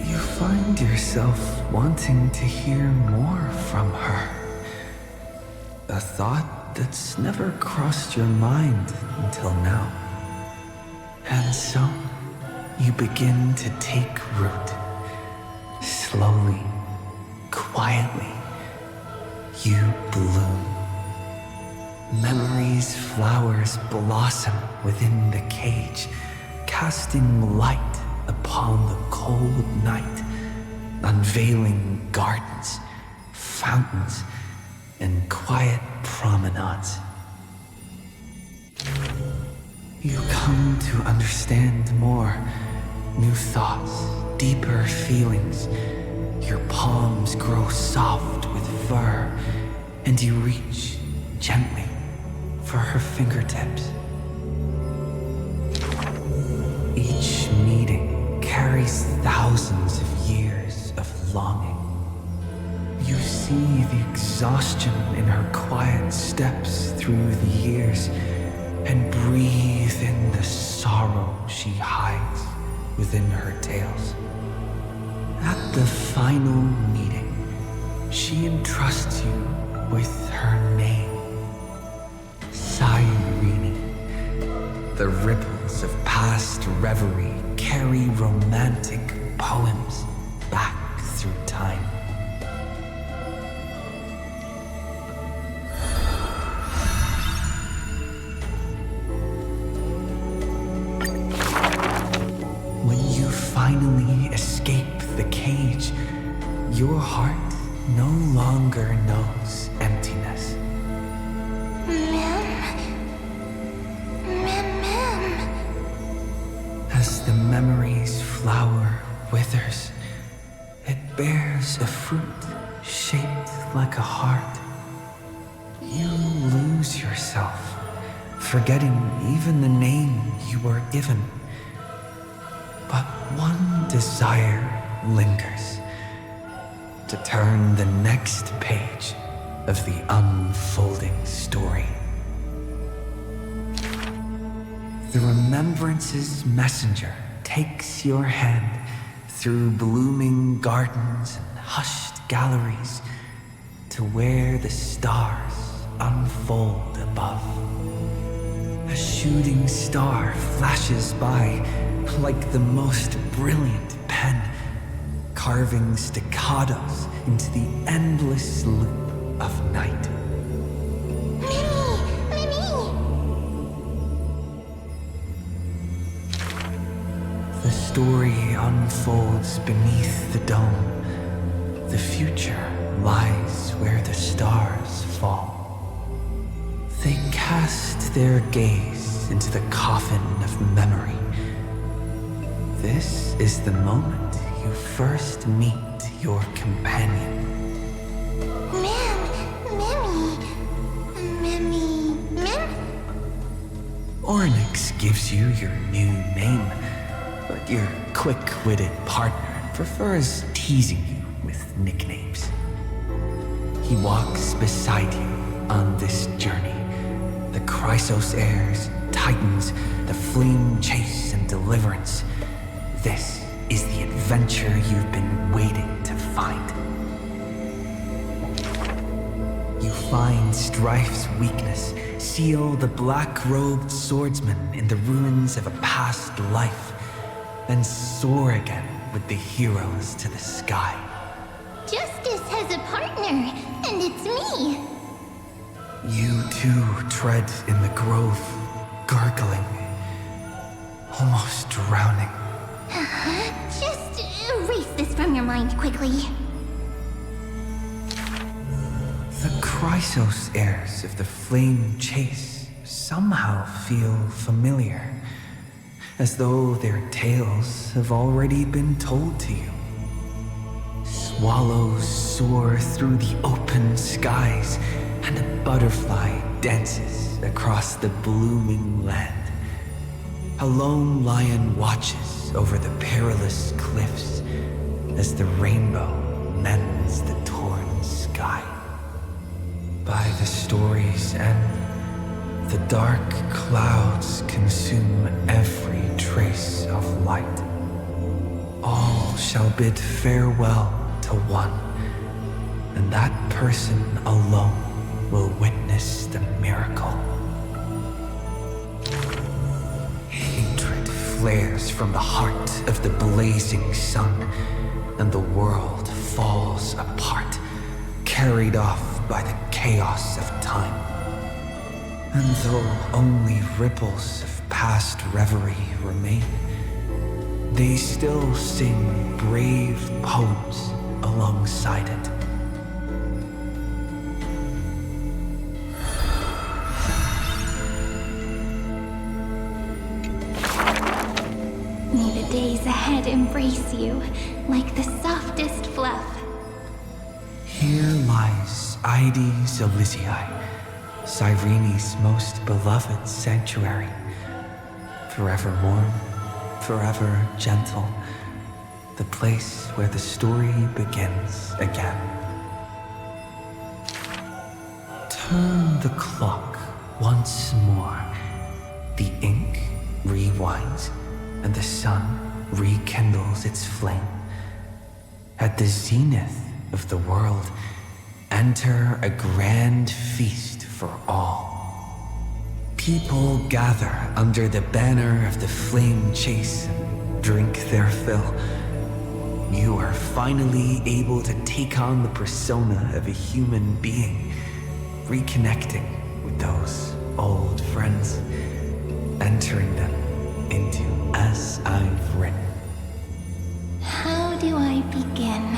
You find yourself wanting to hear more from her. A thought that's never crossed your mind until now. And so, you begin to take root. Slowly, quietly, you bloom. Memory's flowers blossom within the cage, casting light upon the cold night, unveiling gardens, fountains, and quiet promenades. You come to understand more, new thoughts, deeper feelings. Your palms grow soft with fur, and you reach gently for her fingertips. Each meeting carries thousands of years of longing. You see the exhaustion in her quiet steps through the years, and breathe in the sorrow she hides within her tales. At the final meeting, she entrusts you with her name, Cyrene. The ripples of past reverie carry romantic poems back through time. When you finally escape the cage, your heart no longer knows emptiness. As the memory's flower withers, it bears a fruit shaped like a heart. You lose yourself, forgetting even the name you were given. But one desire lingers, to turn the next page of the unfolding story. The remembrance's messenger takes your hand through blooming gardens and hushed galleries to where the stars unfold above. A shooting star flashes by like the most brilliant pen, carving staccatos into the endless loop of night. The story unfolds beneath the dome. The future lies where the stars fall. They cast their gaze into the coffin of memory. This is the moment you first meet your companion. Ornyx gives you your new name, but your quick-witted partner prefers teasing you with nicknames. He walks beside you on this journey. The Chrysos heirs, titans, the flame chase and deliverance. This is the adventure you've been waiting to find. You find Strife's weakness, seal the black-robed swordsman in the ruins of a past life, then soar again with the heroes to the sky. Justice has a partner, and it's me. You too tread in the grove, gurgling, almost drowning. Just erase this from your mind quickly. The Chrysos heirs of the Flame Chase somehow feel familiar, as though their tales have already been told to you. Swallows soar through the open skies, and a butterfly dances across the blooming land. A lone lion watches over the perilous cliffs as the rainbow mends the torn sky. By the story's end, the dark clouds consume every trace of light. All shall bid farewell to one, and that person alone will witness the miracle. Hatred flares from the heart of the blazing sun, and the world falls apart, carried off by the chaos of time. And though only ripples of past reverie remain, they still sing brave poems alongside it. May the days ahead embrace you like the softest fluff. Here lies Ides Elysiae, Cyrene's most beloved sanctuary. Forever warm, forever gentle, the place where the story begins again. Turn the clock once more. The ink rewinds, and the sun rekindles its flame. At the zenith of the world, enter a grand feast for all. People gather under the banner of the Flame Chase and drink their fill. You are finally able to take on the persona of a human being, reconnecting with those old friends, entering them into As I've Written. How do I begin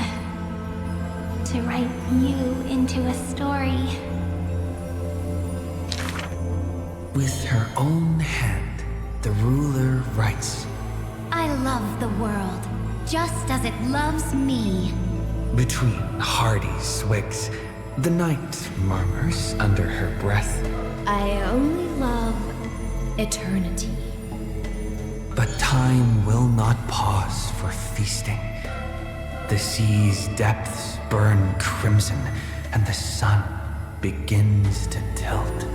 to write you into a story? With her own hand, the ruler writes, I love the world, just as it loves me. Between hearty swigs, the night murmurs under her breath, I only love eternity. But time will not pause for feasting. The sea's depths burn crimson, and the sun begins to tilt.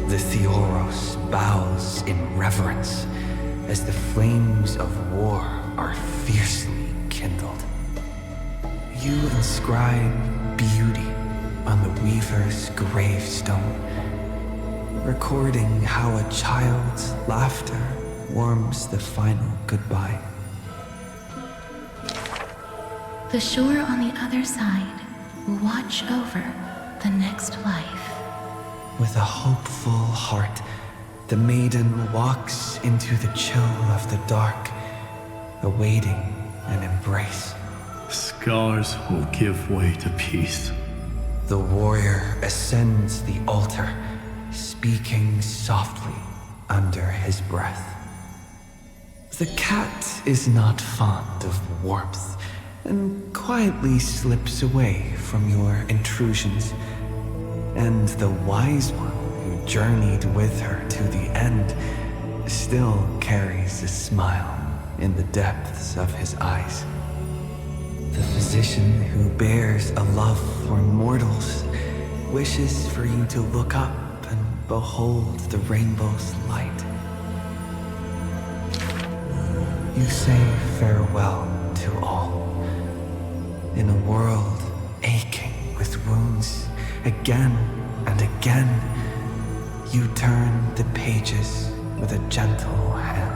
The Theoros bows in reverence as the flames of war are fiercely kindled. You inscribe beauty on the weaver's gravestone, recording how a child's laughter warms the final goodbye. The shore on the other side will watch over the next life. With a hopeful heart, the maiden walks into the chill of the dark, awaiting an embrace. Scars will give way to peace. The warrior ascends the altar, speaking softly under his breath. The cat is not fond of warmth, and quietly slips away from your intrusions. And the wise one who journeyed with her to the end still carries a smile in the depths of his eyes. The physician who bears a love for mortals wishes for you to look up and behold the rainbow's light. You say farewell to all. In a world aching with wounds, again and again, you turn the pages with a gentle hand.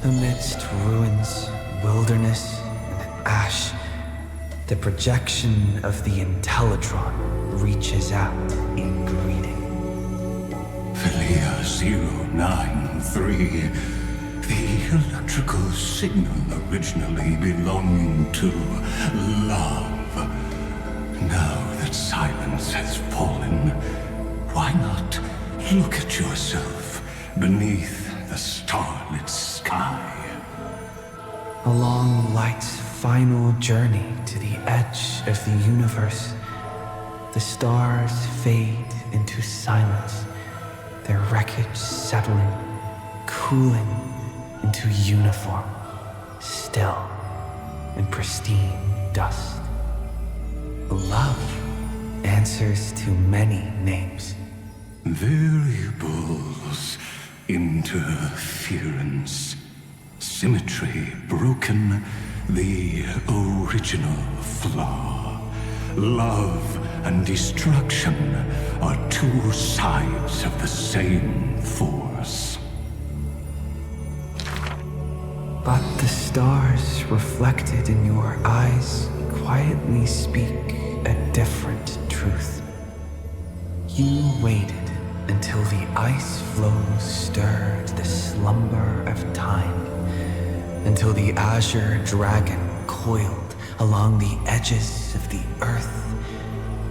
Amidst ruins, wilderness, and ash, the projection of the Intellitron reaches out in greeting. Philia 093. The electrical signal originally belonging to love. Now that silence has fallen, why not look at yourself beneath the starlit sky? Along light's final journey to the edge of the universe, the stars fade into silence, their wreckage settling, cooling into uniform, still, and pristine dust. Love answers to many names. Variables, interference, symmetry broken, the original flaw. Love and destruction are two sides of the same force. But the stars reflected in your eyes quietly speak a different truth. You waited until the ice flows stirred the slumber of time, until the azure dragon coiled along the edges of the earth,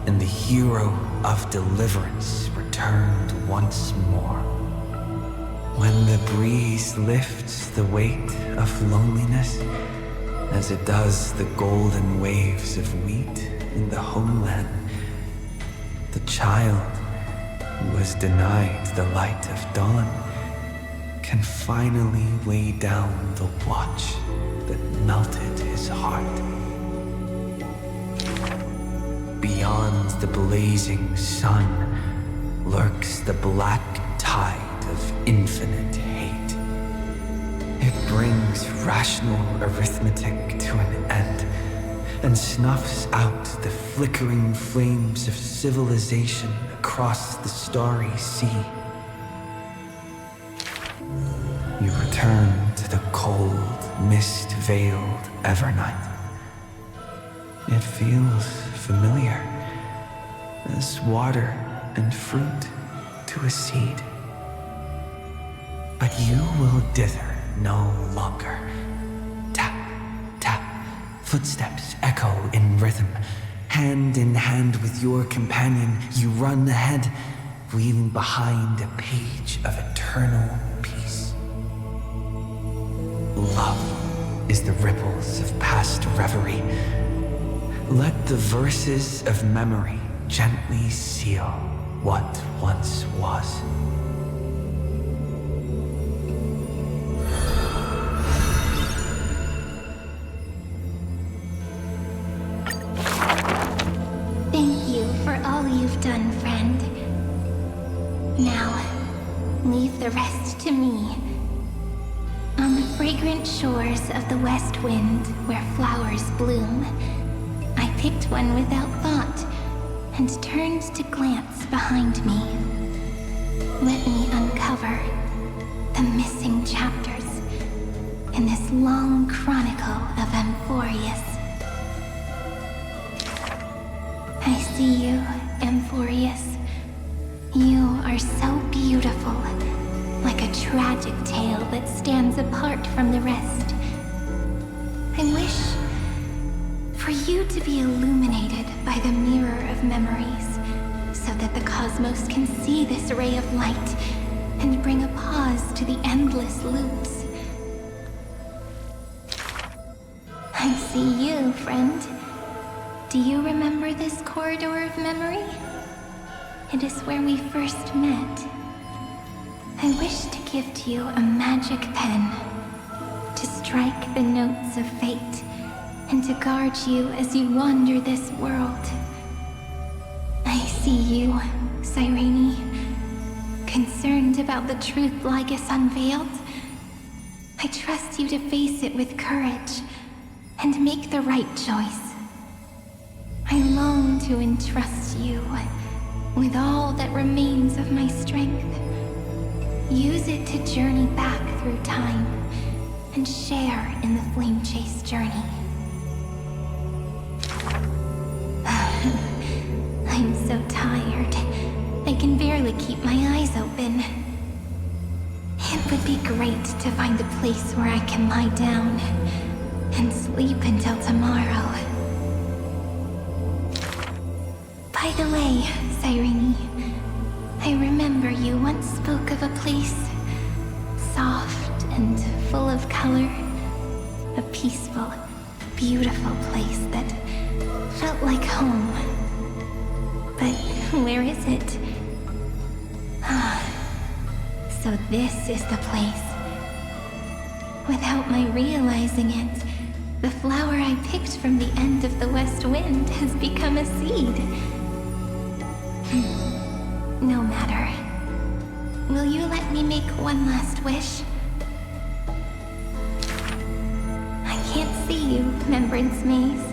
and the hero of deliverance returned once more. When the breeze lifts the weight of loneliness, as it does the golden waves of wheat in the homeland, the child who was denied the light of dawn can finally lay down the watch that melted his heart. Beyond the blazing sun lurks the black tide of infinite hate. It brings rational arithmetic to an end and snuffs out the flickering flames of civilization across the starry sea. You return to the cold, mist-veiled Evernight. It feels familiar, as water and fruit to a seed. But you will dither no longer. Tap, tap, footsteps echo in rhythm. Hand in hand with your companion, you run ahead, leaving behind a page of eternal peace. Love is the ripples of past reverie. Let the verses of memory gently seal what once was. Thank you for all you've done, friend. Now, leave the rest to me. On the fragrant shores of the west wind, where flowers bloom, I picked one without thought and turned to glance behind me. Let me uncover the missing chapters in this long chronicle of Amphoreus. I see you, Amphoreus. You are so beautiful, like a tragic tale that stands apart from the rest. I wish for you to be illuminated by the mirror of memories, so that the cosmos can see this ray of light and bring a pause to the endless loops. I see you, friend. Do you remember this corridor of memory? It is where we first met. I wish to gift you a magic pen, to strike the notes of fate, and to guard you as you wander this world. I see you, Cyrene, concerned about the truth Lygus unveiled. I trust you to face it with courage, and make the right choice. I long to entrust you with all that remains of my strength. Use it to journey back through time, and share in the Flame Chase journey. I'm so tired. I can barely keep my eyes open. It would be great to find a place where I can lie down and sleep until tomorrow. By the way, Cyrene, I remember you once spoke of a place soft and full of color. A peaceful, beautiful place that felt like home. But where is it? So this is the place. Without my realizing it, the flower I picked from the end of the west wind has become a seed. No matter. Will you let me make one last wish? I can't see you, Remembrance Maze.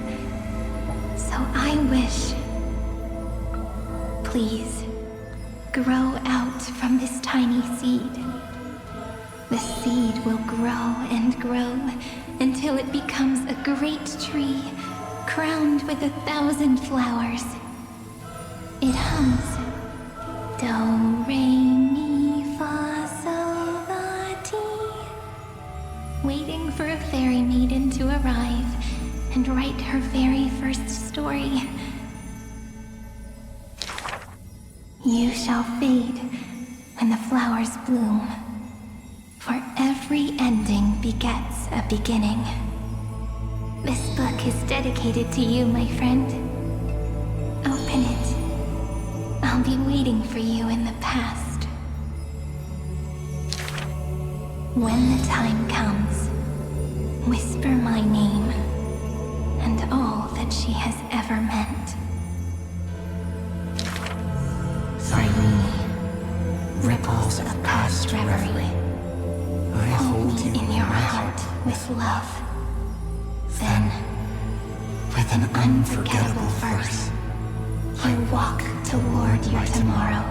So I wish... Please, grow out from this tiny seed. The seed will grow and grow until it becomes a great tree, crowned with 1,000 flowers. It hums. Do, re, mi, fa, sol, la, ti. Waiting for a fairy maiden to arrive and write her very first story. You shall fade when the flowers bloom, for every ending begets a beginning. This book is dedicated to you, my friend. Open it. I'll be waiting for you in the past. When the time comes, whisper my name and all that she has ever meant. Cyrene, ripples of past reverie. I hold you in your heart with love. Then, with an unforgettable verse, you walk toward your tomorrow.